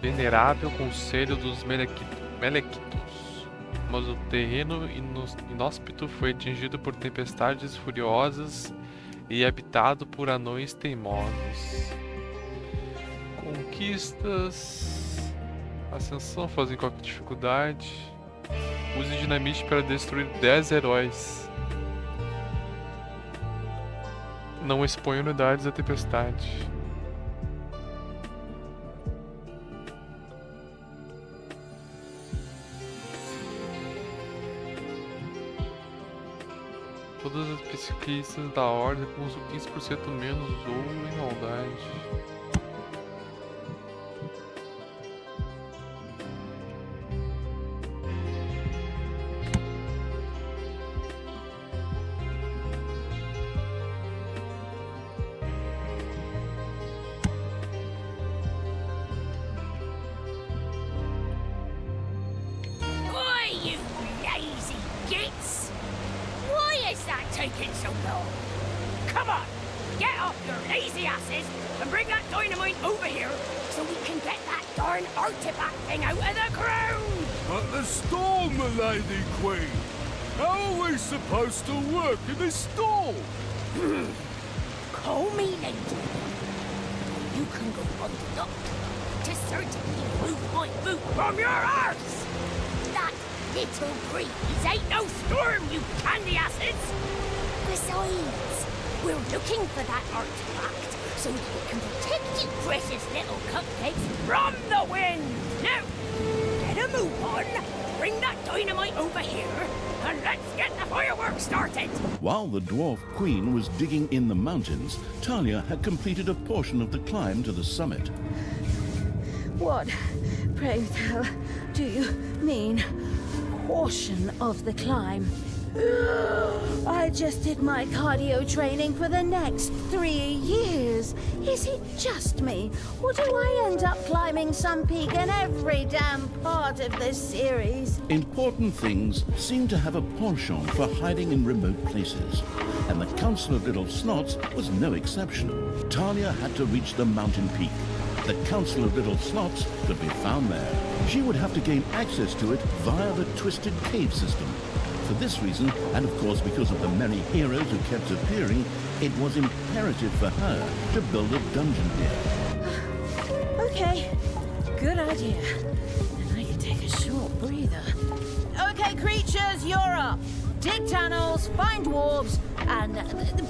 venerável conselho dos Melequitos. Mas o terreno inóspito foi atingido por tempestades furiosas e habitado por anões teimosos. Conquistas. Ascensão fazem qualquer dificuldade. Use dinamite para destruir 10 heróis. Não expõe unidades à tempestade. todas as pesquisas da ordem com uso 15% menos ou em maldade. Oi, you lazy gits! Why is that taking so long? Come on, get off your lazy asses and bring that dynamite over here so we can get that darn artifact thing out of the ground! But the storm, Lady Queen! How are we supposed to work in this storm? Call me lady. You can go on the dock to certainly remove my boot from your arse! That little breeze ain't no storm, you candy asses! Besides, we're looking for that artifact so that we can protect you precious little cupcakes from the wind! Now, get a move on, bring that dynamite over here, and let's get the fireworks started! While the Dwarf Queen was digging in the mountains, Talia had completed a portion of the climb to the summit. What, pray tell, do you mean portion of the climb? I just did my cardio training for the next 3 years. Is it just me, or do I end up climbing some peak in every damn part of this series? Important things seem to have a penchant for hiding in remote places, and the Council of Little Snots was no exception. Talia had to reach the mountain peak. The Council of Little Snots could be found there. She would have to gain access to it via the Twisted Cave system. For this reason, and of course because of the many heroes who kept appearing, it was imperative for her to build a dungeon here. Okay, good idea. And I can take a short breather. Okay, creatures, you're up. Dig tunnels, find dwarves, and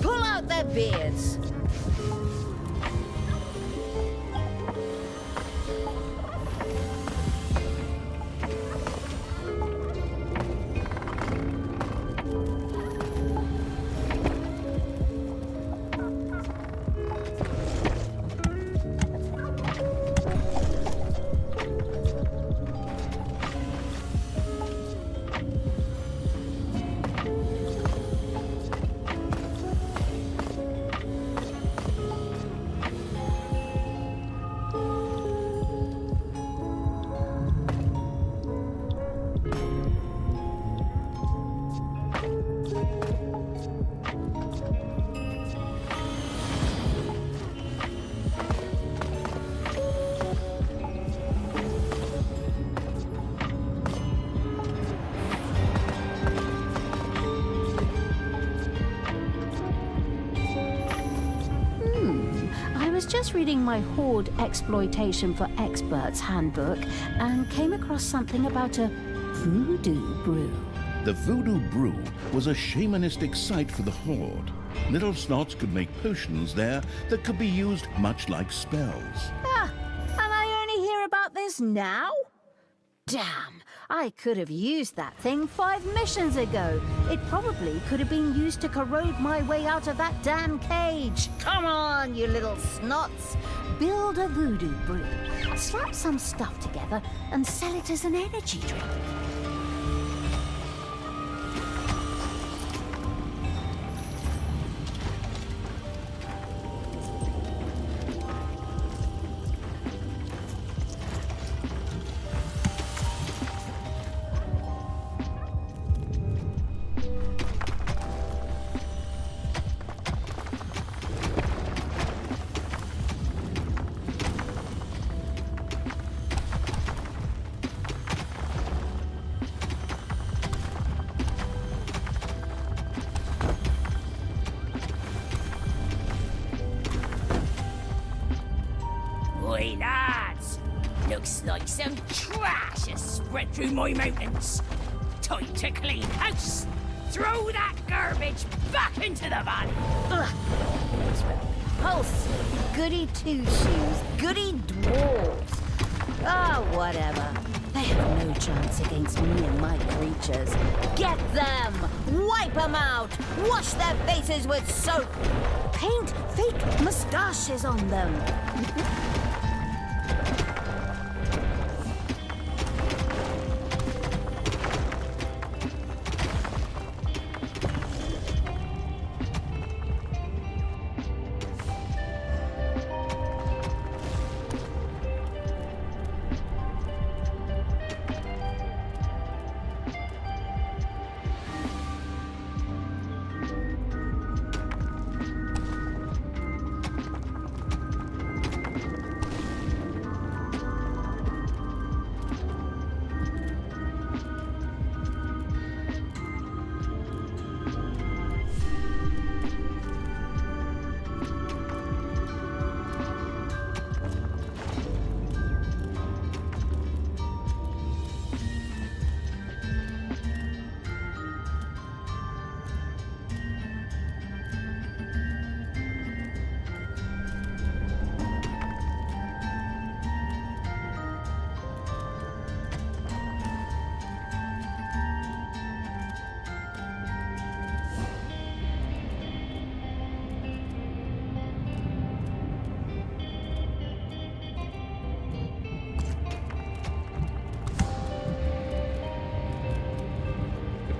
pull out their beards. Just reading my Horde Exploitation for Experts handbook and came across something about a voodoo brew. The Voodoo Brew was a shamanistic site for the Horde. Little Snots could make potions there that could be used much like spells. Ah, and I only hear about this now? Damn, I could have used that thing 5 missions ago. It probably could have been used to corrode my way out of that damn cage. Come on, you little snots. Build a voodoo brew. Slap some stuff together and sell it as an energy drink. Oi, lads! Looks like some trash has spread through my mountains. Time to clean house. Throw that garbage back into the valley. Ugh. Pulse, goody two-shoes, goody dwarves. Oh, whatever. They have no chance against me and my creatures. Get them! Wipe them out! Wash their faces with soap! Paint fake moustaches on them!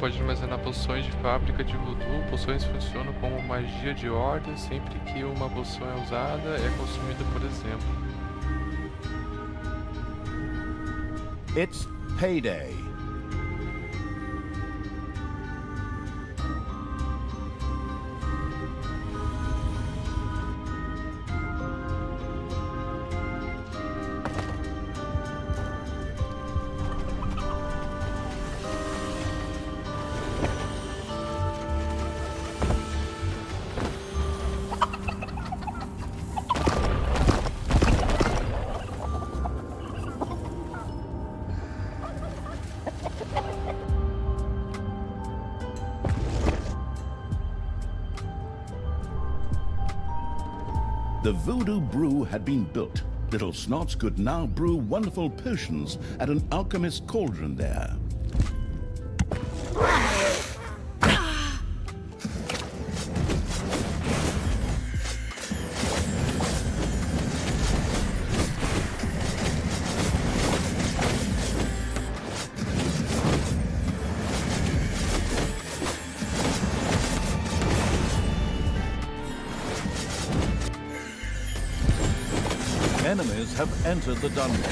Pode armazenar poções de fábrica de voodoo. Poções funcionam como magia de ordem sempre que uma poção é usada, é consumida, por exemplo. It's payday. The voodoo brew had been built. Little Snots could now brew wonderful potions at an alchemist's cauldron there. Enemies have entered the dungeon.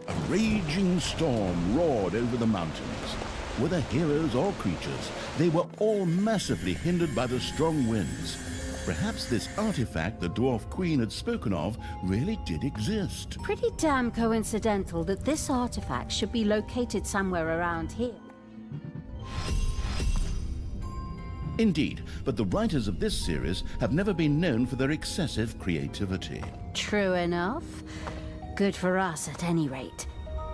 A raging storm roared over the mountains. Whether heroes or creatures, they were all massively hindered by the strong winds. Perhaps this artifact the Dwarf Queen had spoken of really did exist. Pretty damn coincidental that this artifact should be located somewhere around here. Indeed, but the writers of this series have never been known for their excessive creativity. True enough. Good for us at any rate.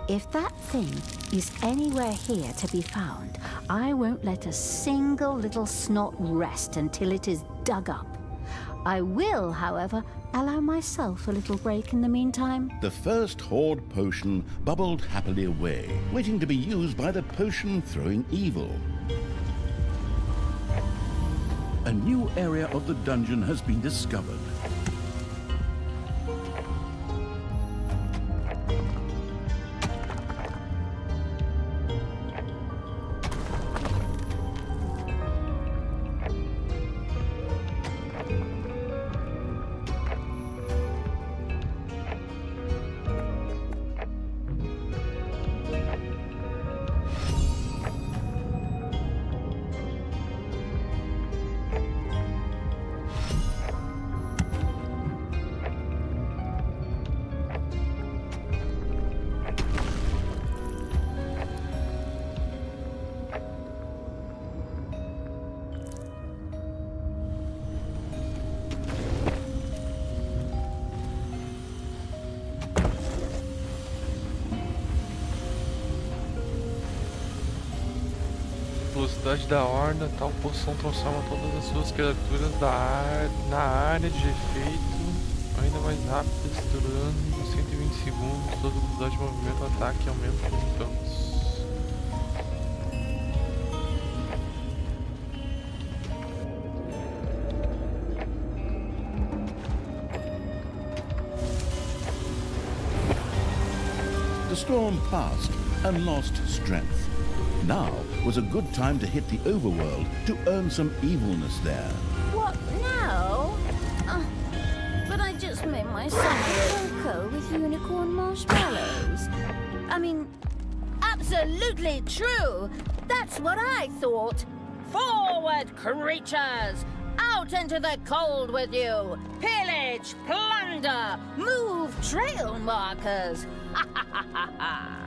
If that thing is anywhere here to be found, I won't let a single little snot rest until it is dug up. I will, however, allow myself a little break in the meantime. The first Horde potion bubbled happily away, waiting to be used by the potion-throwing evil. A new area of the dungeon has been discovered. velocidade da horda, tal poção transforma todas as suas criaturas na área de efeito ainda mais rápidas, durando 120 segundos. Toda velocidade de movimento e ataque aumenta por tantos. The storm passed and lost strength. Now was a good time to hit the overworld to earn some evilness there. What now? But I just made my son cocoa with unicorn marshmallows. I mean, absolutely true. That's what I thought. Forward, creatures! Out into the cold with you! Pillage, plunder, move trail markers! Ha ha ha ha ha!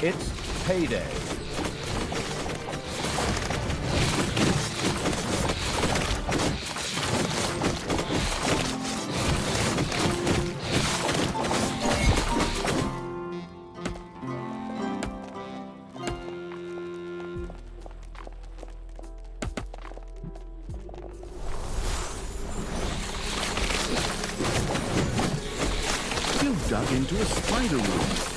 It's payday. You've dug into a spider room.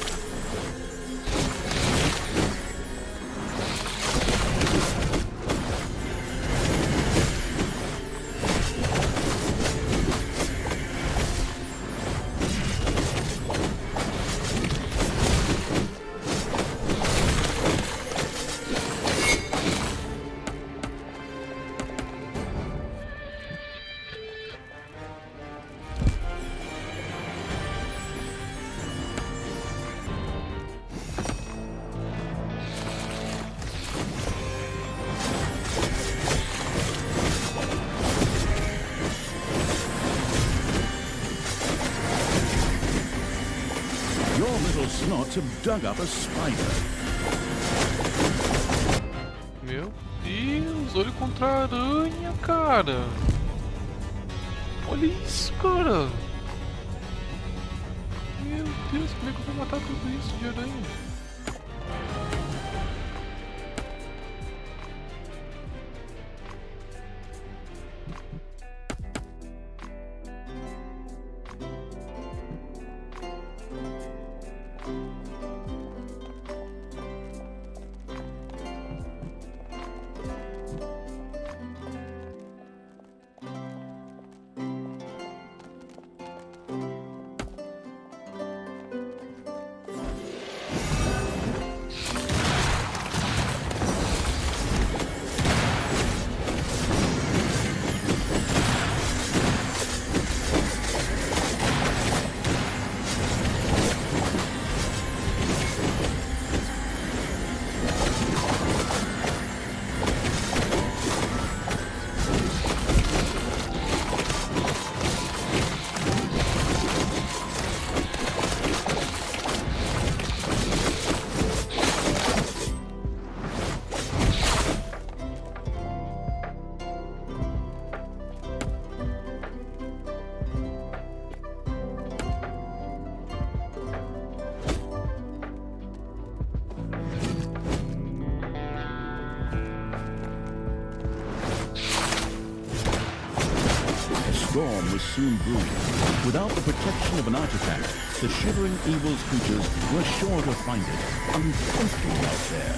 Your little snots have dug up a spider. Meu Deus, olha contra a aranha, cara. Olha isso, cara. Meu Deus, como é que eu vou matar tudo isso de aranha? Storm was soon brewing. Without the protection of an artifact, the shivering evil's creatures were sure to find it uncomfortable out there.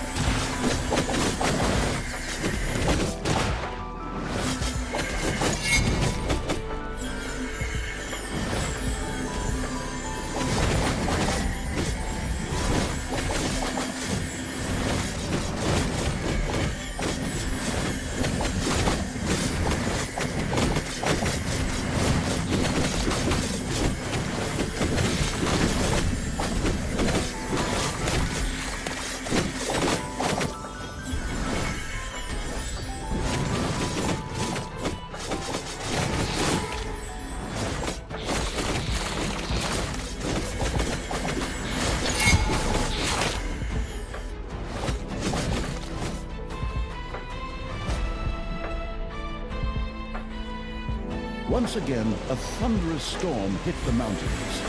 Once again, a thunderous storm hit the mountains.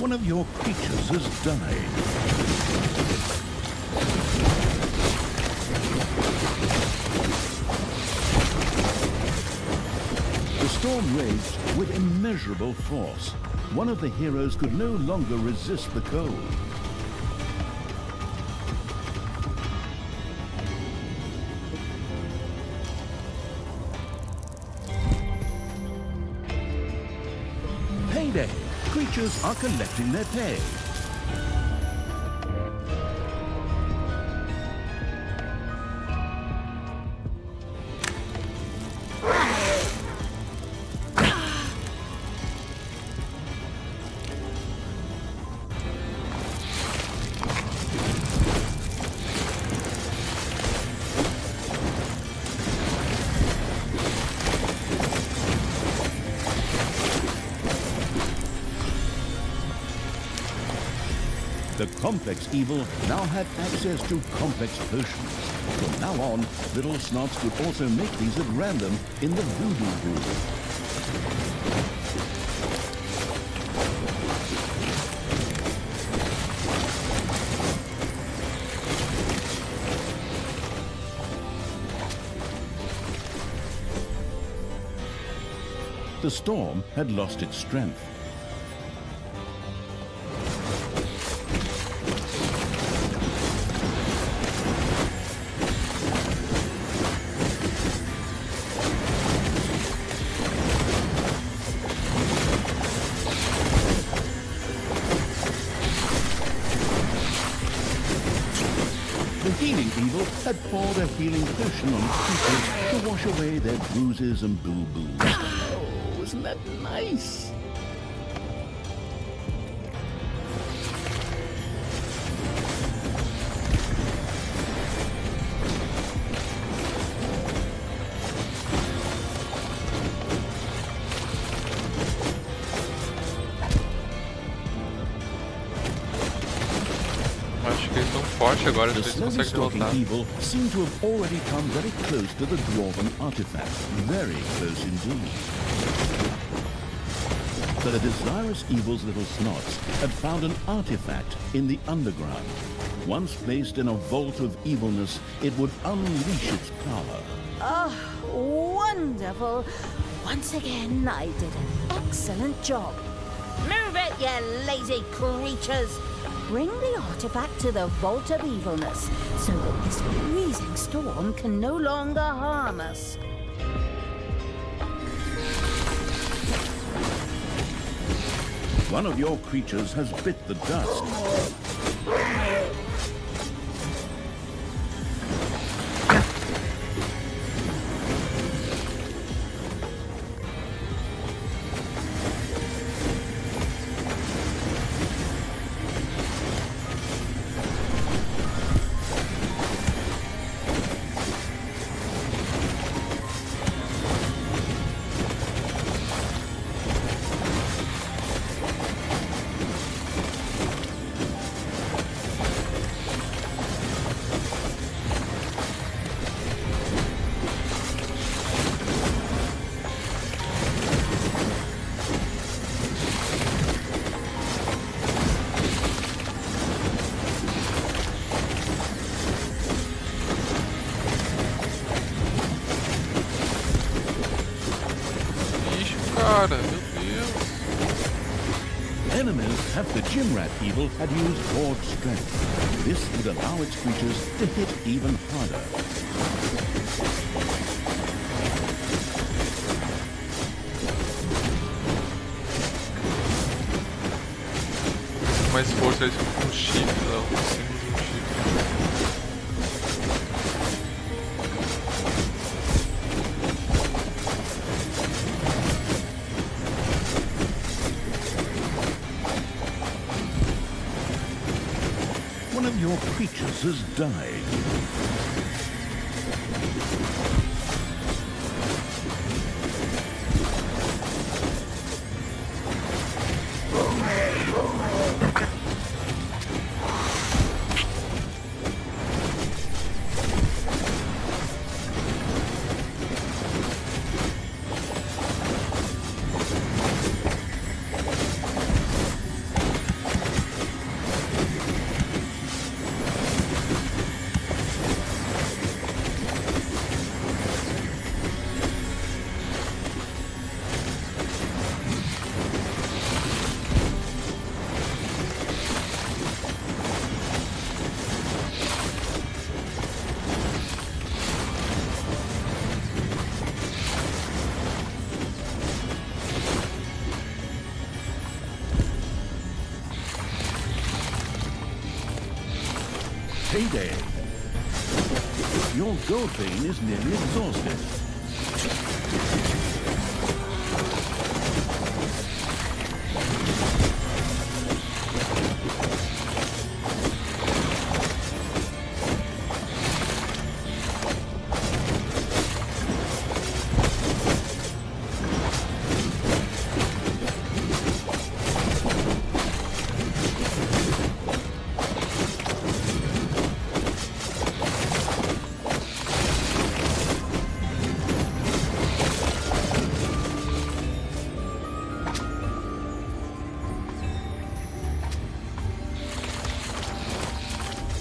One of your creatures has died. The storm raged with immeasurable force. One of the heroes could no longer resist the cold. Payday! Creatures are collecting their pay. The complex evil now had access to complex potions. From now on, Little Snots could also make these at random in the Voodoo Brew. The storm had lost its strength. The healing evil had poured a healing potion on creatures to wash away their bruises and boo-boos. Oh, isn't that nice? Acho que eles estão fortes agora, The eles slowly conseguem stalking derrotar. evil seemed to have already come very close to the dwarven artifact. Very close indeed. But the desirous evil's little snots had found an artifact in the underground. Once placed in a vault of evilness, it would unleash its power. Oh, wonderful. Once again, I did an excellent job. Move it, you lazy creatures! Bring the artifact to the Vault of Evilness so that this freezing storm can no longer harm us. One of your creatures has bit the dust. Ixi, cara, meu Deus. Enemies have the gym rat evil had used horde strength. This would allow its creatures to hit even harder. Mais força, eles ficam com chifre, não, símbolos de um chifre. One of your creatures has died. Payday. Your gold vein is nearly exhausted.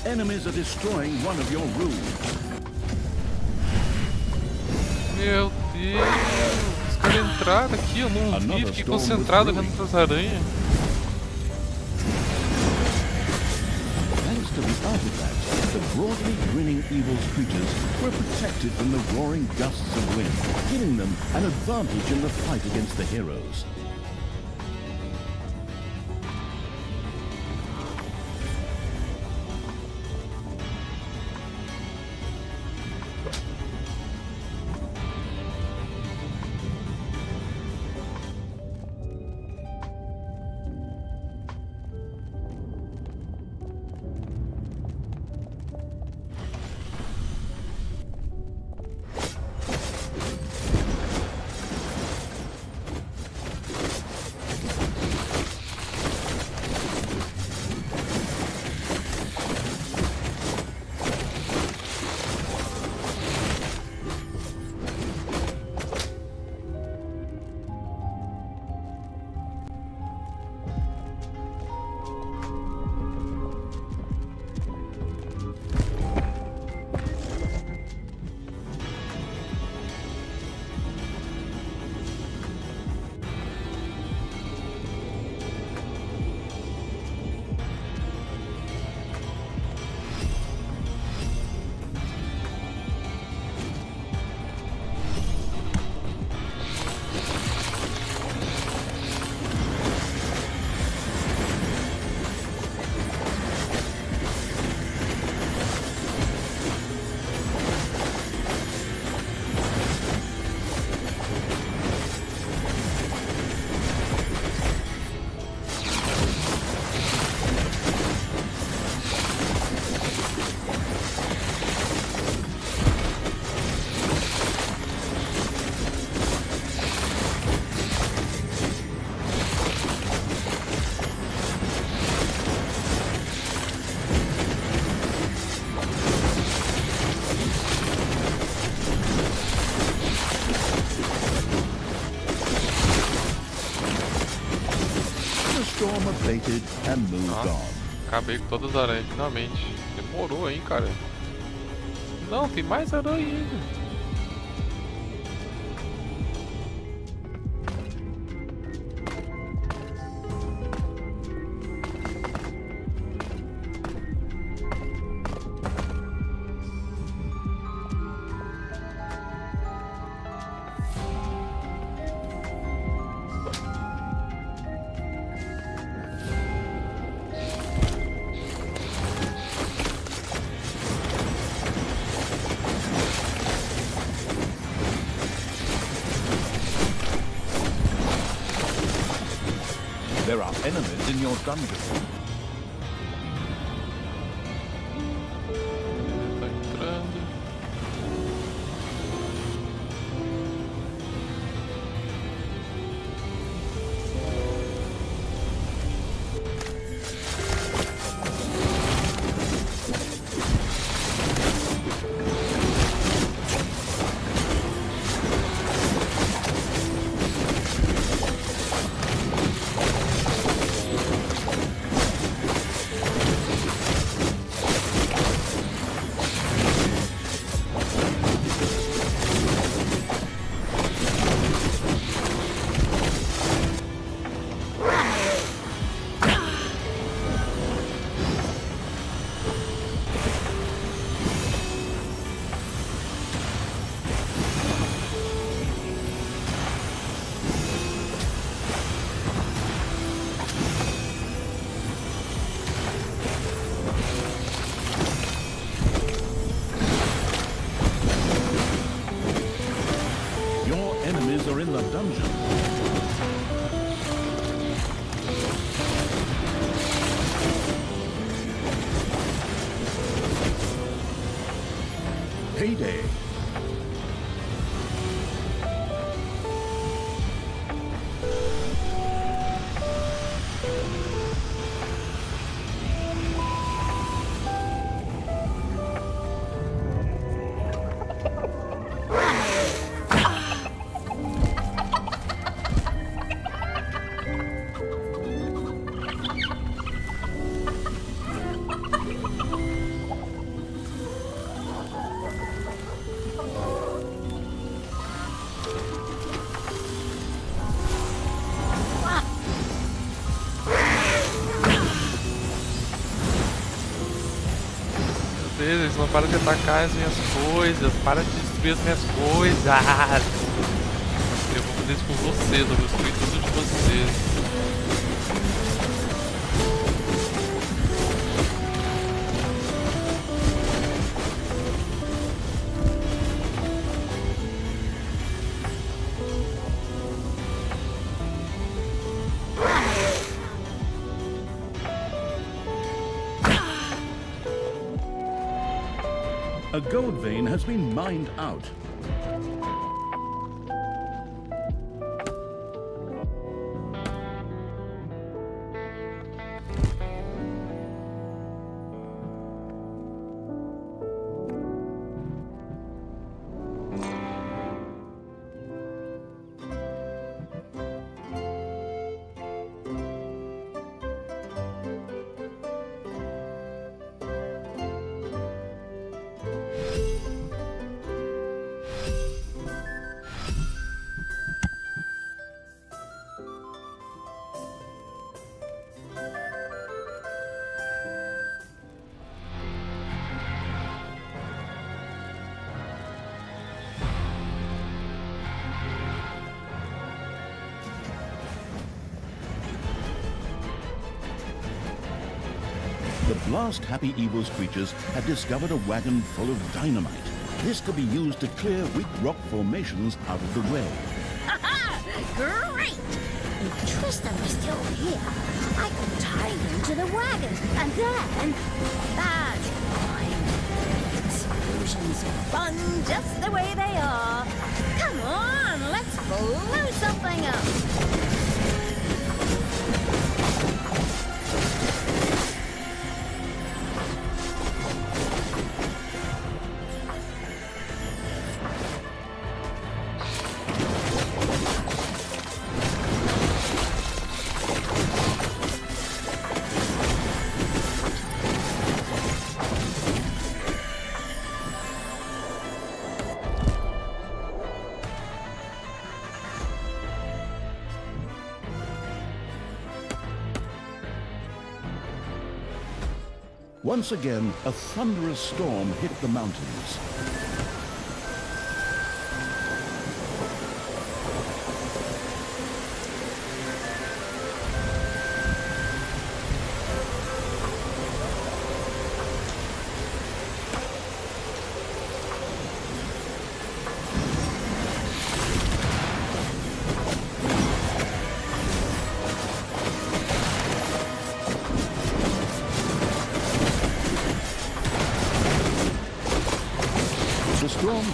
Enemies are destroying one of your rooms. Meu Deus, os caras entraram aqui, eu não vi, fiquei concentrado vendo essas aranhas. Thanks to the artifacts, the broadly grinning evil's creatures were protected from the roaring gusts of wind, giving them an advantage in the fight against the heroes. Abated and moved on. Acabei com todas as aranhas, finalmente. Demorou, hein, cara. Não, tem mais aranha ainda. There are enemies in your dungeon. Ele tá entrando. Enemies are in the dungeon. Payday. Eles não param de atacar as minhas coisas, para de destruir as minhas coisas. Eu vou fazer isso com vocês, eu vou destruir tudo de vocês. A gold vein has been mined out. The Blast Happy Evil's creatures have discovered a wagon full of dynamite. This could be used to clear weak rock formations out of the way. Great! If Tristan was still here, I could tie him to the wagon, and then... That's fine. Explosions are fun just the way they are. Come on, let's blow something up. Once again, a thunderous storm hit the mountains.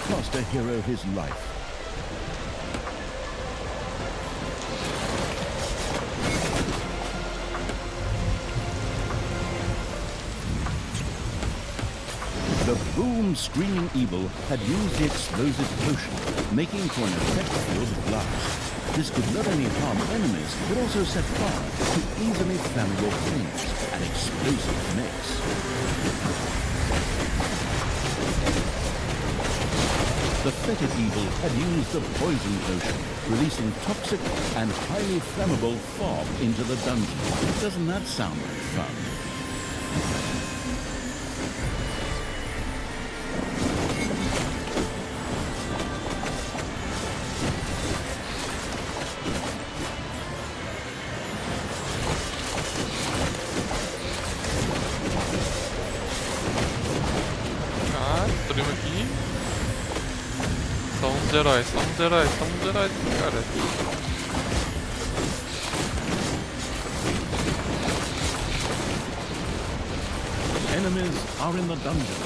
cost a hero his life. The boom-screaming evil had used the explosive potion, making for an effect-filled blast. This could not only harm enemies, but also set fire to easily flammable things, an explosive mix. The fetid evil had used the poison potion, releasing toxic and highly flammable fog into the dungeon. Doesn't that sound like fun? Destruímos aqui. São uns heróis, são uns heróis, são uns heróis, cara. Enemies are in the dungeon.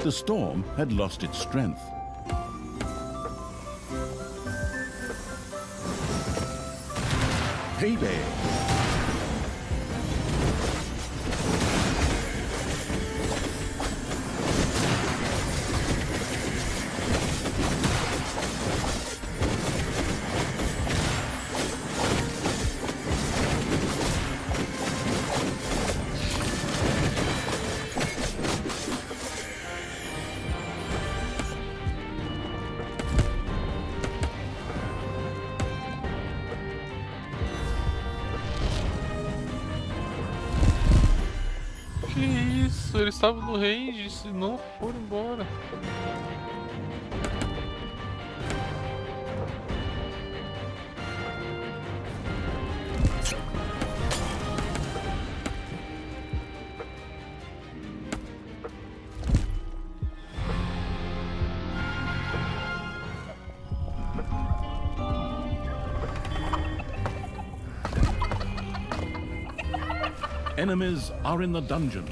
The storm had lost its strength. Payday! Que isso? Eles estavam no range, se não foram embora. Enemies are in the dungeon.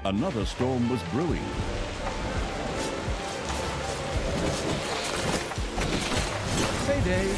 Another storm was brewing. Payday.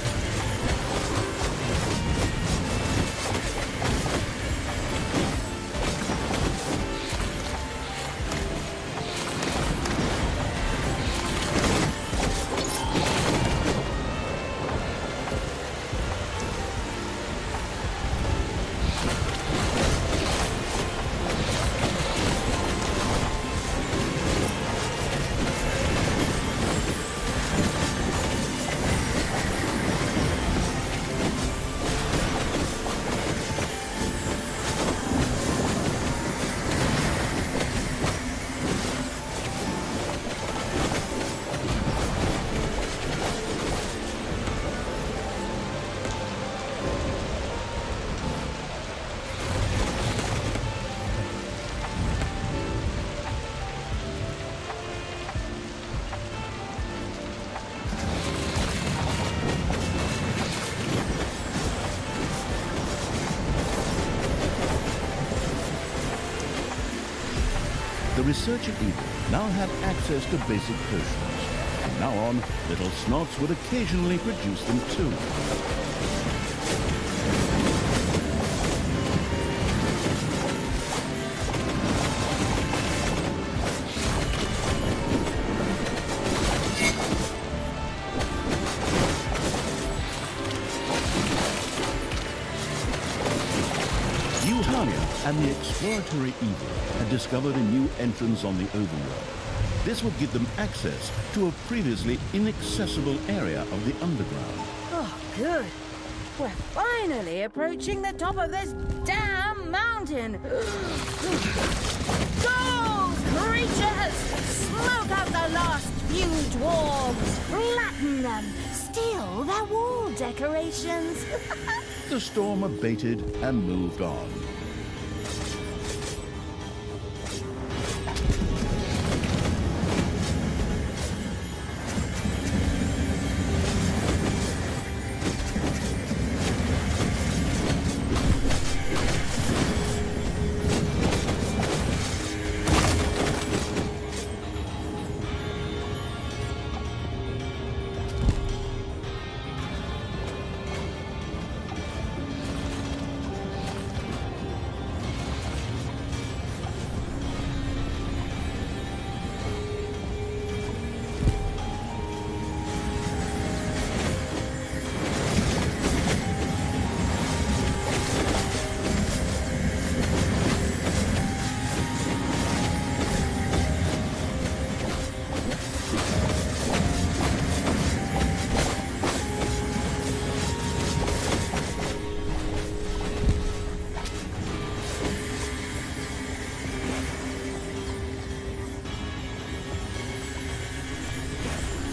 The researcher evil now had access to basic potions. From now on, little snots would occasionally produce them too. And the exploratory evil had discovered a new entrance on the overworld. This would give them access to a previously inaccessible area of the underground. Oh, good. We're finally approaching the top of this damn mountain. Go, creatures! Smoke out the last few dwarves! Flatten them! Steal their wall decorations! The storm abated and moved on.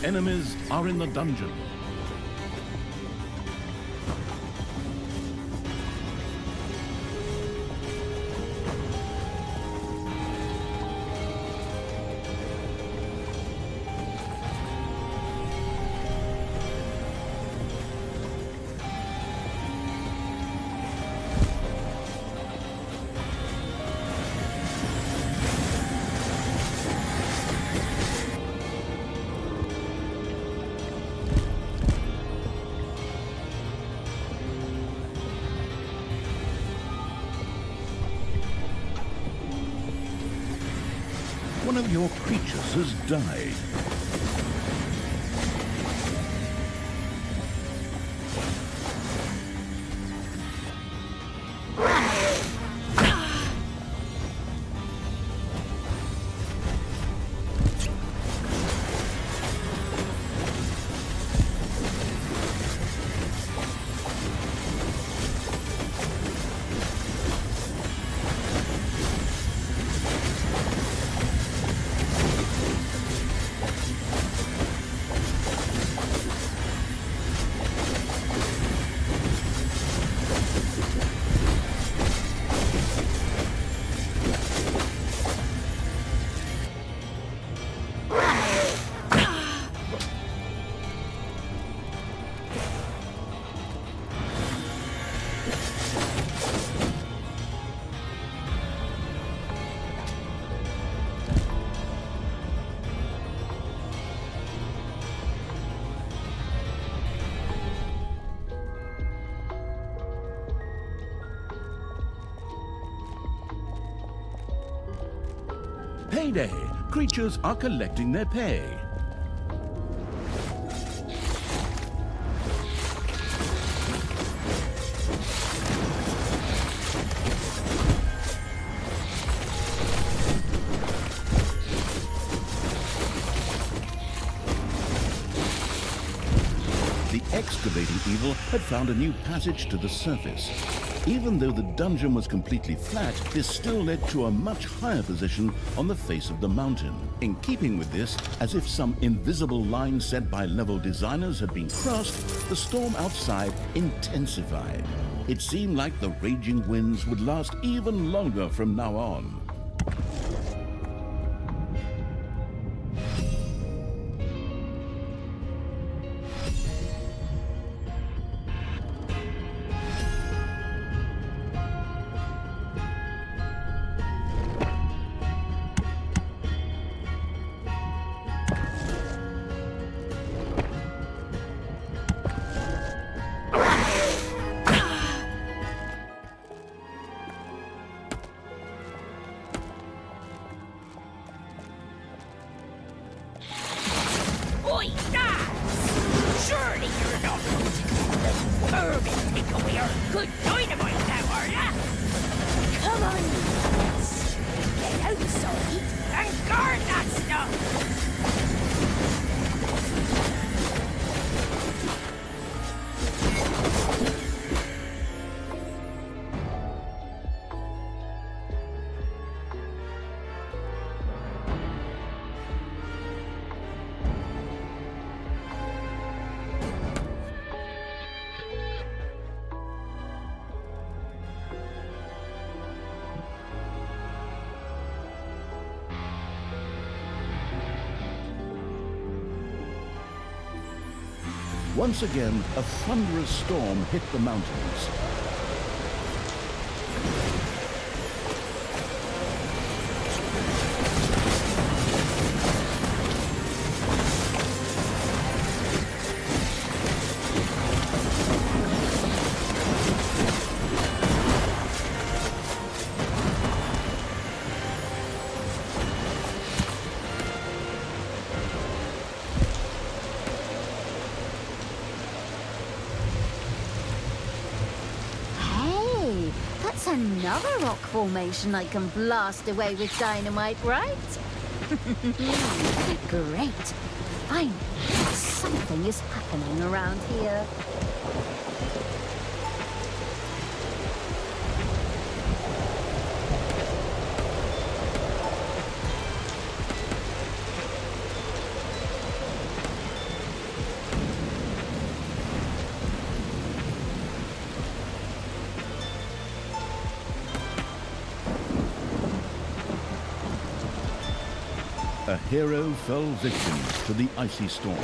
Enemies are in the dungeon. One of your creatures has died. Payday! Creatures are collecting their pay. The excavating evil had found a new passage to the surface. Even though the dungeon was completely flat, this still led to a much higher position on the face of the mountain. In keeping with this, as if some invisible line set by level designers had been crossed, the storm outside intensified. It seemed like the raging winds would last even longer from now on. Oi, Naz! Surely you're not going to come the herb and take away our good dynamite now, are ya? Come on, Naz. Get outside and guard that stuff! Once again, a thunderous storm hit the mountains. That's another rock formation I can blast away with dynamite, right? Great. Finally, something is happening around here. A hero fell victim to the icy storm.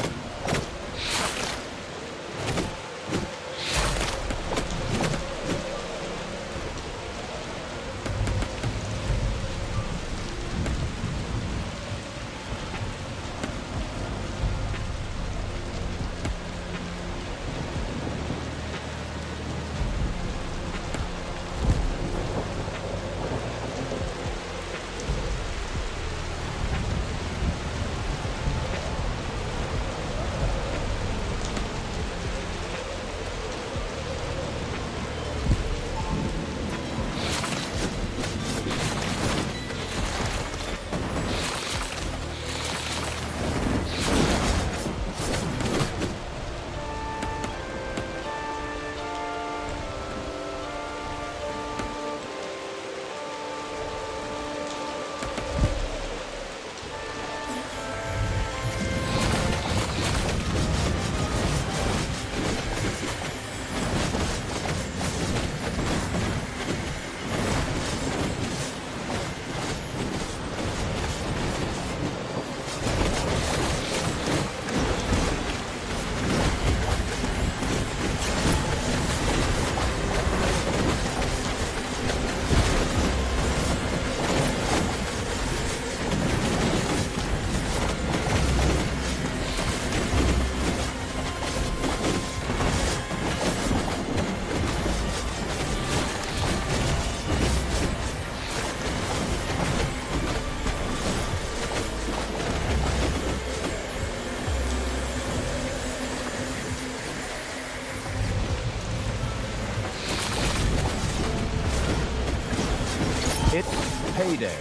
It's payday.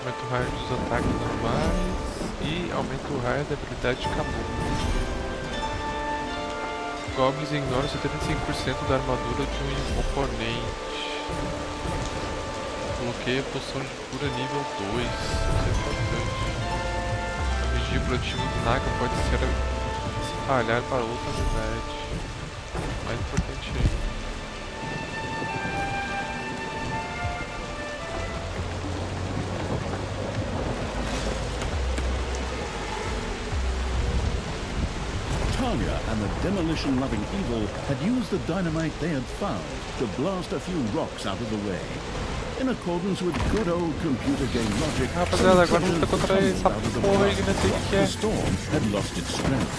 Aumenta o raio dos ataques normais e aumenta o raio da habilidade de caboclo. Goblins ignoram 75% da armadura de um oponente. Coloquei a poção de cura nível 2, isso é importante. A magia produtiva do Naga pode ser espalhar para outra habilidade. Mais importante ainda. Talia and the demolition-loving evil had used the dynamite they had found to blast a few rocks out of the way. In accordance with good old computer game logic, Rapaziada, agora some vamos encontrar treasures essa out of the porra aí past. que não sei o que The é. storm had lost its strength.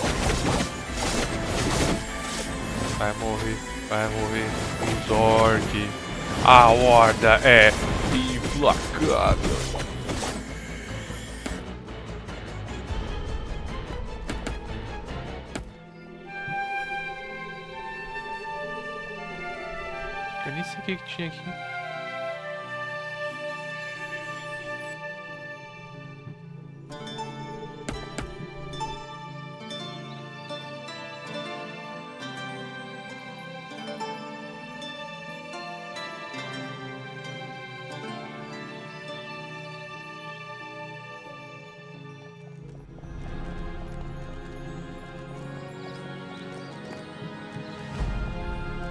Vai morrer. Os orc. A horda é implacável. Eu nem sei o que tinha aqui.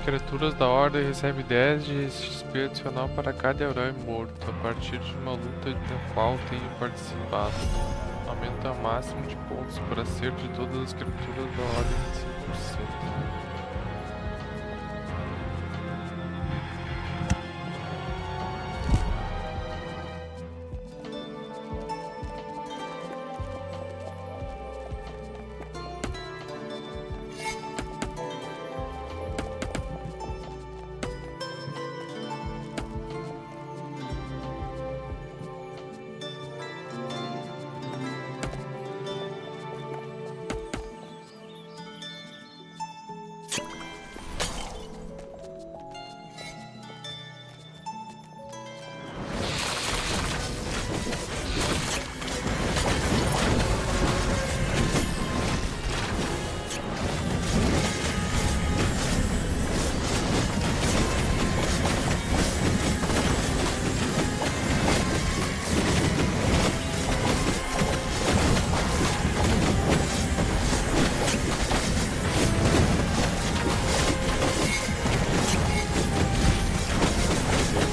Criaturas da Ordem recebem 10 de XP adicional para cada herói morto, a partir de uma luta da qual tenha participado. Aumenta o máximo de pontos para acerto de todas as criaturas da Ordem em 5%.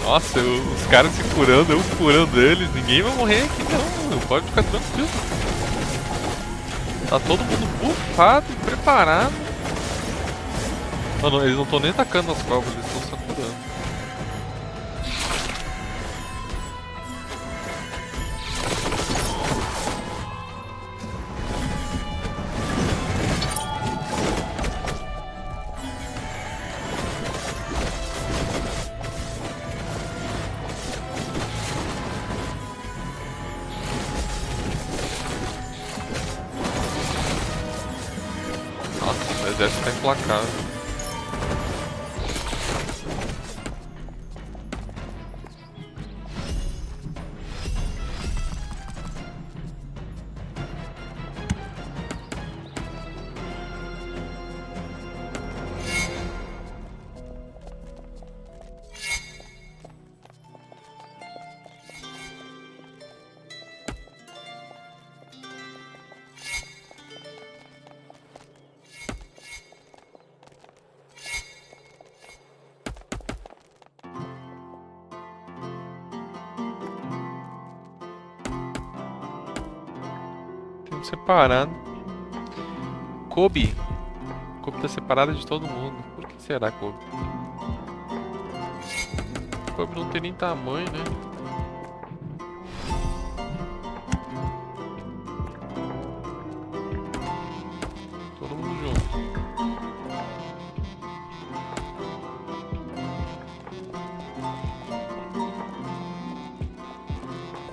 Nossa, os caras se curando, eu curando eles, ninguém vai morrer aqui não, pode ficar tranquilo. Tá todo mundo bufado e preparado. Mano, eles não estão nem atacando as cobras, eles estão só curando. Nossa, o exército tá implacável. Separado. Kobe tá separada de todo mundo. Por que será, Kobe? Kobe não tem nem tamanho, né?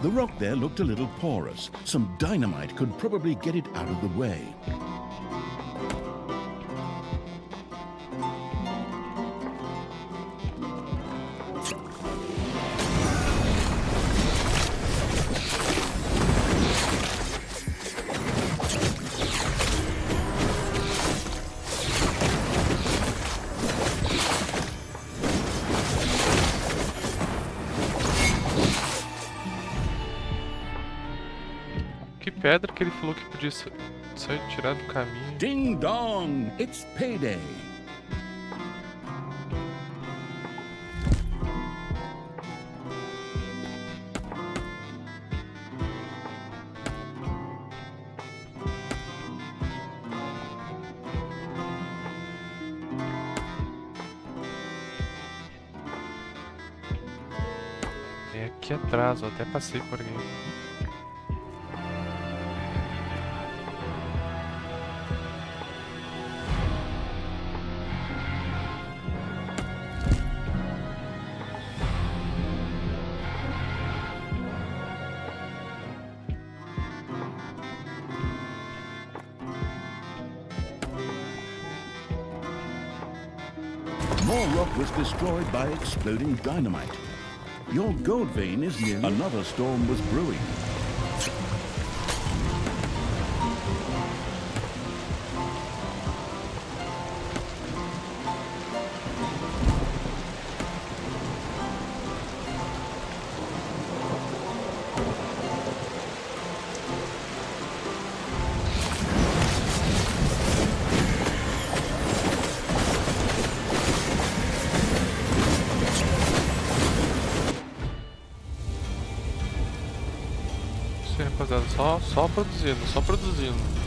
The rock there looked a little porous. Some dynamite could probably get it out of the way. Que pedra que ele falou que podia ser tirado do caminho? Ding dong! It's payday! É aqui atrás, eu até passei por aí. More rock was destroyed by exploding dynamite. Your gold vein is near. Another storm was brewing. Isso aí, rapaziada, só produzindo, só produzindo.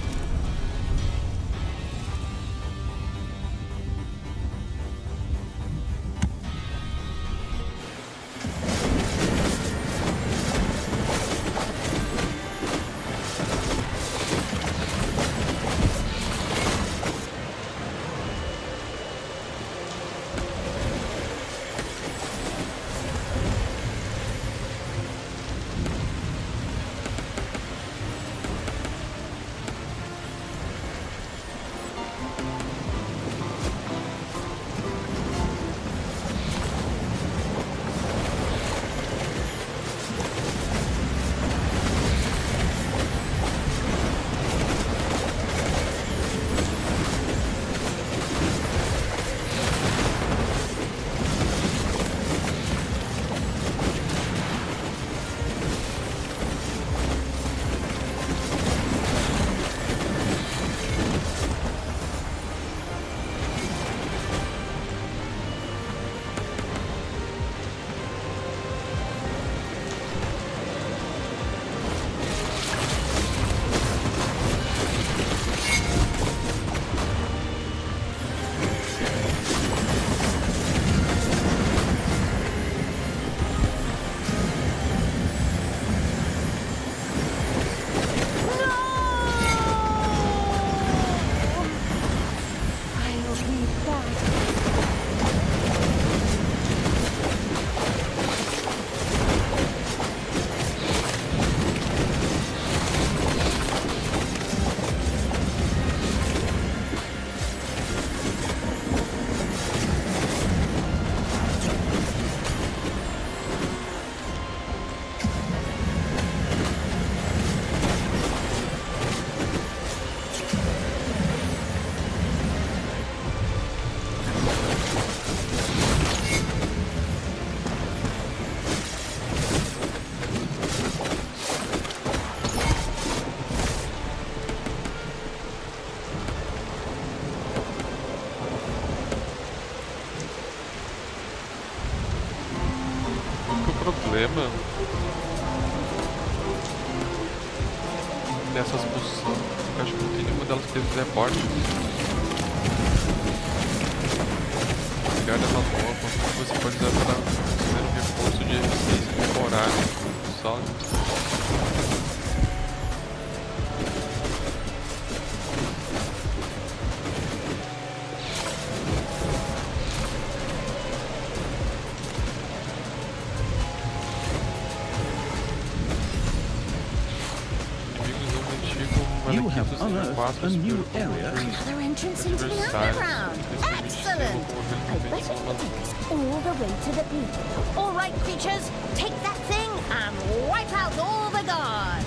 Problema dessas posições, eu acho que não tem nenhuma delas que teve teleporte. Pegar essa nova, você pode usar para fazer um reforço de eficiência temporária só. You have Malaquitos nível unearthed 4 a new superior area. Another entrance into the underground. Excellent. I bet it will take us all the way to the peak. All right, creatures, take that thing and wipe out all the guards.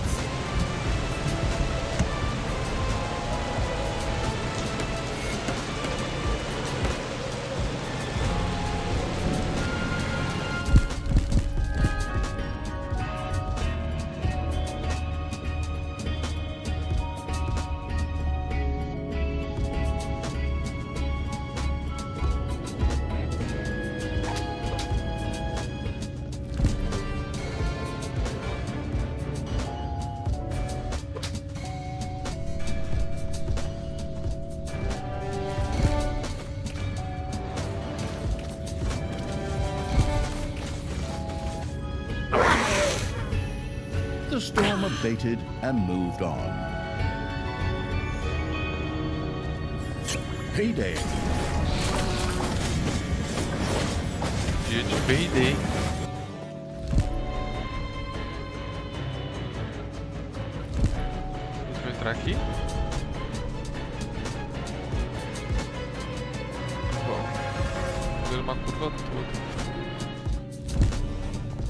The storm abated and moved on. Payday. Dia de Payday. A gente vai entrar aqui? Vamos. Fazer uma curva toda.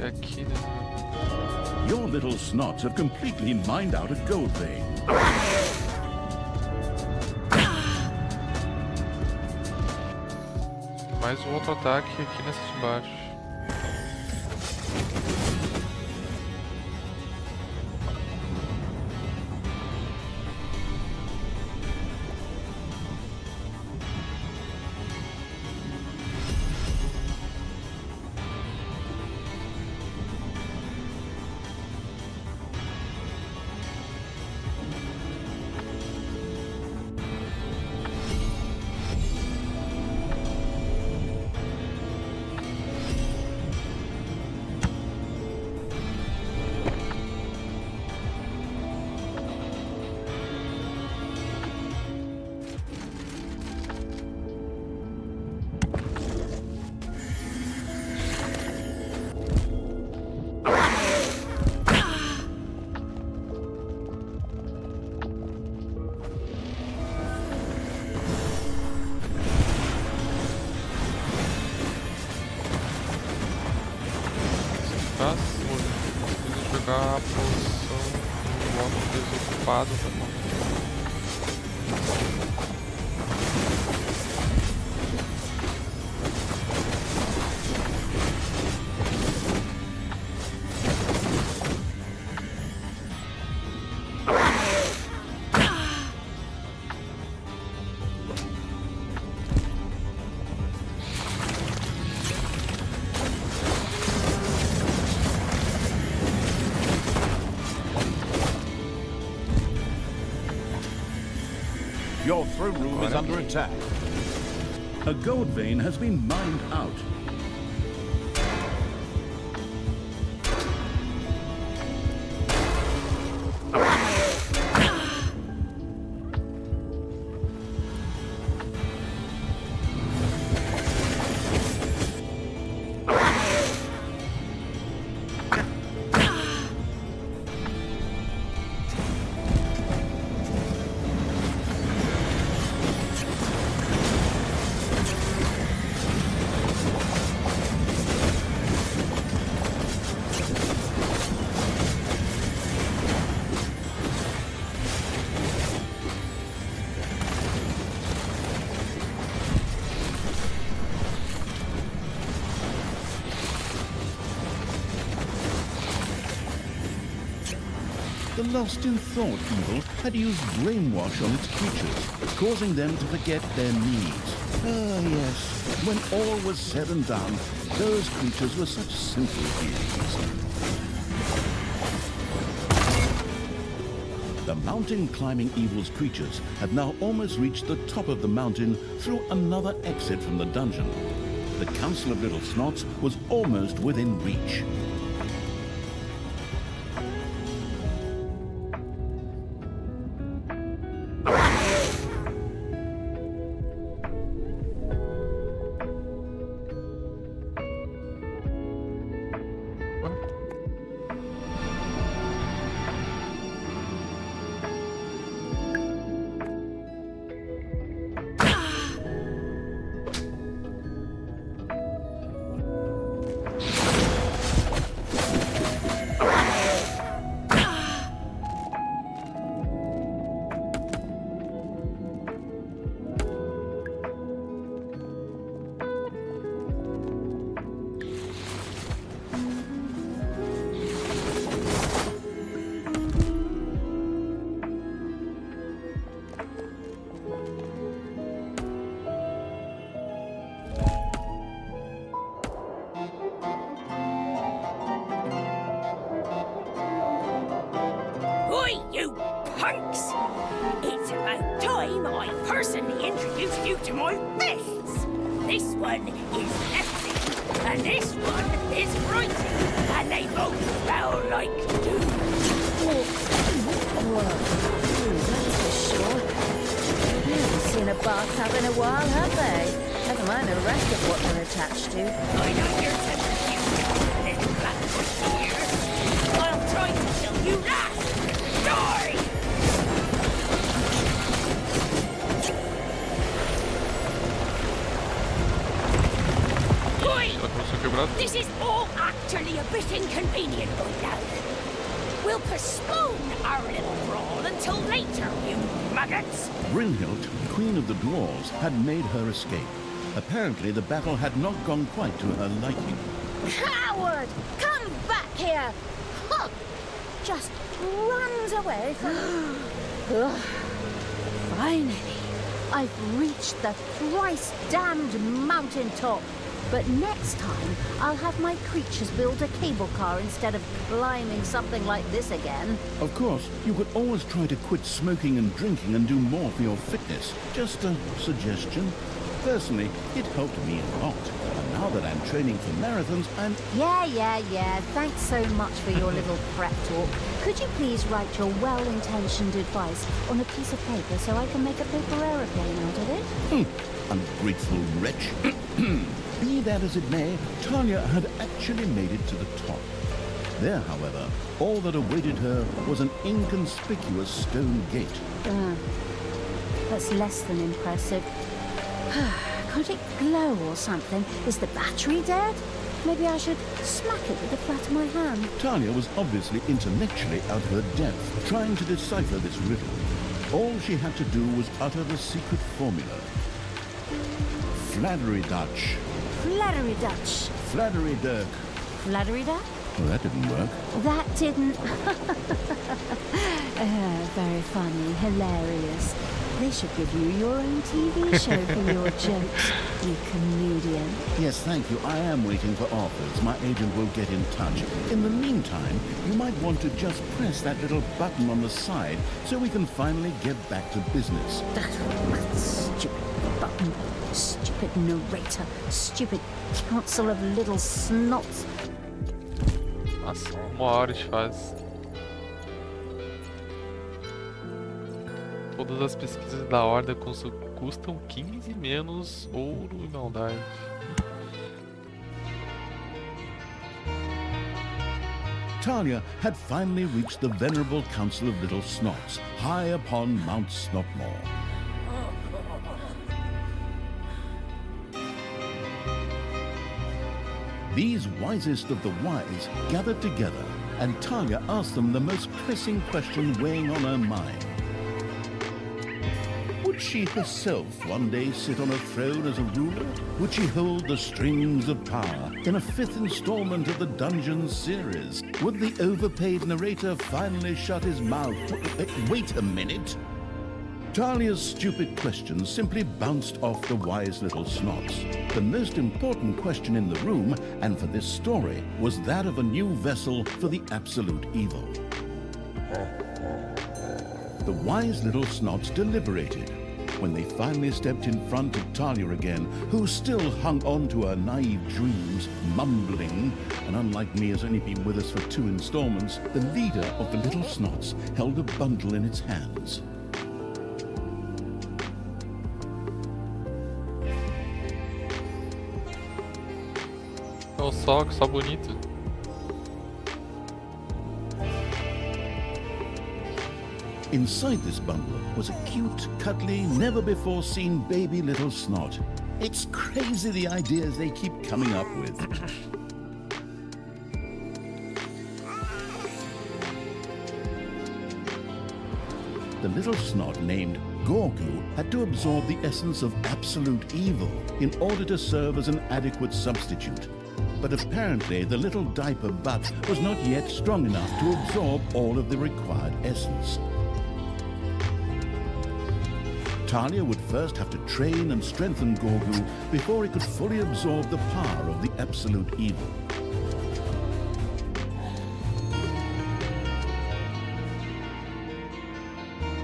É aqui, né? Your little snots have completely mined out a gold vein. Mais um outro ataque aqui nessa de baixo. Preciso jogar a posição do bloco desocupado pra momento. Your throne room is under attack. A gold vein has been mined out. The Lost in Thought evil had used brainwash on its creatures, causing them to forget their needs. Ah, yes. When all was said and done, those creatures were such simple beings. The mountain climbing evil's creatures had now almost reached the top of the mountain through another exit from the dungeon. The Council of Little Snots was almost within reach. thanks. It's about time I personally introduced you to my fists. This one is lefty, and this one is righty, and they both smell like doom. Whoa, that's for sure. They haven't seen a bathtub in a while, have they? Never mind the rest of what they're attached to. I know you're tempted, you little black here. I'll try to kill you last. Die! Oi! Ela começou a quebrar tudo. This is all actually a bit inconvenient right now. We'll postpone our little brawl until later, you maggots. Brynhild, Queen of the Dwarves, had made her escape. Apparently, the battle had not gone quite to her liking. Coward! Come back here! Huh. Just runs away from... Ugh. Finally, I've reached the thrice-damned mountaintop. But next time, I'll have my creatures build a cable car instead of climbing something like this again. Of course, you could always try to quit smoking and drinking and do more for your fitness. Just a suggestion. Personally, it helped me a lot. And now that I'm training for marathons, I'm... Yeah. Thanks so much for your little prep talk. Could you please write your well-intentioned advice on a piece of paper so I can make a paper aeroplane out of it? Ungrateful wretch. Be that as it may, Talia had actually made it to the top. There, however, all that awaited her was an inconspicuous stone gate. That's less than impressive. Can't it glow or something? Is the battery dead? Maybe I should smack it with the flat of my hand. Talia was obviously intellectually out of her depth, trying to decipher this riddle. All she had to do was utter the secret formula. Flattery Dutch. Flattery Dutch. Flattery Dirk. Flattery Duck? Well, that didn't work. That didn't... Very funny, hilarious. They should give you your own TV show for your jokes, you comedian. Yes, thank you. I am waiting for offers. My agent will get in touch. In the meantime, you might want to just press that little button on the side so we can finally get back to business. That stupid button, stupid narrator, stupid council of little snots. Nossa, 1 hora de fase. Todas as pesquisas da Horda custam 15 menos ouro e maldade. Talia had finally reached the venerable Council of Little Snots, high upon Mount Snotmore. These wisest of the wise gathered together, and Talia asked them the most pressing question weighing on her mind. Would she herself one day sit on a throne as a ruler? Would she hold the strings of power in a 5th installment of the Dungeons series? Would the overpaid narrator finally shut his mouth? Wait a minute. Talia's stupid questions simply bounced off the wise little snots. The most important question in the room, and for this story, was that of a new vessel for the absolute evil. The wise little snots deliberated. When they finally stepped in front of Talia again, who still hung on to her naive dreams, mumbling, and unlike me has only been with us for 2 installments, the leader of the little snots held a bundle in its hands. Olha só bonito. Inside this bundle was a cute, cuddly, never-before-seen baby little snot. It's crazy the ideas they keep coming up with. The little snot named Gorgu had to absorb the essence of absolute evil in order to serve as an adequate substitute. But apparently the little diaper butt was not yet strong enough to absorb all of the required essence. Talia would first have to train and strengthen Gorgu before he could fully absorb the power of the absolute evil.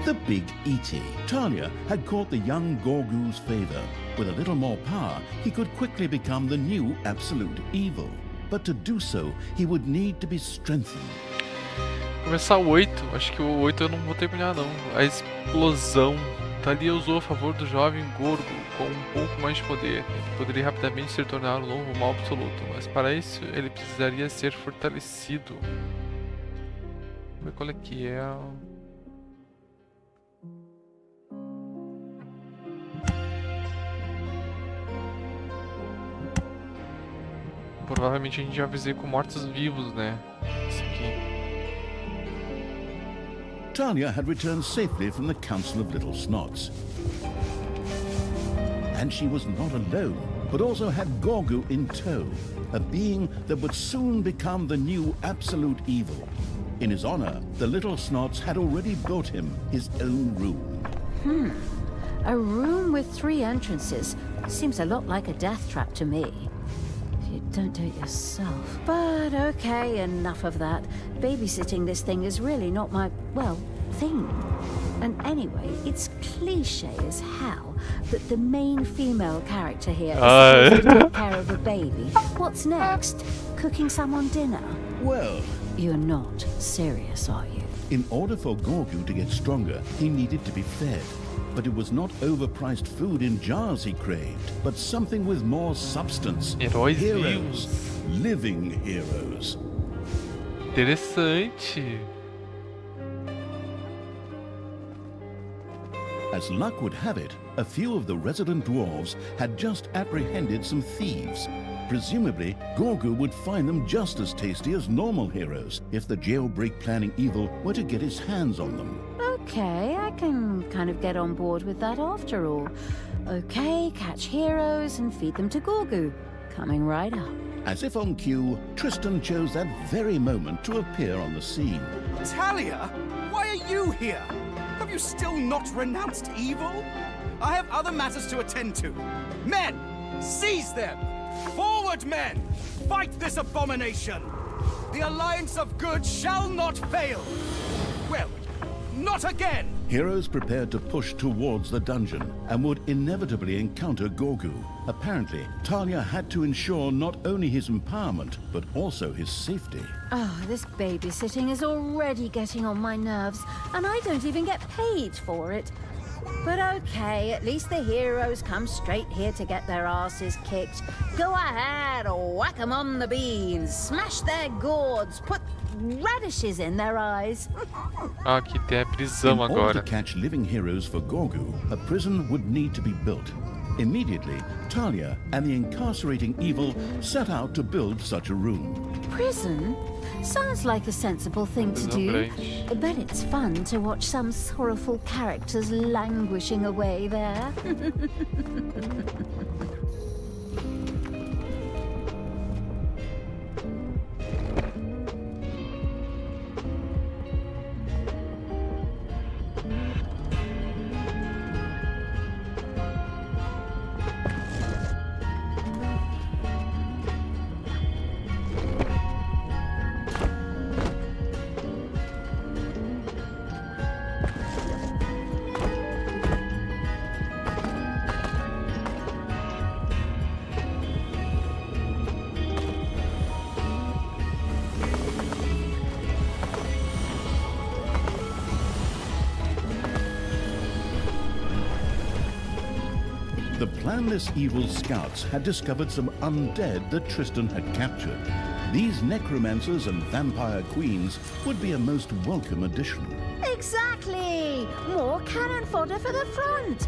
the Big Eaty. Talia had caught the young Gorgu's favor. With a little more power, he could quickly become the new absolute evil. But to do so, he would need to be strengthened. Começar o 8, acho que o 8 eu não vou terminar não. A explosão. Talia usou a favor do jovem Gorgo com um pouco mais de poder. Ele poderia rapidamente se tornar o novo mal absoluto, mas para isso ele precisaria ser fortalecido. Vamos ver qual é que é. Provavelmente a gente já vai fazer com mortos-vivos, né? Esse aqui. Talia had returned safely from the Council of Little Snots. And she was not alone, but also had Gorgu in tow, a being that would soon become the new absolute evil. In his honor, the Little Snots had already built him his own room. A room with 3 entrances. Seems a lot like a death trap to me. If you don't do it yourself. But okay, enough of that. Babysitting this thing is really not my, well, thing. And anyway, it's cliche as hell that the main female character here is supposed to take care of a baby. What's next? Cooking someone dinner? Well, You're not serious, are you? in order for Gorgu to get stronger, he needed to be fed. But it was not overpriced food in jars he craved, but something with more substance. Heróis Heroes. vivos. Living heroes. Interessante. As luck would have it, a few of the resident dwarves had just apprehended some thieves. Presumably, Gorgu would find them just as tasty as normal heroes if the jailbreak planning evil were to get his hands on them. Okay, I can kind of get on board with that after all. Okay, catch heroes and feed them to Gorgu. Coming right up. As if on cue, Tristan chose that very moment to appear on the scene. Talia, why are you here? Have you still not renounced evil? I have other matters to attend to. Men, seize them! Forward, men! Fight this abomination! The alliance of good shall not fail! Well, not again! Heroes prepared to push towards the dungeon and would inevitably encounter Gorgu. Apparently, Talia had to ensure not only his empowerment, but also his safety. Oh, this babysitting is already getting on my nerves, and I don't even get paid for it. But okay, at least the heroes come straight here to get their asses kicked. Go ahead, whack 'em on the beans, smash their gourds, put radishes in their eyes. Aqui tem a prisão In order to agora. catch living heroes for Gorgu, a prison would need to be built. Immediately, Talia and the incarcerating evil set out to build such a room. Prison? Sounds like a sensible thing to Prisão do. grande. But it's fun to watch some sorrowful characters languishing away there. The planless evil scouts had discovered some undead that Tristan had captured. These necromancers and vampire queens would be a most welcome addition. Exactly! More cannon fodder for the front.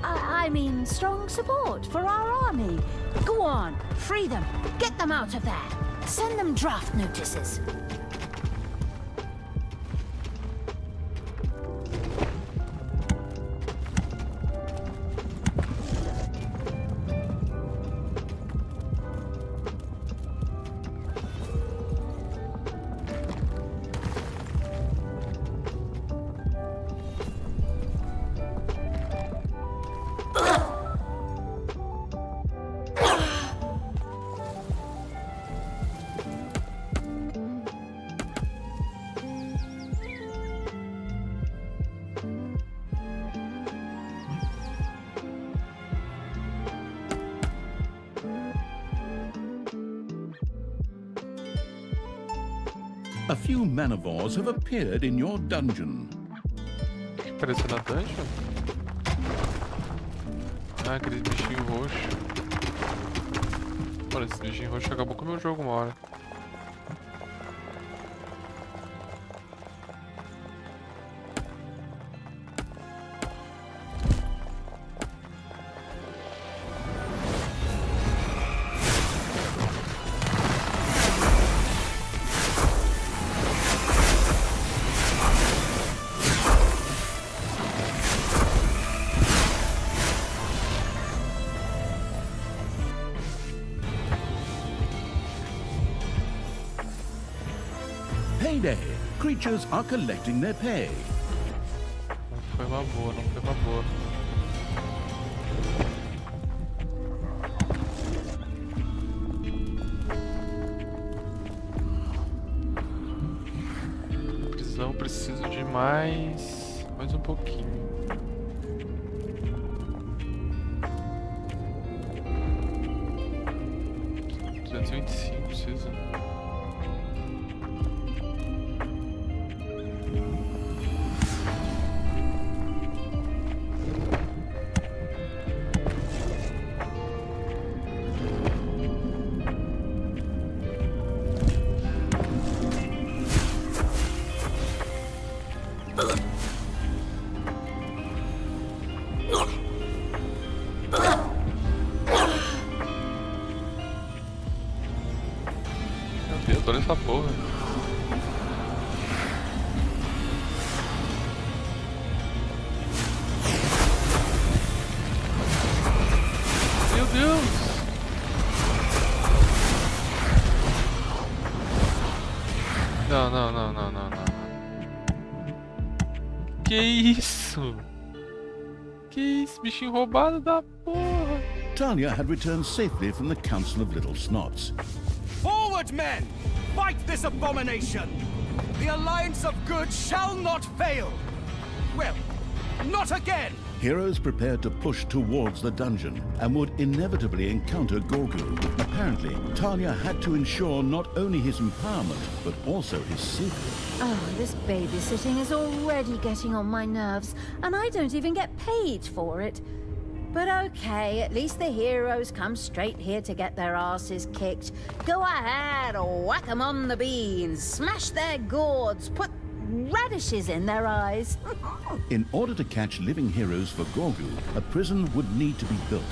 I mean, strong support for our army. Go on, free them. Get them out of there. Send them draft notices. a few manivores have appeared in your dungeon. Apareceu na dungeon? Ah, aquele bichinho roxo. Olha, esse bichinho roxo acabou com o meu jogo uma hora. Payday! Creatures are collecting their pay. Não foi uma boa, não foi uma boa. Prisão, preciso de mais um pouquinho. $225 precisa. Meu Deus, olha essa porra. Meu Deus! Não, não, não, não, não, não. Que isso? Que isso, bichinho roubado da porra. Talia had returned safely from the Council of Little Snots. Forward, men! Fight this abomination! The Alliance of Good shall not fail! Well, not again! Heroes prepared to push towards the dungeon and would inevitably encounter Gorgu. Apparently, Talia had to ensure not only his empowerment, but also his safety. Oh, this babysitting is already getting on my nerves, and I don't even get paid for it. But okay, at least the heroes come straight here to get their asses kicked. Go ahead, whack 'em on the beans, smash their gourds, put radishes in their eyes. In order to catch living heroes for Gorgu, a prison would need to be built.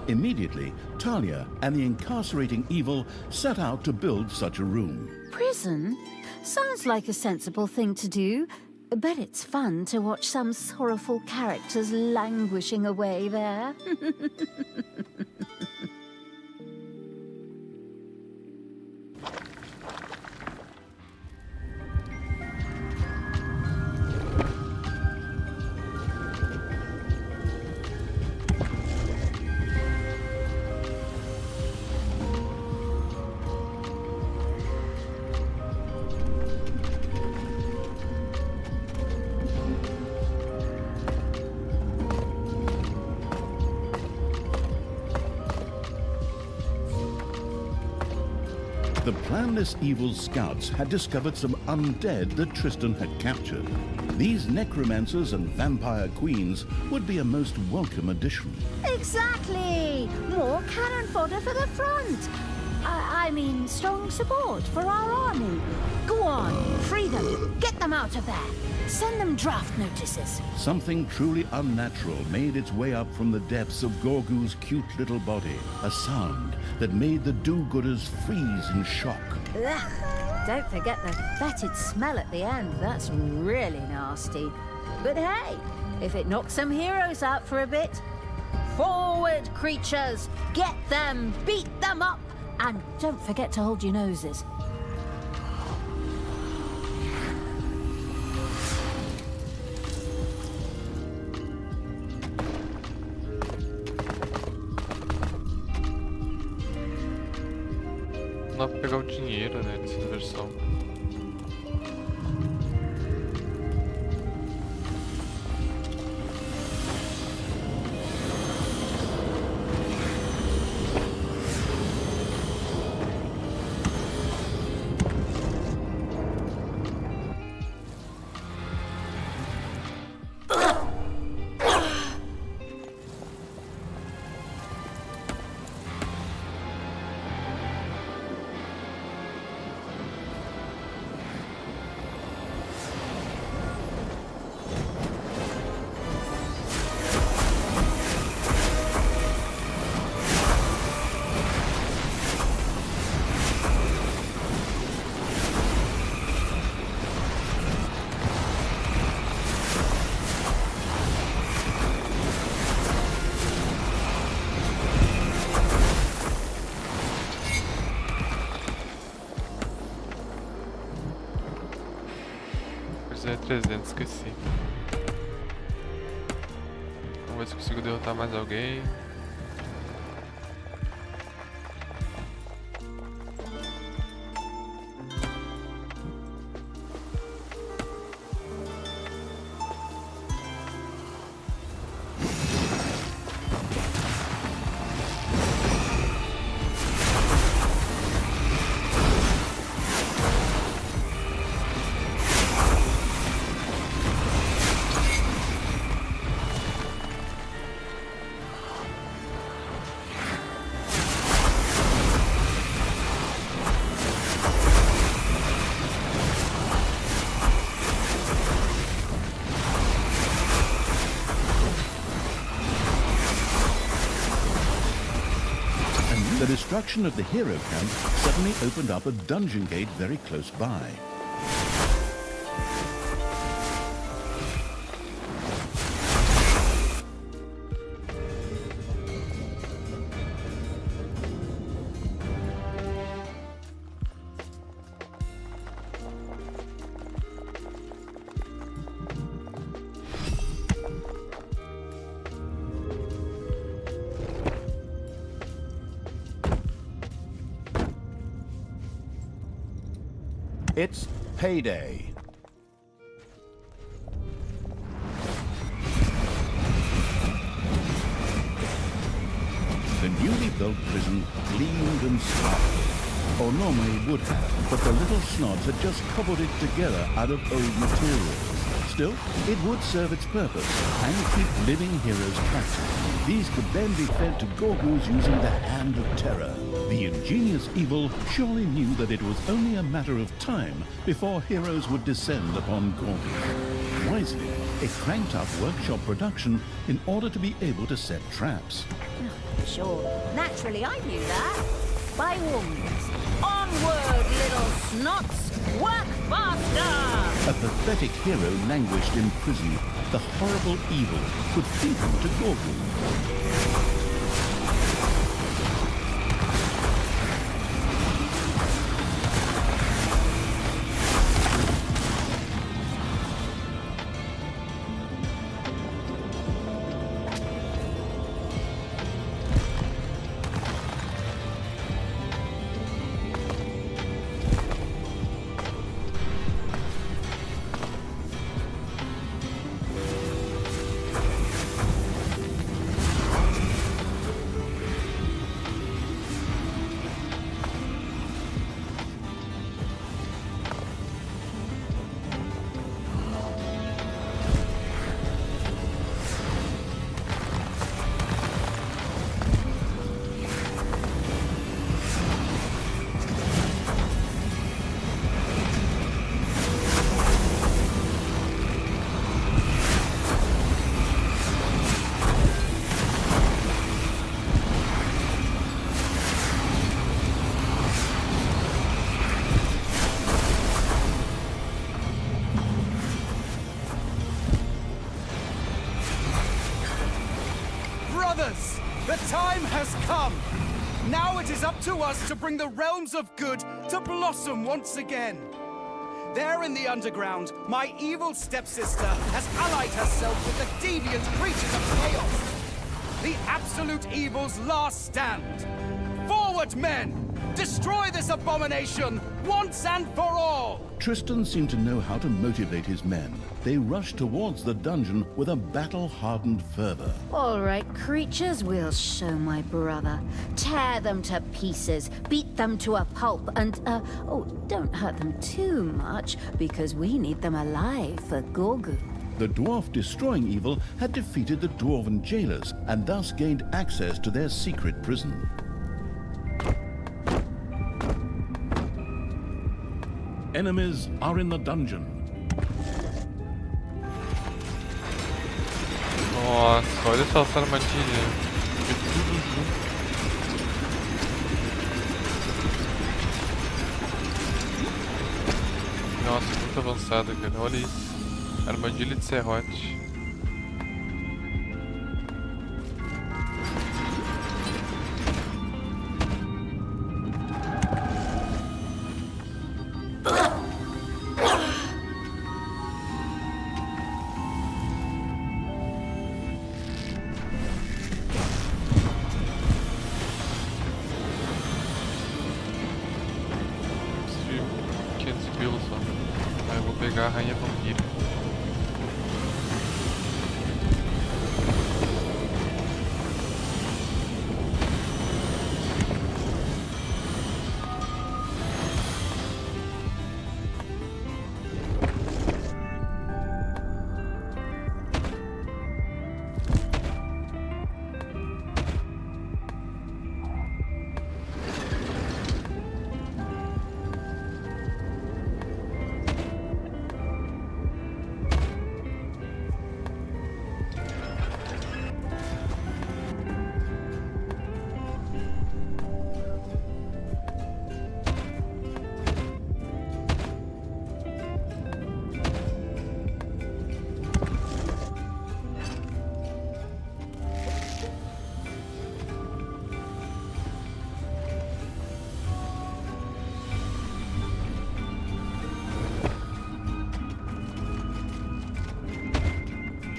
Immediately, Talia and the incarcerating evil set out to build such a room. Prison? Sounds like a sensible thing to do. Bet it's fun to watch some sorrowful characters languishing away there. The planless evil scouts had discovered some undead that Tristan had captured. These necromancers and vampire queens would be a most welcome addition. Exactly! More cannon fodder for the front. I mean, strong support for our army. Go on, free them. Get them out of there. Send them draft notices. Something truly unnatural made its way up from the depths of Gorgu's cute little body. A sound that made the do-gooders freeze in shock. Ugh. Don't forget the fetid smell at the end. That's really nasty. But hey, if it knocks some heroes out for a bit, forward, creatures! Get them, beat them up, and don't forget to hold your noses. Não dá pra pegar o dinheiro, né, dessa versão. 300, esqueci. Vamos ver se consigo derrotar mais alguém. The destruction of the hero camp suddenly opened up a dungeon gate very close by. It's payday. The newly built prison gleamed and sparkled, or normally would have, but the little snobs had just cobbled it together out of old materials. Still, it would serve its purpose and keep living heroes captive. These could then be fed to Gorgos using the Hand of Terror. The ingenious evil surely knew that it was only a matter of time before heroes would descend upon Gorgos. Wisely, it cranked up workshop production in order to be able to set traps. Sure, naturally I knew that. By all means, onward, little snots! Work faster! A pathetic hero languished in prison. The horrible evil could feed him to Gorgos. Brothers, the time has come. Now it is up to us to bring the realms of good to blossom once again. There in the underground, my evil stepsister has allied herself with the deviant creatures of chaos. The absolute evil's last stand. Forward, men! Destroy this abomination once and for all! Tristan seemed to know how to motivate his men. They rushed towards the dungeon with a battle-hardened fervor. All right, creatures, we'll show my brother. Tear them to pieces, beat them to a pulp, and, oh, don't hurt them too much, because we need them alive for Gorgu. The dwarf destroying evil had defeated the dwarven jailers and thus gained access to their secret prison. Enemies are in the dungeon. Nossa, olha só essa armadilha. De tudo junto. Nossa, muito avançada, cara. Olha isso. Armadilha de serrote. pegar a Rainha Vampira.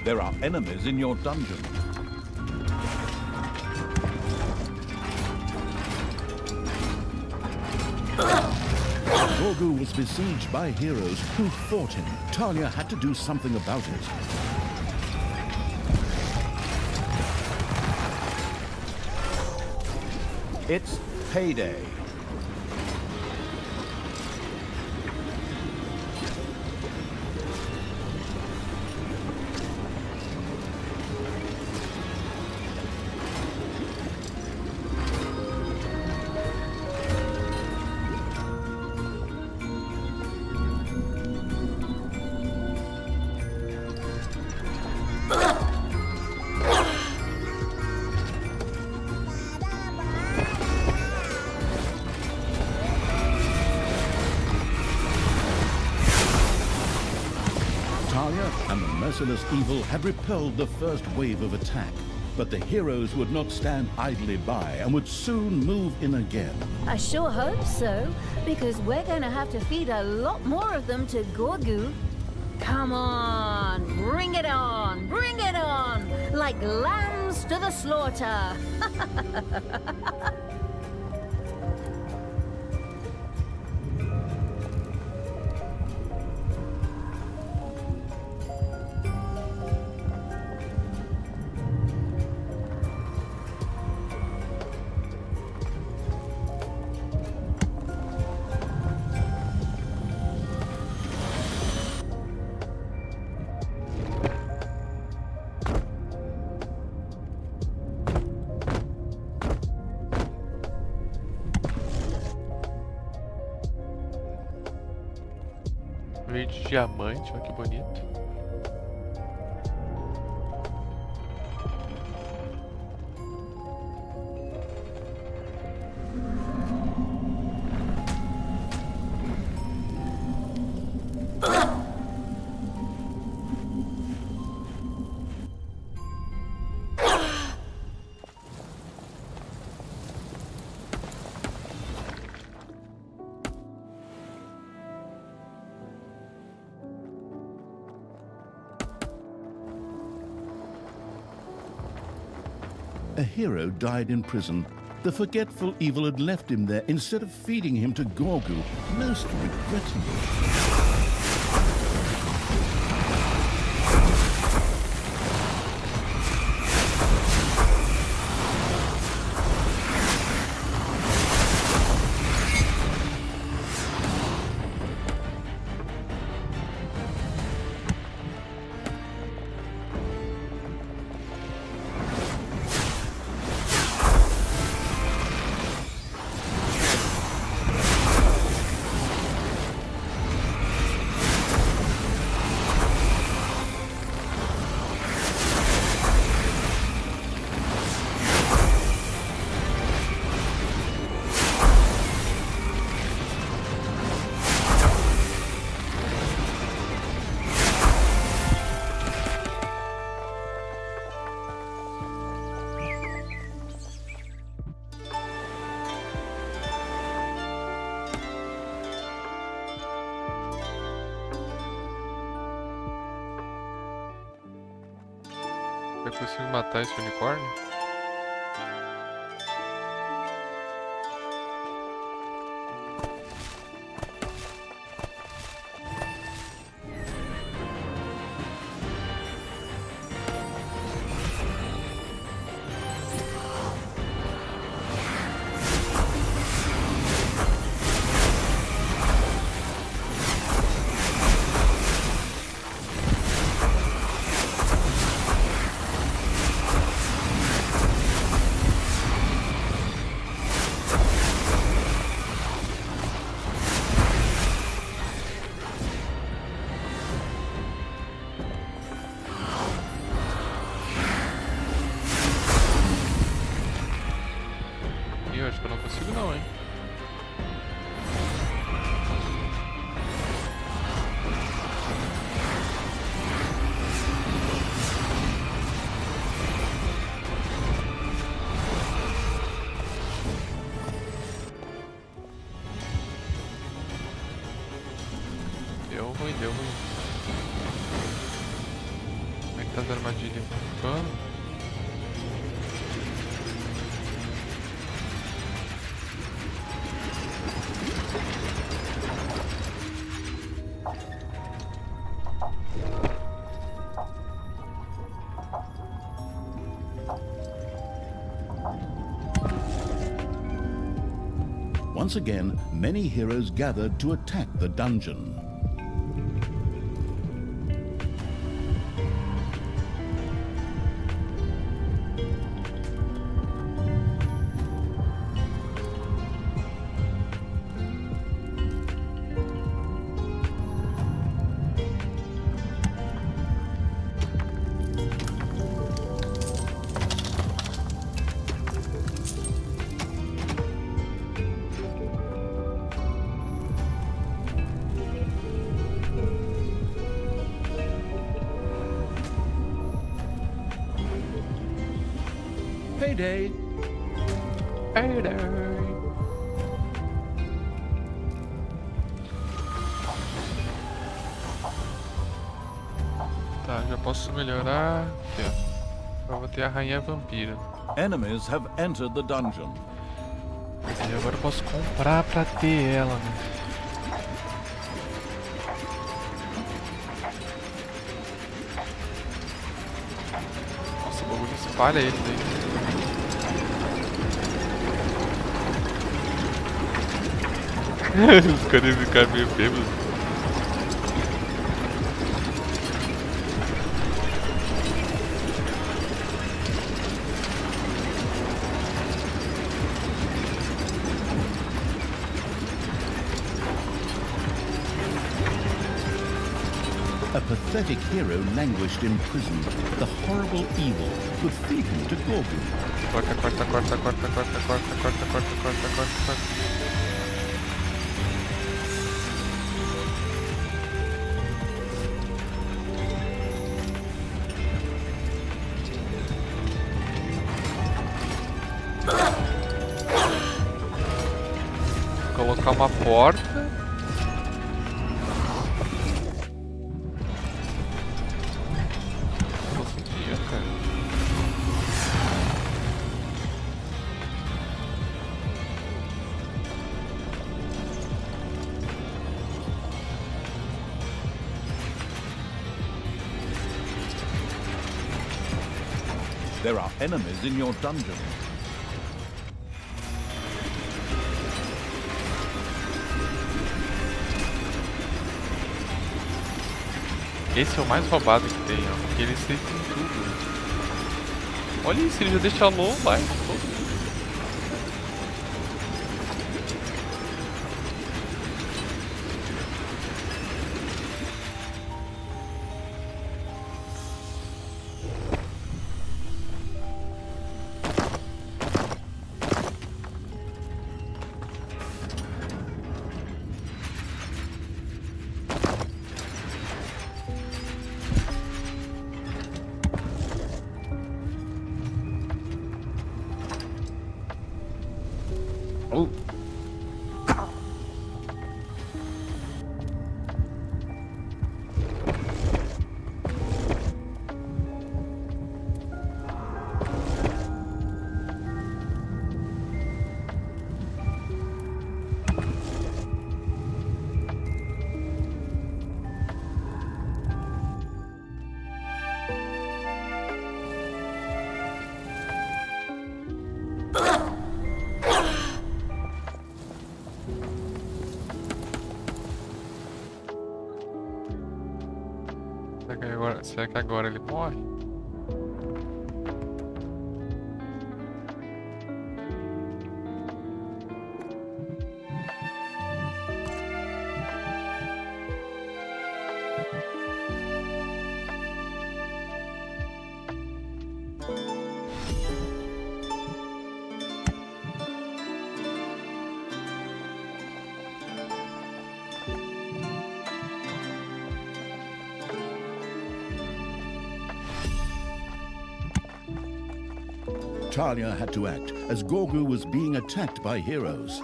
There are enemies in your dungeon. Gorgu was besieged by heroes who fought him. Talia had to do something about it. It's payday. Talia and the merciless evil had repelled the first wave of attack, but the heroes would not stand idly by and would soon move in again. I sure hope so, because we're going to have to feed a lot more of them to Gorgu. Come on, bring it on, like lambs to the slaughter. Veio de diamante, olha que bonito. A hero died in prison. The forgetful evil had left him there instead of feeding him to Gorgu, most regrettable. Eu consigo matar esse unicórnio? ruim, deu ruim. Como é que tá as armadilhas? Pano? Once again, many heroes gathered to attack the dungeon. Payday. Tá, já posso melhorar. Aqui, ó. Eu vou ter a rainha vampira. Enemies have entered the dungeon. E agora eu posso comprar pra ter ela, né? Nossa, o bagulho espalha ele daí. Os caras ficaram meio bêbados. A pathetic hero languished imprisoned. The horrible evil could feed him to Gorgon. Corta, corta, corta, corta, corta, corta, corta, corta, corta, corta, corta. Colocar uma porta. Conseguia, cara. There are enemies in your dungeon. Esse é o mais roubado que tem, ó. Porque eles têm tudo. Olha isso, ele já deixa low lá. Será que agora ele morre? Talia had to act as Gorgu was being attacked by heroes.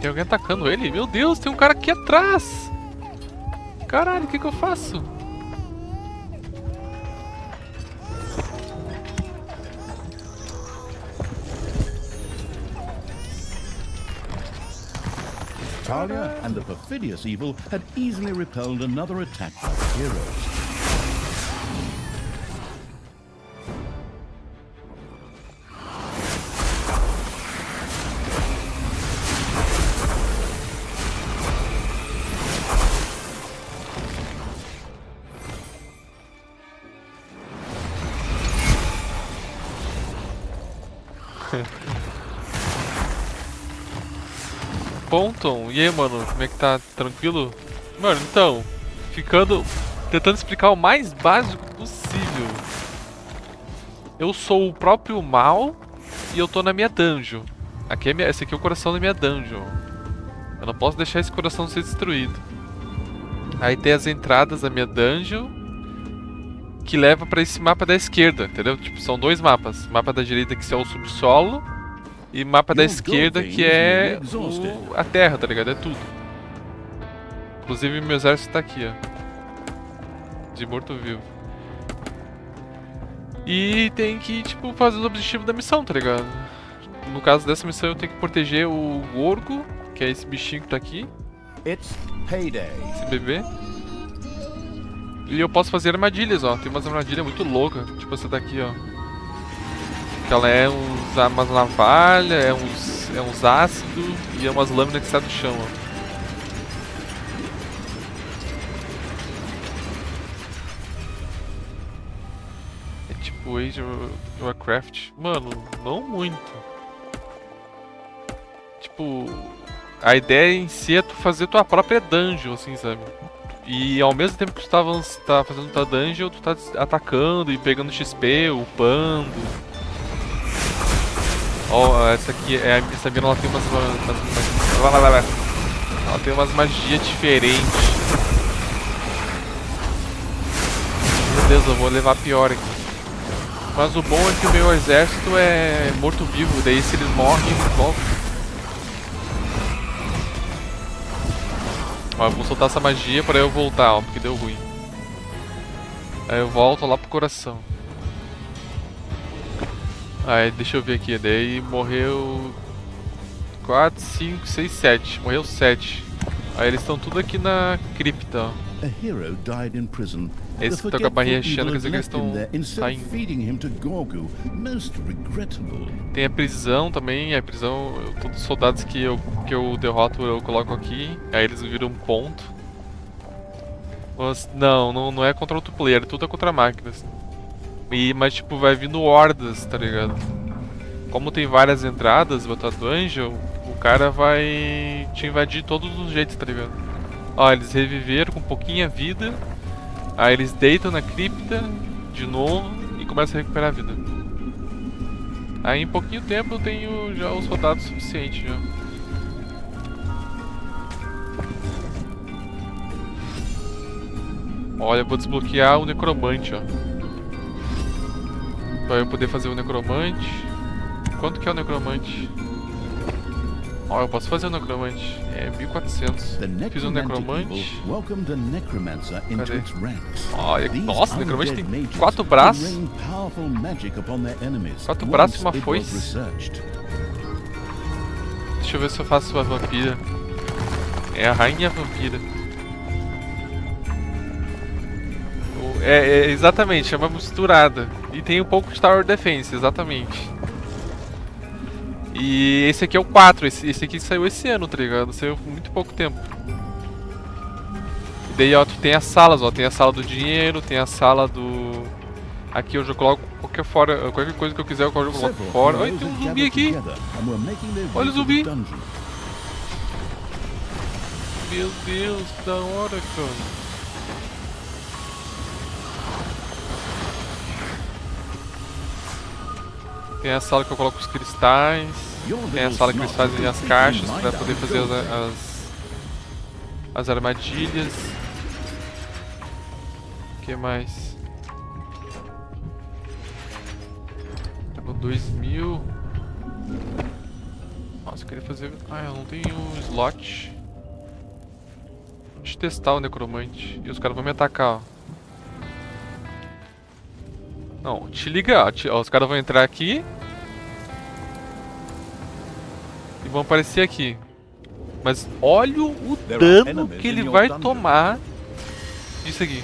Tem alguém atacando ele? Meu Deus, tem um cara aqui atrás! Caralho, o que eu faço? Talia and the perfidious evil had easily repelled another attack by the heroes. Ponton, e aí, mano, como é que tá? Tranquilo? Mano, então, tentando explicar o mais básico possível. Eu sou o próprio mal e eu tô na minha dungeon. Esse aqui é o coração da minha dungeon. Eu não posso deixar esse coração ser destruído. Aí tem as entradas da minha dungeon que leva pra esse mapa da esquerda, entendeu? Tipo, são dois mapas. Mapa da direita que é o subsolo e mapa da esquerda que é a terra, tá ligado? É tudo. Inclusive meu exército tá aqui, ó. De morto-vivo. E tem que, tipo, fazer os objetivos da missão, tá ligado? No caso dessa missão eu tenho que proteger o Gorgo, que é esse bichinho que tá aqui. It's payday. Esse bebê. E eu posso fazer armadilhas, ó. Tem umas armadilhas muito loucas. Tipo essa daqui, ó. Que ela é umas navalhas, é uns ácidos e é umas lâminas que saem do chão, ó. É tipo Age of Warcraft. Mano, não muito. Tipo, a ideia em si é tu fazer tua própria dungeon, assim, sabe? E ao mesmo tempo que tu tá fazendo tua dungeon, tu tá atacando e pegando XP, upando. Ó, essa aqui, essa mina, ela tem ela tem umas magias diferentes. Meu Deus, eu vou levar pior aqui. Mas o bom é que o meu exército é morto-vivo, daí se eles morrem, eles voltam. Ó, eu vou soltar essa magia pra eu voltar, ó, porque deu ruim. Aí eu volto lá pro coração. Aí, deixa eu ver aqui, daí morreu 4, 5, 6, 7. Morreu 7. Aí eles estão tudo aqui na cripta, ó. A hero died in prison. Esse que tá com a barriga cheia, quer dizer que eles estão saindo. Feeding him to Gorgu. Most regrettable. Tem a prisão também, a prisão, todos os soldados que eu derroto eu coloco aqui, aí eles viram um ponto. Mas não é contra outro player, tudo é contra máquinas. Mas tipo, vai vindo hordas, tá ligado? Como tem várias entradas pra tua dungeon, o cara vai te invadir de todos os jeitos, tá ligado? Ó, eles reviveram com pouquinha vida, aí eles deitam na cripta de novo e começam a recuperar a vida. Aí em pouquinho tempo eu tenho já os soldados suficientes já. Olha, eu vou desbloquear o necromante, ó. Pra eu poder fazer o necromante. Quanto que é o necromante? Ó, eu posso fazer o necromante. É 1400. Fiz um necromante. Cadê? Olha, nossa, o necromante tem 4 braços. 4 braços e uma foice. Deixa eu ver se eu faço a vampira. É a rainha vampira. Exatamente, é uma misturada. E tem um pouco de Tower Defense, exatamente. E esse aqui é o 4, esse aqui saiu esse ano, tá ligado? Saiu por muito pouco tempo. E daí, ó, tu tem as salas, ó. Tem a sala do dinheiro, tem a sala do... Aqui eu já coloco qualquer coisa que eu quiser, eu coloco fora. Olha, tem um zumbi aqui. Olha o zumbi. Meu Deus, que da hora, cara. Tem a sala que eu coloco os cristais. Tem a sala que eles fazem as caixas para poder fazer as armadilhas. O que mais? Tá com 2000. Nossa, eu queria fazer... Ah, eu não tenho slot. Deixa eu testar o necromante. E os caras vão me atacar, ó. Não, te liga, ó, os caras vão entrar aqui. E vão aparecer aqui. Mas olha o dano que ele vai tomar disso aqui.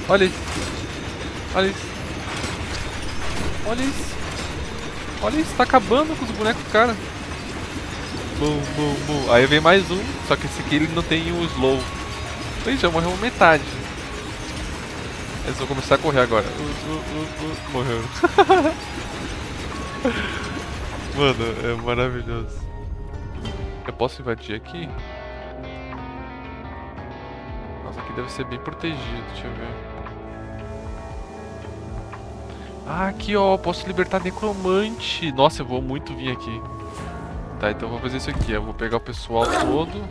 Olha isso. Olha isso. Olha isso. Olha isso, tá acabando com os bonecos do cara. Bum, bum, bum. Aí vem mais um, só que esse aqui ele não tem o slow. Aí já morreu metade. Eles vão começar a correr agora. Morreu. Mano, é maravilhoso. Eu posso invadir aqui? Nossa, aqui deve ser bem protegido, deixa eu ver. Ah, aqui ó, posso libertar necromante. Nossa, eu vou muito vir aqui. Tá, então eu vou fazer isso aqui. Eu vou pegar o pessoal todo.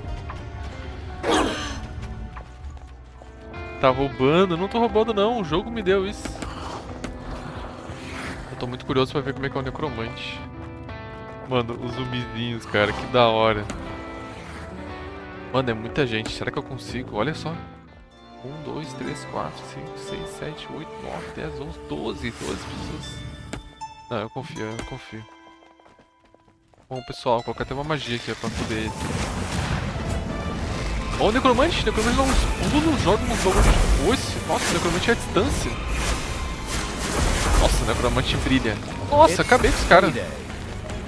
Tá roubando? Não tô roubando não, o jogo me deu isso. Eu tô muito curioso pra ver como é que é o necromante. Mano, os zumbizinhos, cara, que da hora. Mano, é muita gente, será que eu consigo? Olha só. 1, 2, 3, 4, 5, 6, 7, 8, 9, 10, 11, 12 pessoas. Não, eu confio. Bom, pessoal, colocar até uma magia aqui pra poder... Ó, o necromante não joga uns bagulho de foice. Nossa, o necromante é a distância. Nossa, o necromante brilha. Nossa, acabei com os caras.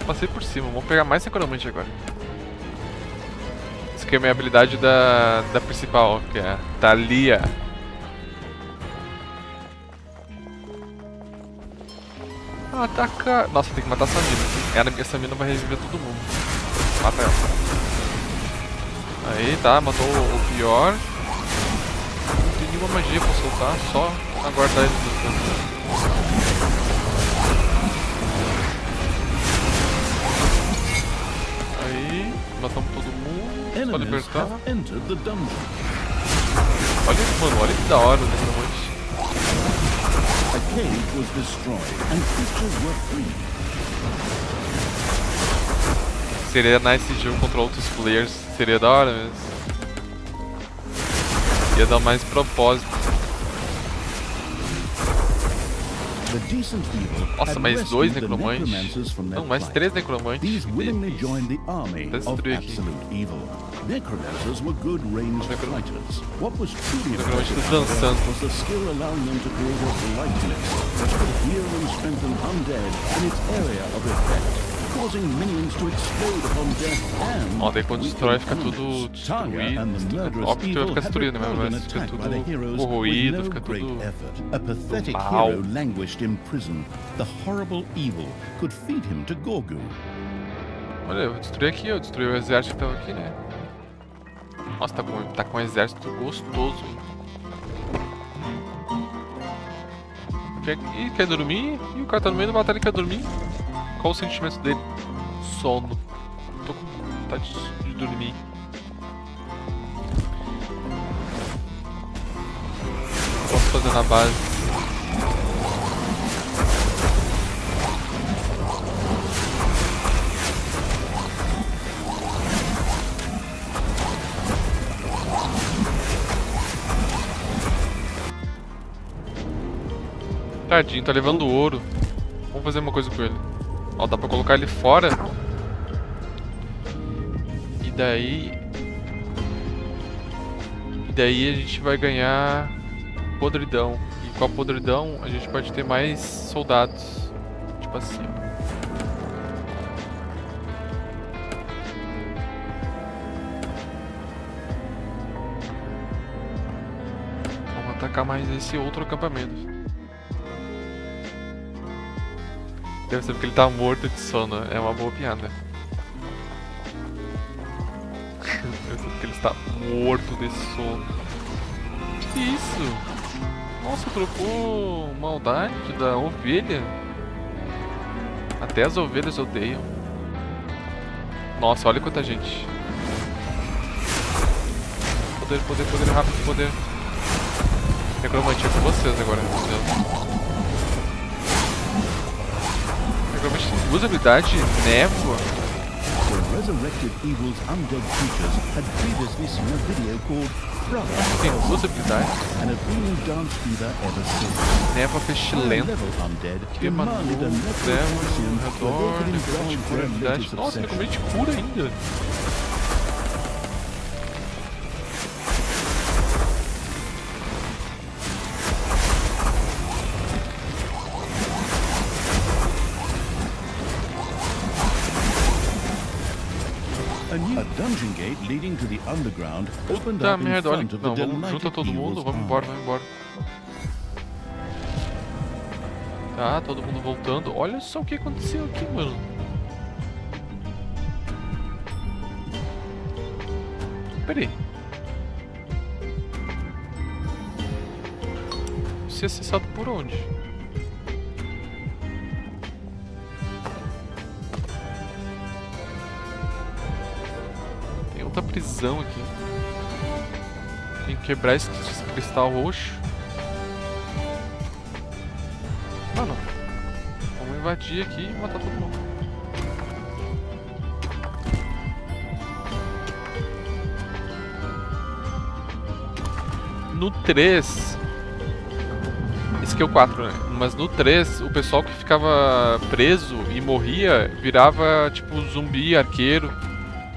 Passei por cima, vamos pegar mais necromante agora. Essa aqui é a minha habilidade da principal, que é a Thalia. Ataca... Nossa, tem que matar essa mina. Essa mina vai reviver todo mundo. Mata ela. Aí, tá, matou o pior. Não tem nenhuma magia pra soltar, só aguardar ele do canto. Aí, matamos todo mundo, só libertar. Olha, mano, olha que da hora o necromante. A cave was destroyed and creatures were free. Seria nice esse jogo contra outros players, seria da hora mesmo. Ia dar mais propósito. Nossa, mais 2 necromantes. Não, mais 3 necromantes. Destruir aqui. Necromancers were good ranged fighters. What was truly Necromante impressive dançando. was the skill allowing them to create a lightness which could heal and strengthen undead in its area of effect, causing minions to explode upon death and... Ó, daí quando destrói fica tudo destruído. Óbvio que vai ficar destruído, né? Mas fica tudo corroído, fica tudo A pathetic mal. hero languished in prison. The horrible evil could feed him to Gorgu. Olha, eu destruí aqui, eu destruí o exército que tava aqui, né? Nossa, tá com um exército gostoso. Ih, quer dormir? Ih, o cara tá no meio da batalha e quer dormir. Qual o sentimento dele? Sono. Tô com vontade de dormir. Posso fazer na base. Tadinho, tá levando ouro. Vamos fazer uma coisa com ele. Ó, dá pra colocar ele fora. E daí a gente vai ganhar podridão. E com a podridão a gente pode ter mais soldados. Tipo assim. Vamos atacar mais esse outro acampamento. Deve ser porque ele tá morto de sono, é uma boa piada. Deve ser porque ele está morto de sono. Que isso? Nossa, trocou maldade da ovelha. Até as ovelhas odeiam. Nossa, olha quanta gente. Poder, poder, poder, rápido, poder. Necromantia com vocês agora, meu Deus. Necromante duas habilidades, névoa. The resurrected evil's undead creatures had previously seen a video called Tem duas habilidades. and had been in dance fever ever since. Névoa pestilenta. Level undead Que emana demanded a névoa necromancy ao where redor, they could necromante indulge cura their habilidade. latest Nossa, obsession. necromante cura ainda. A dungeon gate leading to the underground opened Tá, up in merda, olha. front of the Não, vamos, junta delighted todo mundo, evil's vamos arms. embora, vamos embora. Tá, todo mundo voltando. Olha só o que aconteceu aqui, mano. Pera aí. Você é acessado por onde? Tem outra prisão aqui. Tem que quebrar esse cristal roxo. Mano, vamos invadir aqui e matar todo mundo. No 3... Esse aqui é o 4, né? Mas no 3, o pessoal que ficava preso e morria virava tipo zumbi, arqueiro.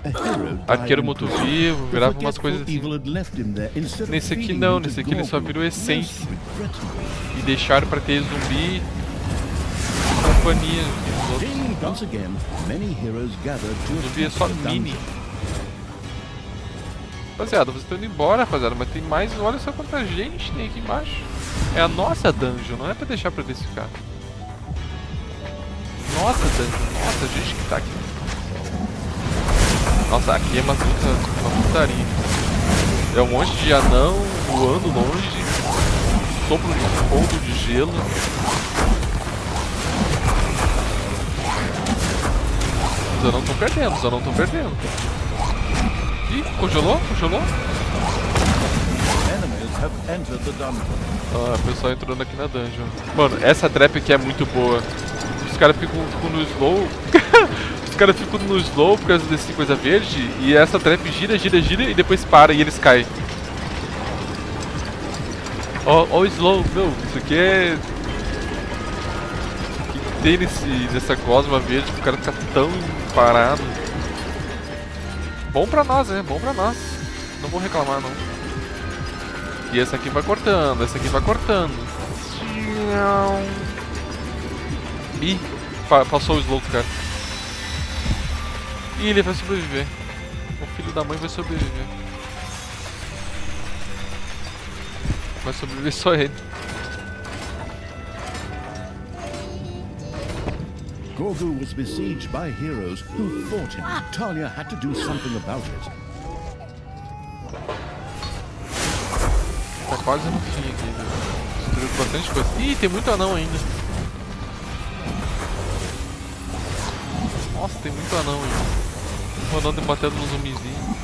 A hero died Arqueiro in morto-vivo, prison. virava The umas forgetful coisas assim. evil had left him there instead of Nesse aqui feeding não, him to nesse aqui ele só Gorgo. virou essência. Most regrettably. E deixaram pra ter zumbi e companhia. Os outros. Gaining once again, many heroes gathered to Zumbi é attack só the mini. dungeon. Rapaziada, vocês estão indo embora, rapaziada, mas tem mais. Olha só quanta gente tem aqui embaixo. É a nossa dungeon, não é pra deixar pra desficar. Nossa dungeon, nossa, a gente que tá aqui. Nossa, aqui é uma putaria. É um monte de anão voando longe, sopro de fogo, de gelo. Os anão estão perdendo, os anão estão perdendo. Ih, congelou? Congelou? Enemies have entered the dungeon. Ah, o pessoal entrando aqui na dungeon. Mano, essa trap aqui é muito boa. Os caras ficam no slow. Os caras ficam no slow por causa desse coisa verde. E essa trap gira, gira, gira e depois para e eles caem. Ó, ó o slow, meu, isso aqui é... O que tem nessa gosma verde que o cara fica tão parado. Bom pra nós, né? Bom pra nós. Não vou reclamar, não. E essa aqui vai cortando, essa aqui vai cortando. Ih, passou o slow do cara. Ih, ele vai sobreviver. O filho da mãe vai sobreviver. Vai sobreviver só ele. Gorgo was besieged by heroes who fought him. Talia had to do something about it. Tá quase no fim aqui, né? Destruiu bastante coisa. Ih, tem muito anão ainda. Nossa, tem muito anão ainda. Um anão batendo no zumbizinho.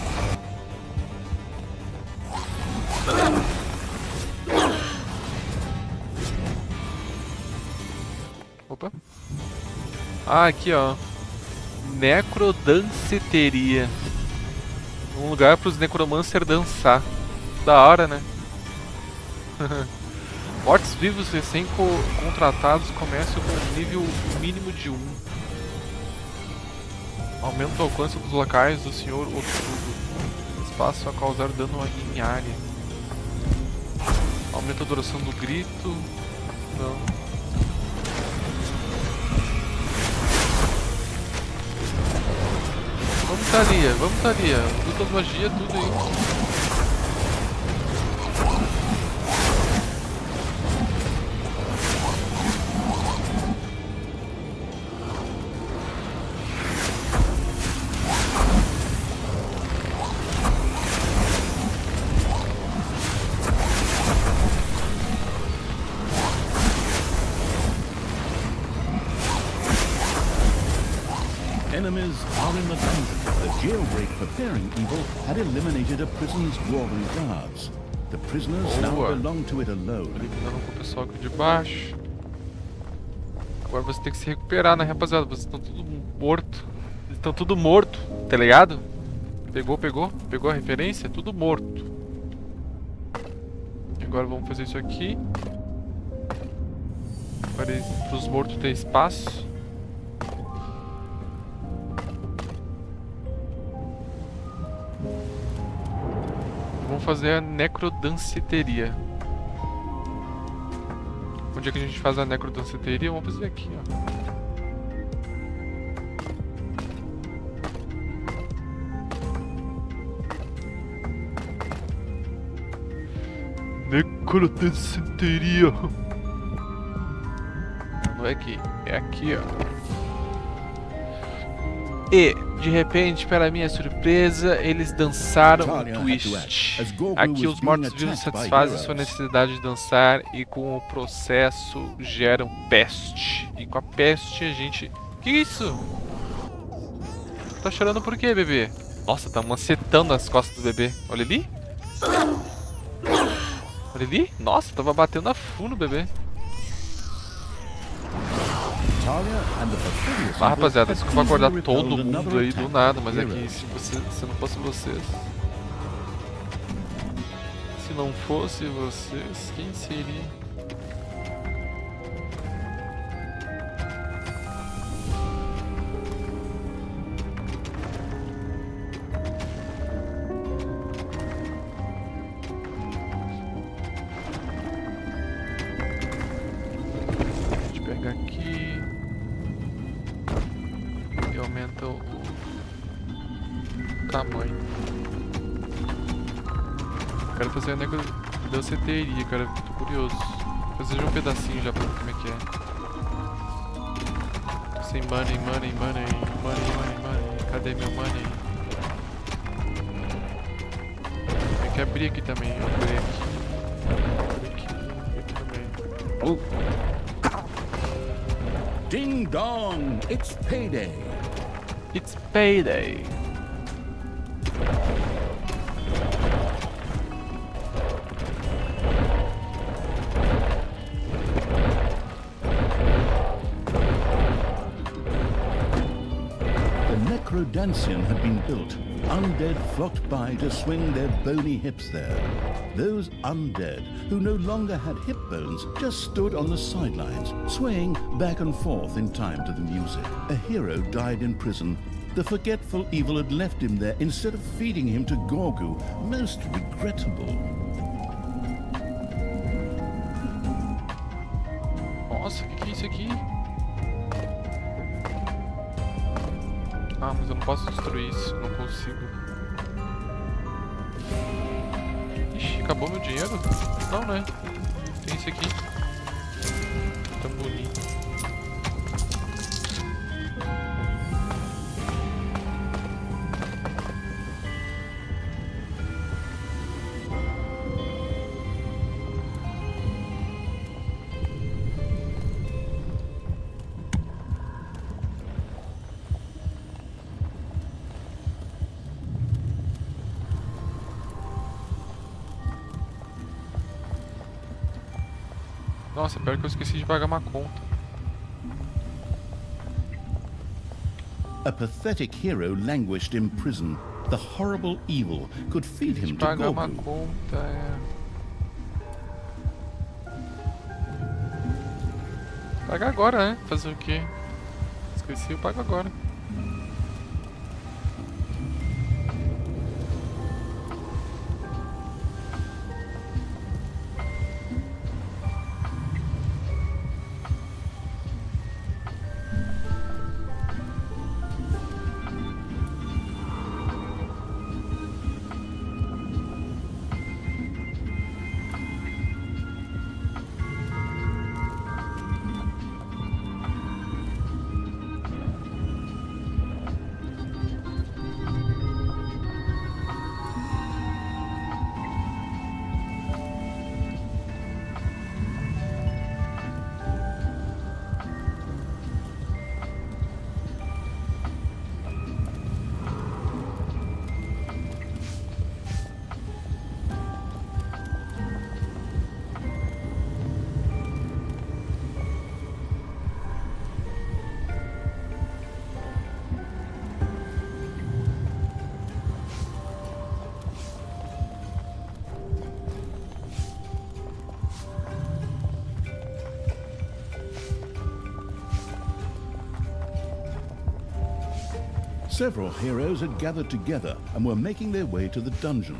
Opa. Ah, aqui ó. Necrodanceteria. Um lugar para os necromancer dançar. Da hora, né? Mortos-vivos recém-contratados começam com um nível mínimo de 1. Aumenta o alcance dos locais do Senhor Otudo. Espaço a causar dano em área. Aumenta a duração do grito. Não. Vamos Thalia, vamos Thalia. Luta magia, tudo aí. Enemies are in the dungeon. The jailbreak preparing evil had eliminated a prison's dwarven guards. The prisoners now Boa. belong to it alone. Eliminando com o pessoal aqui de baixo. Agora você tem que se recuperar, né, rapaziada? Vocês estão tudo morto. Vocês estão tudo morto, tá ligado? Pegou a referência? Tudo morto. Agora vamos fazer isso aqui. Para os mortos ter espaço. Vamos fazer a necrodanceteria. Onde é que a gente faz a necrodanceteria? Vamos fazer aqui, ó. Necrodanceteria. Não é aqui, é aqui, ó. E, de repente, para minha surpresa, eles dançaram um twist. Aqui os mortos-vivos satisfazem sua necessidade de dançar e com o processo geram peste. E com a peste a gente... Que isso? Tá chorando por quê, bebê? Nossa, tá macetando as costas do bebê. Olha ali. Olha ali. Nossa, tava batendo a fundo no bebê. Ah, rapaziada, desculpa acordar todo mundo aí do nada, mas é que se não fosse vocês... Se não fosse vocês, quem seria? Deixa eu pegar aqui... aumenta o tamanho. Quero fazer a necrodanceteria, cara. Tô curioso. Vou fazer um pedacinho já pra ver como é que é. Sem money. Cadê meu money? Tem que abrir aqui também. Eu abri aqui também. Oh. Ding dong, it's payday. It's payday. The Necrodancian had been built. Undead flocked by to swing their bony hips there. Those undead, who no longer had hip bones, just stood on the sidelines, swaying back and forth in time to the music. A hero died in prison. The forgetful evil had left him there instead of feeding him to Gorgu. Most regrettable. Nossa, o que é isso aqui? Ah, mas eu não posso destruir isso, não consigo. Ixi, acabou meu dinheiro? Não, né? Tem esse aqui. Tão bonito. Nossa, pior que eu esqueci de pagar uma conta. A pathetic hero languished in prison. The horrible evil could feed him to Pagar uma Gorgu. conta é... Pagar agora, né? Fazer o quê? Esqueci, eu pago agora. Several heroes had gathered together and were making their way to the dungeon.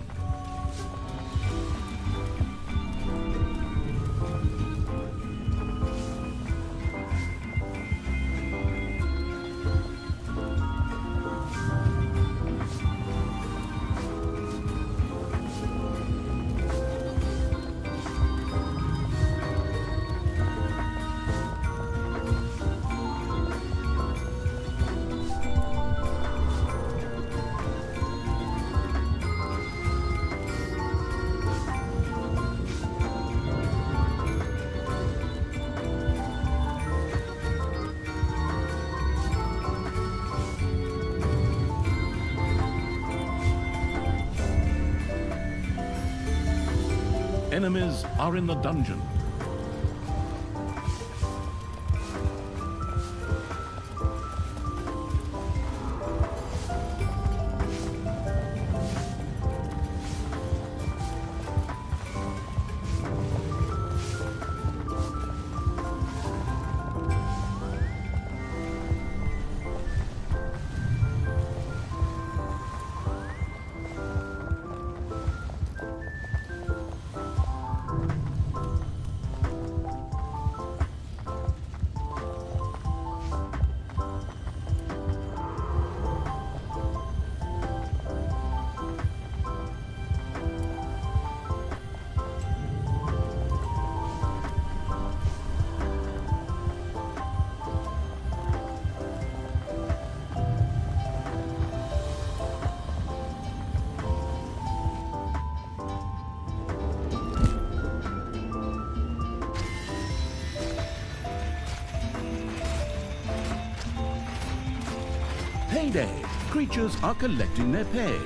Enemies are in the dungeon. Payday! Creatures are collecting their pay.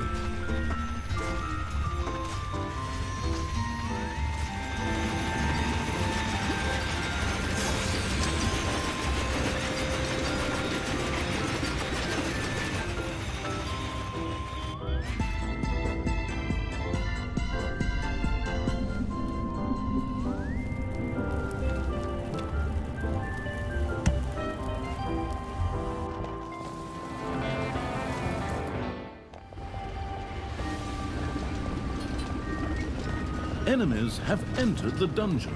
Enemies have entered the dungeon.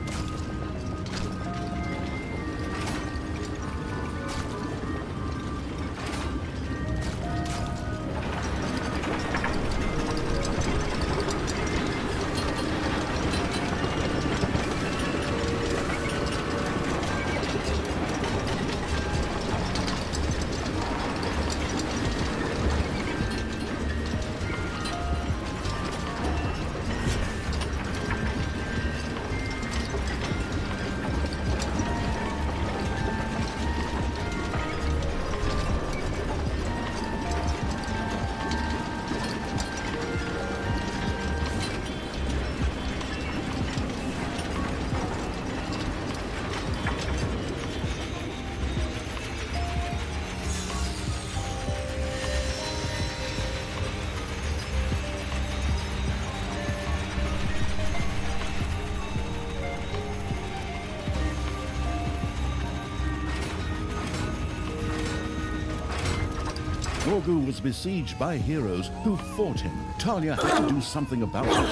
Gorgu was besieged by heroes who fought him. Talia had to do something about it.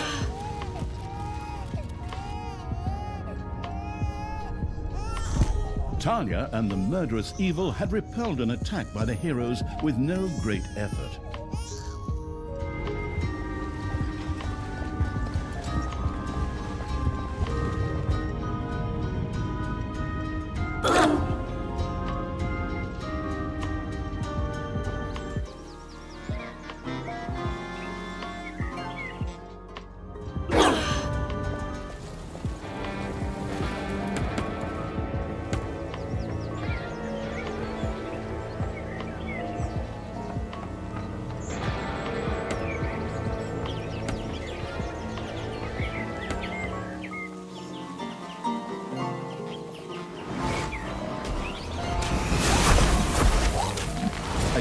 Talia and the murderous evil had repelled an attack by the heroes with no great effort.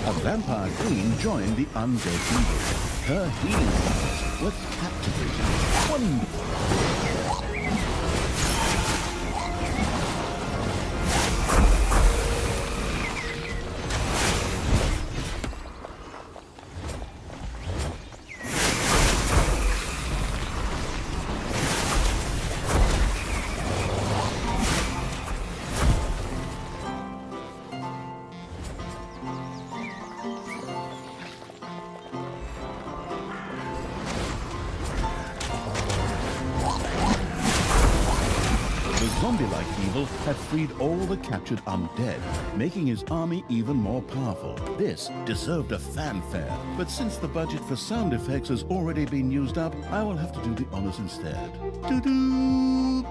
A vampire queen joined the undead evil. Her healing powers were captivating. Wonderful. zombie-like evil had freed all the captured undead, making his army even more powerful. This deserved a fanfare, but since the budget for sound effects has already been used up, I will have to do the honors instead. Doo-doo!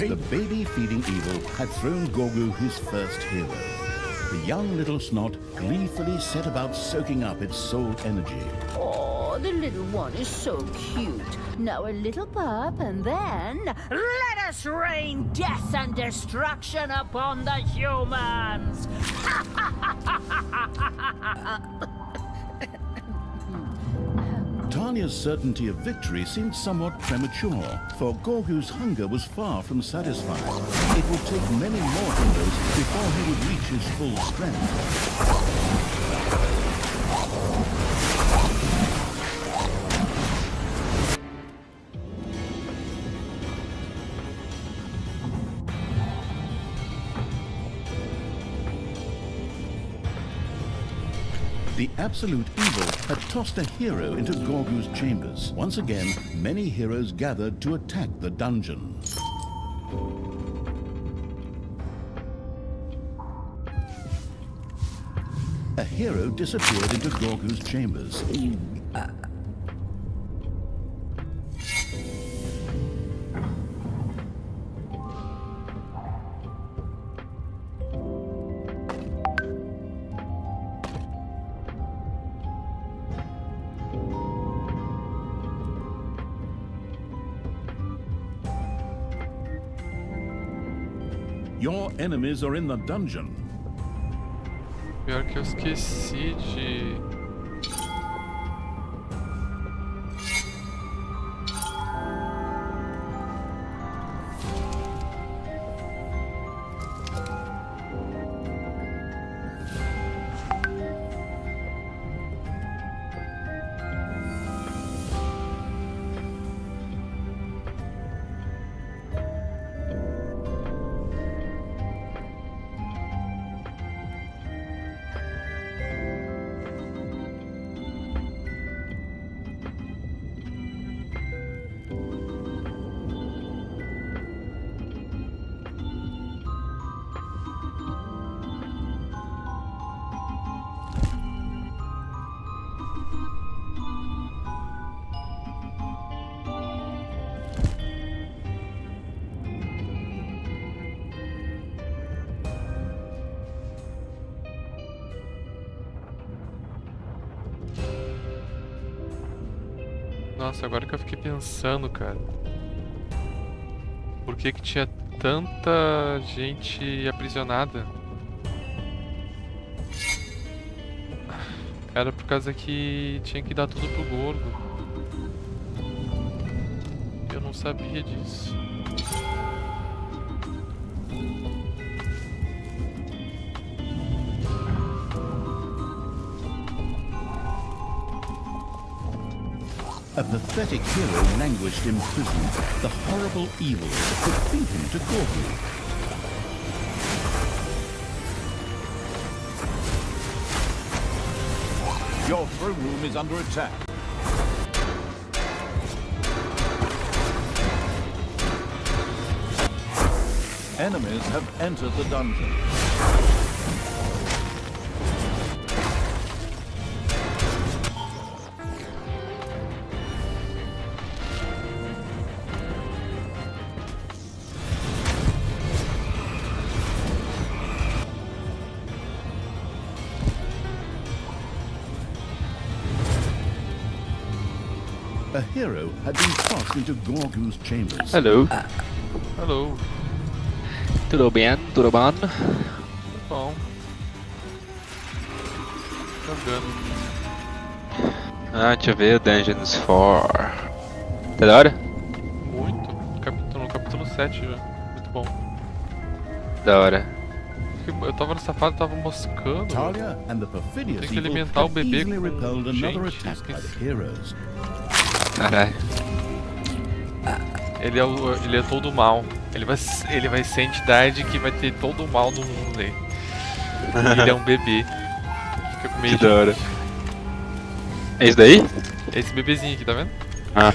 The baby-feeding evil had thrown Gorgu his first hero. The young little snot gleefully set about soaking up its soul energy. Oh, the little one is so cute. Now a little pup, and then let us rain death and destruction upon the humans! Tanya's certainty of victory seemed somewhat premature, for Gorgu's hunger was far from satisfied. It would take many more heroes before he would reach his full strength. The absolute evil had tossed a hero into Gorgu's chambers. Once again, many heroes gathered to attack the dungeon. A hero disappeared into Gorgu's chambers. Your enemies are in the dungeon. Pior que eu esqueci de... Nossa, agora que eu fiquei pensando, cara. Por que que tinha tanta gente aprisionada? Era por causa que tinha que dar tudo pro Gorgo. Eu não sabia disso. A pathetic hero languished in prison. The horrible evil could beat him to Gorgu. Your throne room is under attack. Enemies have entered the dungeon. A hero had been tossed into Gorgu's chambers. Hello. Hello. Tudo bem? Tudo bom? Bom. Jogando. Ah, deixa eu ver. Dungeons 4. Tá da hora? Muito. No capítulo 7 já. Muito bom. Da hora. Eu tava no safado, tava moscando. Talia and the perfidious Tem que evil alimentar o had bebê easily com repelled another gente, attack by esqueci. the heroes. Caralho. Ele é todo mal. Ele vai ser a entidade que vai ter todo o mal do mundo aí. Ele é um bebê. Fica com medo. Que da hora. É isso daí? Esse bebezinho aqui, tá vendo? Ah.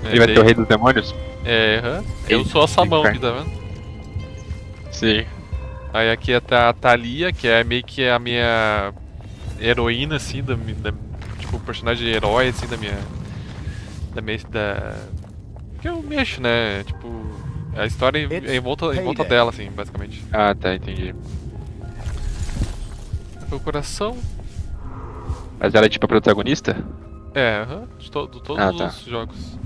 É, Ele vai ter o rei dos demônios? É, aham. Eu sou a Samão aqui, tá vendo? Sim. Aí aqui é a Thalia, que é meio que a minha heroína, assim, tipo, personagem herói, assim, que eu mexo, né? Tipo, a história é em volta dela, assim, basicamente. Ah, tá, entendi. Meu coração. Mas ela é tipo a protagonista? É, aham. De todos tá. os jogos.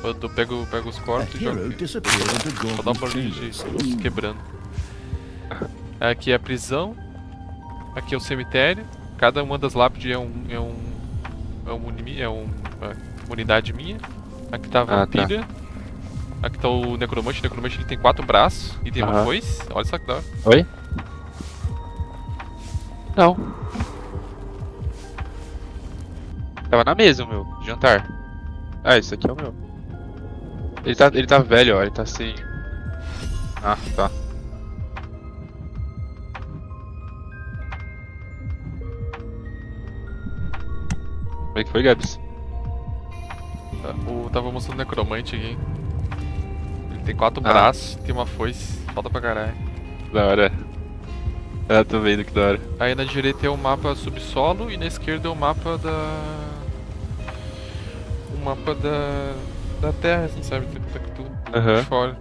Eu pego os A corpos e jogo. hero disappeared into Só dá um Gorgu's barulho chambers. de quebrando. Aqui é a prisão. Aqui é o cemitério. Cada uma das lápides é uma unidade minha. Aqui tá a vampira. Aqui tá o necromante. O necromante ele tem 4 braços e tem uma foice. Olha só que da hora. Oi? Não. Tava na mesa o meu, jantar. Ah, esse aqui é o meu. Ele tá velho, ó, ele tá sem... Ah, tá. Como é que foi, Gabs? Tava mostrando o necromante aqui. Ele tem 4 braços, tem uma foice. Falta pra caralho. Da hora. Ah, tô vendo que da hora. Aí na direita é o mapa subsolo e na esquerda é o mapa da terra, assim, sabe? Tá tudo de fora.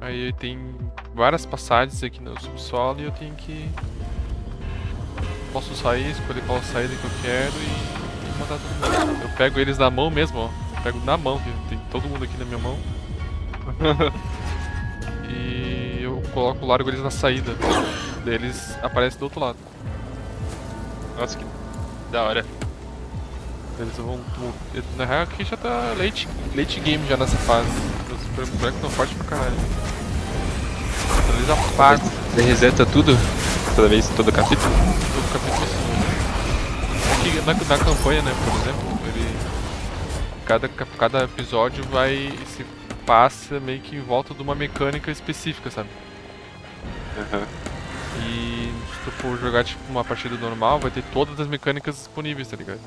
Aí tem várias passagens aqui no subsolo e eu tenho que... Posso sair, escolher qual saída que eu quero e mandar todo mundo. Eu pego eles na mão mesmo, ó. Eu pego na mão, tem todo mundo aqui na minha mão. E eu largo eles na saída. Daí eles aparecem do outro lado. Nossa, que da hora. Eles vão... Na real aqui já tá late game já nessa fase. Os bonecos tão fortes pra caralho. Eles apagam. Você reseta tudo? Toda vez, todo capítulo? Todo capítulo assim. Aqui na campanha, né, por exemplo, cada episódio se passa meio que em volta de uma mecânica específica, sabe? E se tu for jogar tipo uma partida normal, vai ter todas as mecânicas disponíveis, tá ligado?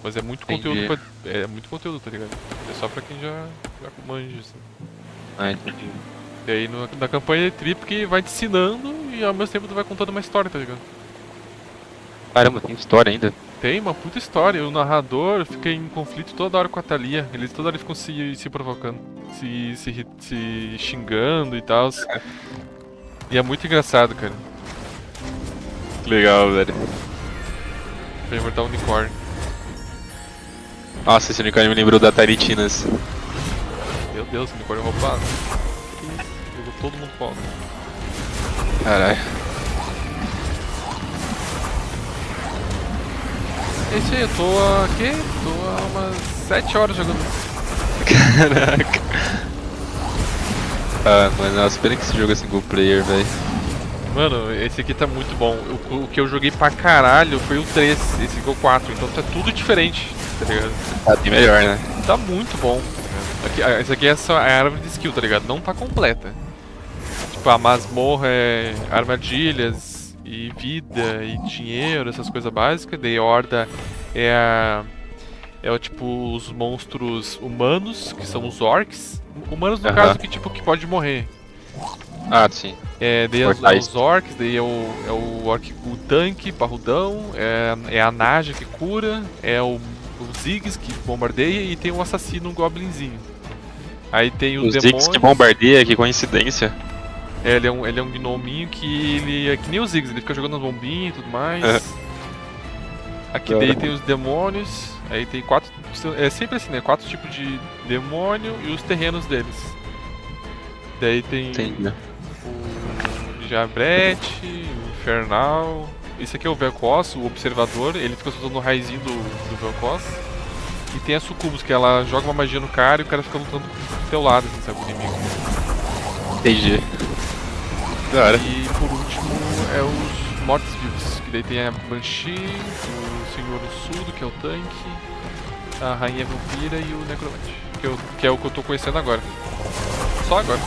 Mas é muito conteúdo é muito conteúdo, tá ligado? É só pra quem já manja, assim. Ah, entendi. E aí na campanha é trip que vai te ensinando e ao mesmo tempo tu vai contando uma história, tá ligado? Caramba, tem história ainda? Tem uma puta história, o narrador fica em conflito toda hora com a Thalia, eles toda hora ficam se provocando, se xingando e tal. E é muito engraçado, cara. Que legal, velho. Pra inventar o unicórnio. Nossa, esse unicórnio me lembrou da Taritinas. Meu Deus, unicórnio roubado. Jogou todo mundo fora. Caralho. Esse aí, eu tô aqui, tô há umas 7 horas jogando. Caraca. Ah, mano, nossa, pena que esse jogo é single player, velho. Mano, esse aqui tá muito bom. O que eu joguei pra caralho foi o 3, esse aqui é o 4, então tá tudo diferente, tá ligado? Tá bem melhor, né? Tá muito bom. Essa aqui é só a árvore de skill, tá ligado? Não tá completa. Tipo, a masmorra é armadilhas e vida e dinheiro, essas coisas básicas. Daí Horda é tipo os monstros humanos, que são os orcs. Humanos no caso que tipo que pode morrer. Ah, sim. Daí os orcs, daí é o orc, o tanque, parrudão, é a Naja que cura, é o Ziggs que bombardeia e tem um assassino, um goblinzinho. Aí tem os demônios. Ziggs que bombardeia, que coincidência. Ele é um gnominho que ele é que nem os Ziggs, ele fica jogando as bombinhas e tudo mais. Aqui daí tem os demônios, aí tem 4, é sempre assim, né? 4 tipos de demônio e os terrenos deles. Daí tem o Jabrete, o Infernal. Esse aqui é o Vel'Koz, o Observador, ele fica soltando o raizinho do Vel'Koz. E tem a Sucubus, que ela joga uma magia no cara e o cara fica lutando do teu lado, assim, sabe, o inimigo. Entendi. Da hora. E por último é os Mortos-Vivos, que daí tem a Banshee, o Senhor Surdo, que é o tanque, a Rainha Vampira e o Necromante, que é o que eu tô conhecendo agora. Só agora.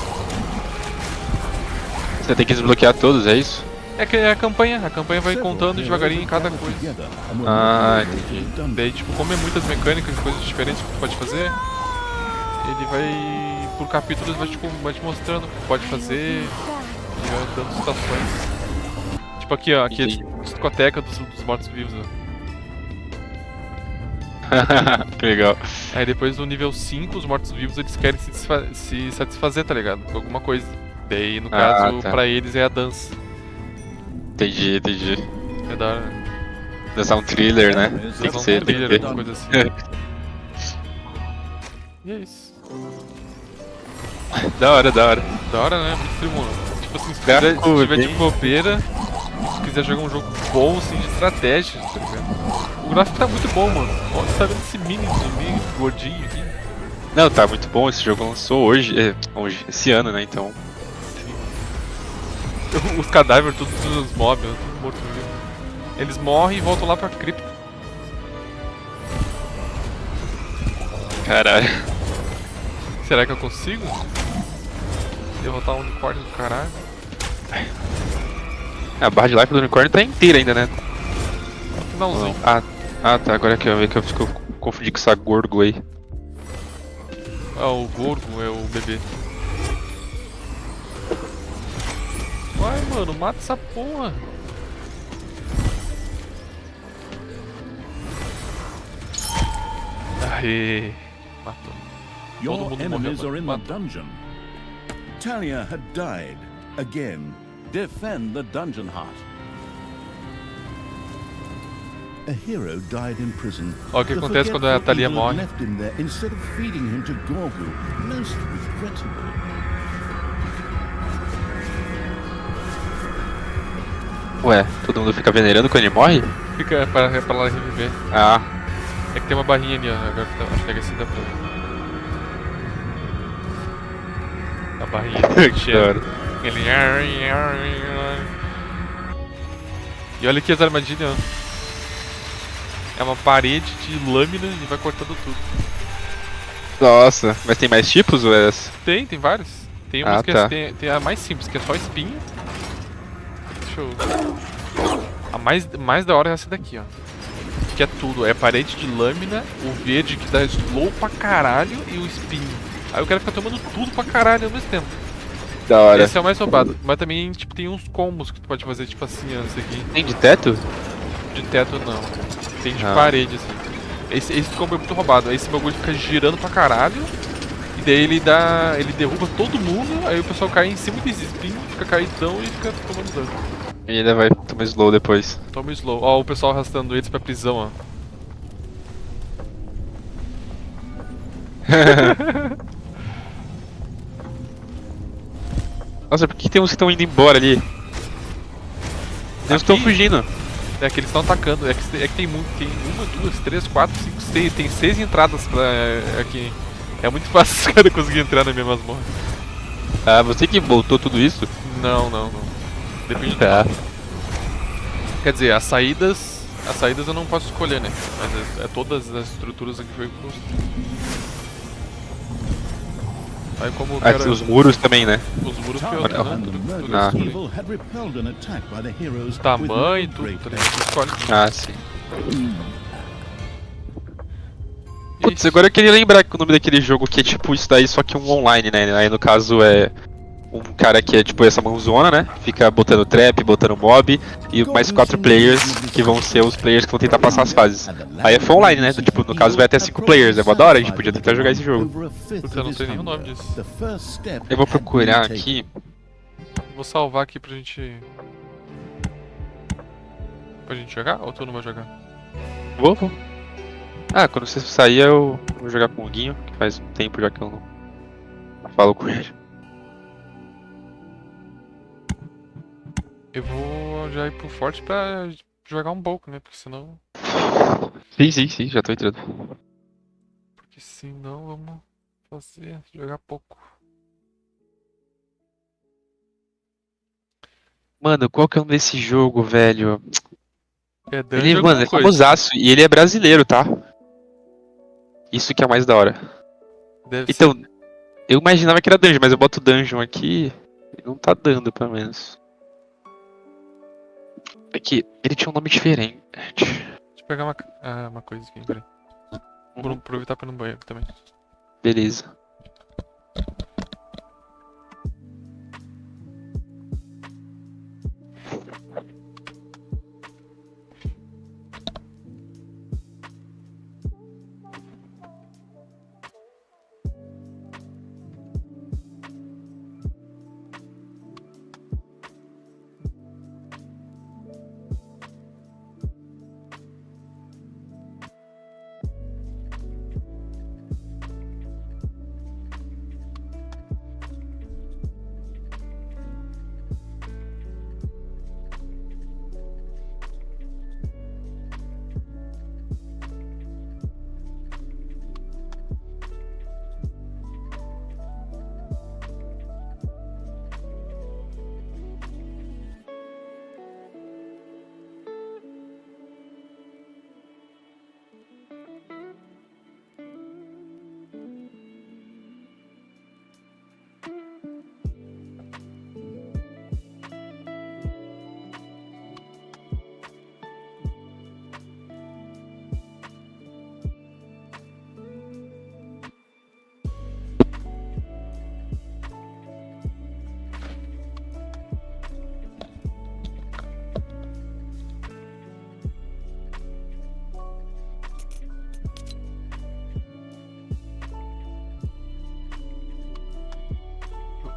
Você tem que desbloquear todos, é isso? É que é a campanha vai contando devagarinho em cada coisa. Ah, entendi. Daí, tipo, como é muitas mecânicas, coisas diferentes que tu pode fazer, ele vai, por capítulos, vai te mostrando o que tu pode fazer, e vai dando situações. Tipo aqui, ó, aqui é a discoteca dos mortos-vivos, ó. Que legal. Aí depois do nível 5, os mortos-vivos eles querem se satisfazer, tá ligado? Com alguma coisa. Daí, no caso, pra eles é a dança. Entendi. É da hora. Dançar um thriller, né? Tem que ser, tem que ter. Coisa assim. E é isso. Da hora. Da hora, né? Muito trimo. Tipo assim, se tiver de bobeira, se quiser jogar um jogo bom, assim, de estratégia, tá ligado? O gráfico tá muito bom, mano. Olha, você tá vendo esse mini zumbi gordinho aqui? Não, tá muito bom. Esse jogo lançou hoje, esse ano, né? Então. Os cadáveres, todos os mobs, tudo morto vivo. Eles morrem e voltam lá pra cripta. Caralho. Será que eu consigo derrotar um unicórnio do caralho? A barra de life do unicórnio tá inteira ainda, né? No finalzinho. Ah, tá. Agora que eu vi que eu confundi com essa gorgo aí. Ah, o gorgo é o bebê. Vai, mano, mata essa porra. Aê, matou. Your enemies are in the Matou. dungeon. Talia had died. Again, defend the dungeon heart. A hero died in prison. Ó, o que acontece quando a Talia morre? Left him there instead of feeding him to Gorgu. Most regrettable. Ué, todo mundo fica venerando quando ele morre? Fica pra ela reviver. Ah. É que tem uma barrinha ali, ó. Agora acho que é assim dá pra ver. A barrinha cheia. Ele... E olha aqui as armadilhas, ó. É uma parede de lâmina e vai cortando tudo. Nossa, mas tem mais tipos ou é essa? Tem vários. Tem umas que tem a mais simples, que é só espinho. Deixa eu... A mais da hora é essa daqui, ó. Que é tudo, é parede de lâmina, o verde que dá slow pra caralho e o espinho. Aí o cara fica tomando tudo pra caralho ao mesmo tempo. Da hora. Esse é o mais roubado, mas também tipo, tem uns combos que tu pode fazer, tipo assim, ó, esse aqui. Tem de teto? De teto não, tem de parede assim. Esse combo é muito roubado, aí esse bagulho fica girando pra caralho. E daí ele derruba todo mundo, aí o pessoal cai em cima desse espinho, fica caidão e fica tomando dano. E ainda vai tomar slow depois. Toma slow. Ó, o pessoal arrastando eles pra prisão, ó. Nossa, por que tem uns que estão indo embora ali? Tem uns que estão fugindo. É que eles estão atacando. É que tem muito. Tem 1, 2, 3, 4, 5, 6. Tem 6 entradas pra aqui. É muito fácil os caras conseguirem entrar na minha masmorra. Ah, você que voltou tudo isso? Não. Depende do Quer dizer, as saídas eu não posso escolher, né? Mas é todas as estruturas aqui foi construído. Aí como eu Ah, quero... os muros também, né? Os muros que Tarde eu... and the Tudo murderous escolhi. evil had repelled an attack by the heroes Tamanho e with no tudo, great tá ligado? Você escolhe. Ah, sim. Putz, Ixi. agora eu queria lembrar que o nome daquele jogo que é tipo isso daí, só que um online, né? Aí no caso é um cara que é tipo essa mãozona, né? Fica botando trap, botando mob, e mais 4 players que vão ser os players que vão tentar passar as fases. Aí é full online, né? Tipo, no caso vai até 5 players, é mó da hora, a gente podia tentar jogar esse jogo. Putz, eu não sei nem o nome disso. Eu vou procurar aqui. Vou salvar aqui pra gente... Pra gente jogar? Ou tu não vai jogar? Vou. Ah, quando você sair eu vou jogar com o Guinho, que faz um tempo já que eu não falo com ele. Eu vou já ir pro forte pra jogar um pouco, né? Porque senão... Sim, já tô entrando. Porque senão vamos fazer... jogar pouco. Mano, qual que é o nome desse jogo, velho? É Ele, dungeon mano, alguma é coisa. famosaço e ele é brasileiro, tá? Isso que é mais da hora. Deve Então, ser... eu imaginava que era dungeon, mas eu boto dungeon aqui e não tá dando, pelo menos. É que ele tinha um nome diferente. Deixa eu pegar uma coisa aqui, peraí. Vou aproveitar pra ir no banheiro também. Beleza.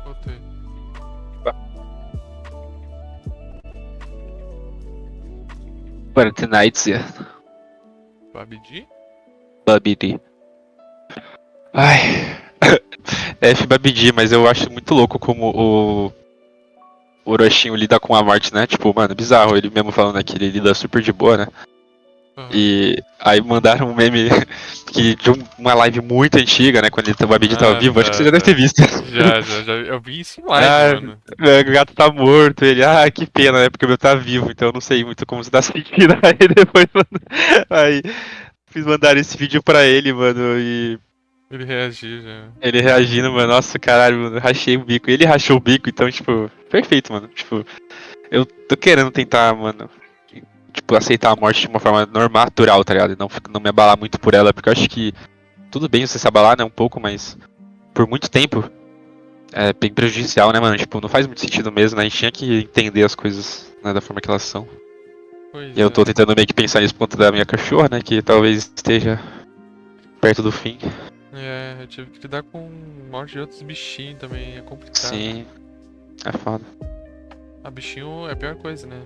Botei. Para Tonight's PUBG? Babidi. Ai. F Babidi, mas eu acho muito louco como o Orochinho lida com a morte, né? Tipo, mano, bizarro. Ele mesmo falando que ele lida super de boa, né? Aham. E aí mandaram um meme que de uma live muito antiga, né? Quando o Babidi tava vivo, acho que você já deve ter visto. Já. Eu vi isso em live, Ah, mano. o gato tá morto, ele, que pena, né? Porque o meu tá vivo, então eu não sei muito como você tá sentindo. Aí depois, mano, aí fiz mandar esse vídeo pra ele, mano, e Ele reagiu já. ele reagindo, mano, nossa, caralho, mano, rachei o bico. Ele rachou o bico, então, tipo, perfeito, mano. Tipo, eu tô querendo tentar, mano, tipo, aceitar a morte de uma forma normal, natural, tá ligado? E não me abalar muito por ela, porque eu acho que tudo bem você se abalar, né, um pouco, mas por muito tempo é bem prejudicial, né, mano? Tipo, não faz muito sentido mesmo, né? A gente tinha que entender as coisas, né, da forma que elas são. Pois E eu tô é. tentando meio que pensar nisso por conta da minha cachorra, né? Que talvez esteja perto do fim. É, eu tive que lidar com morte de outros bichinhos também, é complicado. Sim, é foda. A bichinho é a pior coisa, né?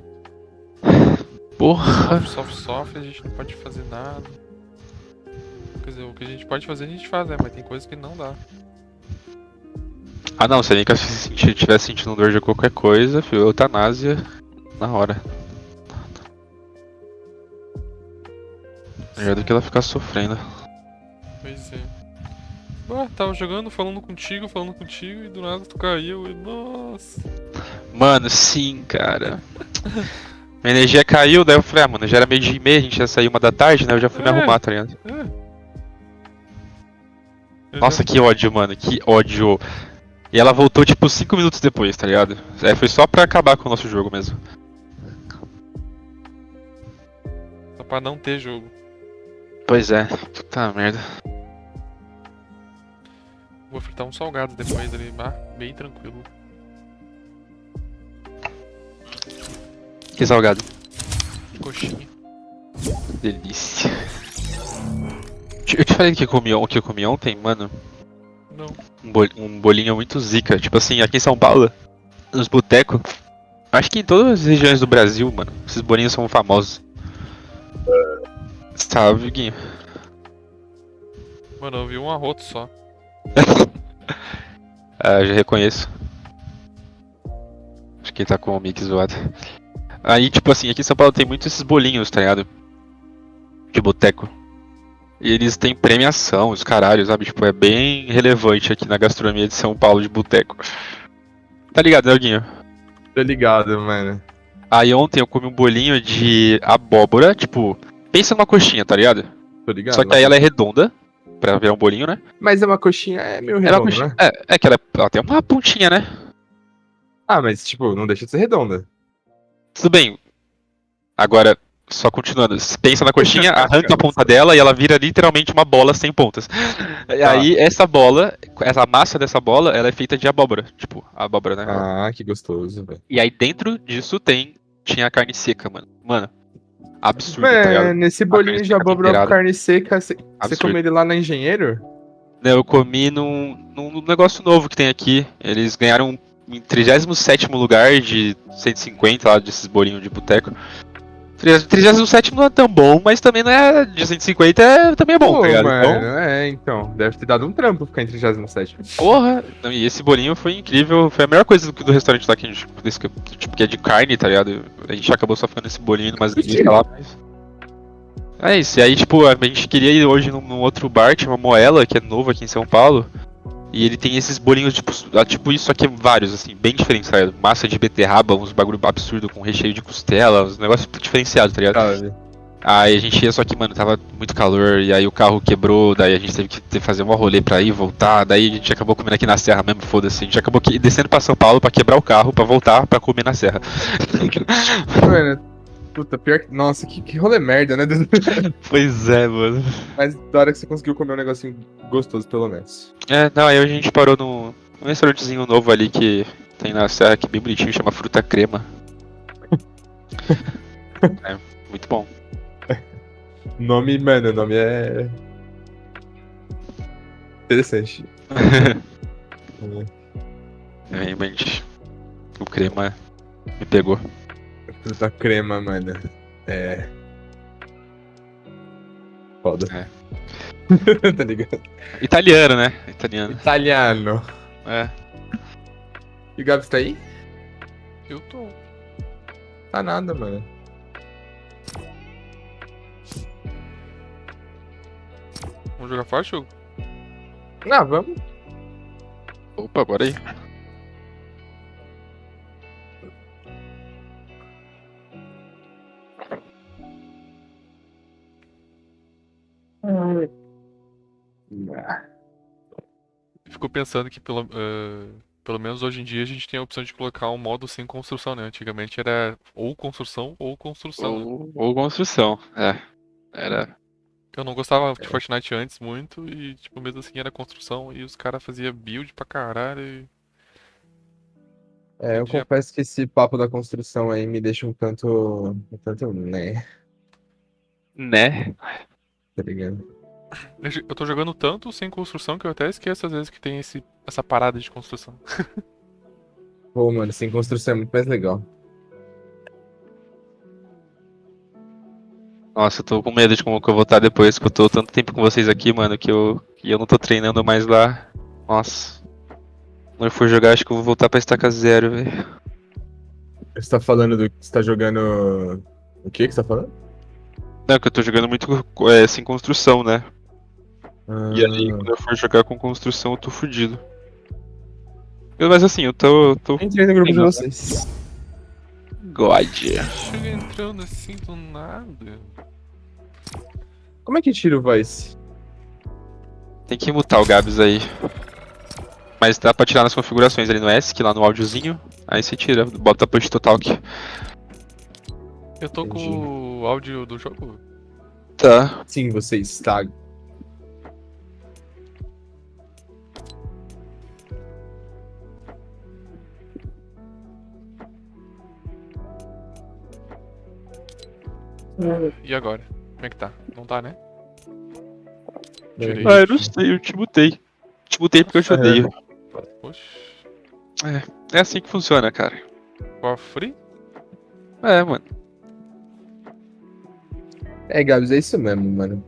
Porra! Sofre, a gente não pode fazer nada. Quer dizer, o que a gente pode fazer, a gente faz, né? Mas tem coisa que não dá. Ah não, se a Nika tivesse sentindo dor de qualquer coisa, filho, eutanásia na hora. Melhor do que ela ficar sofrendo. Pois é. Tava jogando, falando contigo, e do nada tu caiu e nossa. Mano, sim, cara. Minha energia caiu, daí eu falei, mano, já era meio dia e meia, a gente ia sair 1 da tarde, né? Eu já fui me arrumar, tá ligado? Nossa, que ódio, mano, que ódio. E ela voltou tipo 5 minutos depois, tá ligado? É, foi só pra acabar com o nosso jogo mesmo. Só pra não ter jogo. Pois é, puta merda. Vou fritar um salgado depois ali, bem tranquilo. Que salgado. Coxinha. Delícia. Eu te falei que eu comi ontem, mano. Não. Um bolinho muito zica. Tipo assim, aqui em São Paulo, nos botecos. Acho que em todas as regiões do Brasil, mano, esses bolinhos são famosos. Sabe, Guinho? Mano, eu vi um arroto só. Ah, já reconheço. Acho que ele tá com o mic zoado. Aí, tipo assim, aqui em São Paulo tem muito esses bolinhos, tá ligado? De boteco. E eles têm premiação, os caralhos, sabe? Tipo, é bem relevante aqui na gastronomia de São Paulo de boteco. Tá ligado, né, Guinho? Tô ligado, mano. Aí ontem eu comi um bolinho de abóbora, tipo, pensa numa coxinha, tá ligado? Tô ligado. Só que aí ela é redonda, pra virar um bolinho, né? Mas é uma coxinha, é meio Ela é uma redonda, coxinha, né? é que ela tem uma pontinha, né? Ah, mas tipo, não deixa de ser redonda. Tudo bem. Agora, só continuando. Pensa na coxinha, arranca a ponta dela e ela vira literalmente uma bola sem pontas. E aí, essa bola, essa massa dessa bola, ela é feita de abóbora. Tipo, a abóbora, né? Ah, que gostoso, velho. E aí, dentro disso tinha a carne seca, mano. Mano, absurdo, tá ligado? Mano, esse A bolinho carne de seca abóbora com temperada. carne seca, você Absurdo. comeu ele lá na Engenheiro? Não, eu comi num negócio novo que tem aqui. Eles ganharam em 37º lugar de 150 lá desses bolinhos de boteco. 37º não é tão bom, mas também não é de 150, também é bom, Pô, tá ligado? mano, então, deve ter dado um trampo ficar em 37º. Porra! Não, e esse bolinho foi incrível, foi a melhor coisa do restaurante lá que a gente, tipo, que é de carne, tá ligado? A gente acabou só ficando nesse bolinho, mas lá, mas... É isso, e aí tipo, a gente queria ir hoje num outro bar, tinha uma Moela, que é novo aqui em São Paulo. E ele tem esses bolinhos, tipo isso aqui, vários, assim, bem diferentes, tá ligado? Massa de beterraba, uns bagulho absurdo com recheio de costela, uns negócios diferenciados, tá ligado? Sabe? Aí a gente ia, só que, mano, tava muito calor, e aí o carro quebrou, daí a gente teve que fazer um rolê pra ir e voltar, daí a gente acabou comendo aqui na Serra mesmo, foda-se. A gente acabou descendo pra São Paulo pra quebrar o carro, pra voltar pra comer na Serra. Mano, puta, pior que. Nossa, que rolê merda, né? Pois é, mano. Mas da hora que você conseguiu comer um negocinho gostoso, pelo menos. É, não, aí a gente parou num restaurantezinho novo ali que tem na Serra, que é bem bonitinho, chama Fruta Crema. É, muito bom. Nome, mano, o nome é. Interessante. Realmente, o crema me pegou. Fruta crema, mano. É. Foda. É. Tá ligado? Italiano, né? Italiano. Italiano. É. E o Gabs tá aí? Eu tô. Tá nada, mano. Vamos jogar forte, Hugo? Ah, vamos. Opa, bora aí. Fico pensando que pelo menos hoje em dia a gente tem a opção de colocar um modo sem construção, né? Antigamente era ou construção ou construção, né? Ou construção, é. Era. Eu não gostava de Fortnite antes muito e, tipo, mesmo assim era construção e os caras faziam build pra caralho e... É, eu Podia- confesso que esse papo da construção aí me deixa um tanto, né, Né? tá ligado? Eu tô jogando tanto sem construção que eu até esqueço às vezes que tem essa parada de construção. Pô, mano, sem construção é muito mais legal. Nossa, eu tô com medo de como que eu vou estar depois, que eu tô tanto tempo com vocês aqui, mano, que eu não tô treinando mais lá. Nossa. Quando eu for jogar, acho que eu vou voltar pra estaca 0, velho. Você tá falando do que você tá jogando. O que você tá falando? Não, que eu tô jogando muito sem construção, né? E aí, quando eu for jogar com construção, eu tô fudido. Mas assim, eu tô Entrei no grupo de vocês. God. Chega entrando assim do nada. Como é que tira o voice? Tem que mutar o Gabs aí. Mas dá pra tirar nas configurações ali no ESC, lá no áudiozinho. Aí você tira, bota push to talk. Eu tô com o áudio do jogo. Tá. Sim, você está. E agora? Como é que tá? Não tá, né? Tirei. Ah, eu não sei, eu te mutei. Te mutei porque eu te odeio. Oxi. É assim que funciona, cara. For free? É, mano. É, Gabs, é isso mesmo, mano.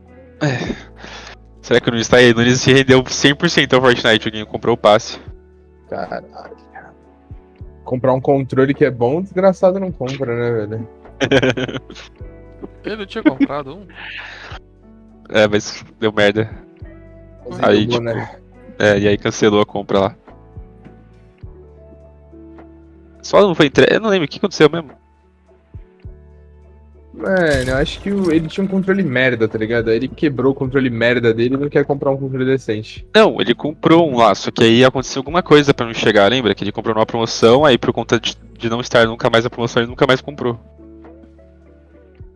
Será que o Nunes tá aí? O Nunes se rendeu 100% ao Fortnite, alguém comprou o passe. Caralho. Comprar um controle que é bom, desgraçado não compra, né, velho? Ele tinha comprado um. É, mas deu merda. Mas Aí, deu tipo, bom, né? e aí cancelou a compra lá. Só não foi entregue. Eu não lembro o que aconteceu mesmo. Mano, eu acho que ele tinha um controle merda, tá ligado? Aí ele quebrou o controle merda dele e não quer comprar um controle decente. Não, ele comprou um lá, só que aí aconteceu alguma coisa pra não chegar, lembra? Que ele comprou numa promoção, aí por conta de não estar nunca mais na promoção, ele nunca mais comprou.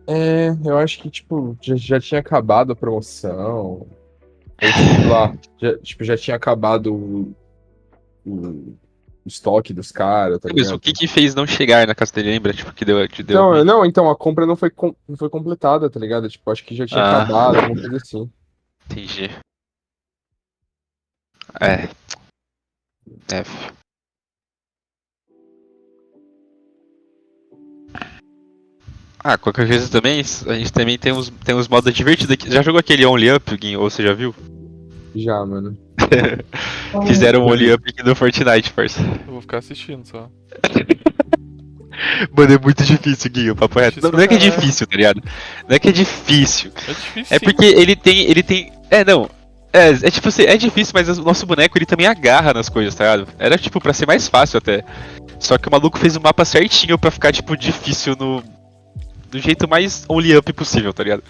É, eu acho que, tipo, já tinha acabado a promoção. Ou, sei lá, já tinha acabado o estoque dos caras, tá Mas o ligado? que fez não chegar na casa dele, lembra? Tipo, que deu Então, ruim. não, então, a compra não foi completada, tá ligado? Tipo, acho que já tinha Ah, acabado, alguma coisa assim. entendi. É. F. Ah, qualquer coisa também, a gente também tem uns modos divertidos aqui. Já jogou aquele Only Up, Guinho? Ou você já viu? Já, mano. Fizeram um Only Up aqui no Fortnite, parça. Eu vou ficar assistindo só. Mano, é muito difícil, Guinho, papo reto. Difícil Não é que é pra caralho. difícil, tá ligado? Não é que é difícil. É difícil. É sim. porque ele tem. É, não. É tipo assim, é difícil, mas o nosso boneco ele também agarra nas coisas, tá ligado? Era tipo pra ser mais fácil até. Só que o maluco fez o mapa certinho pra ficar, tipo, difícil do jeito mais only up possível, tá ligado?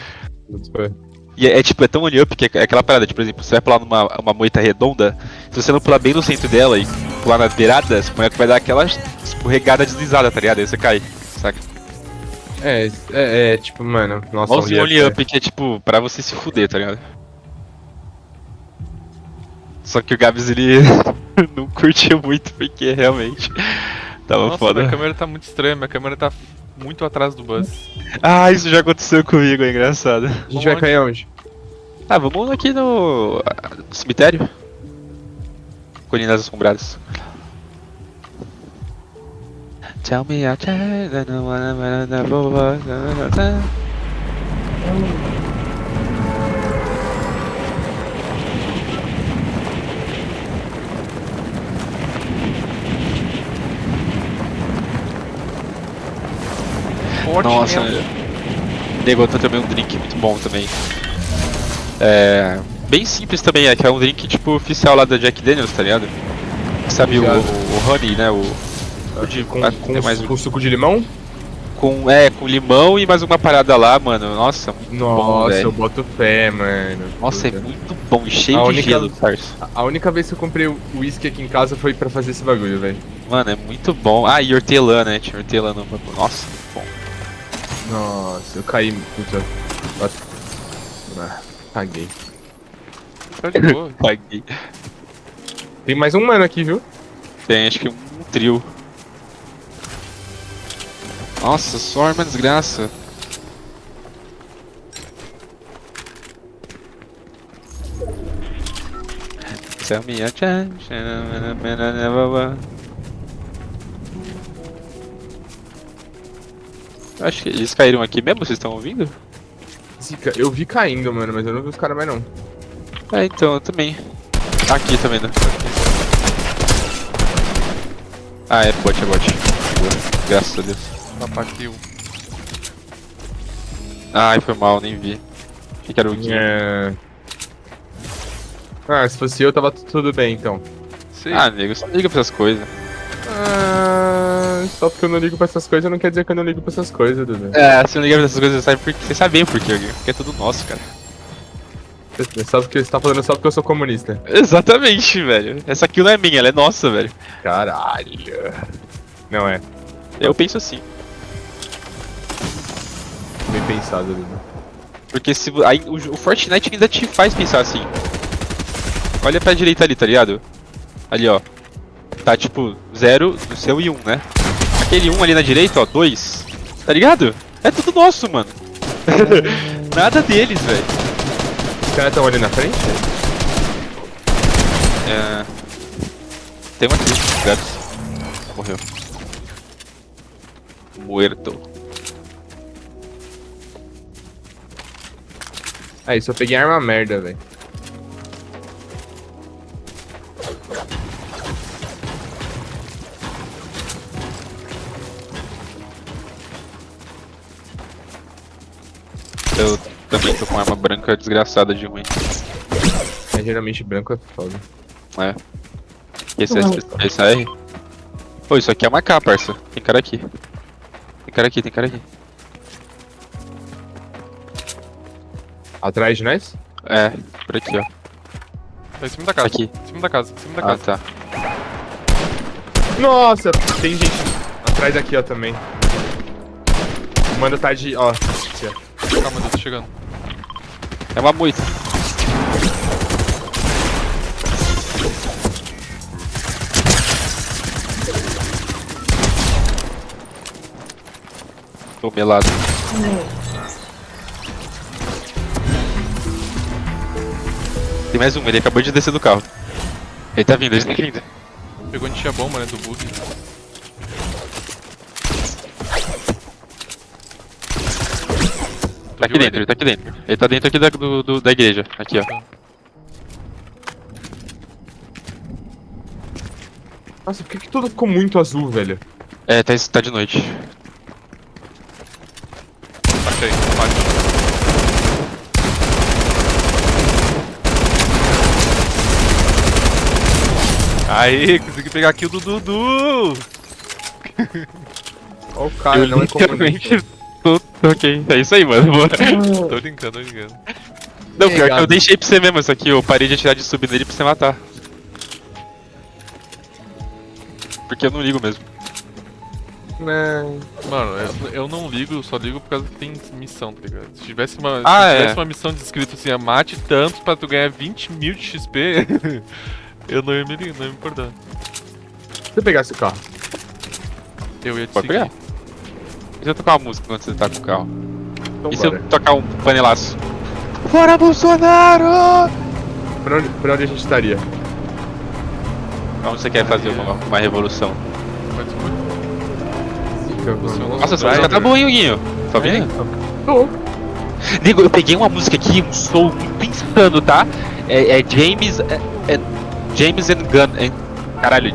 E tipo, é tão only up que é aquela parada, tipo, por exemplo, você vai pular uma moita redonda, se você não pular bem no centro dela e pular na beirada, o boneco vai dar aquela escorregada deslizada, tá ligado? Aí você cai, saca? Tipo, mano, nossa, Igualzinho only up que é tipo, pra você se fuder, tá ligado? Só que o Gabs ele não curtia muito porque realmente tava Nossa, foda. minha câmera tá muito estranha, minha câmera tá muito atrás do Buzz. Ah, isso já aconteceu comigo, é engraçado. A gente vai cair onde? Ah, vamos aqui no cemitério. Colinas Assombradas. Tell me I don't wanna Nossa, nego, eu tô também um drink muito bom também. É. Bem simples também, que é um drink tipo oficial lá da Jack Daniels, tá ligado? Sabe o honey, né? O de, Com suco de limão? com limão e mais uma parada lá, mano. Nossa, muito bom, Nossa, velho. eu boto fé, mano. Nossa, Puta. é muito bom e cheio A de única- gelo, parça. A única vez que eu comprei o whisky aqui em casa foi pra fazer esse bagulho, velho. Mano, é muito bom. Ah, e hortelã, né? Tinha hortelã no bagulho. Nossa, muito bom. Nossa, eu caí. Puta. Caguei. Tá de boa. Paguei. Tem mais um mano aqui, viu? Tem, acho que um trio. Nossa, só arma desgraça. Tell me a chance. Acho que eles caíram aqui mesmo, vocês estão ouvindo? Zica, eu vi caindo, mano, mas eu não vi os caras mais não. É, então, eu também. Aqui também, né? Ah, é bot, é bot. Boa. Graças a Deus. Tapa kill. Ai, foi mal, nem vi. Achei que era o Guinho. É... Ah, se fosse eu, tava tudo bem, então. Sim. Ah, nego, você não liga pra essas coisas. Só porque eu não ligo pra essas coisas, não quer dizer que eu não ligo pra essas coisas, Dudu. É, você não liga pra essas coisas, você sabe bem por quê, Guinho. Porque é tudo nosso, cara. Você tá falando só porque eu sou comunista. Exatamente, velho. Essa kill não é minha, ela é nossa, velho. Caralho. Não é. Eu penso assim. Bem pensado, Dudu. Porque se aí, o Fortnite ainda te faz pensar assim. Olha pra direita ali, tá ligado? Ali, ó. Tá tipo 0 do seu e 1, né? Aquele 1 ali na direita, ó, 2. Tá ligado? É tudo nosso, mano. Nada deles, velho. Os caras estão ali na frente? É... Tem um aqui, gato. Morreu. Muerto. Aí, só peguei arma merda, velho. Eu também tô com arma branca desgraçada de ruim. É, geralmente branco é foda. É. Esse é R? Pô, isso aqui é uma K, parça. Tem cara aqui. Tem cara aqui, tem cara aqui. Atrás de nós? É, por aqui, ó. Tá em cima da casa. Aqui. Em cima da casa, em cima da Ah, casa. tá. Nossa, tem gente atrás aqui, ó, também. O mano tá de... ó. Aqui, ó. Calma, eu tô chegando. É uma moita. Tô melado. Tem mais um, ele acabou de descer do carro. Ele tá vindo, ele tá vindo. Pegou onde tinha bomba, né, do bug. Tá aqui dentro, ele tá aqui dentro. Ele tá dentro aqui da igreja. Aqui, ó. Nossa, por que tudo ficou muito azul, velho? É, tá de noite. Achei, bate. Aí, consegui pegar aqui o do Dudu! Ó, o cara não é comunista. Ok, é isso aí, mano. Bora. Tô brincando, tô brincando. Não, pior que eu deixei pra você mesmo isso aqui, eu parei de atirar de subir nele pra você matar. Porque eu não ligo mesmo. Mano, eu não ligo, só ligo por causa que tem missão, tá ligado? Se tivesse uma, uma missão de escrito assim, mate tanto pra tu ganhar 20 mil de XP, eu não ia me ligar, não ia me importar. Se você pegasse o carro. Eu ia te Pode seguir. pegar. E se eu tocar uma música quando você tá com o carro? Então E se eu bora. tocar um panelaço? Fora Bolsonaro! Por onde a gente estaria? Onde você quer fazer uma revolução? Pode escolher. Nossa, essa música tá boa, hein, Huguinho? Tá ouvindo? Tô. Nego, eu peguei uma música aqui, um som muito insano, tá? É James... James and Gunna. Caralho,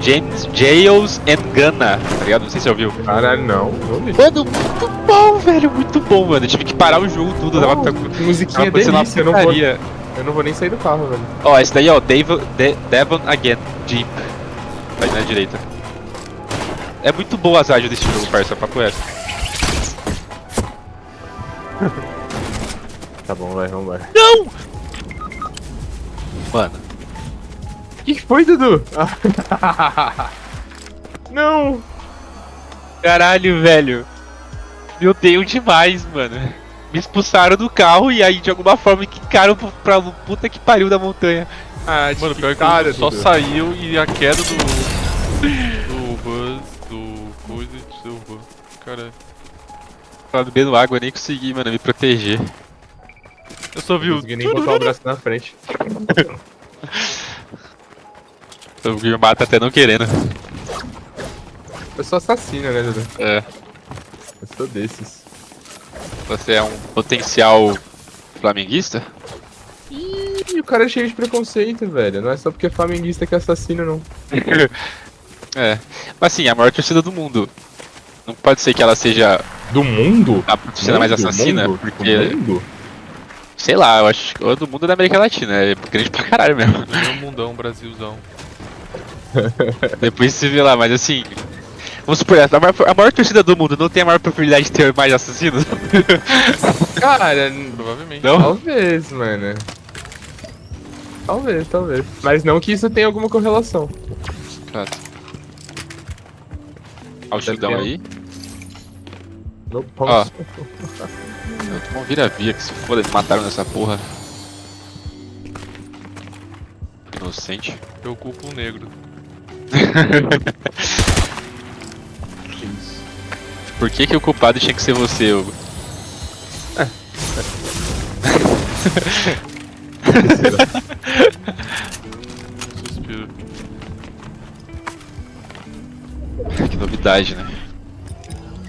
Jails and Gunna, tá ligado? Não sei se você ouviu. Caralho, não vi. Mano, muito bom, velho, muito bom, mano. Eu tive que parar o jogo tudo, tava musiquinha delícia, eu não vou nem sair do carro, velho. Ó, esse daí, ó, Devon Again, Jeep. Tá aí na direita. É muito boa as áreas desse jogo, parça, papo reto. Tá bom, vai, vamos embora. Não! Mano. O que foi, Dudu? Não! Caralho, velho. Me odeio demais, mano. Me expulsaram do carro e aí de alguma forma quicaram pra puta que pariu da montanha. Ah, Mano, pior que cara, só Dudu. saiu e a queda do Buzz, do coisa, do Buzz. Cara, Tava bebendo água, eu nem consegui, mano, me proteger. eu só vi Não o... consegui nem botar o braço na frente. O me mata até não querendo. Eu sou assassino, né, Dudu? É, Eu sou desses. você é um potencial flamenguista? Ih, o cara é cheio de preconceito, velho. Não é só porque é flamenguista que é assassino, não. É, mas assim, a maior torcida do mundo. Não pode ser que ela seja Do mundo? a torcida mais assassina, Mundo? porque, Do mundo? sei lá, eu acho que ou do mundo da América Latina, é grande pra caralho mesmo. Meu mundão, Brasilzão. Depois se vê lá, mas assim, vamos supor, a maior torcida do mundo não tem a maior probabilidade de ter mais assassinos? Cara, Provavelmente. Não? talvez, mano. Talvez, talvez. Mas não que isso tenha alguma correlação. Claro. Olha o Deve chudão ter. aí. Não Ó. posso. Eu tô com vira-vira, que se foda, eles mataram nessa porra. Inocente. Eu culpo o negro. Isso. Por que o culpado tinha que ser você, Hugo? Suspiro. Que novidade, né?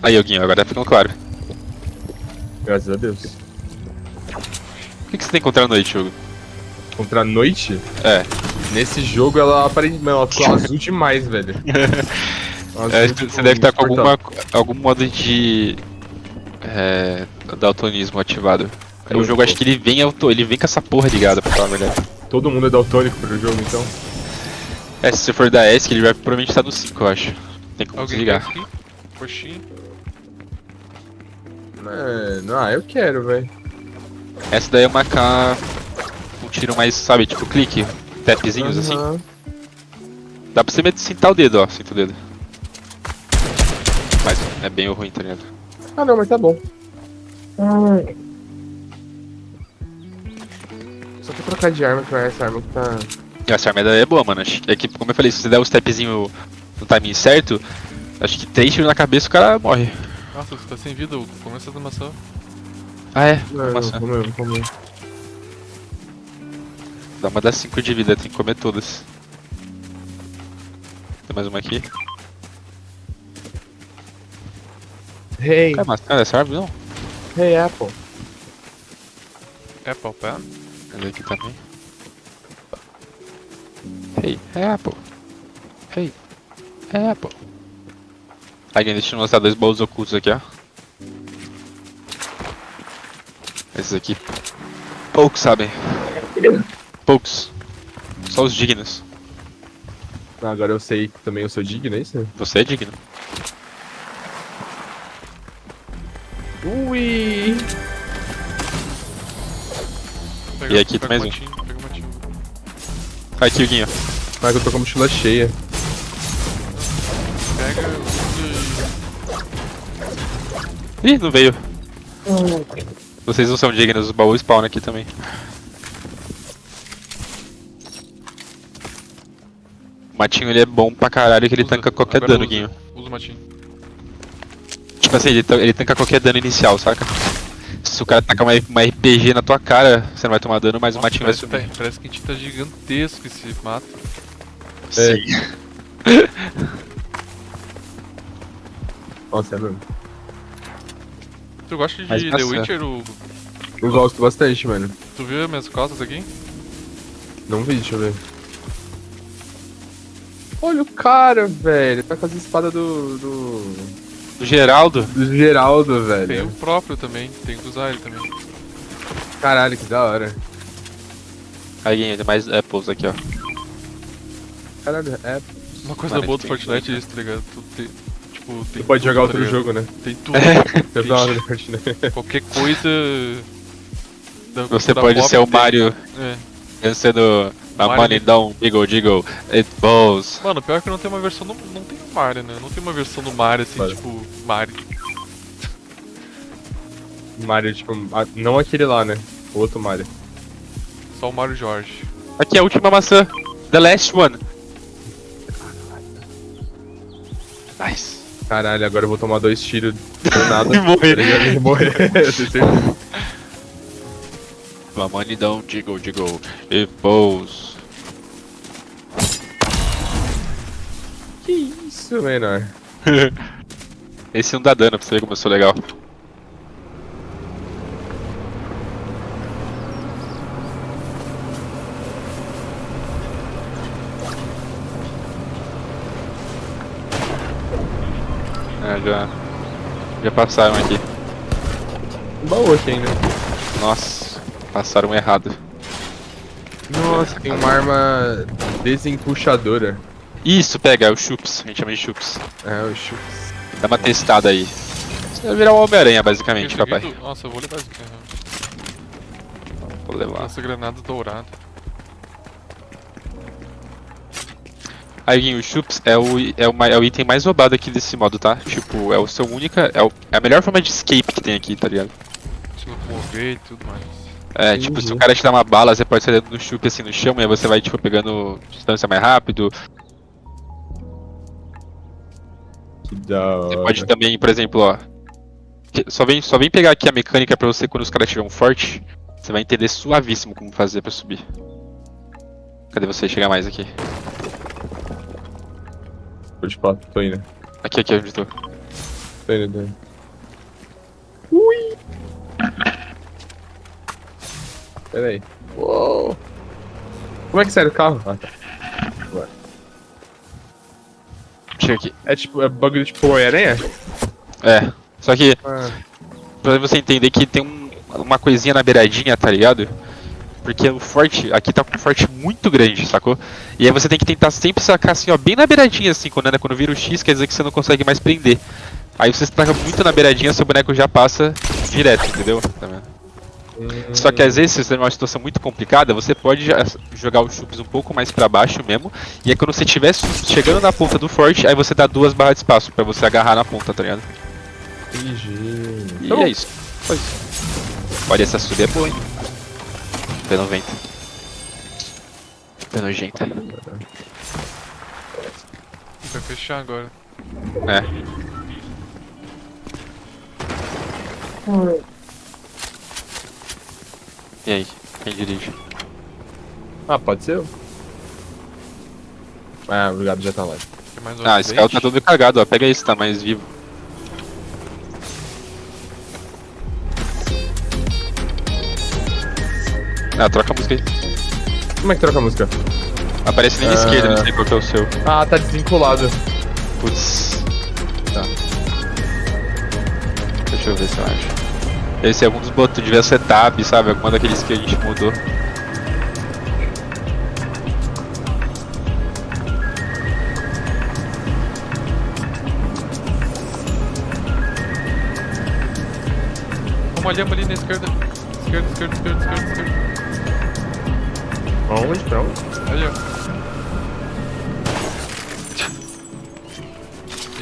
Aí, Huguinho, agora tá ficando claro. Graças a Deus. O que você tem contra a noite, Hugo? Contra a noite, É. nesse jogo ela aparentemente ela ficou azul demais, velho. Você deve estar com algum modo de daltonismo ativado. O jogo, acho que ele vem com essa porra ligada, pra falar a verdade. Todo mundo é daltônico pro jogo, então. Se você for da ESC, ele vai provavelmente estar no 5, eu acho. Tem como Alguém desligar. quer aqui? Roxinha. Mano, eu quero, velho. Essa daí é uma K com tiro mais, sabe, tipo clique, tapzinhos assim. Dá pra você sentar o dedo, ó, sinta o dedo. Mas é bem ruim, tá ligado? Ah não, mas tá bom. Só que trocar de arma, que essa arma que tá... Essa arma é boa, mano. É que, como eu falei, se você der os tapzinhos no timing certo, acho que 3 tiros na cabeça o cara morre. Nossa, você tá sem vida, Hugo. Começa a animação. Ah, é? Não, Maçã. vamos. Dá uma das 5 de vida, tem que comer todas. Tem mais uma aqui. Hey, É maçã dessa árvore, não? hey Apple. É palpar? Ela aqui também. Hey, Apple. Hey, Apple. Alguém deixa eu mostrar 2 baús ocultos aqui, ó. Esses aqui. Poucos sabem. Poucos. Só os dignos. Agora eu sei que também eu sou digno, é isso? Você é digno. Ui! Pega, E aqui tem pega mais um. matinho, pega o matinho. Aqui, Huguinho. Mas eu tô com a mochila cheia. Pega Ih, não veio. Vocês não são dignos, o baú spawn aqui também. O matinho ele é bom pra caralho que ele tanca qualquer dano, Guinho. Usa o matinho. Tipo assim, ele tanca qualquer dano inicial, saca? Se o cara tacar uma RPG na tua cara, você não vai tomar dano, mas o matinho vai subir. Parece que a gente tá gigantesco esse mato. Sim. Nossa, é mesmo. Tu gosta Mas de maçã. The Witcher, Hugo? Eu gosto bastante, mano. Tu viu as minhas costas aqui? Não vi, deixa eu ver. Olha o cara, velho. Tá com as espadas do Geraldo. Geraldo, velho. Tem o próprio também, tem que usar ele também. Caralho, que da hora. Aí tem mais apples aqui, ó. Caralho, é. Uma coisa Mano, boa do tem Fortnite é muito. isso, tá ligado? Tipo, tem Tu pode tudo, jogar tá outro ligado? jogo, né? Tem tudo. Tem da hora do Fortnite. Qualquer coisa. Você da pode pop ser o tem. Mario É. dançando My Mario money tem- down, diggle diggle, it balls. Mano, pior que não tem uma versão do. Não tem o Mario, né? Não tem uma versão do Mario assim, Vale. tipo, Mario. Mario, tipo, não aquele lá, né? O outro Mario. Só o Mario Jorge. Aqui é a última maçã. The last one. Nice. Caralho, agora eu vou tomar 2 tiros do nada. E morrer. Tá ligado? E morrer. Eu tenho certeza. My money down, jiggle jiggle, it balls. Que isso, menor? Esse não dá dano pra você ver como eu sou legal. Já passaram aqui. Um baú aqui ainda. Nossa, passaram errado. Nossa, tem uma arma desempuxadora. Isso, pega, é o chups, a gente chama de chups. É, o chutes. Dá uma testada aí. Você vai virar o Homem-Aranha, basicamente, Esse papai. aqui Nossa, eu vou levar isso aqui. Vou levar. Essa granada dourada. Aí, Guinho, o Chups é o item mais roubado aqui desse modo, tá? Tipo, é o seu única. É a melhor forma de escape que tem aqui, tá ligado? Se locomover e tudo mais. É, tipo, se o cara te dá uma bala, você pode sair no chup assim no chão e aí você vai, tipo, pegando distância mais rápido. Que da Você hora. pode também, por exemplo, ó. Só vem pegar aqui a mecânica pra você quando os caras tiverem forte. Você vai entender suavíssimo como fazer pra subir. Cadê você? Chega mais aqui. Pode falar, tô indo. Aqui, onde eu tô. Tô indo. Ui! Pera aí. Uou! Como é que sai do carro? Ah, tá. Ué. Chega aqui. É tipo, é bagulho tipo Homem-Aranha? É. Só que, Ah. pra você entender que tem uma coisinha na beiradinha, tá ligado? Porque o forte, aqui tá com um forte muito grande, sacou? E aí você tem que tentar sempre sacar assim, ó, bem na beiradinha assim, quando vira o X, quer dizer que você não consegue mais prender. Aí você taca muito na beiradinha, seu boneco já passa direto, entendeu? Tá vendo? Só que às vezes, se você tem uma situação muito complicada, você pode jogar o chups um pouco mais pra baixo mesmo. E aí quando você estiver chegando na ponta do forte, aí você dá 2 barras de espaço pra você agarrar na ponta, tá ligado? Entendi. E Tá bom. é isso. Foi isso. Olha, essa subida é boa, hein? P90. P90. Vai fechar agora. É. E aí, quem dirige? Ah, pode ser eu. Ah, obrigado, já tá lá. Tem mais um Ah, esse carro tá todo cagado, ó. Pega esse, tá mais vivo. Ah, troca a música aí. Como é que troca a música? Aparece ali na esquerda, não sei qual que é o seu. Ah, tá desvinculado. Putz. Tá. Deixa eu ver se eu acho. Esse é algum dos botões, devia ser tab, sabe? Alguma daqueles que a gente mudou. Vamos ali na esquerda. Esquerda. Aonde? Pra onde? Ali, ó.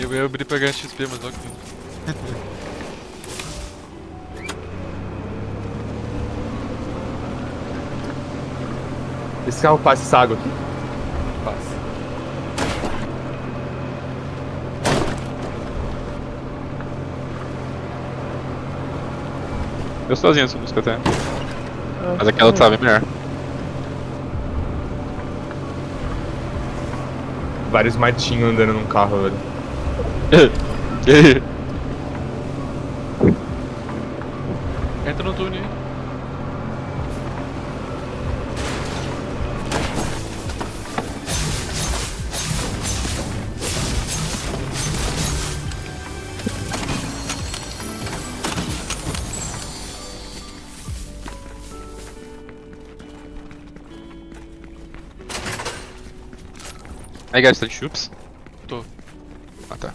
Eu ia abrir pra ganhar XP, mas ok. Esse carro passa essa água aqui? Passa. Eu sozinho essa música até. Mas aquela outra tava bem melhor. Vários matinhos andando num carro, velho. Entra no túnel aí. Aí, guys, tá de chups? Tô. Ah, tá.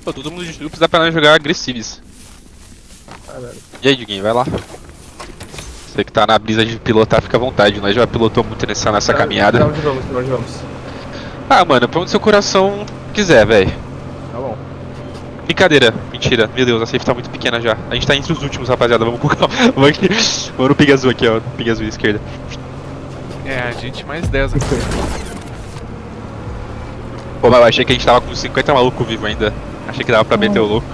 Pô, todo mundo de chups dá pra nós jogar agressivos. E aí, Diguinho, vai lá. Você que tá na brisa de pilotar, fica à vontade. Nós já pilotou muito nessa caminhada. Pra onde vamos? Ah, mano, pra onde seu coração quiser, velho. Tá bom. Brincadeira, mentira. Meu Deus, a safe tá muito pequena já. A gente tá entre os últimos, rapaziada. Vamos com calma. Vamos aqui. Vamos no ping azul aqui, ó. Ping azul à esquerda. É, a gente mais 10 aqui. Pô, mas eu achei que a gente tava com 50 malucos vivos ainda. Achei que dava pra meter o louco.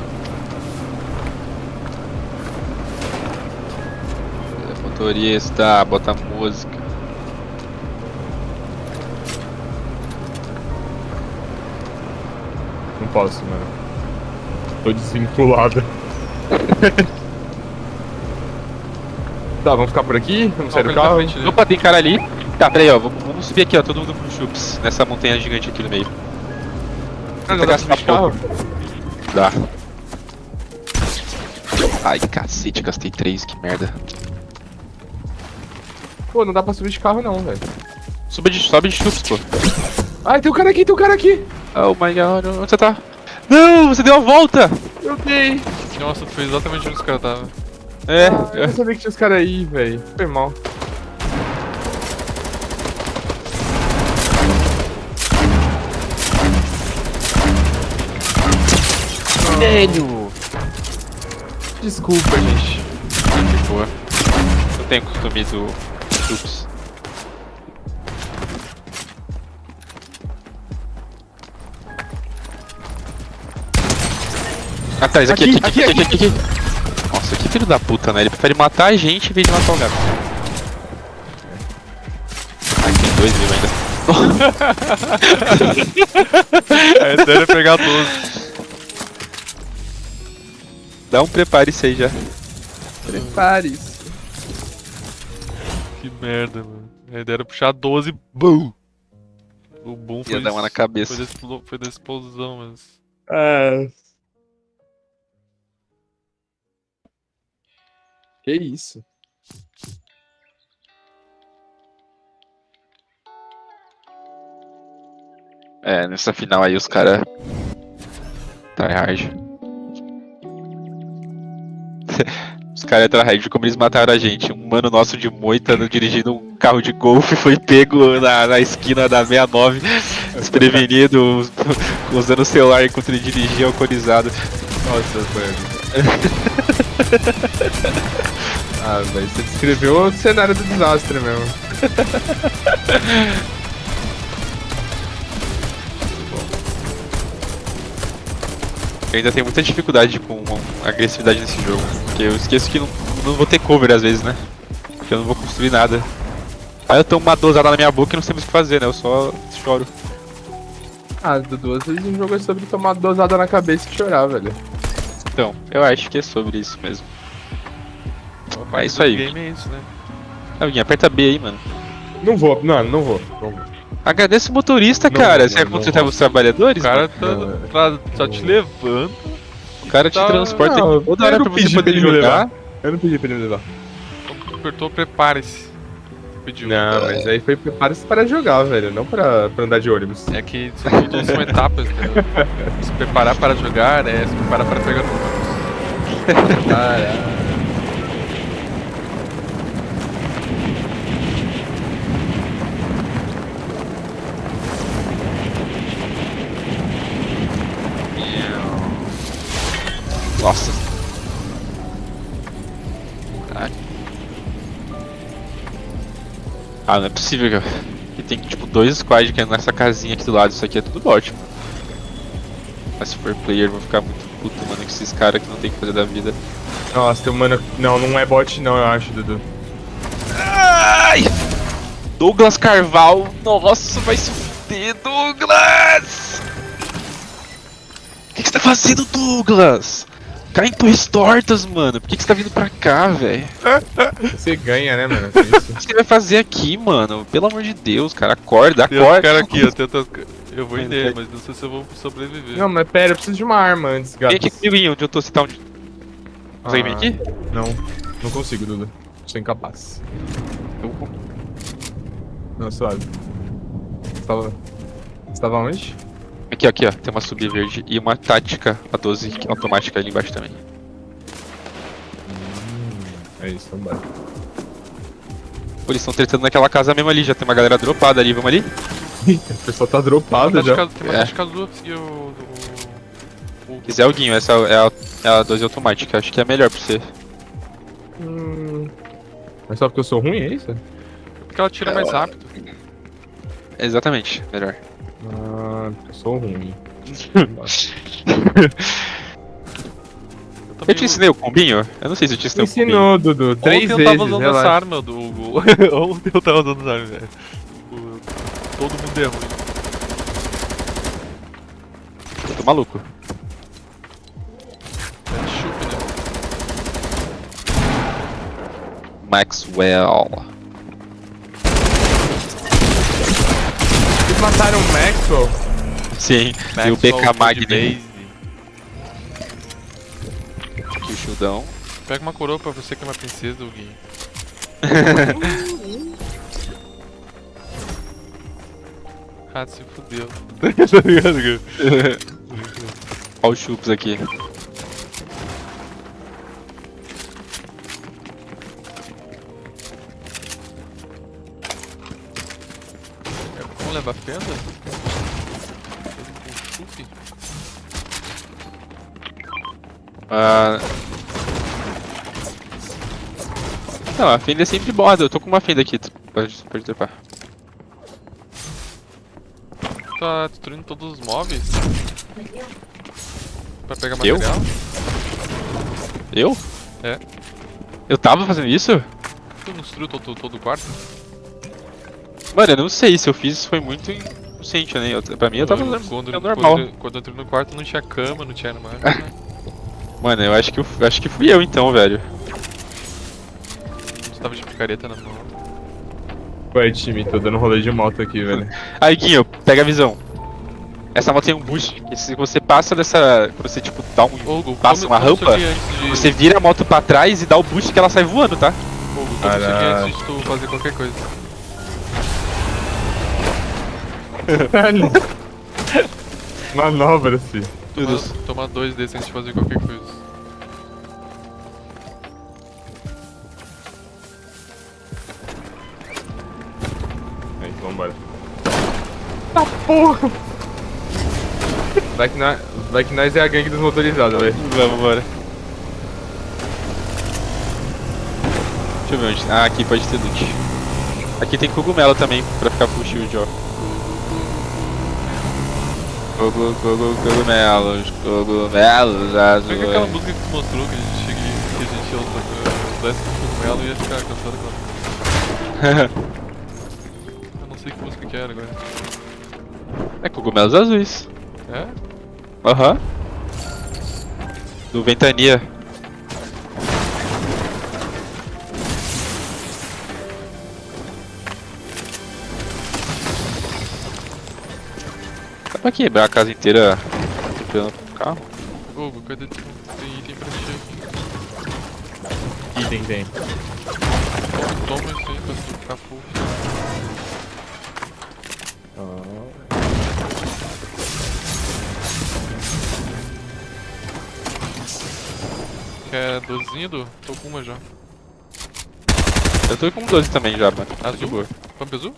Motorista, bota música. Não posso, mano. Tô desvinculado. Tá, vamos ficar por aqui? Vamos sair do Ele tá carro? frente ali. Opa, tem cara ali. Tá, peraí, ó. Vamos subir aqui, ó. Todo mundo com chups. Nessa montanha gigante aqui no meio. Não dá pra subir de carro? Dá. Ai, cacete, gastei 3, que merda. Pô, não dá pra subir de carro não, velho. Sobe de chups, pô. Ai, tem um cara aqui! Oh my god, onde você tá? Não, você deu a volta! Eu dei! Nossa, tu fez exatamente onde os caras estavam. É, Ah, eu não sabia que tinha os caras aí, velho. Foi mal. velho! Desculpa, gente. De boa. Eu tenho costume do Chups. Atrás, aqui. Nossa, que filho da puta, né? Ele prefere matar a gente em vez de matar o gato. Ai, tem 2 mil ainda. É, deve pegar 12. Dá um prepare-se aí já. Prepare-se. Que merda, mano. A ideia era puxar 12, BUM! O boom Ia dar uma na cabeça. Foi da explosão, mas... Que isso? É, nessa final aí os caras. Tryhard. Os caras é tryhard, como eles mataram a gente. Um mano nosso de moita dirigindo um carro de golfe foi pego na esquina da 69, desprevenido, usando o celular enquanto ele dirigia alcoolizado. Nossa, velho. Ah, velho, você descreveu o cenário do desastre mesmo. Eu ainda tenho muita dificuldade com agressividade nesse jogo. Porque eu esqueço que não vou ter cover às vezes, né? Porque eu não vou construir nada. Aí eu tomo uma dosada na minha boca e não sei mais o que fazer, né? Eu só choro. Ah, Dudu, às vezes um jogo é sobre tomar dosada na cabeça e chorar, velho. Então, eu acho que é sobre isso mesmo. É isso aí. Game é isso, né? Alguém aperta B aí, mano. Não vou. Agradece o motorista, Não, cara. não, Você vai não, consertar não. os trabalhadores? O cara mano? só te levando. O cara te tá- transporta Não, toda hora eu pra não você pedi poder pra ele me jogar. levar. Eu não pedi pra ele me levar. Apertou, prepare-se. Pediu. Não, mas aí foi prepara-se para jogar, velho. Não pra andar de ônibus. É que são etapas, entendeu? Se preparar para jogar é se preparar para pegar números. Caralho. Nossa. Ah, não é possível, cara. E tem tipo 2 squads que é nessa casinha aqui do lado. Isso aqui é tudo bot, mano. Mas se for player, eu vou ficar muito puto, mano, com esses caras que não tem o que fazer da vida. Nossa, tem um mano. Não é bot, não, eu acho, Dudu. Ai! Douglas Carval. Nossa, vai se fuder, Douglas! O que você tá fazendo, Douglas? Cai em torres tortas, mano. Por que você tá vindo pra cá, velho? Você ganha, né, mano? É isso. O que você vai fazer aqui, mano? Pelo amor de Deus, cara. Acorda, Tem um acorda. cara aqui, eu vou ir nele, mas não sei se eu vou sobreviver. Não, mas pera, eu preciso de uma arma antes, gato. Vem aqui comigo, onde eu tô. Você tá onde? Consegue vir aqui? Não consigo, Dudu. Sou incapaz. Não, suave. Você tava onde? Aqui, ó. Tem uma sub verde e uma tática a 12 automática ali embaixo também. É isso, vambora. Pô, eles estão tretando naquela casa mesmo ali. Já tem uma galera dropada ali. Vamos ali? O pessoal tá dropado já. Tem uma tática azul aqui, o... Quiser o Guinho, essa é a 12 automática. Acho que é melhor pra você. Mas só porque eu sou ruim, é isso? Porque ela tira mais rápido. Exatamente, melhor. Ah, porque eu sou ruim. Eu te ensinei o combinho? Eu não sei se eu te ensinei o combinho. Ensinou, Dudu. 3 Ontem eu vezes, tava usando relaxa. essa arma do Hugo. Ontem eu tava usando essa arma, velho. Todo mundo é ruim. Eu tô maluco. É chupa, né? Maxwell. Eles mataram o Maxwell? Sim, e o BK Magni. Aqui o shieldão. Pega uma coroa pra você que é uma princesa, Huguinho. Ah, se fudeu. Tá ligado, cara? Olha os chups aqui. Vamos levar fenda? Um chup? Não, a fenda é sempre borda. Eu tô com uma fenda aqui. Pode trepar. Tá destruindo todos os móveis? Pra pegar Eu? material? Eu? É. Eu tava fazendo isso? Tu não destruiu todo o quarto? Mano, eu não sei. Se eu fiz isso foi muito inocente, né? Pra mim eu tava Quando normal. quando eu entrei no quarto não tinha cama, não tinha armário. Mano, eu acho que fui eu então, velho. Você tava de picareta na mão. Ué, time, tô dando rolê de moto aqui, velho. Aí, Guinho, pega a visão. Essa moto tem um boost. Que se você passa dessa. Quando você tipo dá passa uma rampa, você vira a moto pra trás e dá o boost que ela sai voando, tá? Hugo, toma isso aqui antes de tu fazer qualquer coisa. Manobra-se. Toma 2 desses antes de fazer qualquer coisa. Aí, vambora. Tá porra! Vai que nós é a gangue dos motorizados, velho. Vamos, bora. Deixa eu ver onde. Ah, aqui pode ter loot. Aqui tem cogumelo também, pra ficar full shield, ó. Cogumelos azuis. Pega aquela música que tu mostrou que a gente usasse cogumelo e ia ficar cantando aquela música. Eu não sei que música que era agora. É cogumelos azuis. É? Aham. Do Ventania. Dá pra quebrar a casa inteira pelo carro? Hugo, cadê tu? Tem item pra encher aqui. Item tem. Toma isso aí pra tu ficar full. Quer 12, Du? Tô com uma já. Eu tô com 12 também já, mano. Tá de Azul? boa. Pump azul?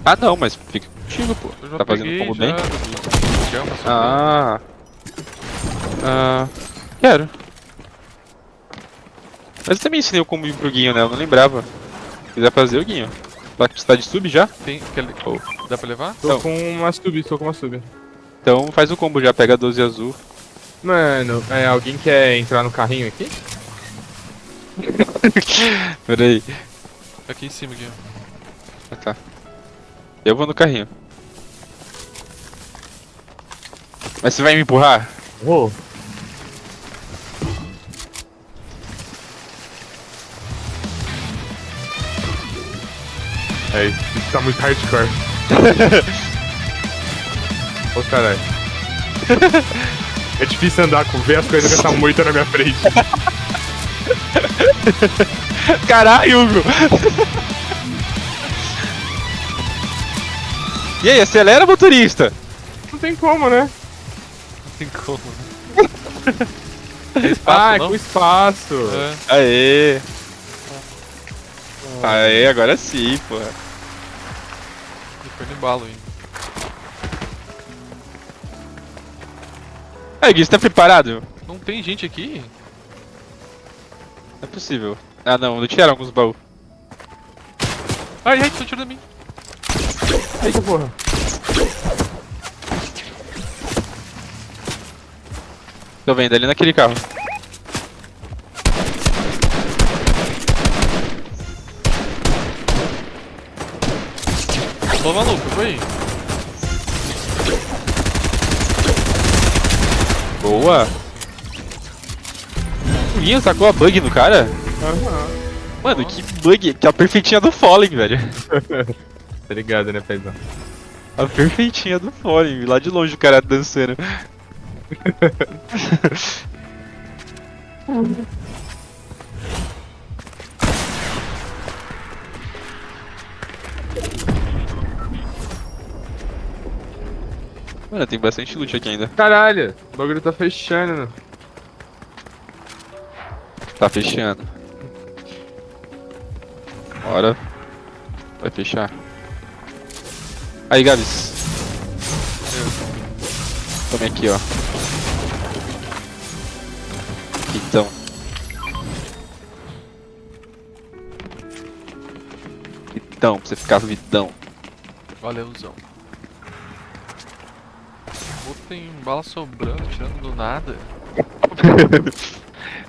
Ah não, mas fica contigo, pô. Eu já Tá fazendo peguei combo já, bem? Du. Quer uma só? Quero. Mas eu também ensinei o combo pro Guinho, né? Eu não lembrava. Se quiser fazer o Guinho. Você tá de sub já? Tem, dá pra levar? Tô com uma sub, Então faz o combo já, pega 12 azul. Mano, alguém quer entrar no carrinho aqui? Pera aí. Aqui em cima, Guinho. Ah, tá. Eu vou no carrinho. Mas você vai me empurrar? Vou. É, isso tá muito hardcore. Ô caralho. É difícil andar com ver as coisas com essa moita na minha frente. Caralho, Hugo! E aí, acelera, motorista! Não tem como, né? Não tem como, né? É espaço, É não? com espaço. É. Aê! Aê, agora sim, pô. E foi no embalo ainda. Aí, Gui, você tá preparado? Não tem gente aqui? Não é possível. Ah não, não tiraram alguns baús. Ai, ai, tô tirando em mim. Eita porra. Tô vendo ali naquele carro. Ô maluco, foi? Boa! O Guinho sacou a bug no cara? Mano, que bug, que é a perfeitinha do Fallen, velho. Tá ligado, né, paizão? A perfeitinha do Fallen, lá de longe o cara dançando. Mano, tem bastante loot aqui ainda. Caralho, o bagulho tá fechando. Tá fechando. Bora. Vai fechar. Aí, Gabs. Tome aqui, ó. Então. Então, pra você ficar vidão. Valeuzão. Pô, tem bala sobrando, tirando do nada.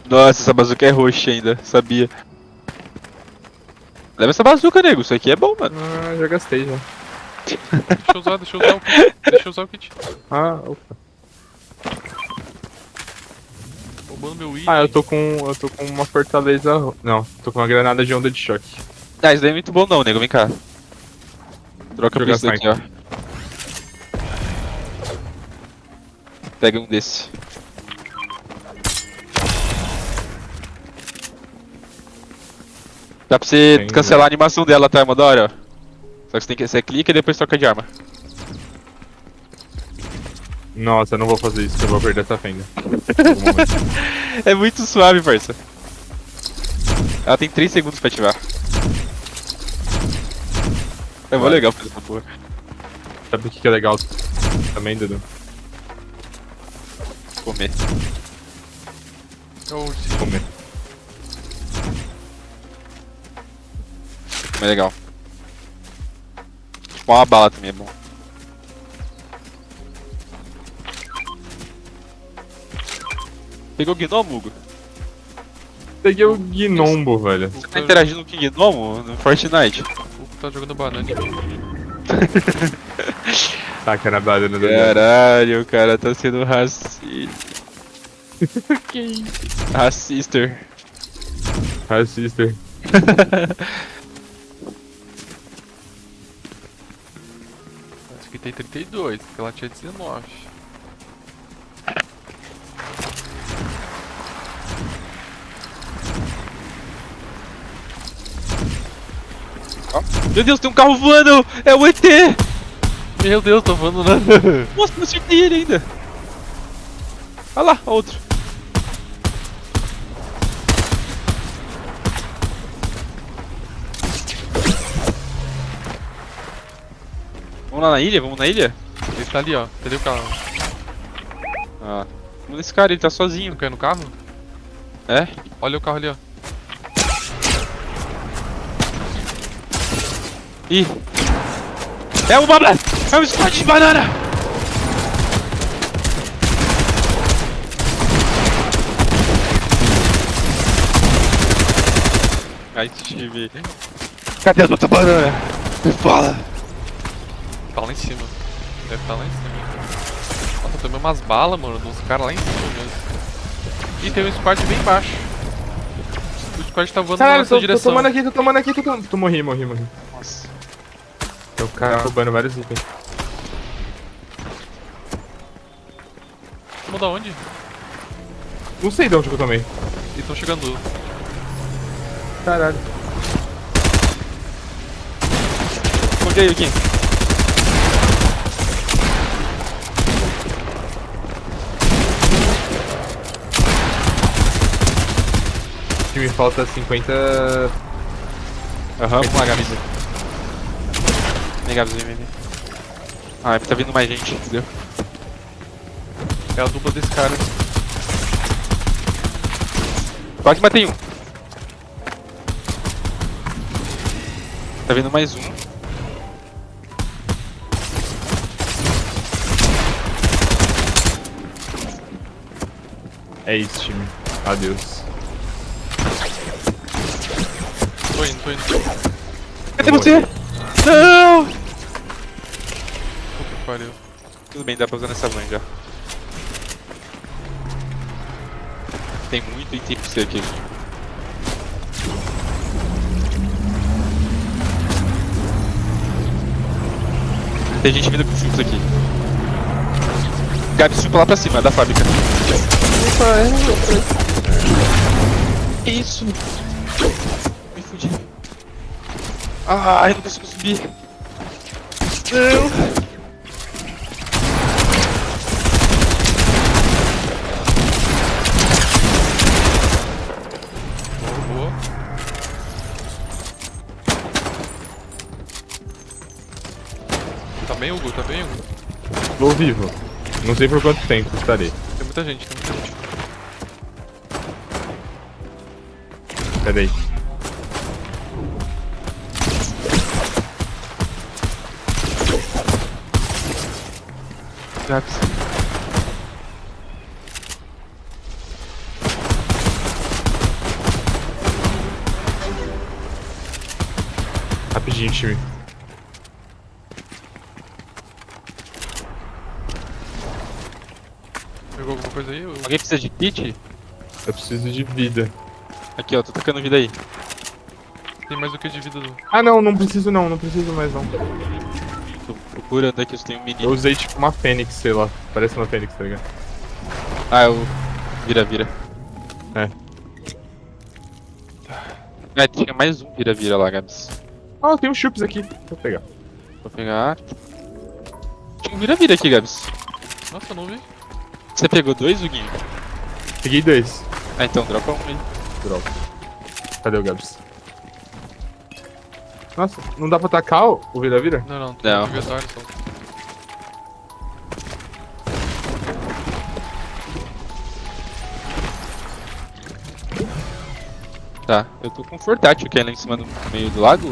Nossa, essa bazuca é roxa ainda, sabia. Leva essa bazuca, nego. Isso aqui é bom, mano. Ah, já gastei já. Deixa eu usar o kit. Deixa eu usar o kit. Ah, opa. Roubando meu item. Ah, eu tô com uma fortaleza. Não, tô com uma granada de onda de choque. Ah, isso daí é muito bom não, nego. Vem cá. Troca por Jogar isso daqui, ó. Pega um desse. Dá pra você Entendi. cancelar a animação dela, tá? É uma da hora, ó. Só que você clica e depois troca de arma. Nossa, eu não vou fazer isso, que eu vou perder essa fenda. É muito suave, parça. Ela tem 3 segundos pra ativar. É mó legal fazer essa porra. Sabe o que é legal também, Dudu? Comer. É o ursinho. Comer. Comer é legal. Tipo, uma bala também é bom. Pegou o gnomo, Hugo? Peguei o gnombo, velho. Você tá interagindo com o gnomo no Fortnite? O tá jogando banana em mim. Taca na banana do Caralho, o cara tá sendo racista. Que isso? Racister. Racista. Essa aqui tem 32, aquela tinha 19. Meu Deus, tem um carro voando! É o ET! Meu Deus, tô voando nada. Nossa, não acertei ele ainda! Olha lá, outro. Vamos lá na ilha? Vamos na ilha? Ele tá ali, ó. Cadê o carro? Ah, vamos nesse cara, ele tá sozinho. Não caiu no carro? É? Olha o carro ali, ó. Ih! É uma... É um squad de banana! Ai, tive... Cadê a outra banana? Me fala! Tá lá em cima. Deve estar lá em cima. Nossa, eu tomei umas balas, mano, dos caras lá em cima mesmo. E tem um squad bem embaixo. O squad tá voando na Caralho, nossa tô direção. tomando aqui. Tu morri. Nossa. Tem o cara roubando vários itens. Vamos da onde? Não sei de onde que eu tomei. E tão chegando. Caralho. Escondei aqui. Que me falta 50. Aham, vamos lá, Gabs. Vem, Gabs, vem. Ah, tá vindo mais gente, entendeu? É a dupla desse cara. Quase matei um. Tá vindo mais um. É isso, time. Adeus. Tô indo. Cadê você? Não! Puta que pariu. Tudo bem, dá pra usar nessa van já. Tem muito item pra você aqui. Tem gente vindo com chutes aqui. Gabi, subiu lá pra cima, da fábrica. Que isso? Me fudi. Ah, eu não consigo subir. Não. Boa. Tá bem, Hugo? Tá bem, Hugo? Tô vivo. Não sei por quanto tempo estarei. Tem muita gente. Pera aí. Gabs. Rapidinho, time. Pegou alguma coisa aí? Alguém precisa de kit? Eu preciso de vida. Aqui, ó, tô tocando vida aí. Tem mais do que de vida do... Ah, não preciso não, não preciso mais não. Tô procurando aqui, eu tenho um Eu menino. usei tipo uma fênix, sei lá. Parece uma fênix, tá ligado? Ah, é o vira-vira. É. Ah, tinha mais um vira-vira lá, Gabs. Ah, tem uns chups aqui. Vou pegar. Vou pegar. Tinha um vira-vira aqui, Gabs. Nossa, eu não vi. Você pegou dois, Huguinho? Peguei 2. Ah, então dropa um aí. Droga. Cadê o Gabs? Nossa, não dá pra atacar o vira-vira? Não, tô Não. no inventário só. Tá, eu tô com um fortátil que é lá em cima do meio do lago.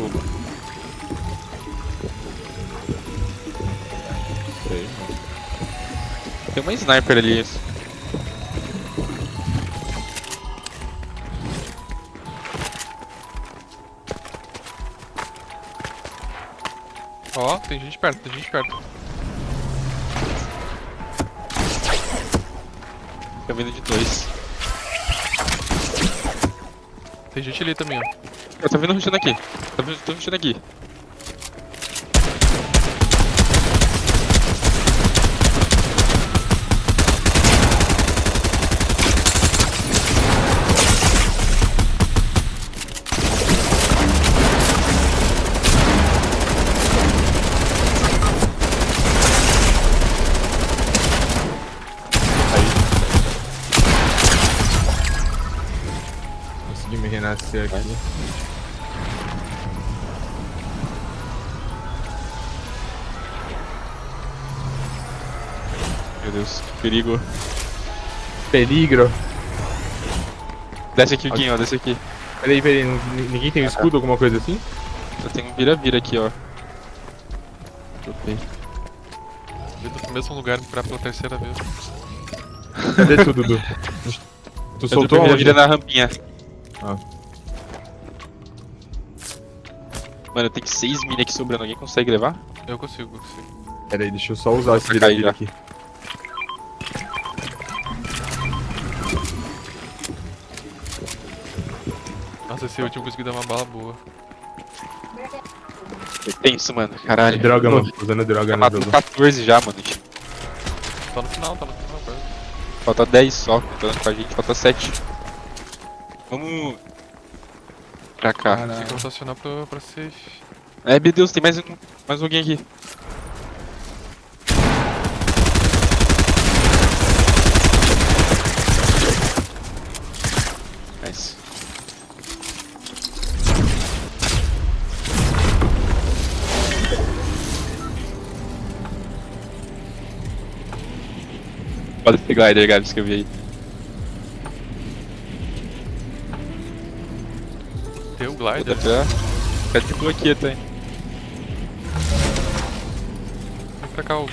Sei. Tem uma sniper ali. Ó, tem gente perto, tem gente perto. Tô vindo de dois. Tem gente ali também, ó. Eu tô vindo rushando aqui. Tô rushando aqui. Consegui me renascer aqui. Meu Deus, que perigo. Peligro. Desce aqui, Huguinho, ó, desce aqui. Peraí, ninguém tem um escudo, alguma coisa assim? Eu tenho um vira-vira aqui, ó. Tropei. Vindo pro mesmo lugar pela terceira vez. Cadê tu, Dudu? Tu Eu soltou tô onde? vira na rampinha. Ah. Mano, tem 6 mini aqui sobrando. Alguém consegue levar? Eu consigo. Peraí, deixa eu só usar esse Pra cair vira-vira já. aqui. Nossa, esse último eu consegui dar uma bala boa. É tenso, mano. Caralho. Droga, Pô, mano. Usando droga no matou jogo. 14 já, mano. Tá no final, cara. Falta 10 só. Contando com a gente, falta 7. Vamos. Pra cá. Tem que rotacionar pra safe. É, meu Deus, tem mais um alguém aqui. Nice. Pode ter glider, Gabs, que eu vi aí. Tem o Vou glider. dar pra... Fica de boa aqui até. Vem pra cá, Hugo.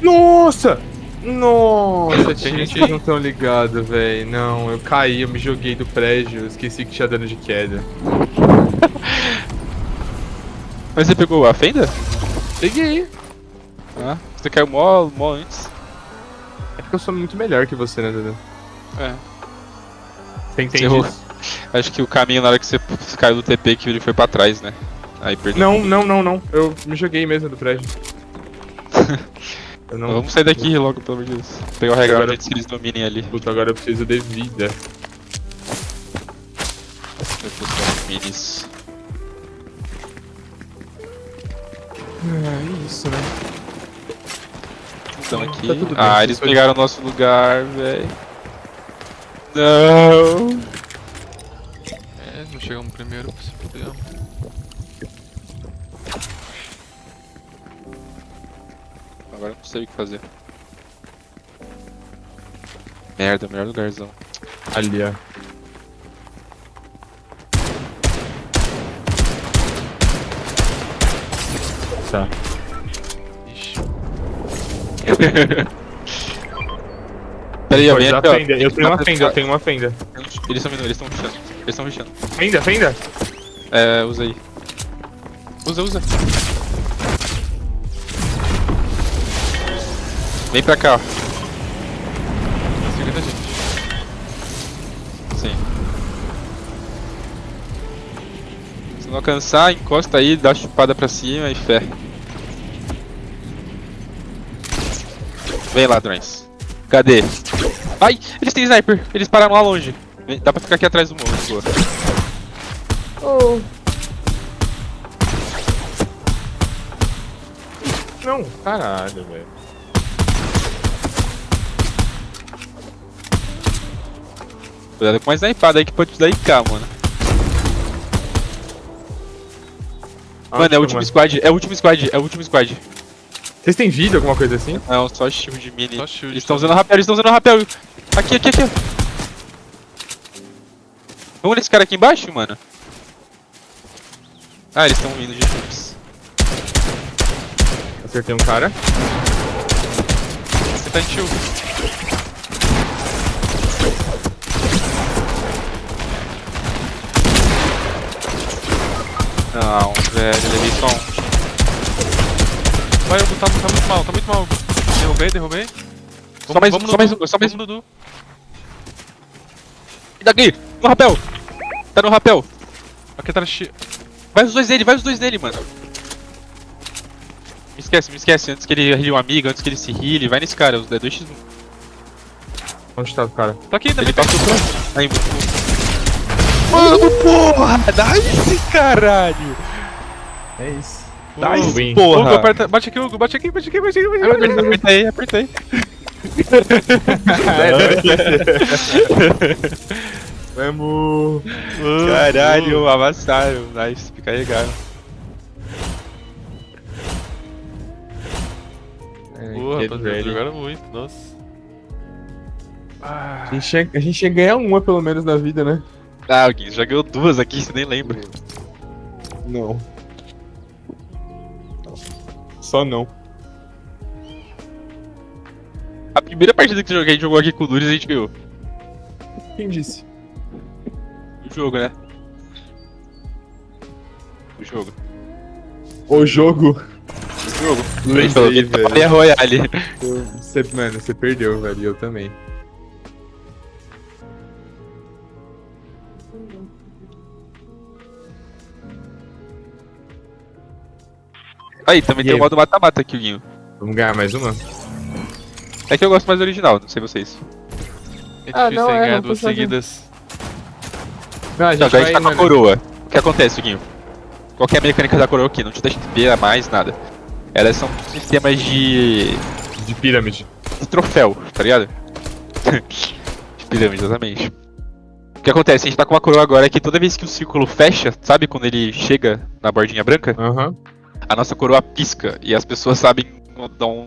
Nossa! Nossa, Tem time, gente vocês aí? não estão ligados, velho. Não, eu caí, eu me joguei do prédio, esqueci que tinha dano de queda. Mas você pegou a fenda? Peguei. Ah, você caiu mó antes. É porque eu sou muito melhor que você, né, Dudu? É. Você entende Você errou. isso? Acho que o caminho na hora que você caiu do TP que ele foi pra trás, né? Aí perdeu. Não. Eu me joguei mesmo do prédio. Eu não... Vamos sair daqui logo, pelo amor de Deus. Pegar o reground Agora- antes que eles dominem ali. Puta, agora eu preciso de vida. Eu tô só os minis. É isso, né? Estão aqui. Tá tudo bem, Ah, vocês eles podem- pegaram o nosso lugar, velho. Não! É, não chegamos primeiro, se puder. Agora eu não sei o que fazer. Merda, melhor lugarzão. Ali, ó. Tá. Ixi. Peraí, eu Pode venho dar aqui, ó. fenda. Eu tenho uma fenda, eu tenho uma fenda. Eles estão vindo, eles estão rushando. Eles estão rushando. Fenda, fenda? É, usa aí. Usa. Vem pra cá, ó. Tá seguindo a gente. Sim. Se não alcançar, encosta aí, dá a chupada pra cima e fé. Vem, ladrões. Cadê? Ai, eles têm sniper. Eles pararam lá longe. Dá pra ficar aqui atrás do morro, boa. Oh. Não, caralho, velho. Cuidado com mais snipada aí que pode te dar IK, mano. Mano, é o último squad, é o último squad, é o último squad. Vocês têm vida, alguma coisa assim? Não, só shield de mini. Só shield, Eles estão tá usando rapel, eles estão usando rapel. Aqui. Vamos nesse cara aqui embaixo, mano. Ah, eles estão vindo de chips. Acertei um cara. Você tá em shield. Não, velho, levei só um. Vai, Hugo, tá muito mal, Hugo. Derrubei. Só mais um, só mais um. Dudu. E daqui, no rapel. Tá no rapel. Aqui atrás de... Vai os dois nele, mano. Me esquece, antes que ele heale um amigo, antes que ele se heale, vai nesse cara, os 2x1. Onde tá o cara? Tá aqui, Ele tá passou por aí, mano, porra! Nice, caralho! É isso. Nice, Win. porra! Hugo, bate aqui, Hugo, bate aqui. Aperta aí. Vamos. Caralho, avançaram. Nice, carregaram. Porra, Get rapaziada, ready. jogaram muito, nossa. A gente ia ganhar uma pelo menos na vida, né? Ah, Gui, já ganhou duas aqui, você nem lembra. Não. Só não. A primeira partida que a gente jogou aqui com o Duris, a gente ganhou. Quem disse? O jogo, né? O jogo. O jogo. A gente falou que ele trabalha Royale. Mano, você perdeu, velho. E eu também. Aí, também E tem aí? o modo mata-mata aqui, Guinho. Vamos ganhar mais uma? É que eu gosto mais do original, não sei vocês. É difícil aí ganhar não duas precisa de- seguidas. Não, Então, agora a gente tá com a coroa. O que acontece, Guinho? Qual que é a mecânica da coroa aqui? Não te deixa ver a mais nada. Elas são sistemas de pirâmide. troféu, tá ligado? De pirâmide, exatamente. O que acontece? A gente tá com uma coroa agora que toda vez que o círculo fecha, sabe quando ele chega na bordinha branca? Aham. A nossa coroa pisca e as pessoas sabem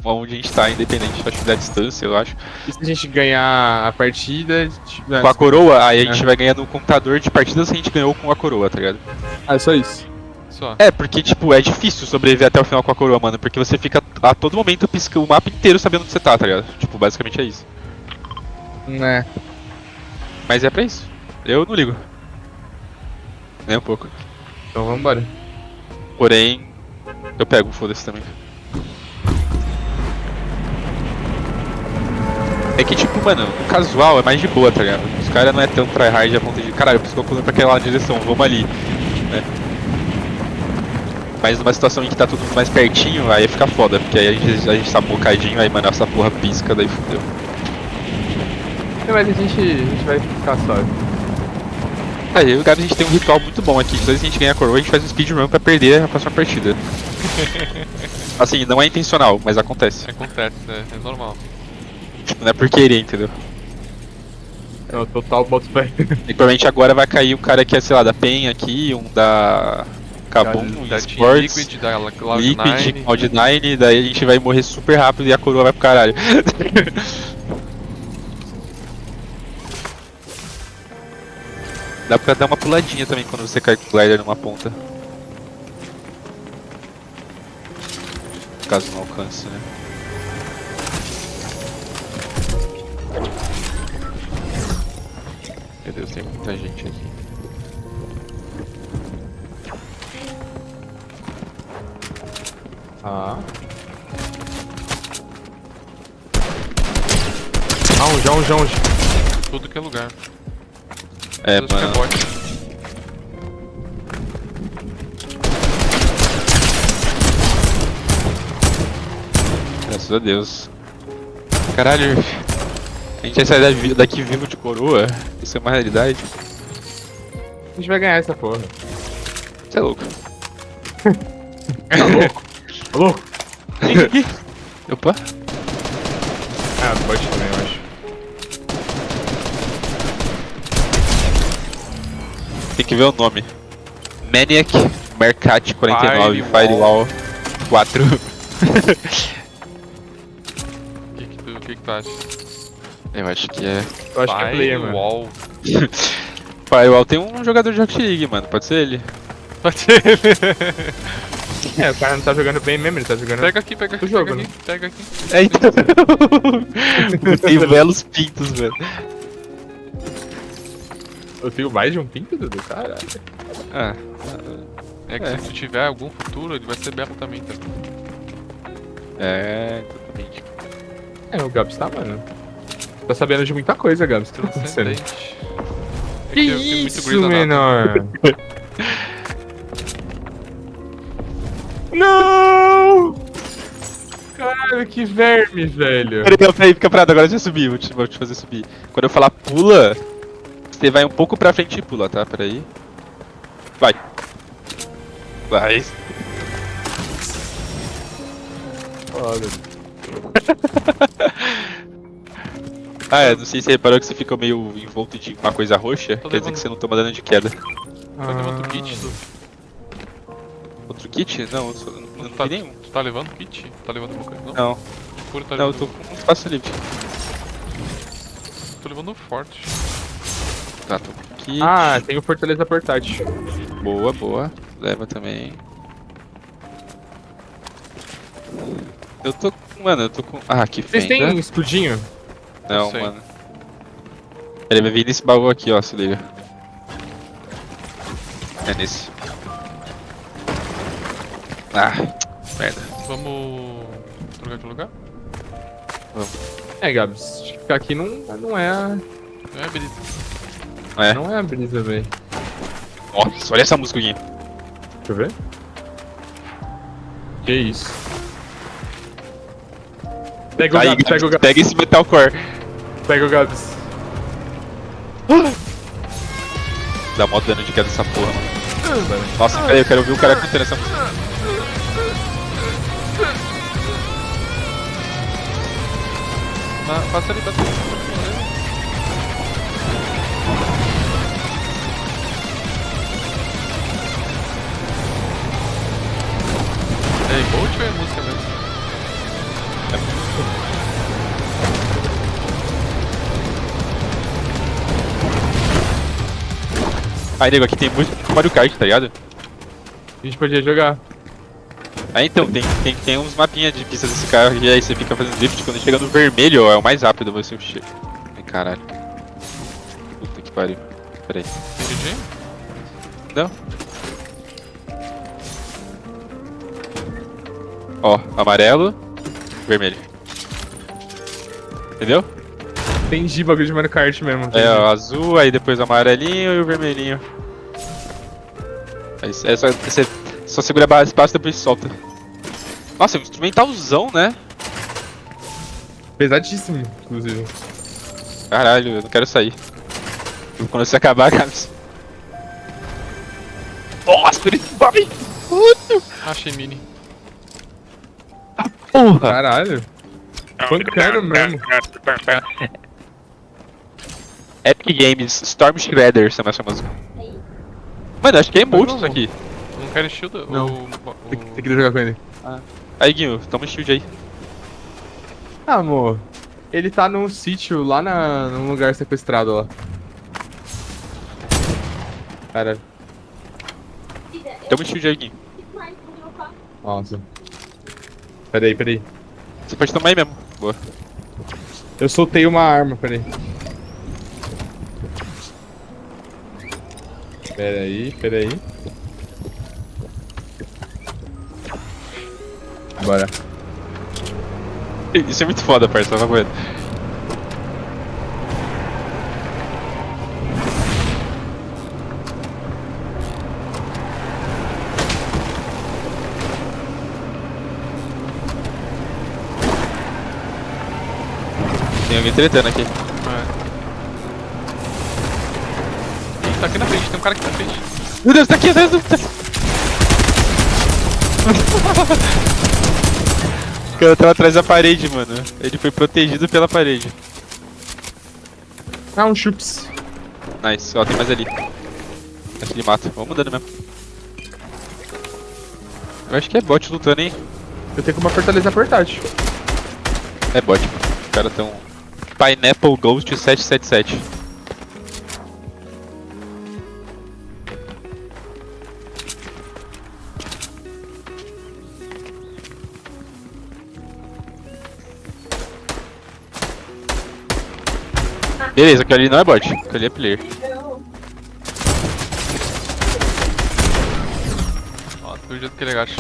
onde a gente tá, independente da distância, eu acho. E se a gente ganhar a partida... Com a coroa, aí a gente vai ganhando um contador de partidas que a gente ganhou com a coroa, tá ligado? Ah, é só isso. Só. É, porque, tipo, é difícil sobreviver até o final com a coroa, mano, porque você fica a todo momento piscando o mapa inteiro sabendo onde você tá, tá ligado? Tipo, basicamente é isso. Né. Mas é pra isso. Eu não ligo. Nem um pouco. Então vambora. Porém, eu pego, foda-se também. É que, tipo, mano, o casual é mais de boa, tá ligado? Os caras não é tão tryhard a ponto de, caralho, eu preciso correr pra aquela direção, vamos ali, né? Mas numa situação em que tá tudo mais pertinho, aí fica foda, porque aí a gente tá bocadinho, aí, mano, essa porra pisca, daí fudeu. Mas a gente vai ficar suave. Aí, o Gabi, a gente tem um ritual muito bom aqui, toda vez que a gente ganha a coroa, a gente faz um speedrun pra perder a próxima partida. Assim, não é intencional, mas acontece. Acontece, é normal. Tipo, não é por querer, entendeu? Não, total boto fé. E provavelmente agora vai cair um cara que é, sei lá, da PEN aqui, um da Kabum, Da Sports, Liquid, da Liquid, Cloud9. Cloud9, daí a gente vai morrer super rápido e a coroa vai pro caralho. Dá pra dar uma puladinha também quando você cai com o glider numa ponta. Caso não alcance, né? Meu Deus, tem muita gente aqui. Ah. Aonde? Tudo que é lugar. É, Acho que é mano. bot. Graças a Deus. Caralho. A gente vai sair daqui vivo de coroa. Isso é uma realidade. A gente vai ganhar essa porra. Você é louco. Tá louco? Tá louco? Opa. Ah, pode também, eu acho. Tem que ver o nome. Maniac Mercat 49 Firewall 4. O que tu acha? Eu acho que é. Eu acho que é player, mano. Firewall. Firewall tem um jogador de Rocket League, mano. Pode ser ele. Pode ser ele. É, o cara não tá jogando bem mesmo, ele tá jogando. Pega aqui, pega aqui, O jogo, pega né? aqui, pega aqui. É, então. Tem belos pintos, velho. Eu tenho mais de um pinto, Dudu? Caralho. Ah, É que se tu tiver algum futuro, ele vai ser belo também, tá? é, exatamente. É, o Gabs tá, mano. Tá sabendo de muita coisa, Gabs. Tá acontecendo. Transcendente. É Que eu tenho muito isso, Grey's Anatomy. menor? Não! Caralho, que verme, velho. Peraí, fica parado, agora já subi, vou te fazer subir. Quando eu falar pula, você vai um pouco pra frente e pula, tá? Peraí. Vai. Vai. Foda. Ah, é, não sei se você reparou que você fica meio envolto de uma coisa roxa, Tô quer dizer levando. que você não toma dano de queda. Vai levar outro kit, tu? Outro kit? Não, eu não vi nenhum. Tu tá levando kit? Tá levando alguma coisa? Não? Não, Puro tá não, eu levando. tô com um espaço livre. Tô levando forte. Tá, tô com kit. Ah, tem o Fortaleza Portátil. Boa, boa. Leva também. Eu tô com. Mano, eu tô com. Ah, que Vocês fenda. têm escudinho? Não, Sei. mano. Ele vai vir nesse baú aqui, ó, se liga. É nesse. Ah, merda. Vamos trocar de lugar? É, Gabs, ficar aqui não é. É, beleza. É. Não é a brisa, velho. Nossa, olha essa música aqui. Deixa eu ver. Que isso? Pega o Aí, Gabs, pega o Gabs. pega esse metalcore. Pega o Gabs. Dá mó dano de queda essa porra, mano. Nossa, peraí, eu quero ouvir o cara cantando essa música. Passa ali, passa ali. É emote ou é música mesmo? Aí, nego, aqui tem muito Mario Kart, tá ligado? A gente podia jogar. Aí então, tem uns mapinhas de pistas desse carro e aí você fica fazendo drift, quando chega no vermelho, ó, é o mais rápido, você chega. Ai, caralho. Puta que pariu. Pera aí. Tem DJ? Não? Ó, amarelo, vermelho. Entendeu? Entendi bagulho de Mario Kart mesmo. Entendi. É, ó, azul, aí depois o amarelinho e o vermelhinho. Aí você só segura a espaço e depois solta. Nossa, é um instrumentalzão, né? Pesadíssimo, inclusive. Caralho, eu não quero sair. Quando você acabar, cara. Nossa, ele vai! Puta! Achei mini. Porra! Caralho. Pancando mesmo. Epic Games Storm Shredder, você essa música. Mano, acho que é emote isso aqui. Não quero shield? Não. Tem que jogar com ele. Aí, Guinho, toma um shield aí. Ah, amor. Ele tá num sítio lá num lugar sequestrado lá. Cara, Toma um shield aí, Guinho. nossa. Peraí, peraí. Você pode tomar aí mesmo. Boa. Eu soltei uma arma, peraí. Peraí, peraí. Bora. Isso é muito foda, parça. Tava com medo. Tem alguém tretando aqui. Tá aqui na frente, tem um cara aqui na frente. Meu Deus, tá aqui atrás do... O cara tava atrás da parede, mano. Ele foi protegido pela parede. Ah, um chups. Nice, ó, tem mais ali. Acho que ele mata. Vamos mudando mesmo. Eu acho que é bot lutando, hein? Eu tenho uma fortaleza portátil. É bot, mano. Os caras tão... Pineapple Ghost 777. Beleza, aquele ali não é bot, aquele ali é player. Ó, do jeito que ele agacha.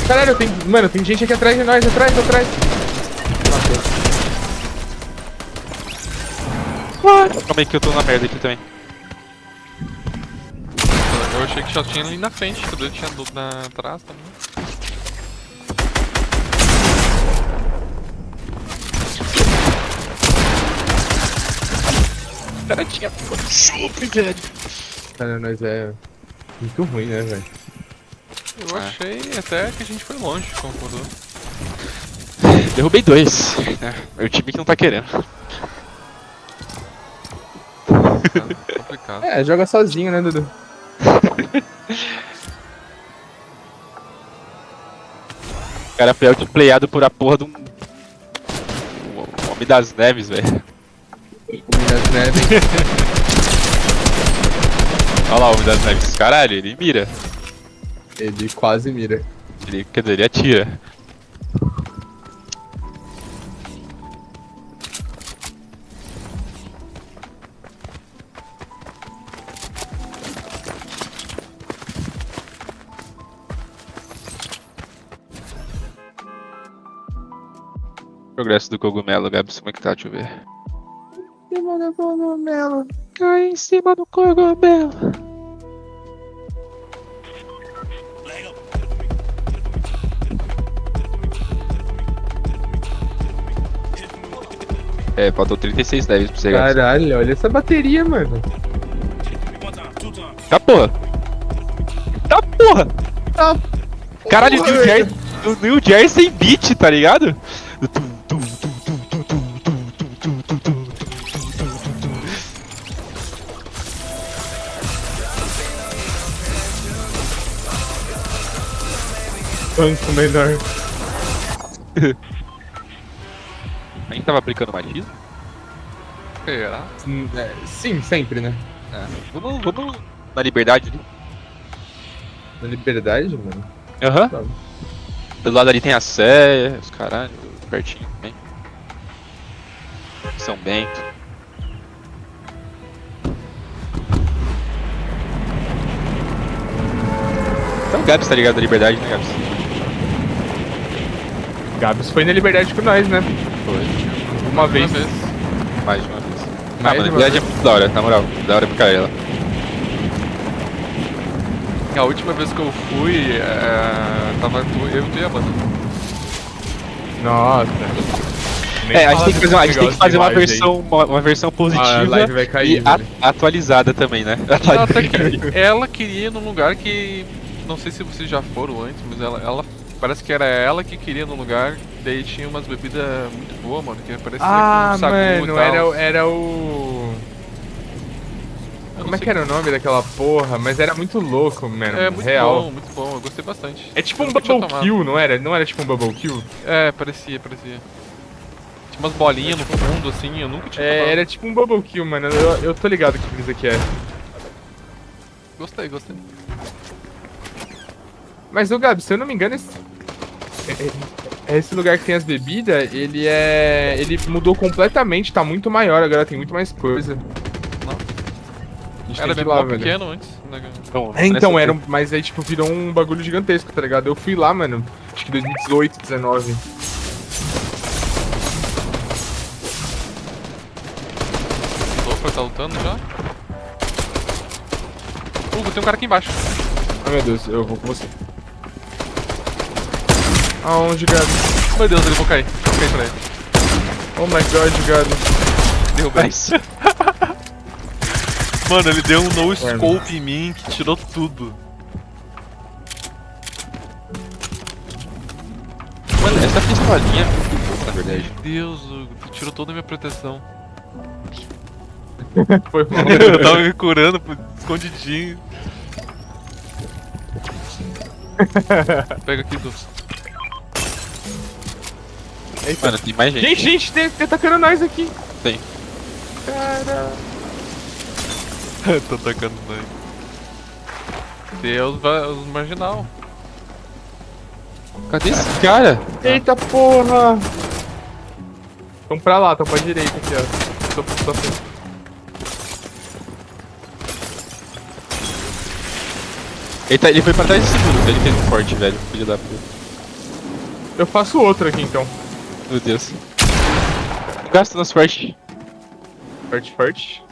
Caralho, mano, tem gente aqui atrás de nós, atrás. Calma aí que eu tô na merda aqui também. Eu achei que já tinha ali na frente, que eu tinha na atrás também. O cara tinha chup, velho. Cara, nós é muito ruim, né, velho? Eu achei até que a gente foi longe, concordou. Derrubei 2. Meu time que não tá querendo. Complicado. É, joga sozinho, né, Dudu? O cara foi outplayado por a porra de um... O Homem das Neves, velho. Minas Neves. Olha lá o Homem das Neves. Caralho, ele mira. Ele quase mira. Quer dizer, ele atira. Progresso do cogumelo, Gabs, como é que tá? Deixa eu ver. Em cima do cogumelo. Cai em cima do cogumelo. É, faltou 36 devs pra você, Gabs. Caralho, olha essa bateria, mano. Tá porra! Tá porra! Tá. Caralho, o New Jersey beat, tá ligado? Banco menor. A gente tava aplicando machismo? Será? Sim, sempre, né? É. Vamos na liberdade ali. Na liberdade, mano. Aham. Tá. Do lado ali tem a Sé, os caralho, pertinho também. São Bento. Então o Gabs tá ligado da liberdade, né, Gabs? Gabs foi na liberdade com nós, né? Foi. Uma vez. Mais de uma vez. Mais Ah, de mano, uma a liberdade é muito da hora, na moral. Da hora pra caralho. A última vez que eu fui, tava eu e a banda. Nossa. É, a gente tem que fazer, uma versão positiva a live vai cair, e velho. atualizada também, né? Até que ela queria ir num lugar que... Não sei se vocês já foram antes, mas ela parece que era ela que queria ir num lugar. Daí tinha umas bebidas muito boas, mano, que parecia com sagu e mano, tal. era o... Como é que era o nome daquela porra? Mas era muito louco, mano. É, muito real. bom, muito bom. Eu gostei bastante. É tipo Eu um nunca tinha Bubble tomado. Kill, não era? Não era tipo um Bubble Kill? É, parecia. Tinha umas bolinhas no fundo, assim, eu nunca tinha tomado. Era tipo um Bubble Kill, mano. Eu tô ligado que isso aqui é. Gostei. Mas, ô Gabi, se eu não me engano, esse lugar que tem as bebidas, ele mudou completamente, tá muito maior, agora tem muito mais coisa. A gente Era tem bem que ir lá, mó velho. pequeno antes. Né? Então, Então, mas aí, tipo, virou um bagulho gigantesco, tá ligado? Eu fui lá, mano, acho que 2018, 19. Opa, tá lutando já? Hugo, tem um cara aqui embaixo. Ai, meu Deus, eu vou com você. Aonde, Gabi? Meu Deus, ele vou cair. Vou cair pra ele. Oh my god, Gabi. Derrubei. Mano, ele deu um no scope em mim que tirou tudo. Mano, essa pistolinha é muito boa, na verdade. Meu Deus, Hugo, tu tirou toda a minha proteção. Foi mal. Eu tava me curando escondidinho. Pega aqui, Du. Eita. Mano, tem mais gente. Gente, tem atacando nós aqui. Tem. Cara. Tô atacando nós. Tem os marginal. Cadê esse cara? Eita porra. Tão pra lá, tão pra direita aqui, ó. Tô frente. Ele foi pra trás de seguro. Ele fez um forte, velho. Filho da puta. Eu faço outro aqui, então. Meu Deus. Gasta nas fortes. Forte.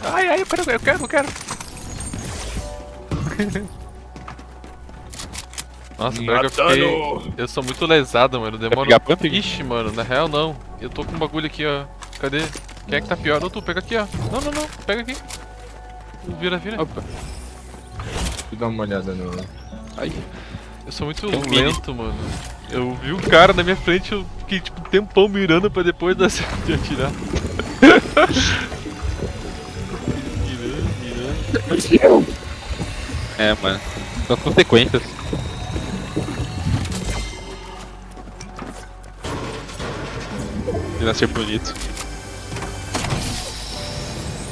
Ai, eu quero. Nossa, pior que eu sou muito lesado, mano. Demora. pegar pump? Ixi, mano, na real não. Eu tô com um bagulho aqui, ó. Cadê? Quem é que tá pior? Ô, tu, pega aqui, ó. Não, pega aqui. Vira. Opa. Deixa eu dar uma olhada no... Ai. Eu sou muito Tem um lento, mano. Eu vi um cara na minha frente, eu fiquei tipo um tempão mirando pra depois de atirar. Mirando. É, mano. São as consequências. De nascer bonito.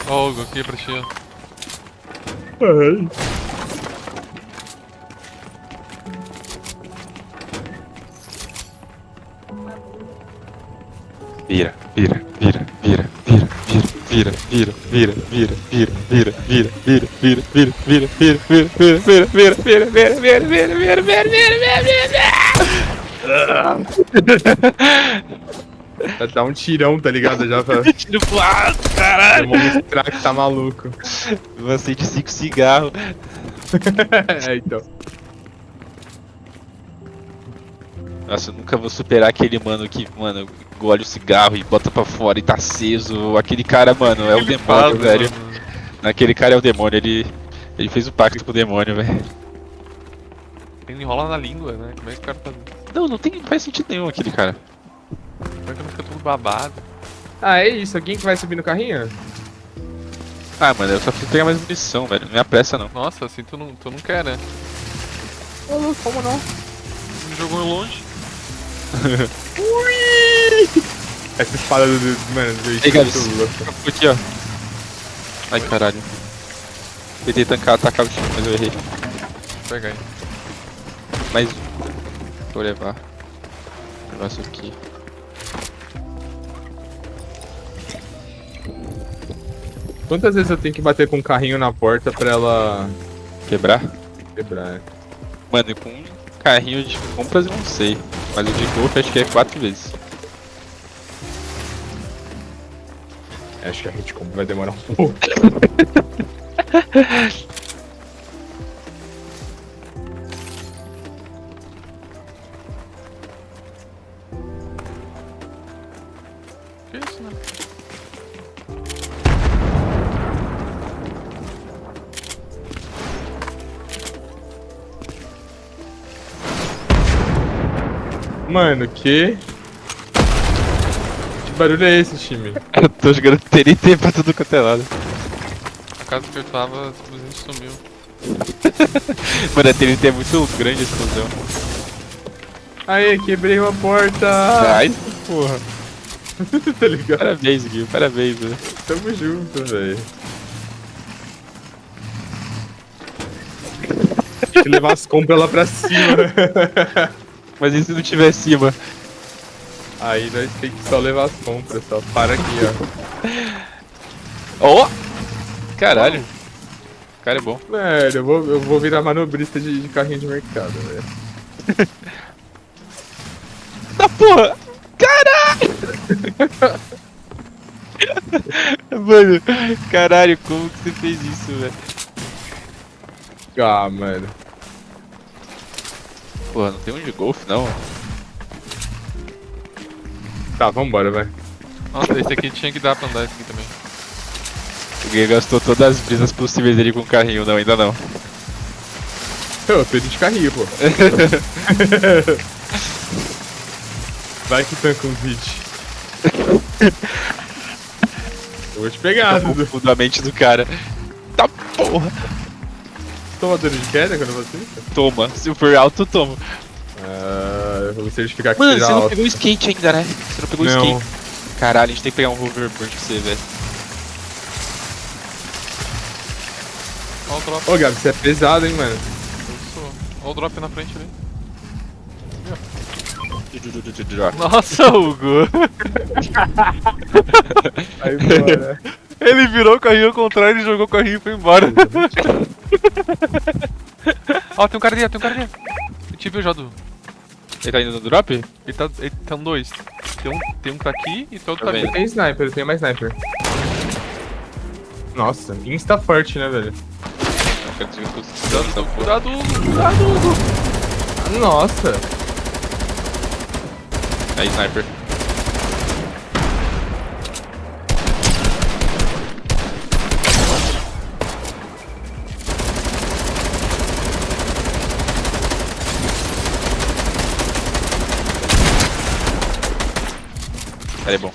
Ó, Hugo, aqui pra ti, ó. Vira. Dá um tirão, tá ligado? Já pra... Tiro pro lado, caralho. Eu vou mostrar que tá maluco. Você de 5 cigarros. É, então. Nossa, eu nunca vou superar aquele mano que, mano, engole o cigarro e bota pra fora e tá aceso. Aquele cara, mano, é o Ele demônio, faz, velho. mano. Aquele cara é o demônio, ele fez um pacto com o demônio, velho. Ele enrola na língua, né? Como é que o cara tá. Não faz sentido nenhum aquele cara. Como é que não fica tudo babado? Ah, é isso. Alguém que vai subir no carrinho? Ah, mano, eu só preciso pegar mais munição, velho. Não é a pressa, não. Nossa, assim tu não quer, né? Ô, como não? Me jogou longe. Ui! Essa espada mano, do Ei, Gabs. louco. Aqui, ó. Ai, caralho. Tentei atacar o time, mas eu errei. Pega aí. Mais um. Vou levar. Vou levar isso aqui. Quantas vezes eu tenho que bater com um carrinho na porta pra ela Quebrar? quebrar? Mano, com um carrinho de compras eu não sei. Mas o de golfe acho que é 4 vezes. Acho que a gente vai demorar um pouco. Que isso, né? Mano, que barulho é esse, time? Eu tô jogando TNT pra tudo quanto é lado. A casa que eu tava simplesmente sumiu. Mano, a TNT é muito grande a explosão. Aê, quebrei uma porta! Ai, porra. Tá ligado? Parabéns, Gui, parabéns, velho. Tamo junto, velho. Tem que levar as compras lá pra cima. Mas e se não tiver cima? Aí nós tem que só levar as compras, só para aqui, ó. Ó! Caralho. O cara é bom. Velho, eu vou virar manobrista de carrinho de mercado, velho. Da porra! Caralho! Mano, caralho, como que você fez isso, velho? Ah, mano. Porra, não tem um de golfe, não. Tá, vambora, vai. Nossa, esse aqui tinha que dar pra andar esse aqui também. O Gui gastou todas as brisas possíveis dele com o carrinho, não, ainda não. Eu tô indo de carrinho, pô. Vai que tanca uns hits. Eu vou te pegar, Dudu. Fundamente do cara. Tá porra! Toma dano de queda quando você? Toma, se for alto, toma. Eu vou me certificar que Mano, seja você não alto. pegou o skate ainda, né? Você não pegou o Não. skate. Caralho, a gente tem que pegar um hoverboard pra você, velho. Olha o drop. Ô, Gabi, você é pesado, hein, mano. Eu sou. Olha o drop na frente ali. Drop. Nossa, Hugo! Aí, bora. Ele virou o carrinho ao contrário e jogou o carrinho e foi embora. Ó, tem um cara ali, tem um cara ali. Eu te vi já, Du. Ele tá indo no drop? Ele tá um dois. Tem um que tá aqui e tem outro Tá tá vendo? ali. Tem sniper, eu tenho mais sniper. Nossa, insta forte, né, velho? Cuidado, Hugo! Nossa. Aí, sniper. Ele é bom.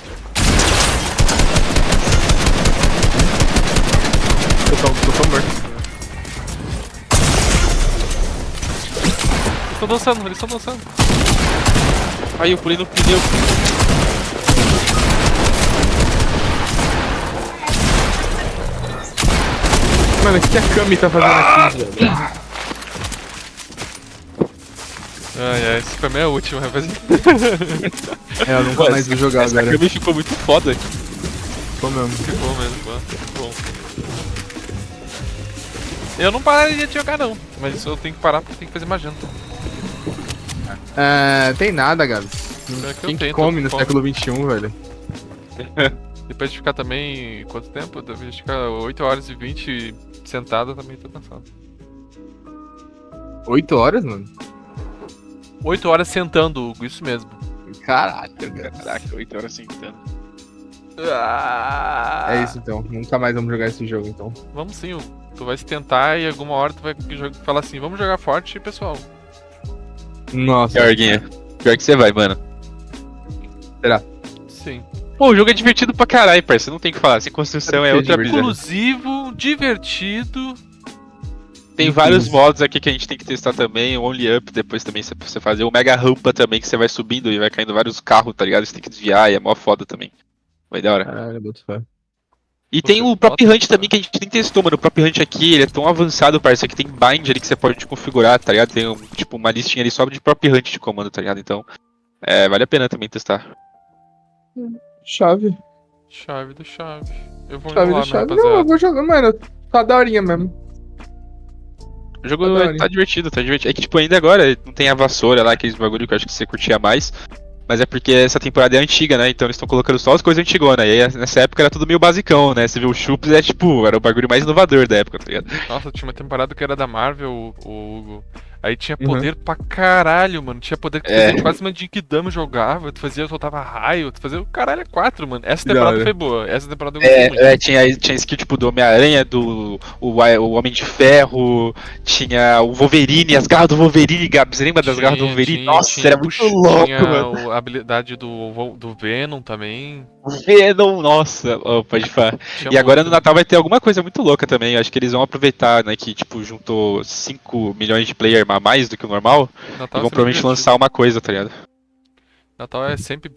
Eu tô morto. Eles estão dançando. Aí, eu pulei no pneu. Mano, o que a Kami tá fazendo aqui, velho? Ai, esse foi a minha última, rapaz. Eu nunca mais vou jogar, Essa velho. câmera ficou muito foda. Ficou mesmo. Ficou mesmo, ficou bom. Eu não pararia de jogar não, mas eu tenho que parar porque tem que fazer magenta. Tem nada, Gabi. Pior que eu Quem que tento, come no como. século XXI, velho? Depois de ficar também, quanto tempo? Depois de ficar 8 horas e 20 sentada, também tô cansado. 8 horas, mano? 8 horas sentando, Hugo, isso mesmo. Caralho, Caraca, 8 horas sentando. É isso então. Nunca mais vamos jogar esse jogo, então. Vamos sim, Hugo. Tu vai se tentar e alguma hora tu vai falar assim, vamos jogar forte, pessoal. Nossa. Pior, Guinha. Pior que você vai, mano. Será? Sim. Pô, o jogo é divertido pra caralho, parça. Não tem o que falar. Sem construção é outra brisa. Inclusivo, divertido. Tem vários modos aqui que a gente tem que testar também. O Only Up depois também você fazer. O Mega Rampa também, que você vai subindo e vai caindo vários carros, tá ligado? Você tem que desviar e é mó foda também. Vai da hora. Caralho, boto fé. E tem o Prop Hunt também que a gente nem testou, mano. O Prop Hunt aqui, ele é tão avançado, parça, que tem bind ali que você pode configurar, tá ligado? Tem tipo uma listinha ali só de Prop Hunt de comando, tá ligado? Então, vale a pena também testar. Chave. Chave do chave. Eu vou Chave lá, do chave. rapaziada. Não, eu vou jogar, mano. Tá daorinha mesmo. O jogo Tá daorinha. tá divertido, tá divertido. É que tipo, ainda agora não tem a vassoura lá, aqueles bagulho que eu acho que você curtia mais. Mas é porque essa temporada é antiga, né? Então eles estão colocando só as coisas antigonas. E aí nessa época era tudo meio basicão, né? Você viu o Chups, era o bagulho mais inovador da época, tá ligado? Nossa, tinha uma temporada que era da Marvel, o Hugo. Aí tinha poder pra caralho, mano. Tinha poder que tu fazia quase uma Jinkidama jogava. Tu fazia, soltava raio, tu fazia o caralho é 4, mano. Essa temporada foi boa. Essa temporada eu gostei muito. Tinha skill tipo do Homem-Aranha, o Homem de Ferro, tinha o Wolverine, as garras do Wolverine, Gabi. Você lembra das garras do Wolverine? Nossa, era muito louco, mano. Tinha a habilidade do Venom também. Venom, nossa, pode falar. E agora no Natal vai ter alguma coisa muito louca também. Eu acho que eles vão aproveitar, né, que tipo, juntou 5 milhões de player a mais do que o normal. Natal E vão provavelmente lançar uma coisa, tá ligado? Natal é sempre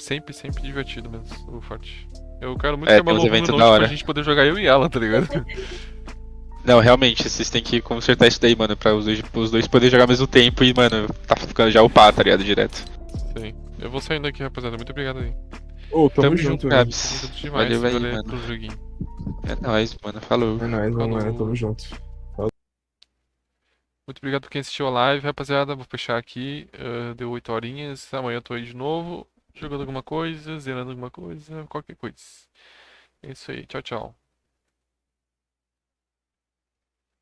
divertido mesmo, o Forte. Eu quero muito É, que a tem uns Malu eventos não, da tipo, hora. a gente poder jogar eu e ela, tá ligado? Não, realmente, vocês têm que consertar isso daí, mano, pra os dois poderem jogar ao mesmo tempo e, mano, tá ficando já upar, tá ligado? Direto. Sim. Eu vou saindo aqui, rapaziada. Muito obrigado aí. Ô, tamo Tamo junto, junto, velho. Tamo Gabs. junto demais. Valeu aí, Valeu mano. pro joguinho. É nóis, mano. Falou. É nóis, mano. Falou. Tamo junto. Muito obrigado por quem assistiu a live, rapaziada. Vou fechar aqui. Deu 8 horinhas. Amanhã eu tô aí de novo. Jogando alguma coisa, zerando alguma coisa, qualquer coisa. É isso aí. Tchau, tchau.